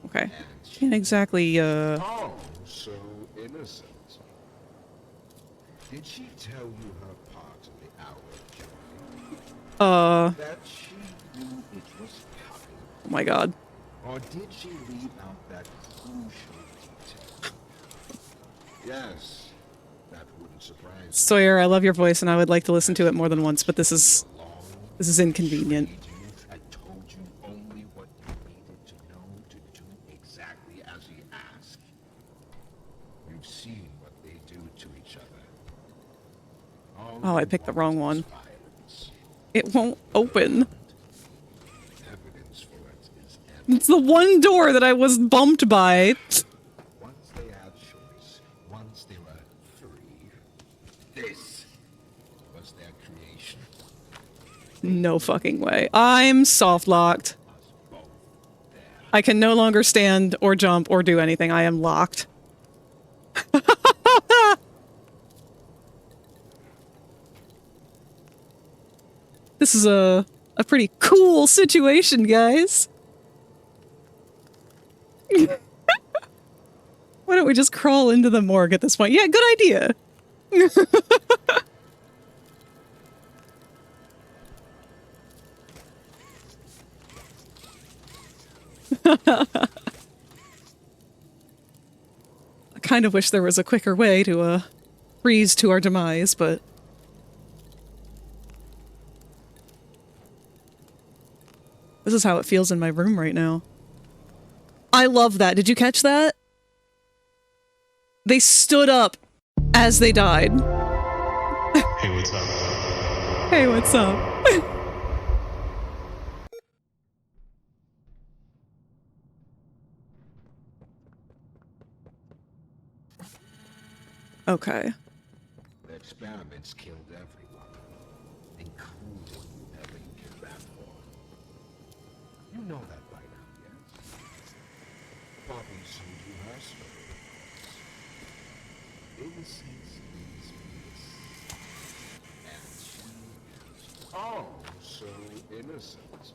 Okay. Can't exactly, Oh, so innocent. Did she tell you her part of the hour, Johnny? That she knew it was coming? Oh my god. Or did she leave out that crucial detail? Yes, that wouldn't surprise me. Sawyer, I love your voice and I would like to listen to it more than once, but this is inconvenient. I told you only what you needed to know to do exactly as he asked. You've seen what they do to each other. Oh, I picked the wrong one. It won't open. It's the one door that I was bumped by. Once they had choice, once they were free, this was their creation. No fucking way. I'm soft locked. I can no longer stand or jump or do anything. I am locked. This is a pretty cool situation, guys. Why don't we just crawl into the morgue at this point? Yeah, good idea. I kind of wish there was a quicker way to freeze to our demise, but... This is how it feels in my room right now. I love that. Did you catch that? They stood up as they died. Hey, what's up? Hey, what's up? Okay. The experiments killed everyone, including whoever you came back for. You know that by now, yes? Poppy showed you her story. Innocence is bliss. And she... Oh, so innocent.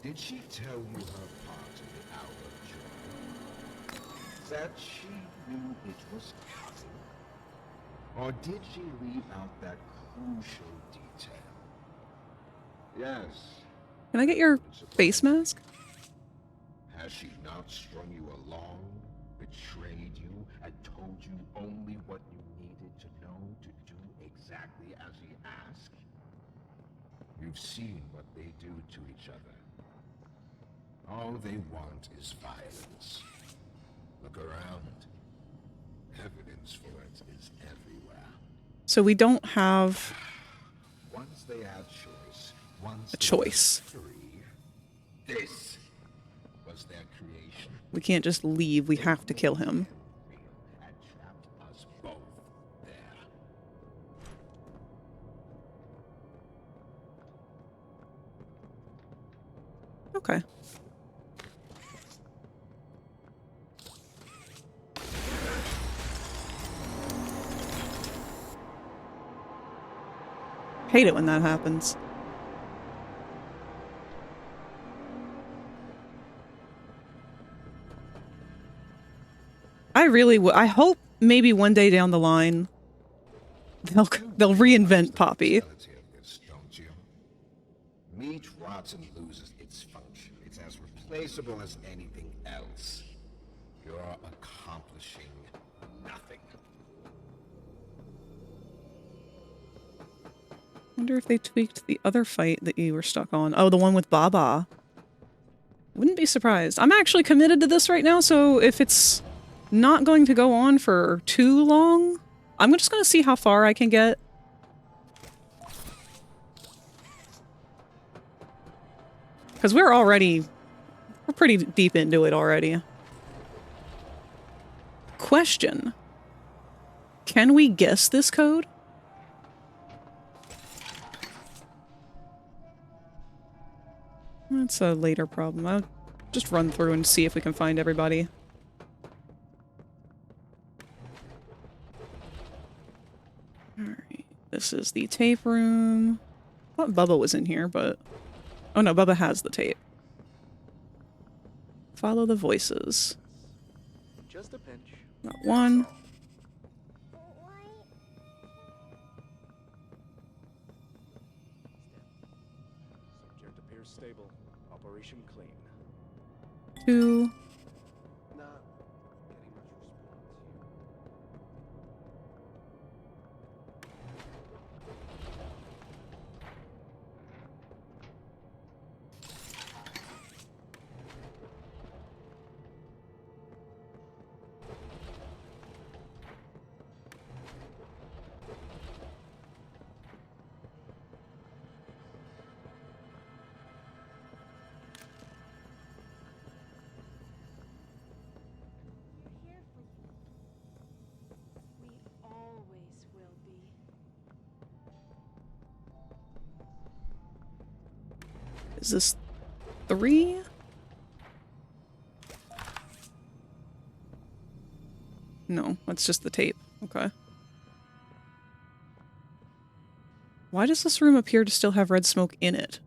Did she tell you her part of the hour, Joy? That she knew it was coming? Or did she leave out that crucial detail? Yes. Can I get your face mask? Has she not strung you along, betrayed you, and told you only what you needed to know to do exactly as he asked? You've seen what they do to each other. All they want is violence. Look around. Evidence for it is everywhere. So we don't have Once they have choice, once a they choice. are free, this was their creation. We can't just leave. We have to kill him. And trapped us both there. Okay. Hate it when that happens. I hope maybe one day down the line they'll reinvent Poppy. Don't you? Meat rots and loses its function. It's as replaceable as anything else. You're accomplishing nothing. Wonder if they tweaked the other fight that you were stuck on. Oh, the one with Baba. Wouldn't be surprised. I'm actually committed to this right now, so if it's not going to go on for too long, I'm just going to see how far I can get. Because we're pretty deep into it already. Question. Can we guess this code? That's a later problem. I'll just run through and see if we can find everybody. Alright, this is the tape room. I thought Bubba was in here, but... Oh no, Bubba has the tape. Follow the voices. Just a pinch. Got one. Subject appears stable. Operation clean. Two. Not getting much response. Is this 3? No, that's just the tape. Okay. Why does this room appear to still have red smoke in it?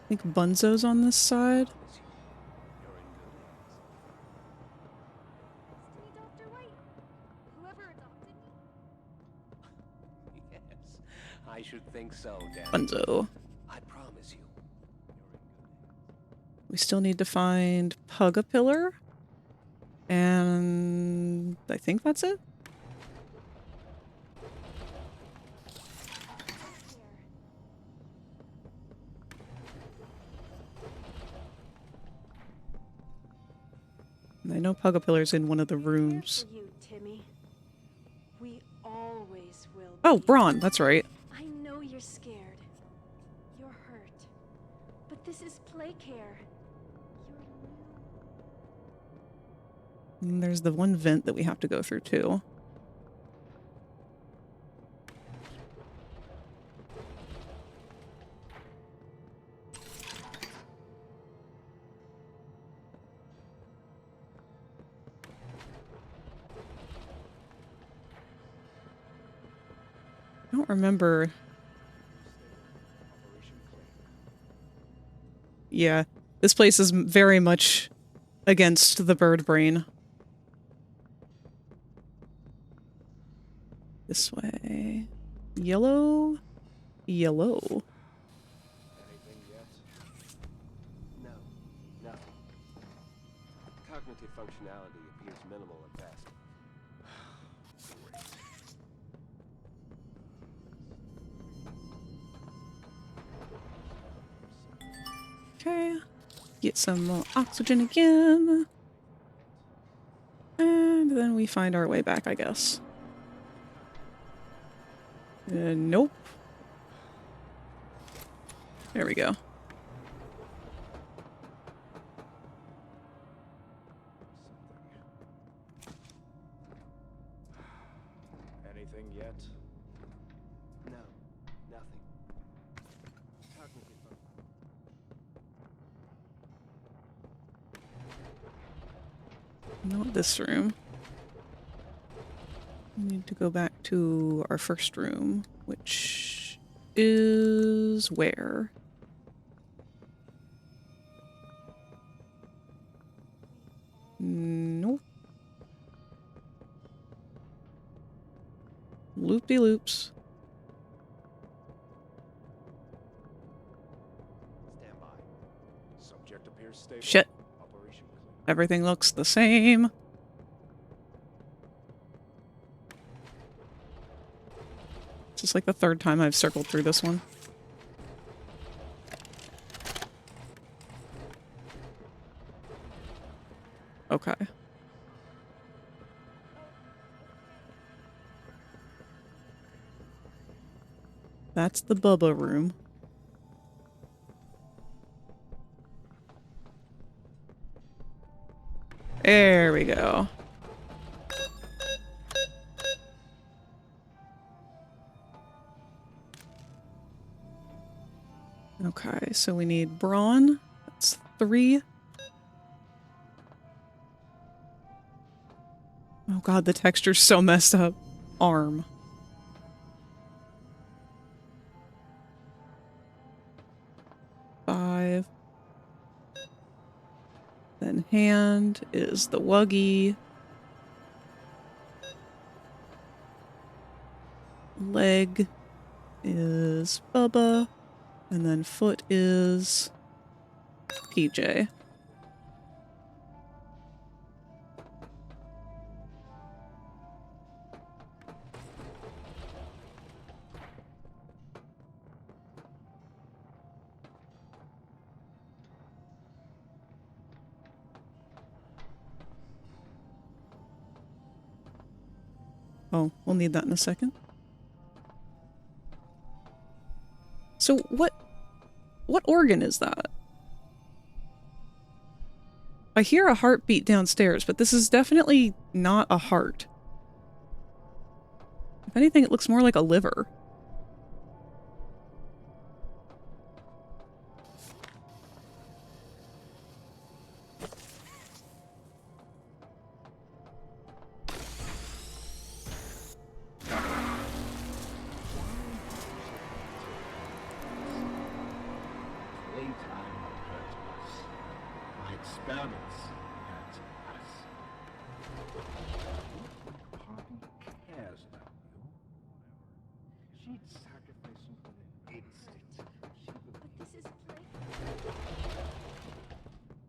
I think Bunzo's on this side. Yes, I should think so, Dad. Bunzo. I promise you. We still need to find Pug-a-Pillar. And I think that's it. I know Pug-a-Pillar's in one of the rooms. You, Timmy. We always will. Oh, Braun, that's right. I know you're scared. You're hurt. But this is play care. And there's the one vent that we have to go through too. I don't remember. Yeah, this place is very much against the bird brain. This way. Yellow? yellow. Anything yet? No, nothing. Cognitive functionality appears minimal at best. Okay. Get some more oxygen again. And then we find our way back, I guess. Nope. There we go. Anything yet? No, nothing. Cognitive Not this room. We need to go back to our first room, which is where? Nope. Loop-de-loops. Stand by. Subject appears stable. Shit. Operation clear. Everything looks the same. It's just like the third time I've circled through this one. Okay. That's the Bubba room. There we go. Okay, so we need brawn. That's 3. Oh god, the texture's so messed up. Arm. Five. Then hand is the Wuggy. Leg is Bubba. And then foot is PJ. Oh, we'll need that in a second. So what organ is that? I hear a heartbeat downstairs, but this is definitely not a heart. If anything, it looks more like a liver. Playtime hurt us. My experiments hurt us. Party cares about you. She'd sacrifice you for an instant. She would. But this is play.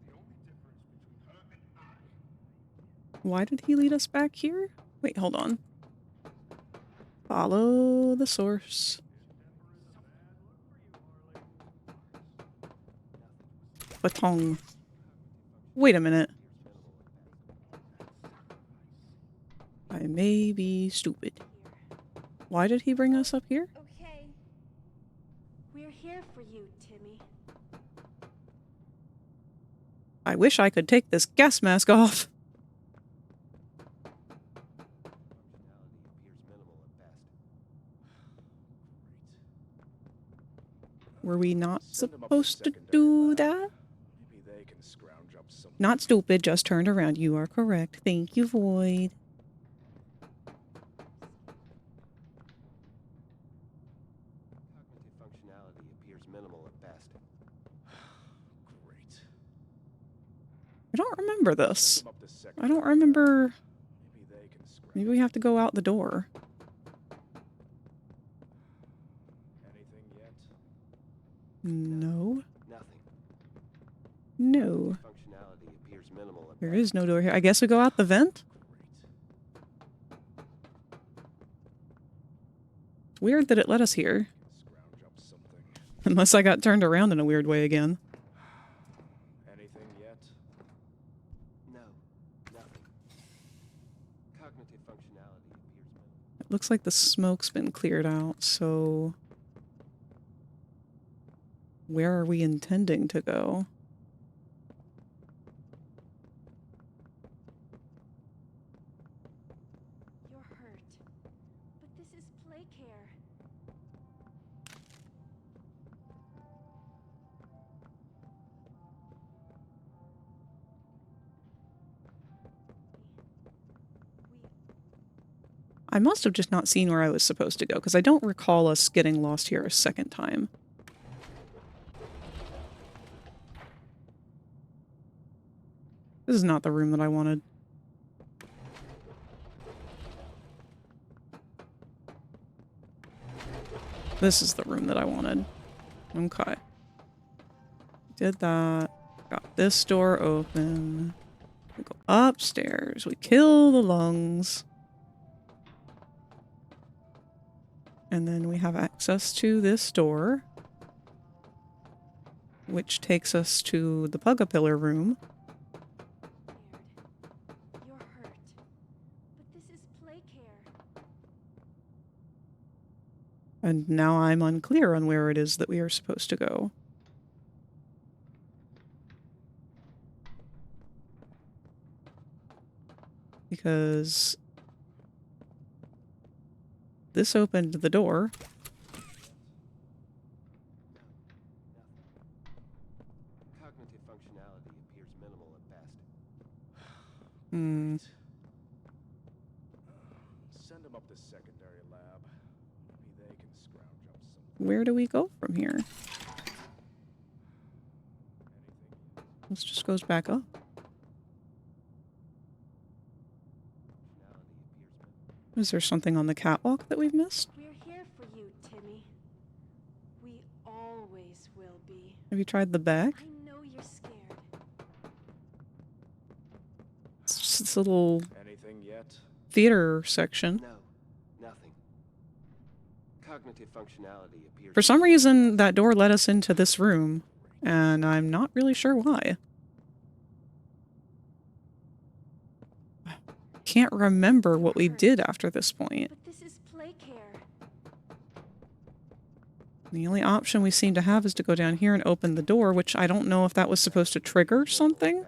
The only difference between her and I. Why did he lead us back here? Wait, hold on. Follow the source. Baton. Wait a minute. I may be stupid. Why did he bring us up here? Okay. We're here for you, Timmy. I wish I could take this gas mask off. Were we not supposed to do that? Maybe they can scrounge up some. Not stupid, just turned around. You are correct. Thank you, Void. Cognitive functionality appears minimal at best. Great. I don't remember this. I don't remember. Maybe we have to go out the door. Anything No. Nothing. No. Functionality appears minimal at There is no door here. I guess we go out the vent? Weird that it let us here. Unless I got turned around in a weird way again. Anything yet? No. Nothing. Cognitive functionality appears minimal. It looks like the smoke's been cleared out, so... Where are we intending to go? You're hurt. But this is play care. I must have just not seen where I was supposed to go, because I don't recall us getting lost here a second time. This is not the room that I wanted. This is the room that I wanted. Okay. Did that. Got this door open. We go upstairs. We kill the lungs. And then we have access to this door, which takes us to the Pug-a-Pillar room. You're hurt. But this is play care. And now I'm unclear on where it is that we are supposed to go. Because this opened the door. Cognitive functionality appears minimal at best. Hmm. Send them up to secondary lab. Maybe they can scrounge up some. Where do we go from here? This just goes back up. Is there something on the catwalk that we've missed? We're here for you, Timmy. We always will be. Have you tried the back? I know you're scared. It's just this little Anything yet? theater section. No. Nothing. Cognitive functionality appears... For some reason, that door led us into this room, and I'm not really sure why. Can't remember what we did after this point. But this is play care. The only option we seem to have is to go down here and open the door, which I don't know if that was supposed to trigger something.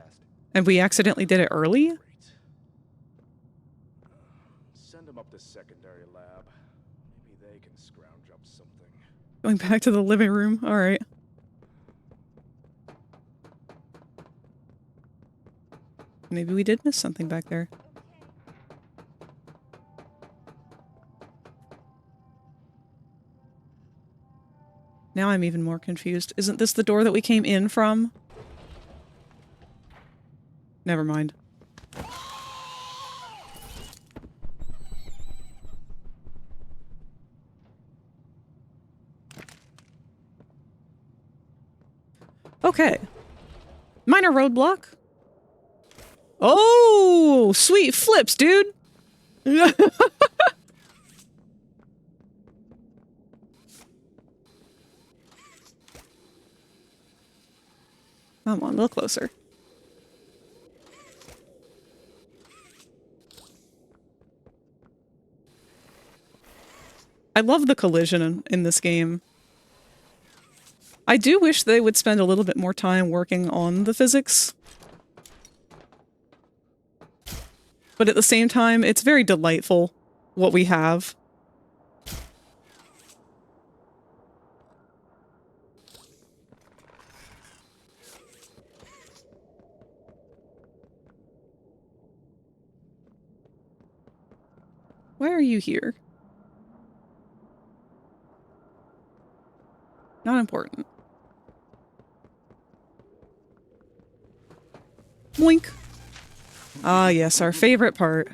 And we accidentally did it early. Send them up to secondary lab. Maybe they can scrounge up something. Going back to the living room. All right. Maybe we did miss something back there. Now I'm even more confused. Isn't this the door that we came in from? Never mind. Okay. Minor roadblock. Oh, sweet flips, dude. Come on, a little closer. I love the collision in this game. I do wish they would spend a little bit more time working on the physics. But at the same time, it's very delightful what we have. Why are you here? Not important. Blink. Ah, yes, our favorite part.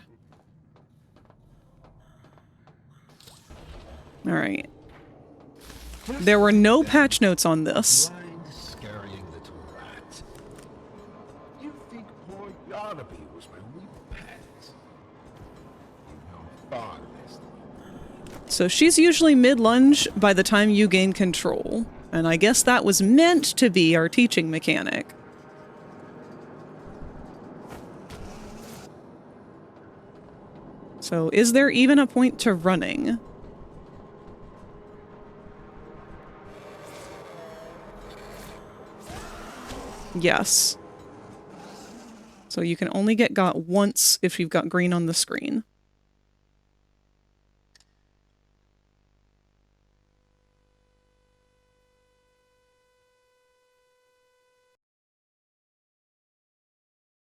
Alright. There were no patch notes on this. Blind, scurrying little rat. You think poor Yarnaby was my wee pet? You know far less than So she's usually mid-lunge by the time you gain control. And I guess that was meant to be our teaching mechanic. So is there even a point to running? Yes. So you can only get got once if you've got green on the screen.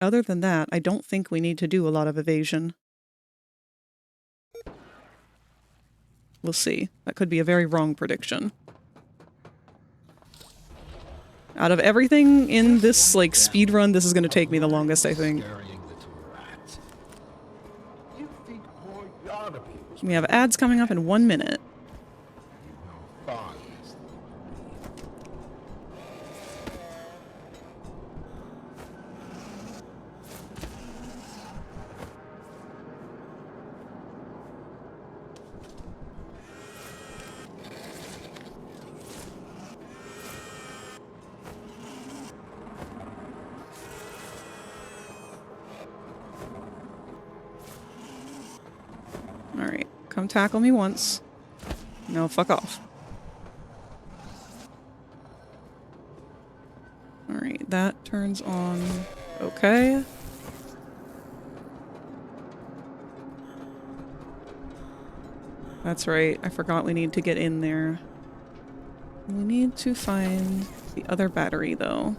Other than that, I don't think we need to do a lot of evasion. We'll see. That could be a very wrong prediction. Out of everything in this, like, speed run, this is going to take me the longest, I think. We have ads coming up in 1 minute. Alright, come tackle me once. No, fuck off. Alright, that turns on. Okay. That's right, I forgot we need to get in there. We need to find the other battery, though.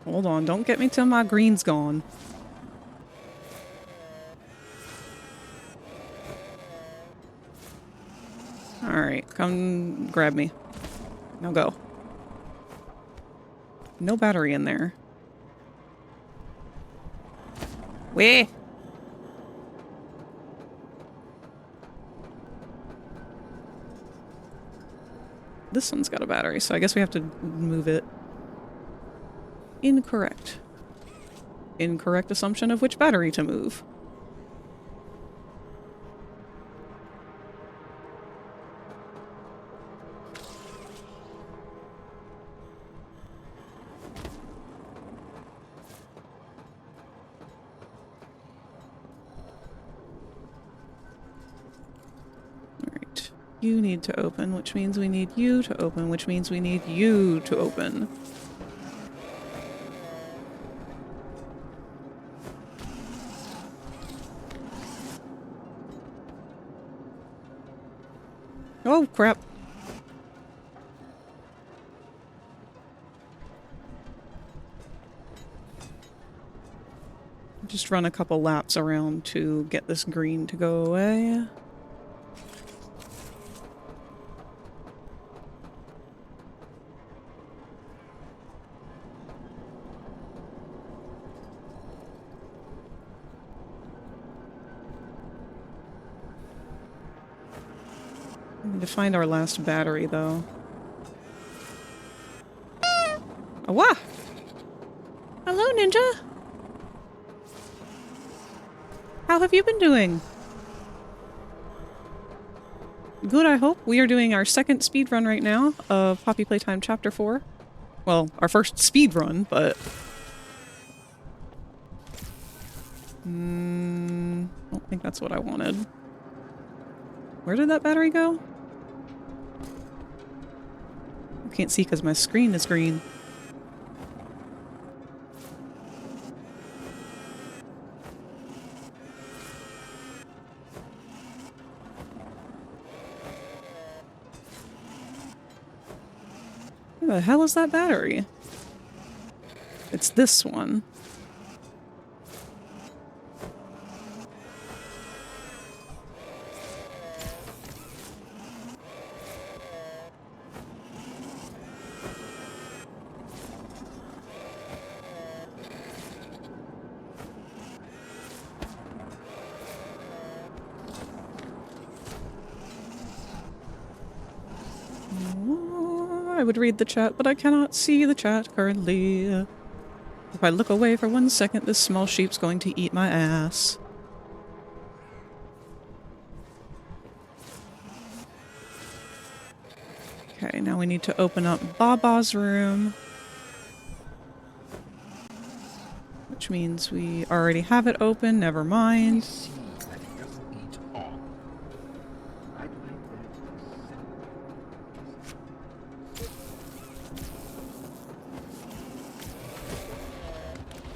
Hold on, don't get me till my green's gone. Alright, come grab me. Now go. No battery in there. Where? This one's got a battery, so I guess we have to move it. Incorrect. Incorrect assumption of which battery to move. Alright. You need to open, which means we need you to open, which means we need you to open. Oh, crap. Just run a couple laps around to get this green to go away. We need to find our last battery, though. Oh, wow! Hello, Ninja! How have you been doing? Good, I hope. We are doing our second speed run right now of Poppy Playtime Chapter 4. Well, our first speed run, but... I don't think that's what I wanted. Where did that battery go? I can't see because my screen is green. Where the hell is that battery? It's this one. I would read the chat, but I cannot see the chat currently. If I look away for 1 second, this small sheep's going to eat my ass. Okay, now we need to open up Baba's room. Which means we already have it open, never mind.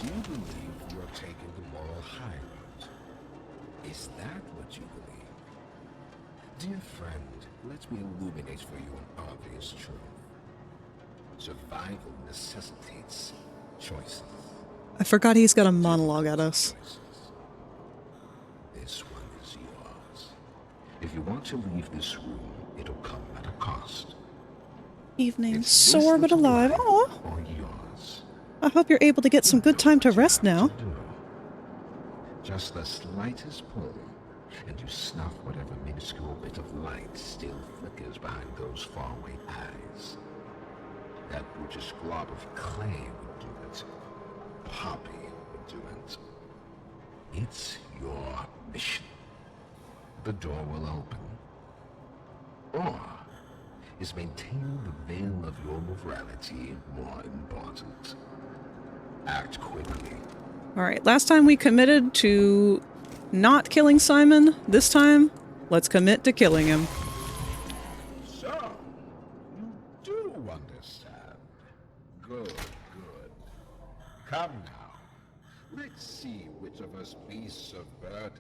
Do you believe you are taking the moral high road? Is that what you believe? Dear friend, let me illuminate for you an obvious truth. Survival necessitates choices. I forgot he's got a monologue at us. This one is yours. If you want to leave this room, it'll come at a cost. Evening, sore but alive. Aw. I hope you're able to get some good time to rest now. Just the slightest pull, and you snuff whatever minuscule bit of light still flickers behind those faraway eyes. That brutish glob of clay would do it. Poppy would do it. It's your mission. The door will open. Or is maintaining the veil of your morality more important? Act quickly. Alright, last time we committed to not killing Simon. This time, let's commit to killing him. So, you do understand. Good, good. Come now. Let's see which of us beasts of burden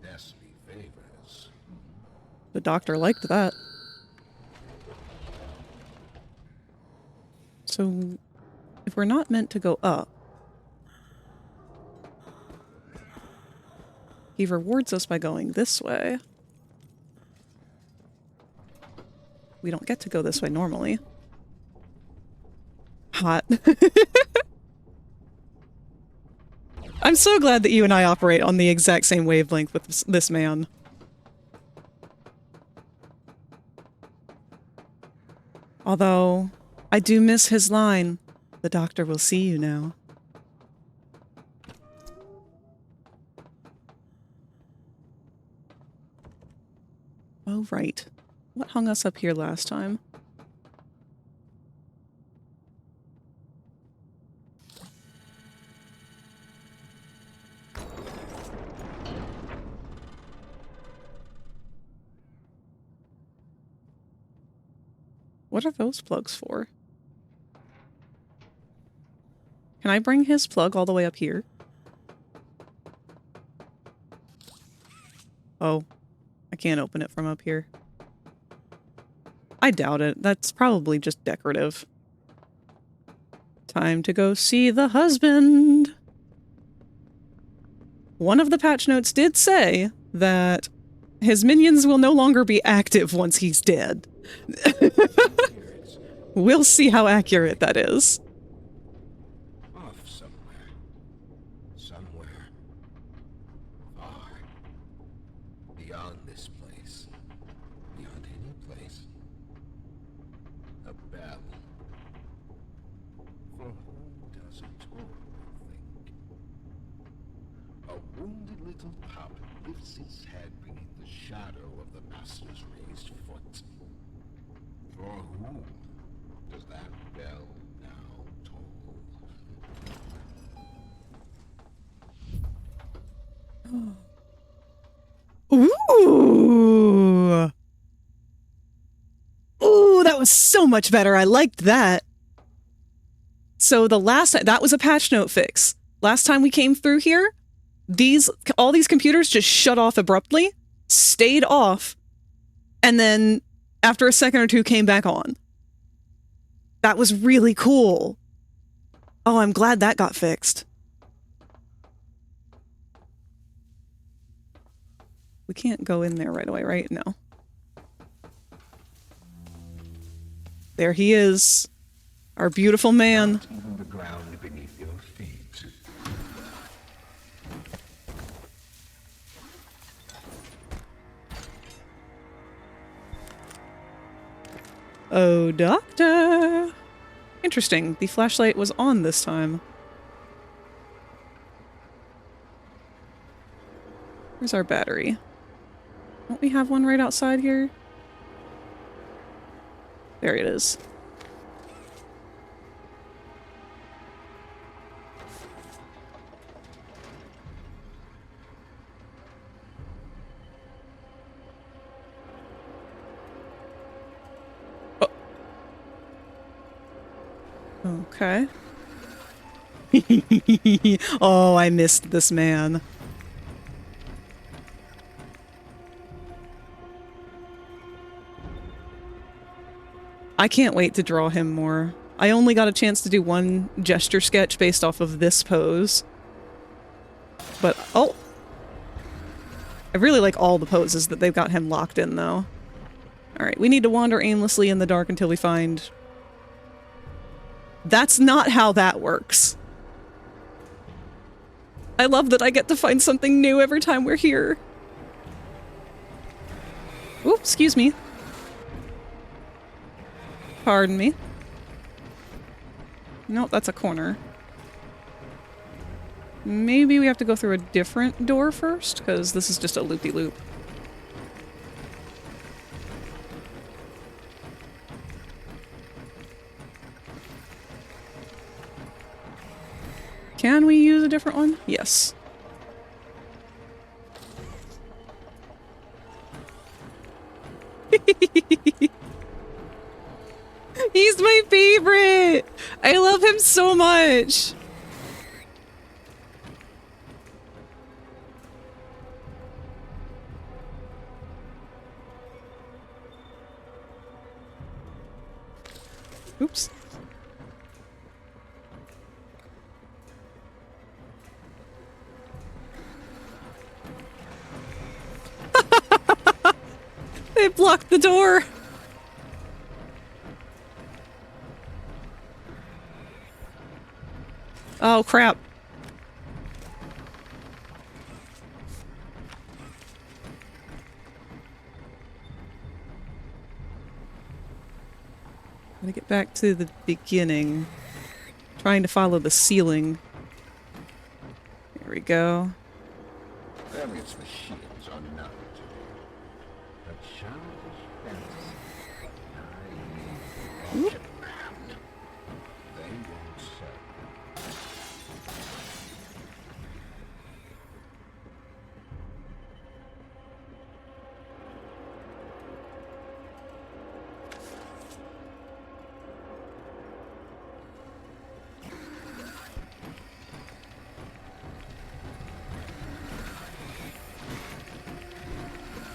Destiny favors. The doctor liked that. So, if we're not meant to go up, he rewards us by going this way. We don't get to go this way normally. Hot. I'm so glad that you and I operate on the exact same wavelength with this man. Although, I do miss his line, "The doctor will see you now." Oh, right. What hung us up here last time? What are those plugs for? Can I bring his plug all the way up here? Oh, I can't open it from up here. I doubt it. That's probably just decorative. Time to go see the husband. One of the patch notes did say that his minions will no longer be active once he's dead. We'll see how accurate that is. Off somewhere. Somewhere. Far. Beyond this place. Beyond any place. A bell. For whom does it toll, think? A wounded little pup lifts its head beneath the shadow of the master's raised foot. For whom does that bell now toll? Ooh! Ooh, that was so much better. I liked that. So that was a patch note fix. Last time we came through here, all these computers just shut off abruptly, stayed off, and then after a second or two came back on. That was really cool. Oh, I'm glad that got fixed. We can't go in there right away, right? No. There he is. Our beautiful man. Not even the ground beneath your feet. Oh, doctor. Interesting. The flashlight was on this time. Where's our battery? Don't we have one right outside here? There it is. Oh. Okay. Oh, I missed this man. I can't wait to draw him more. I only got a chance to do one gesture sketch based off of this pose. But, oh! I really like all the poses that they've got him locked in, though. Alright, we need to wander aimlessly in the dark until we find... That's not how that works. I love that I get to find something new every time we're here. Ooh, excuse me. Pardon me. Nope, that's a corner. Maybe we have to go through a different door first, because this is just a loopy-loop. Can we use a different one? Yes. He's my favorite! I love him so much! Oops. They blocked the door! Oh, crap. Gotta get back to the beginning. Trying to follow the ceiling. There we go. Various machines are known to me. A childish fantasy. I need man. They won't serve.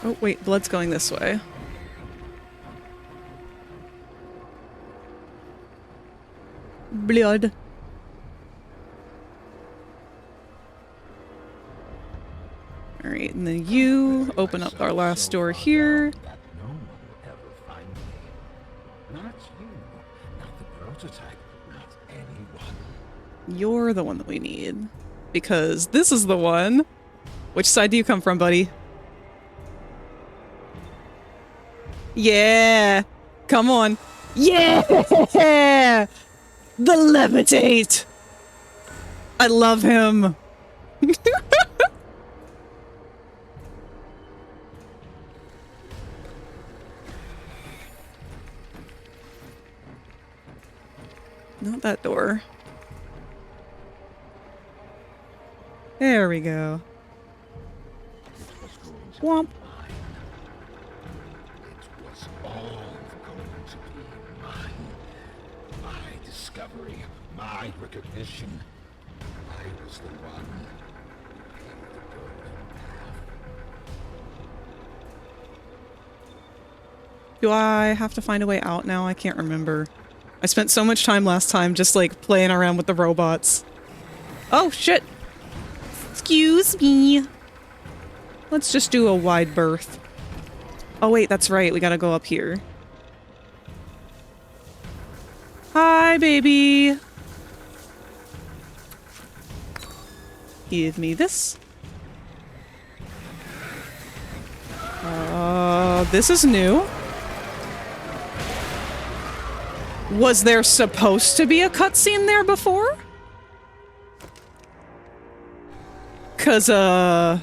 Oh, wait, blood's going this way. Blood. Alright, and then you open up our last door here. No one will ever find me. Not you. Not the prototype. Not anyone. You're the one that we need. Because this is the one. Which side do you come from, buddy? Yeah! Come on. Yeah! The levitate! I love him! Not that door. There we go. Womp. It was all going to be mine. My discovery, my recognition. I was the one. Do I have to find a way out now? I can't remember. I spent so much time last time just like playing around with the robots. Oh shit! Excuse me. Let's just do a wide berth. Oh wait, that's right. We gotta go up here. Hi, baby! Give me this. This is new. Was there supposed to be a cutscene there before? 'Cause, yeah,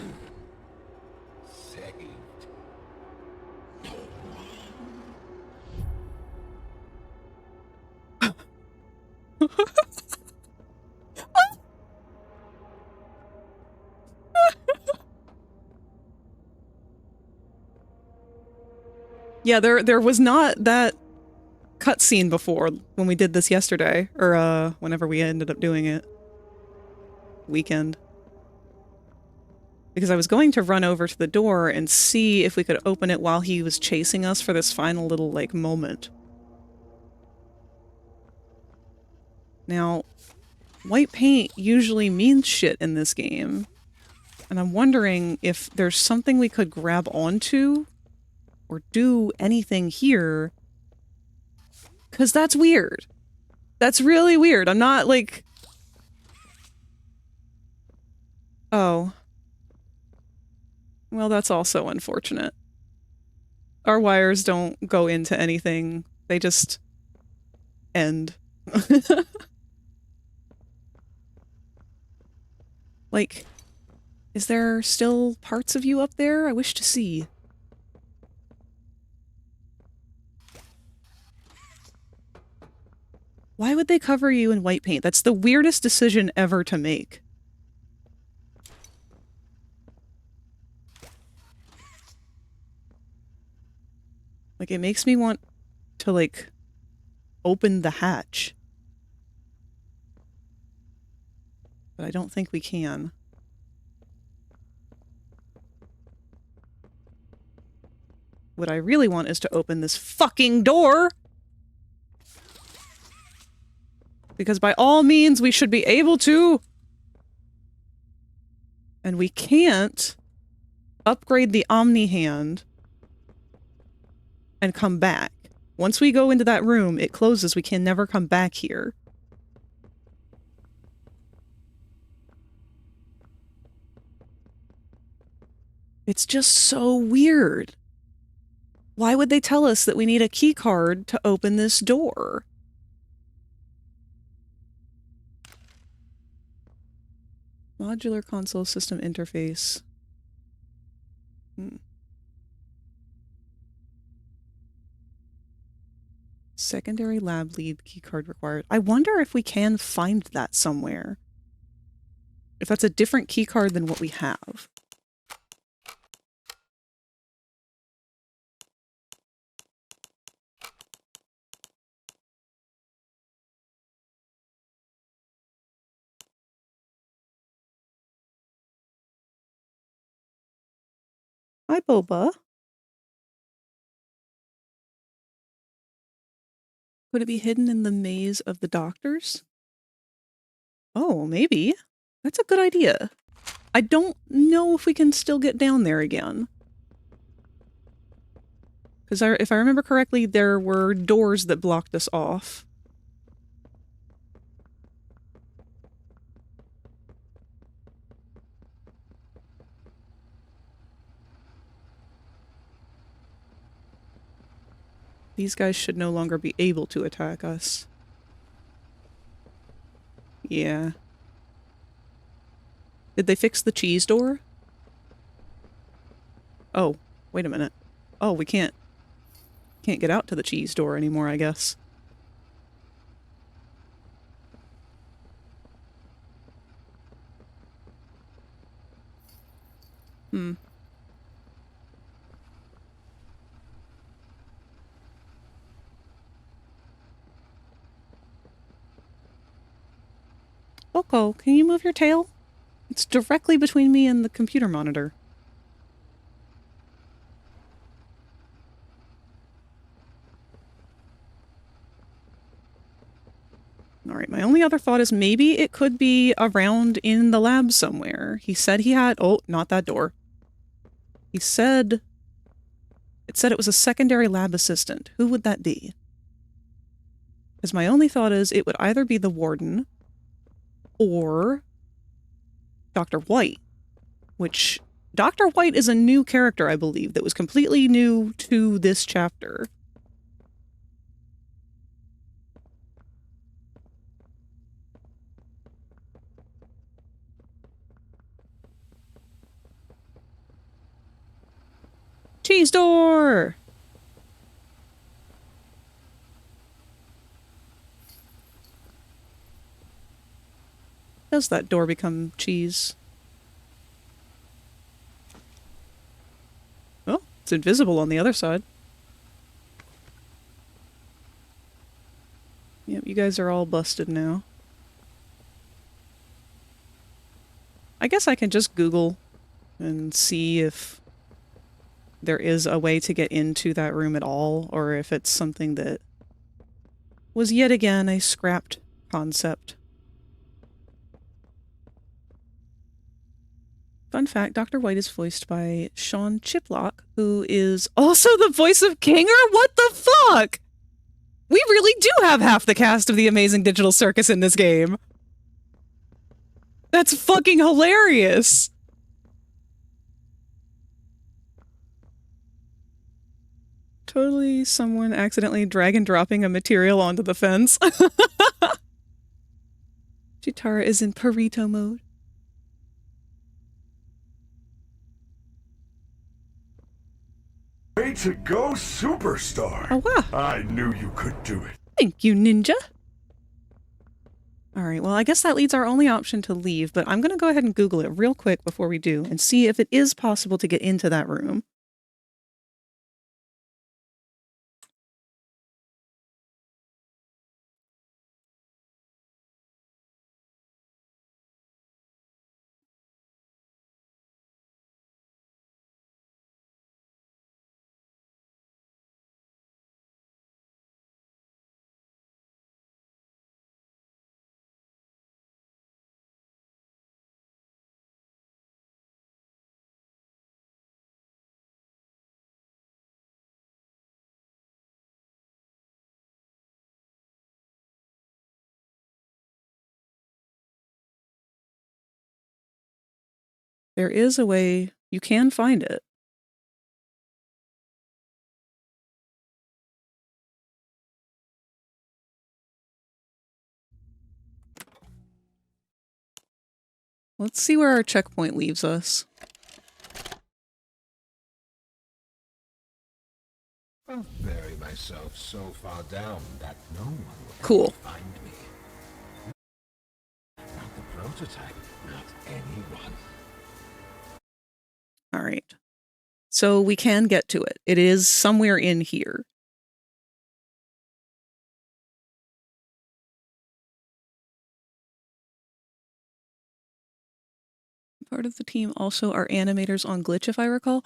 there was not that cutscene before when we did this yesterday, or whenever we ended up doing it. Weekend. Because I was going to run over to the door and see if we could open it while he was chasing us for this final little, like, moment. Now, white paint usually means shit in this game, and I'm wondering if there's something we could grab onto or do anything here, because that's weird. That's really weird. I'm not, like... Oh. Well, that's also unfortunate. Our wires don't go into anything. They just end. Like, is there still parts of you up there? I wish to see. Why would they cover you in white paint? That's the weirdest decision ever to make. Like, it makes me want to, like, open the hatch. But I don't think we can. What I really want is to open this fucking door! Because by all means, we should be able to! And we can't upgrade the Omni Hand and come back. Once we go into that room, it closes. We can never come back here. It's just so weird. Why would they tell us that we need a key card to open this door? Modular console system interface. Secondary lab lead keycard required. I wonder if we can find that somewhere. If that's a different keycard than what we have. Hi, Boba. Could it be hidden in the maze of the doctors? Oh, maybe. That's a good idea. I don't know if we can still get down there again. Because if I remember correctly, there were doors that blocked us off. These guys should no longer be able to attack us. Yeah. Did they fix the cheese door? Oh, wait a minute. Oh, we can't get out to the cheese door anymore, I guess. Hmm. Boko, can you move your tail? It's directly between me and the computer monitor. Alright, my only other thought is maybe it could be around in the lab somewhere. He said he had... Oh, not that door. He said... It said it was a secondary lab assistant. Who would that be? Because my only thought is it would either be the warden or Dr. White, which Dr. White is a new character, I believe, that was completely new to this chapter. Cheese door! Does that door become cheese? Oh, it's invisible on the other side. Yep, you guys are all busted now. I guess I can just Google and see if there is a way to get into that room at all, or if it's something that was yet again a scrapped concept. Fun fact, Dr. White is voiced by Sean Chiplock, who is also the voice of Kinger? What the fuck? We really do have half the cast of the Amazing Digital Circus in this game. That's fucking hilarious. Totally someone accidentally drag and dropping a material onto the fence. Chitara is in Pareto mode. Way to go, superstar! Oh, wow. I knew you could do it. Thank you, ninja. Alright, well, I guess that leaves our only option to leave, but I'm going to go ahead and Google it real quick before we do and see if it is possible to get into that room. There is a way you can find it. Let's see where our checkpoint leaves us. I'll bury myself so far down that no one will Cool. find me. Not the prototype, not anyone. Alright. So we can get to it. It is somewhere in here. Part of the team also are animators on Glitch, if I recall.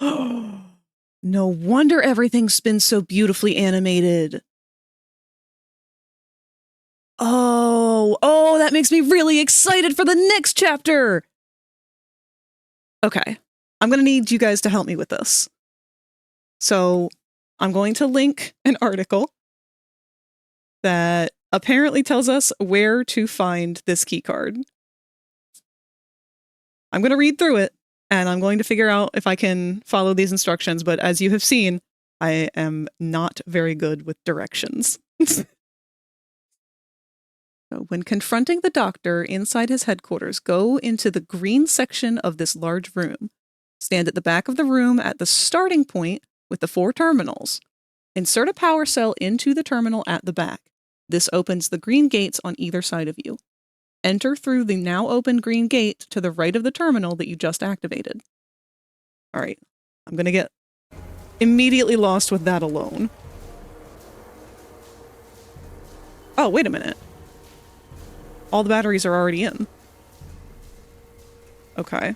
No wonder everything's been so beautifully animated. Oh, that makes me really excited for the next chapter. Okay, I'm going to need you guys to help me with this. So I'm going to link an article that apparently tells us where to find this keycard. I'm going to read through it, and I'm going to figure out if I can follow these instructions, but as you have seen, I am not very good with directions. So when confronting the doctor inside his headquarters, go into the green section of this large room. Stand at the back of the room at the starting point with the 4 terminals. Insert a power cell into the terminal at the back. This opens the green gates on either side of you. Enter through the now open green gate to the right of the terminal that you just activated. Alright, I'm gonna get immediately lost with that alone. Oh, wait a minute. All the batteries are already in. Okay.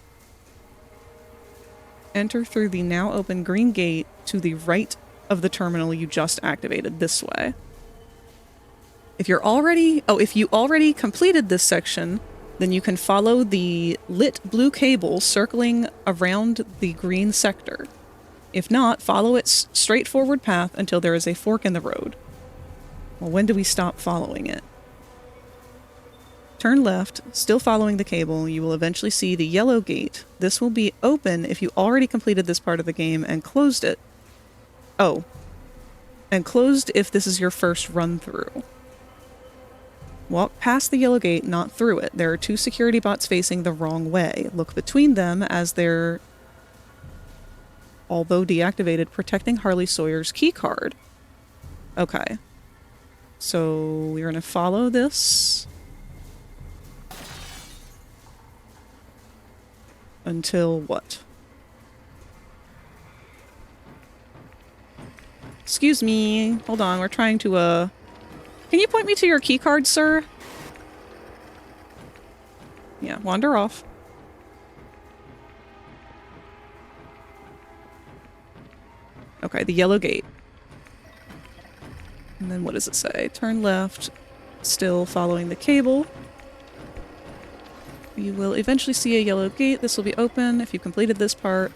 Enter through the now open green gate to the right of the terminal you just activated, this way. If you already completed this section, then you can follow the lit blue cable circling around the green sector. If not, follow its straightforward path until there is a fork in the road. Well, when do we stop following it? Turn left, still following the cable, you will eventually see the yellow gate. This will be open if you already completed this part of the game and closed it. Oh. And closed if this is your first run through. Walk past the yellow gate, not through it. There are 2 security bots facing the wrong way. Look between them as they're although deactivated, protecting Harley Sawyer's keycard. Okay. So we're gonna follow this until what? Excuse me. Hold on, we're trying to, Can you point me to your keycard, sir? Yeah, wander off. Okay, the yellow gate. And then what does it say? Turn left, still following the cable. You will eventually see a yellow gate. This will be open if you completed this part.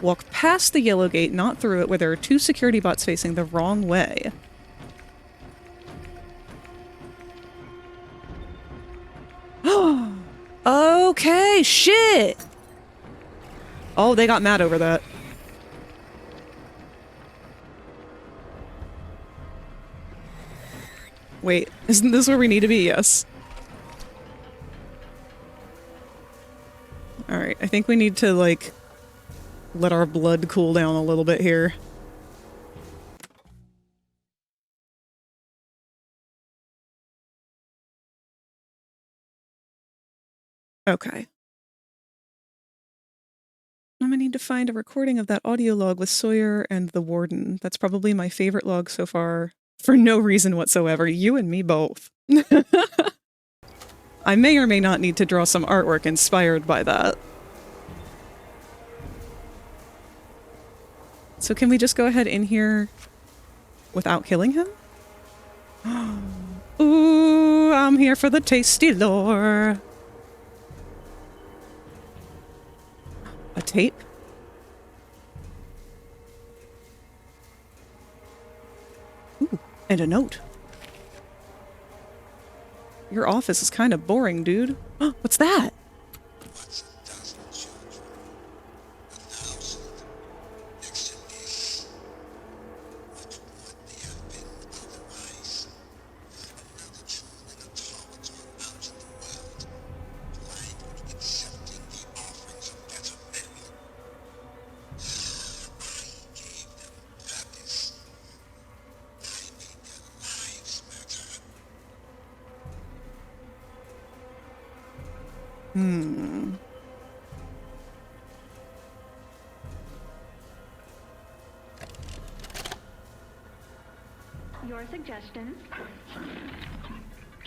Walk past the yellow gate, not through it, where there are 2 security bots facing the wrong way. Okay, shit! Oh, they got mad over that. Wait, isn't this where we need to be? Yes. Alright, I think we need to, like, let our blood cool down a little bit here. Okay. I'm gonna need to find a recording of that audio log with Sawyer and the Warden. That's probably my favorite log so far, for no reason whatsoever. You and me both. I may or may not need to draw some artwork inspired by that. So can we just go ahead in here without killing him? Ooh, I'm here for the tasty lore. A tape? Ooh, and a note. Your office is kind of boring, dude. What's that? Your suggestion?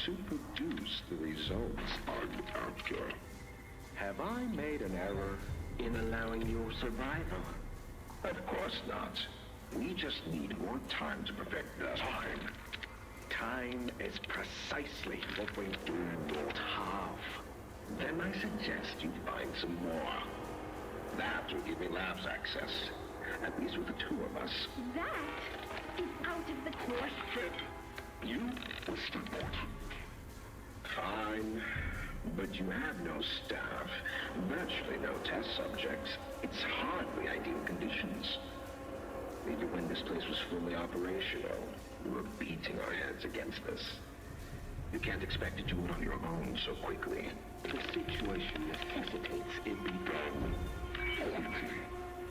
To produce the results after. Have I made an error in allowing your survival? Of course not. We just need more time to perfect that. Time is precisely what we do not have. Then I suggest you find some more. That will give me labs access. At least with the 2 of us. That is out of the question. You will support. Fine. But you have no staff, virtually no test subjects. It's hardly ideal conditions. Maybe when this place was fully operational, we were beating our heads against this. You can't expect to do it on your own so quickly. The situation necessitates it be done.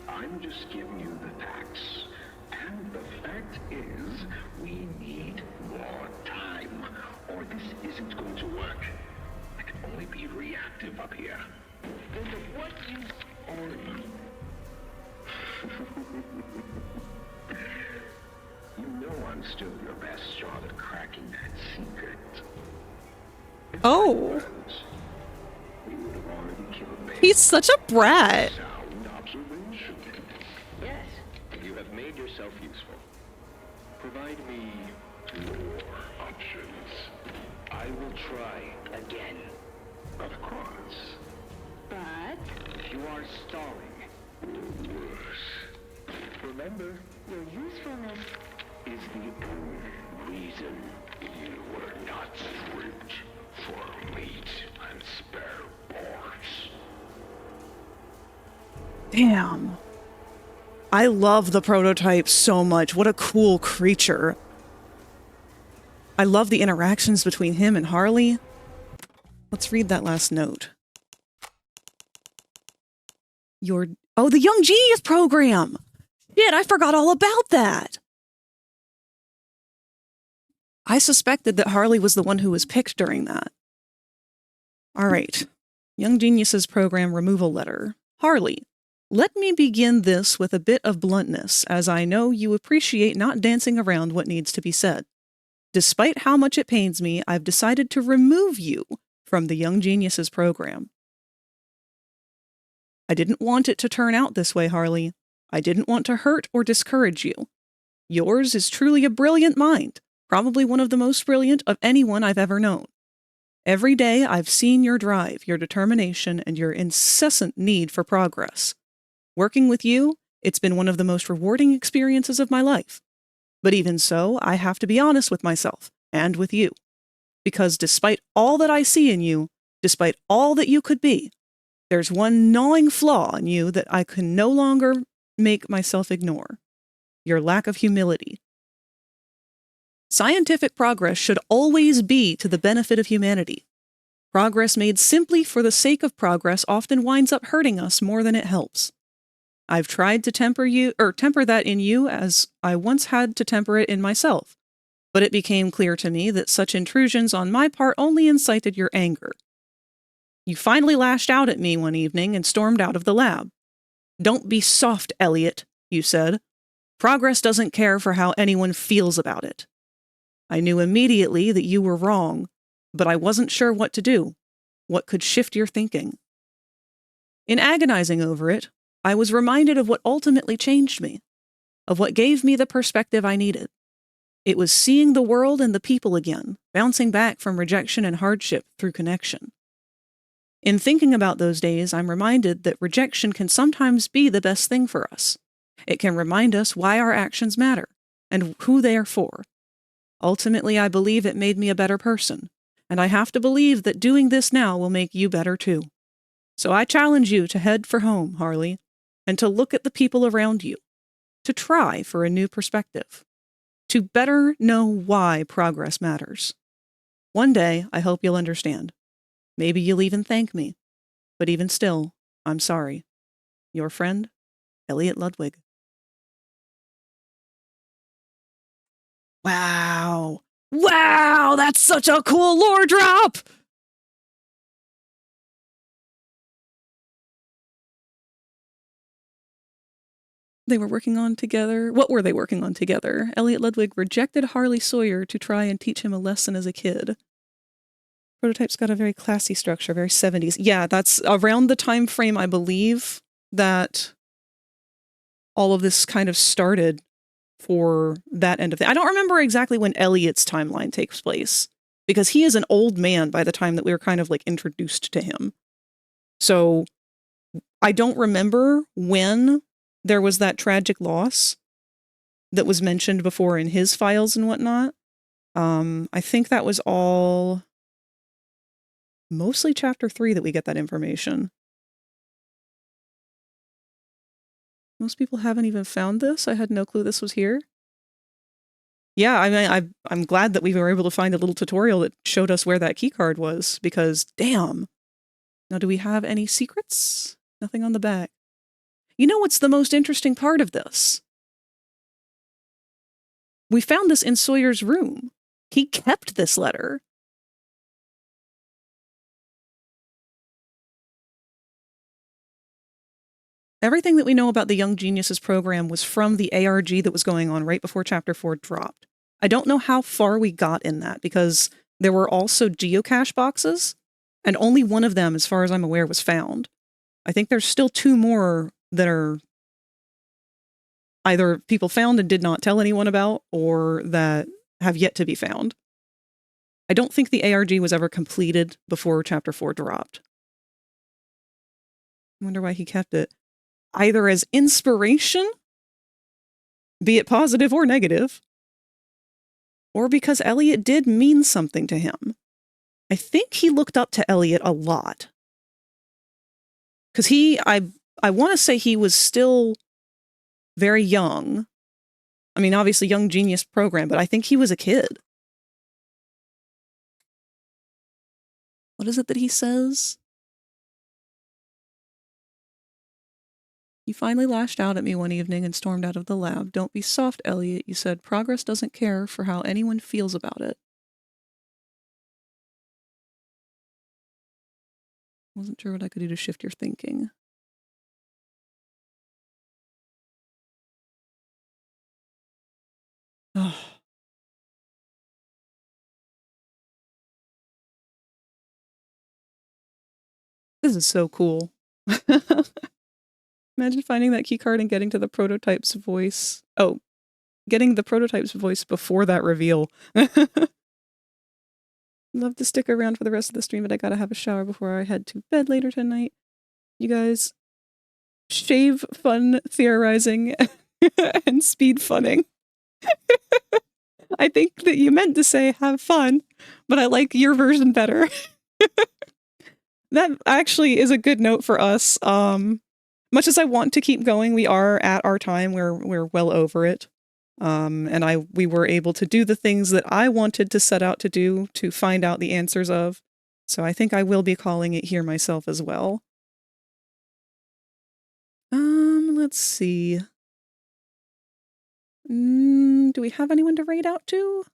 I'm just giving you the facts. And the fact is, we need more time, or this isn't going to work. I can only be reactive up here. Then of what use are you? You know I'm still your best shot at cracking that secret. Oh. We would have already killed me. He's such a brat. Sound observation. Yes, you have made yourself useful. Provide me more options. I will try again. Of course. But You are stalling. Or worse. Remember, your usefulness is the only reason you were not stripped for meat and spare parts. Damn. I love the prototype so much. What a cool creature. I love the interactions between him and Harley. Let's read that last note. Oh, the Young Genius program! Shit, I forgot all about that. I suspected that Harley was the one who was picked during that. All right. Young Geniuses Program removal letter. Harley, let me begin this with a bit of bluntness, as I know you appreciate not dancing around what needs to be said. Despite how much it pains me, I've decided to remove you from the Young Geniuses Program. I didn't want it to turn out this way, Harley. I didn't want to hurt or discourage you. Yours is truly a brilliant mind, probably one of the most brilliant of anyone I've ever known. Every day I've seen your drive, your determination, and your incessant need for progress. Working with you, it's been one of the most rewarding experiences of my life. But even so, I have to be honest with myself, and with you. Because despite all that I see in you, despite all that you could be, there's one gnawing flaw in you that I can no longer make myself ignore. Your lack of humility. Scientific progress should always be to the benefit of humanity. Progress made simply for the sake of progress often winds up hurting us more than it helps. I've tried to temper that in you as I once had to temper it in myself, but it became clear to me that such intrusions on my part only incited your anger. You finally lashed out at me one evening and stormed out of the lab. "Don't be soft, Elliot," you said. "Progress doesn't care for how anyone feels about it." I knew immediately that you were wrong, but I wasn't sure what to do, what could shift your thinking. In agonizing over it, I was reminded of what ultimately changed me, of what gave me the perspective I needed. It was seeing the world and the people again, bouncing back from rejection and hardship through connection. In thinking about those days, I'm reminded that rejection can sometimes be the best thing for us. It can remind us why our actions matter and who they are for. Ultimately, I believe it made me a better person, and I have to believe that doing this now will make you better too. So I challenge you to head for home, Harley, and to look at the people around you, to try for a new perspective, to better know why progress matters. One day, I hope you'll understand. Maybe you'll even thank me. But even still, I'm sorry. Your friend, Elliot Ludwig. Wow. Wow, that's such a cool lore drop! They were working on together. What were they working on together? Elliot Ludwig rejected Harley Sawyer to try and teach him a lesson as a kid. Prototype's got a very classy structure, very 70s. Yeah, that's around the time frame, I believe, that all of this kind of started for that end of thing. I don't remember exactly when Elliot's timeline takes place, because he is an old man by the time that we were kind of like introduced to him. So I don't remember when there was that tragic loss that was mentioned before in his files and whatnot. I think that was all mostly chapter 3 that we get that information. Most people haven't even found this. I had no clue this was here. Yeah, I mean, I'm glad that we were able to find a little tutorial that showed us where that keycard was, because damn. Now, do we have any secrets? Nothing on the back. You know what's the most interesting part of this? We found this in Sawyer's room. He kept this letter. Everything that we know about the Young Geniuses program was from the ARG that was going on right before Chapter 4 dropped. I don't know how far we got in that, because there were also geocache boxes, and only one of them, as far as I'm aware, was found. I think there's still 2 more that are either people found and did not tell anyone about, or that have yet to be found. I don't think the ARG was ever completed before Chapter 4 dropped. I wonder why he kept it. Either as inspiration, be it positive or negative, or because Elliot did mean something to him. I think he looked up to Elliot a lot. Because I want to say he was still very young. I mean, obviously Young Genius program, but I think he was a kid. What is it that he says? He finally lashed out at me one evening and stormed out of the lab. Don't be soft, Elliot. You said progress doesn't care for how anyone feels about it. Wasn't sure what I could do to shift your thinking. Oh. This is so cool. Imagine finding that keycard and getting to the prototype's voice. Oh, getting the prototype's voice before that reveal. Love to stick around for the rest of the stream, but I gotta have a shower before I head to bed later tonight. You guys, shave fun theorizing and speed funning. I think that you meant to say have fun, but I like your version better. That actually is a good note for us. Much as I want to keep going, we are at our time where we're well over it. And we were able to do the things that I wanted to set out to do to find out the answers of. So I think I will be calling it here myself as well. Let's see. Do we have anyone to raid out to?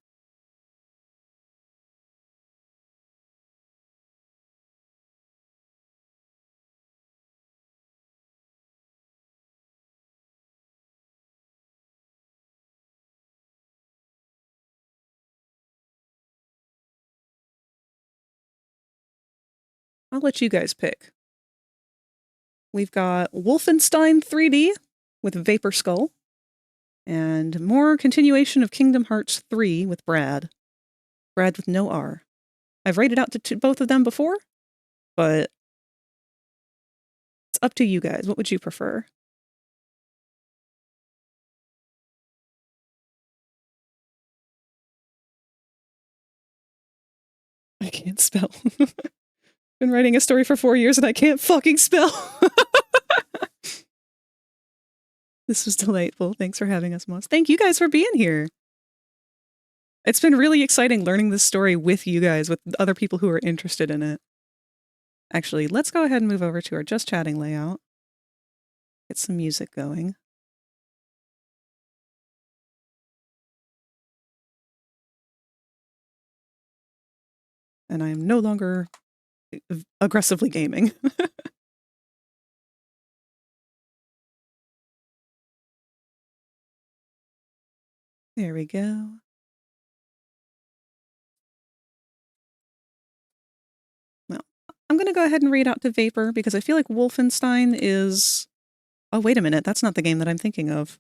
I'll let you guys pick. We've got Wolfenstein 3D with Vapor Skull, and more continuation of Kingdom Hearts 3 with Brad. Brad with no R. I've rated out to both of them before, but it's up to you guys. What would you prefer? I can't spell. Been writing a story for 4 years and I can't fucking spell. This was delightful. Thanks for having us, Moss. Thank you guys for being here. It's been really exciting learning this story with you guys, with other people who are interested in it. Actually, let's go ahead and move over to our Just Chatting layout. Get some music going. And I am no longer aggressively gaming. There we go. Well, I'm going to go ahead and read out to Vapor because I feel like Wolfenstein is... Oh, wait a minute. That's not the game that I'm thinking of.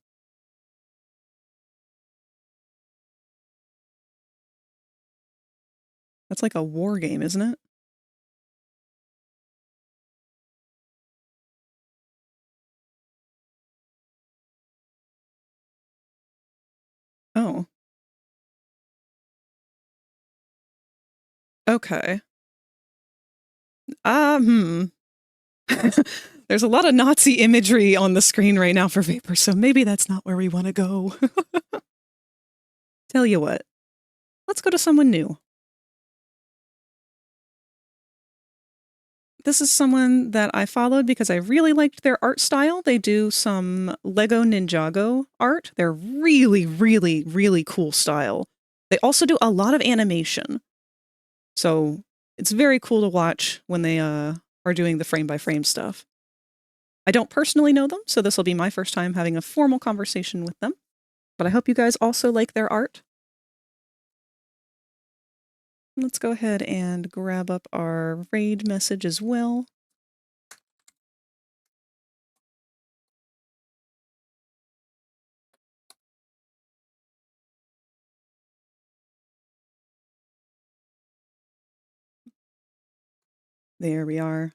That's like a war game, isn't it? Oh. Okay. There's a lot of Nazi imagery on the screen right now for Vapor, so maybe that's not where we want to go. Tell you what. Let's go to someone new. This is someone that I followed because I really liked their art style. They do some Lego Ninjago art. They're really, really, really cool style. They also do a lot of animation. So it's very cool to watch when they are doing the frame-by-frame stuff. I don't personally know them, so this will be my first time having a formal conversation with them. But I hope you guys also like their art. Let's go ahead and grab up our raid message as well. There we are.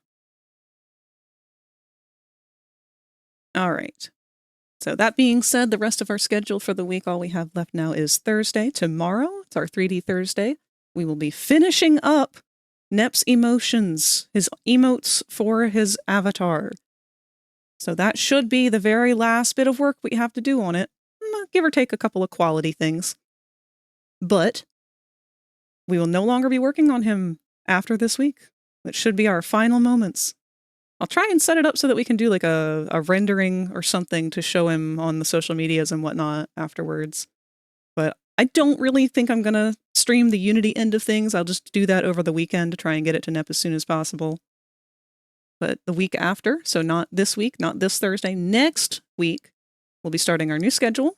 All right. So that being said, the rest of our schedule for the week, all we have left now is Thursday. Tomorrow, it's our 3D Thursday. We will be finishing up Nep's emotions, his emotes for his avatar. So that should be the very last bit of work we have to do on it. Give or take a couple of quality things. But we will no longer be working on him after this week. It should be our final moments I'll try and set it up so that we can do like a rendering or something to show him on the social medias and whatnot afterwards. But I don't really think I'm going to stream the Unity end of things. I'll just do that over the weekend to try and get it to Nep as soon as possible. But the week after, so not this week, not this Thursday, next week, we'll be starting our new schedule.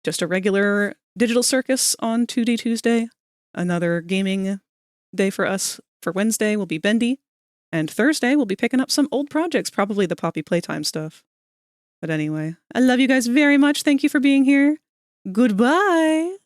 Just a regular Digital Circus on 2D Tuesday. Another gaming day for us for Wednesday will be Bendy. And Thursday, we'll be picking up some old projects, probably the Poppy Playtime stuff. But anyway, I love you guys very much. Thank you for being here. Goodbye.